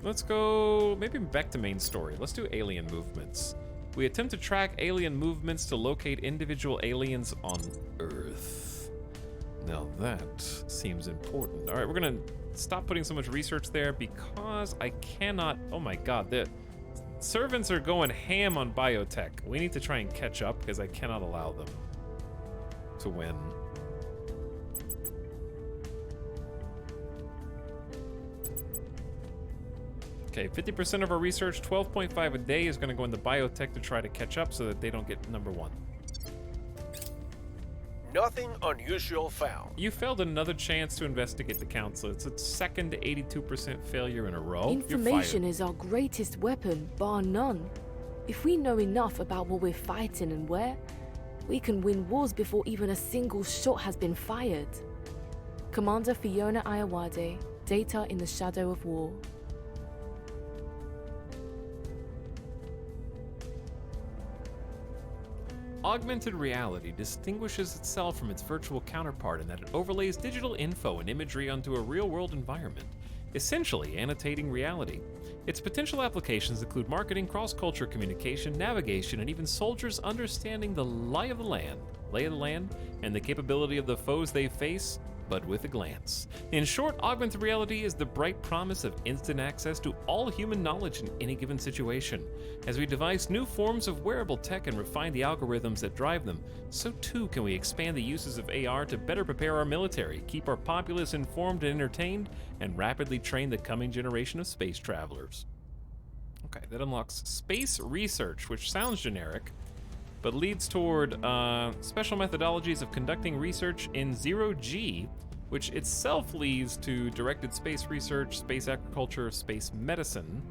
Let's go maybe back to main story. Let's do alien movements. We attempt to track alien movements to locate individual aliens on Earth. Now that seems important. All right, we're gonna stop putting so much research there because I cannot, oh my God, the servants are going ham on biotech. We need to try and catch up because I cannot allow them to win. Okay, 50% of our research, 12.5 a day, is going to go into biotech to try to catch up so that they don't get #1. Nothing unusual found. You failed another chance to investigate the council. It's its second 82% failure in a row. Information is our greatest weapon, bar none. If we know enough about what we're fighting and where, we can win wars before even a single shot has been fired. Commander Fiona Ayawade, data in the shadow of war. Augmented reality distinguishes itself from its virtual counterpart in that it overlays digital info and imagery onto a real-world environment, essentially annotating reality. Its potential applications include marketing, cross-culture communication, navigation, and even soldiers understanding the lay of the land, and the capability of the foes they face but with a glance. In short, augmented reality is the bright promise of instant access to all human knowledge in any given situation. As we devise new forms of wearable tech and refine the algorithms that drive them, so too can we expand the uses of AR to better prepare our military, keep our populace informed and entertained, and rapidly train the coming generation of space travelers. Okay, that unlocks space research, which sounds generic, but leads toward special methodologies of conducting research in zero-G, which itself leads to directed space research, space agriculture, space medicine,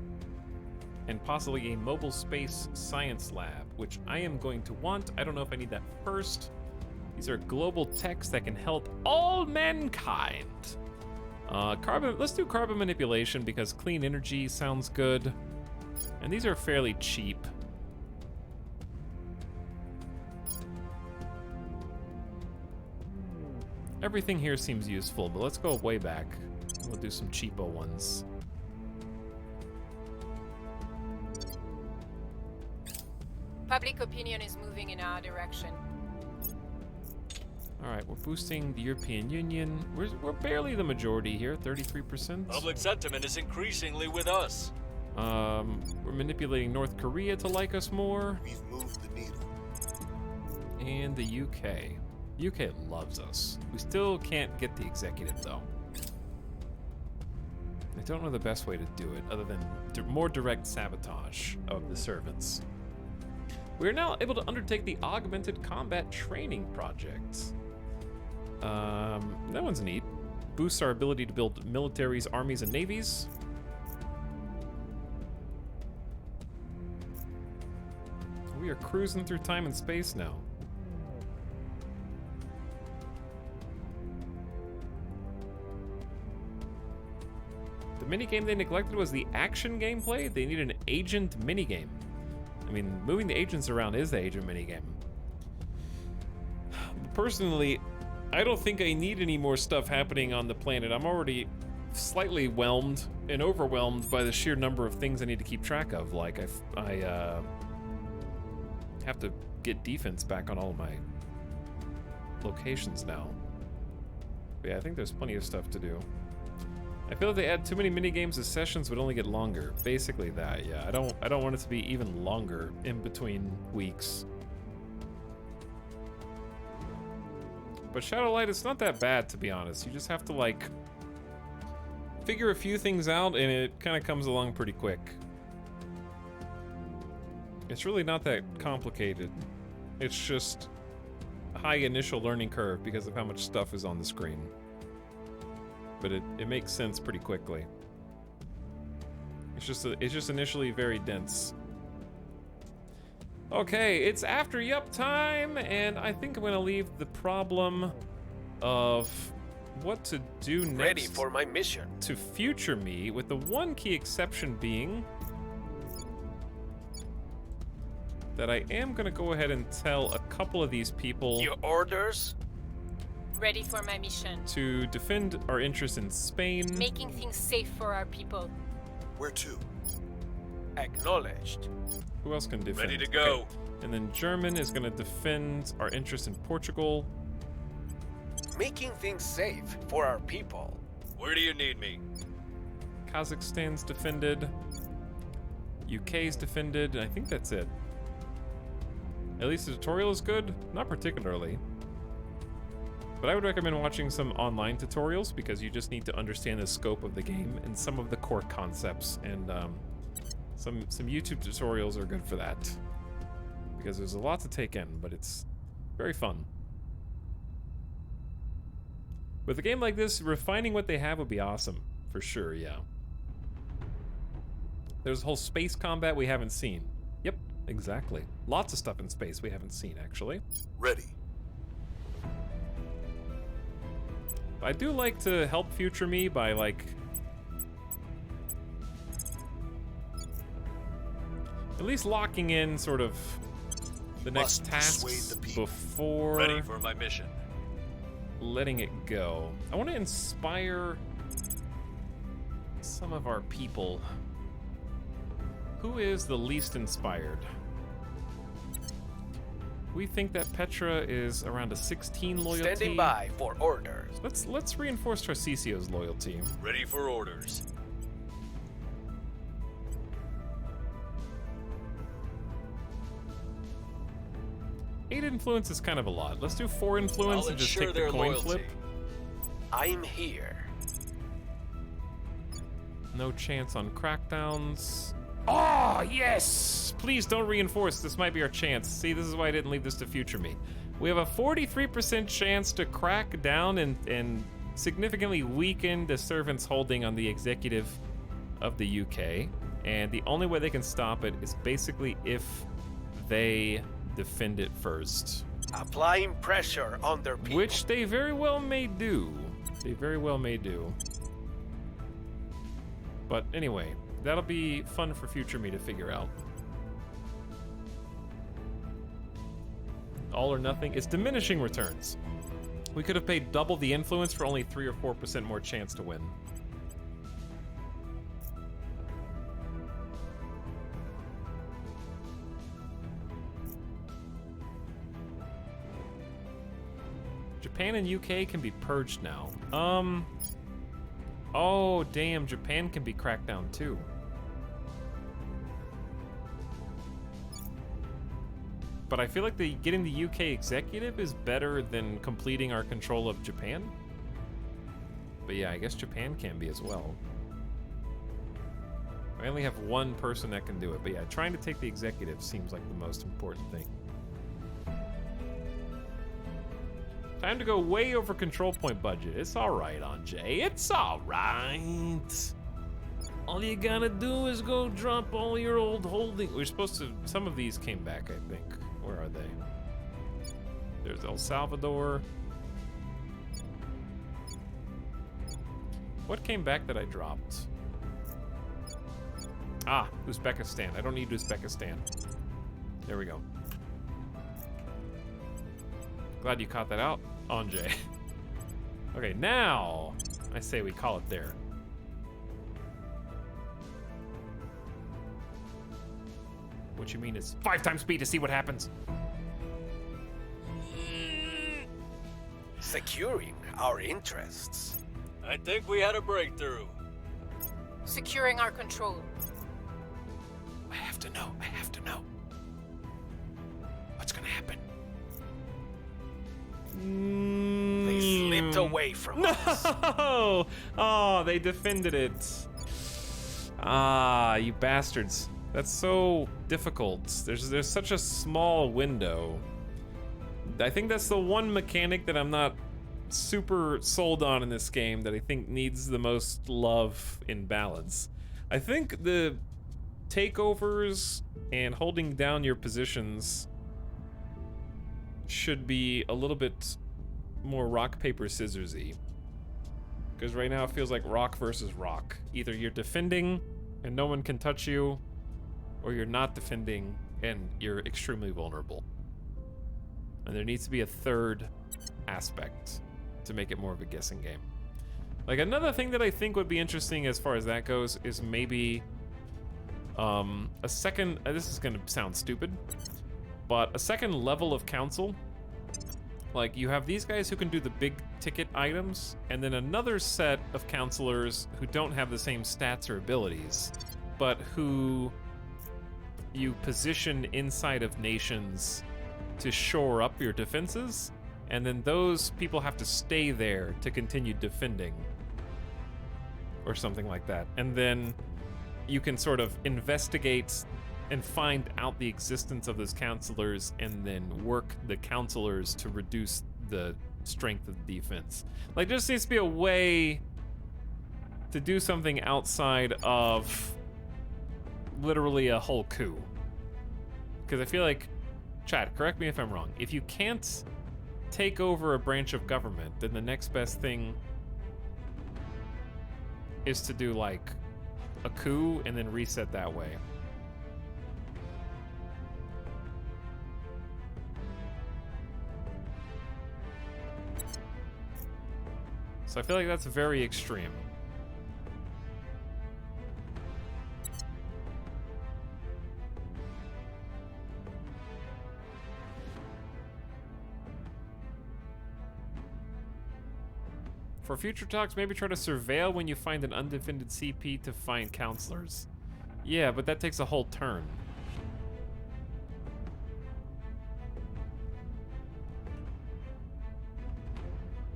and possibly a mobile space science lab, which I am going to want. I don't know if I need that first. These are global techs that can help all mankind. Let's do carbon manipulation because clean energy sounds good. And these are fairly cheap. Everything here seems useful, but let's go way back. We'll do some cheapo ones. Public opinion is moving in our direction. All right, we're boosting the European Union. We're barely the majority here, 33%. Public sentiment is increasingly with us. We're manipulating North Korea to like us more. We've moved the needle. And the UK. UK loves us. We still can't get the executive, though. I don't know the best way to do it, other than more direct sabotage of the servants. We are now able to undertake the Augmented Combat Training Project. That one's neat. Boosts our ability to build militaries, armies, and navies. We are cruising through time and space now. The minigame they neglected was the action gameplay. They need an agent minigame. I mean, moving the agents around is the agent minigame. Personally, I don't think I need any more stuff happening on the planet. I'm already slightly whelmed and overwhelmed by the sheer number of things I need to keep track of. Like, I have to get defense back on all of my locations now. But yeah, I think there's plenty of stuff to do. I feel if they add too many minigames, the sessions would only get longer. Basically that, yeah. I don't want it to be even longer in between weeks. But Shadowlight, it's not that bad, to be honest. You just have to, like, figure a few things out, and it kind of comes along pretty quick. It's really not that complicated. It's just a high initial learning curve because of how much stuff is on the screen. But it makes sense pretty quickly. It's just initially very dense. Okay, it's after yup time, and I think I'm gonna leave the problem of what to do next. Ready for my mission. To future me, with the one key exception being that I am gonna go ahead and tell a couple of these people. Your orders? Ready for my mission. To defend our interests in Spain. Making things safe for our people. Where to? Acknowledged. Who else can defend? Ready to go. Okay. And then German is going to defend our interests in Portugal. Making things safe for our people. Where do you need me? Kazakhstan's defended. UK's defended. And I think that's it. At least the tutorial is good. Not particularly. But I would recommend watching some online tutorials because you just need to understand the scope of the game and some of the core concepts. And some YouTube tutorials are good for that. Because there's a lot to take in, but it's very fun. With a game like this, refining what they have would be awesome. For sure, yeah. There's a whole space combat we haven't seen. Yep, exactly. Lots of stuff in space we haven't seen, actually. Ready. I do like to help future me by, like, at least locking in sort of the next tasks before Ready for my mission. letting it go. I want to inspire some of our people. Who is the least inspired? We think that Petra is around a 16 loyalty. Standing by for orders. Let's reinforce Tarcissio's loyalty. Ready for orders. 8 influence is kind of a lot. Let's do 4 influence I'll and just ensure take the their coin loyalty. flip. I'm here. No chance on crackdowns. Oh, yes! Please don't reinforce. This might be our chance. See, this is why I didn't leave this to future me. We have a 43% chance to crack down and significantly weaken the servants' holding on the executive of the UK. And the only way they can stop it is basically if they defend it first. Applying pressure on their people. Which they very well may do. They very well may do. But anyway, that'll be fun for future me to figure out. All or nothing. It's diminishing returns. We could have paid double the influence for only 3 or 4% more chance to win. Japan and UK can be purged now. Oh, damn, Japan can be cracked down too. But I feel like getting the UK executive is better than completing our control of Japan. But yeah, I guess Japan can be as well. I only have one person that can do it. But yeah, trying to take the executive seems like the most important thing. Time to go way over control point budget. It's alright, Anjay. It's alright. All you gotta do is go drop all your old holding. We're supposed to... Some of these came back, I think. Where are they? There's El Salvador. What came back that I dropped? Ah, Uzbekistan. I don't need Uzbekistan. There we go. Glad you caught that out, Anjay. Okay, now I say we call it there. What you mean is 5 times speed to see what happens. Securing our interests. I think we had a breakthrough. Securing our control. I have to know. I have to know. What's gonna happen? They slipped away from us. No! Oh, they defended it. Ah, you bastards. That's so difficult. There's such a small window. I think that's the one mechanic that I'm not super sold on in this game that I think needs the most love in balance. I think the takeovers and holding down your positions should be a little bit more rock, paper, scissorsy. Because right now it feels like rock versus rock. Either you're defending and no one can touch you, or you're not defending and you're extremely vulnerable. And there needs to be a third aspect to make it more of a guessing game. Like, another thing that I think would be interesting as far as that goes is maybe a second, this is gonna sound stupid, but a second level of council. Like, you have these guys who can do the big ticket items, and then another set of counselors who don't have the same stats or abilities, but who you position inside of nations to shore up your defenses, and then those people have to stay there to continue defending, or something like that. And then you can sort of investigate and find out the existence of those counselors and then work the counselors to reduce the strength of the defense. Like, there just needs to be a way to do something outside of literally a whole coup. Because I feel like, chat, correct me if I'm wrong, if you can't take over a branch of government, then the next best thing is to do like a coup and then reset that way. So I feel like that's very extreme. For future talks, maybe try to surveil when you find an undefended CP to find counselors. Yeah, but that takes a whole turn.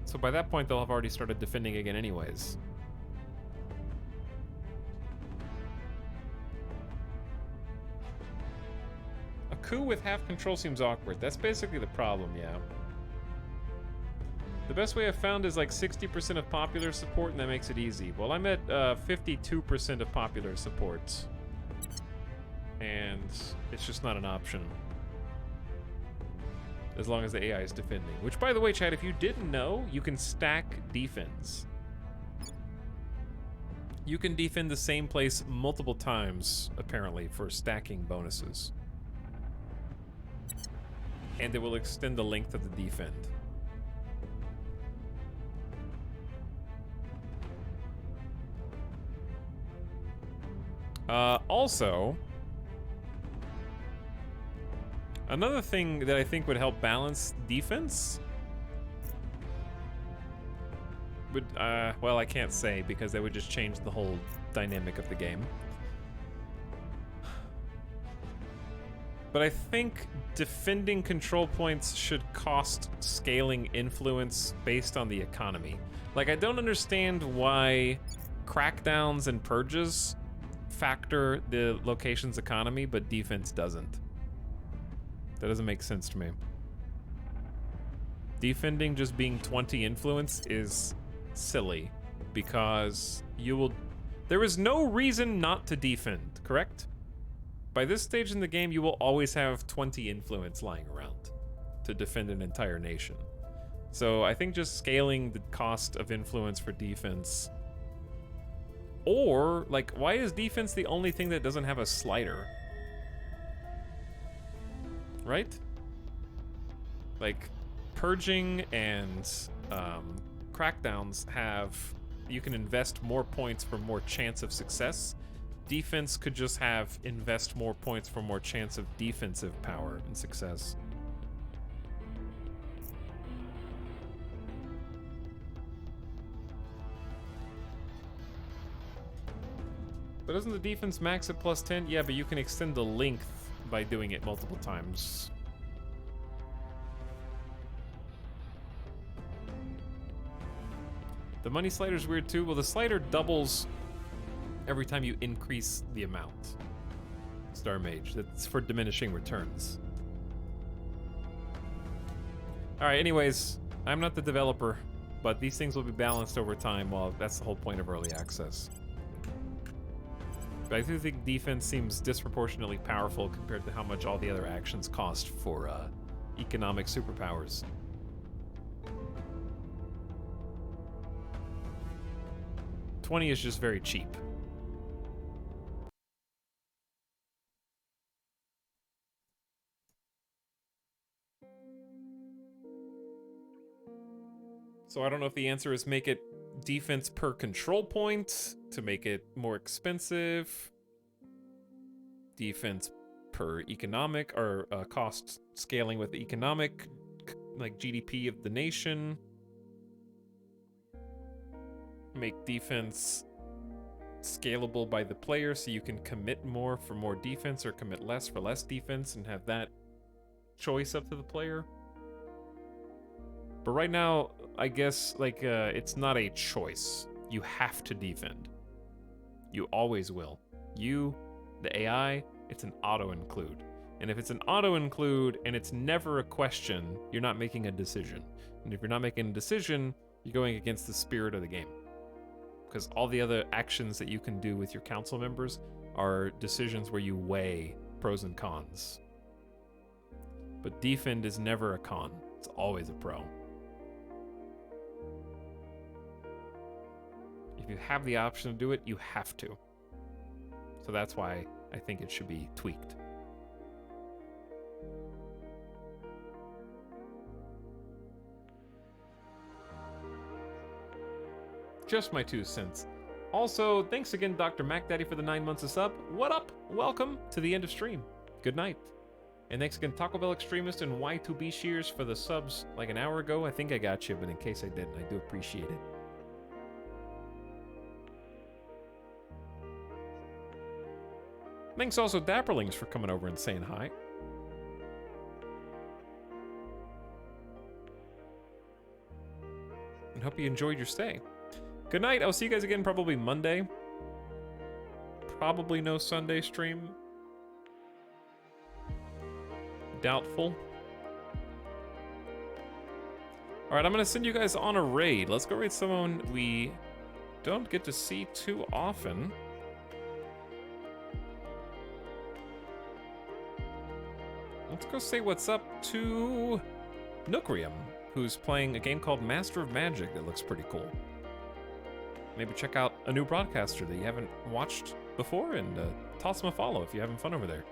So by that point, they'll have already started defending again anyways. A coup with half control seems awkward. That's basically the problem, yeah. The best way I've found is like 60% of popular support, and that makes it easy. Well, I'm at 52% of popular support. And it's just not an option. As long as the AI is defending. Which, by the way, chat, if you didn't know, you can stack defense. You can defend the same place multiple times, apparently, for stacking bonuses. And it will extend the length of the defend. Also, another thing that I think would help balance defense would, well, I can't say because that would just change the whole dynamic of the game. But I think defending control points should cost scaling influence based on the economy. Like, I don't understand why crackdowns and purges factor the location's economy, but defense doesn't. That doesn't make sense to me. Defending just being 20 influence is silly because you will... There is no reason not to defend, correct? By this stage in the game, you will always have 20 influence lying around to defend an entire nation. So I think just scaling the cost of influence for defense. Or, like, why is defense the only thing that doesn't have a slider? Right? Like, purging and crackdowns have... You can invest more points for more chance of success. Defense could just have invest more points for more chance of defensive power and success. But doesn't the defense max at +10? Yeah, but you can extend the length by doing it multiple times. The money slider's weird too. Well, the slider doubles every time you increase the amount. Star Mage. That's for diminishing returns. Alright, anyways, I'm not the developer, but these things will be balanced over time. Well, that's the whole point of early access. But I do think defense seems disproportionately powerful compared to how much all the other actions cost for economic superpowers. $20 is just very cheap. So I don't know if the answer is make it defense per control point to make it more expensive. Defense per economic, or cost scaling with the economic, like GDP of the nation. Make defense scalable by the player so you can commit more for more defense or commit less for less defense and have that choice up to the player. But right now, I guess, like, it's not a choice. You have to defend. You always will. You, the AI, it's an auto-include. And if it's an auto-include and it's never a question, you're not making a decision. And if you're not making a decision, you're going against the spirit of the game. Because all the other actions that you can do with your council members are decisions where you weigh pros and cons. But defend is never a con. It's always a pro. If you have the option to do it, you have to. So that's why I think it should be tweaked. Just my 2 cents. Also, thanks again, Dr. MacDaddy, for the 9 months of sub. What up? Welcome to the end of stream. Good night. And thanks again, Taco Bell Extremist and Y2B Shears for the subs like an hour ago. I think I got you, but in case I didn't, I do appreciate it. Thanks also Dapperlings for coming over and saying hi. And hope you enjoyed your stay. Good night. I'll see you guys again probably Monday. Probably no Sunday stream. Doubtful. Alright, I'm gonna send you guys on a raid. Let's go raid someone we don't get to see too often. Let's go say what's up to Nookrium, who's playing a game called Master of Magic that looks pretty cool. Maybe check out a new broadcaster that you haven't watched before and toss them a follow if you're having fun over there.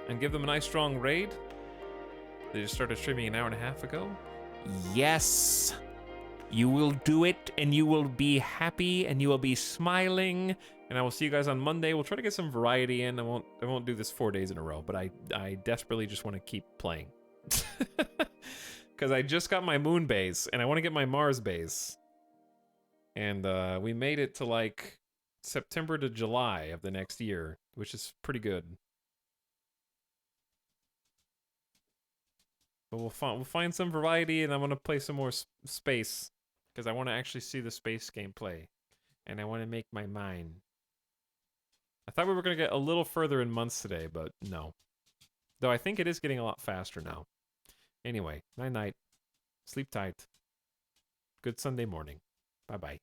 And give them a nice strong raid. They just started streaming an hour and a half ago. Yes! You will do it, and you will be happy, and you will be smiling. And I will see you guys on Monday. We'll try to get some variety in. I won't do this 4 days in a row, but I desperately just want to keep playing. Because I just got my moon base, and I want to get my Mars base. And we made it to like September to July of the next year, which is pretty good. But we'll find some variety, and I'm gonna play some more space because I want to actually see the space gameplay, and I want to make my mind. I thought we were gonna get a little further in months today, but no. Though I think it is getting a lot faster now. Anyway, night night, sleep tight. Good Sunday morning. Bye bye.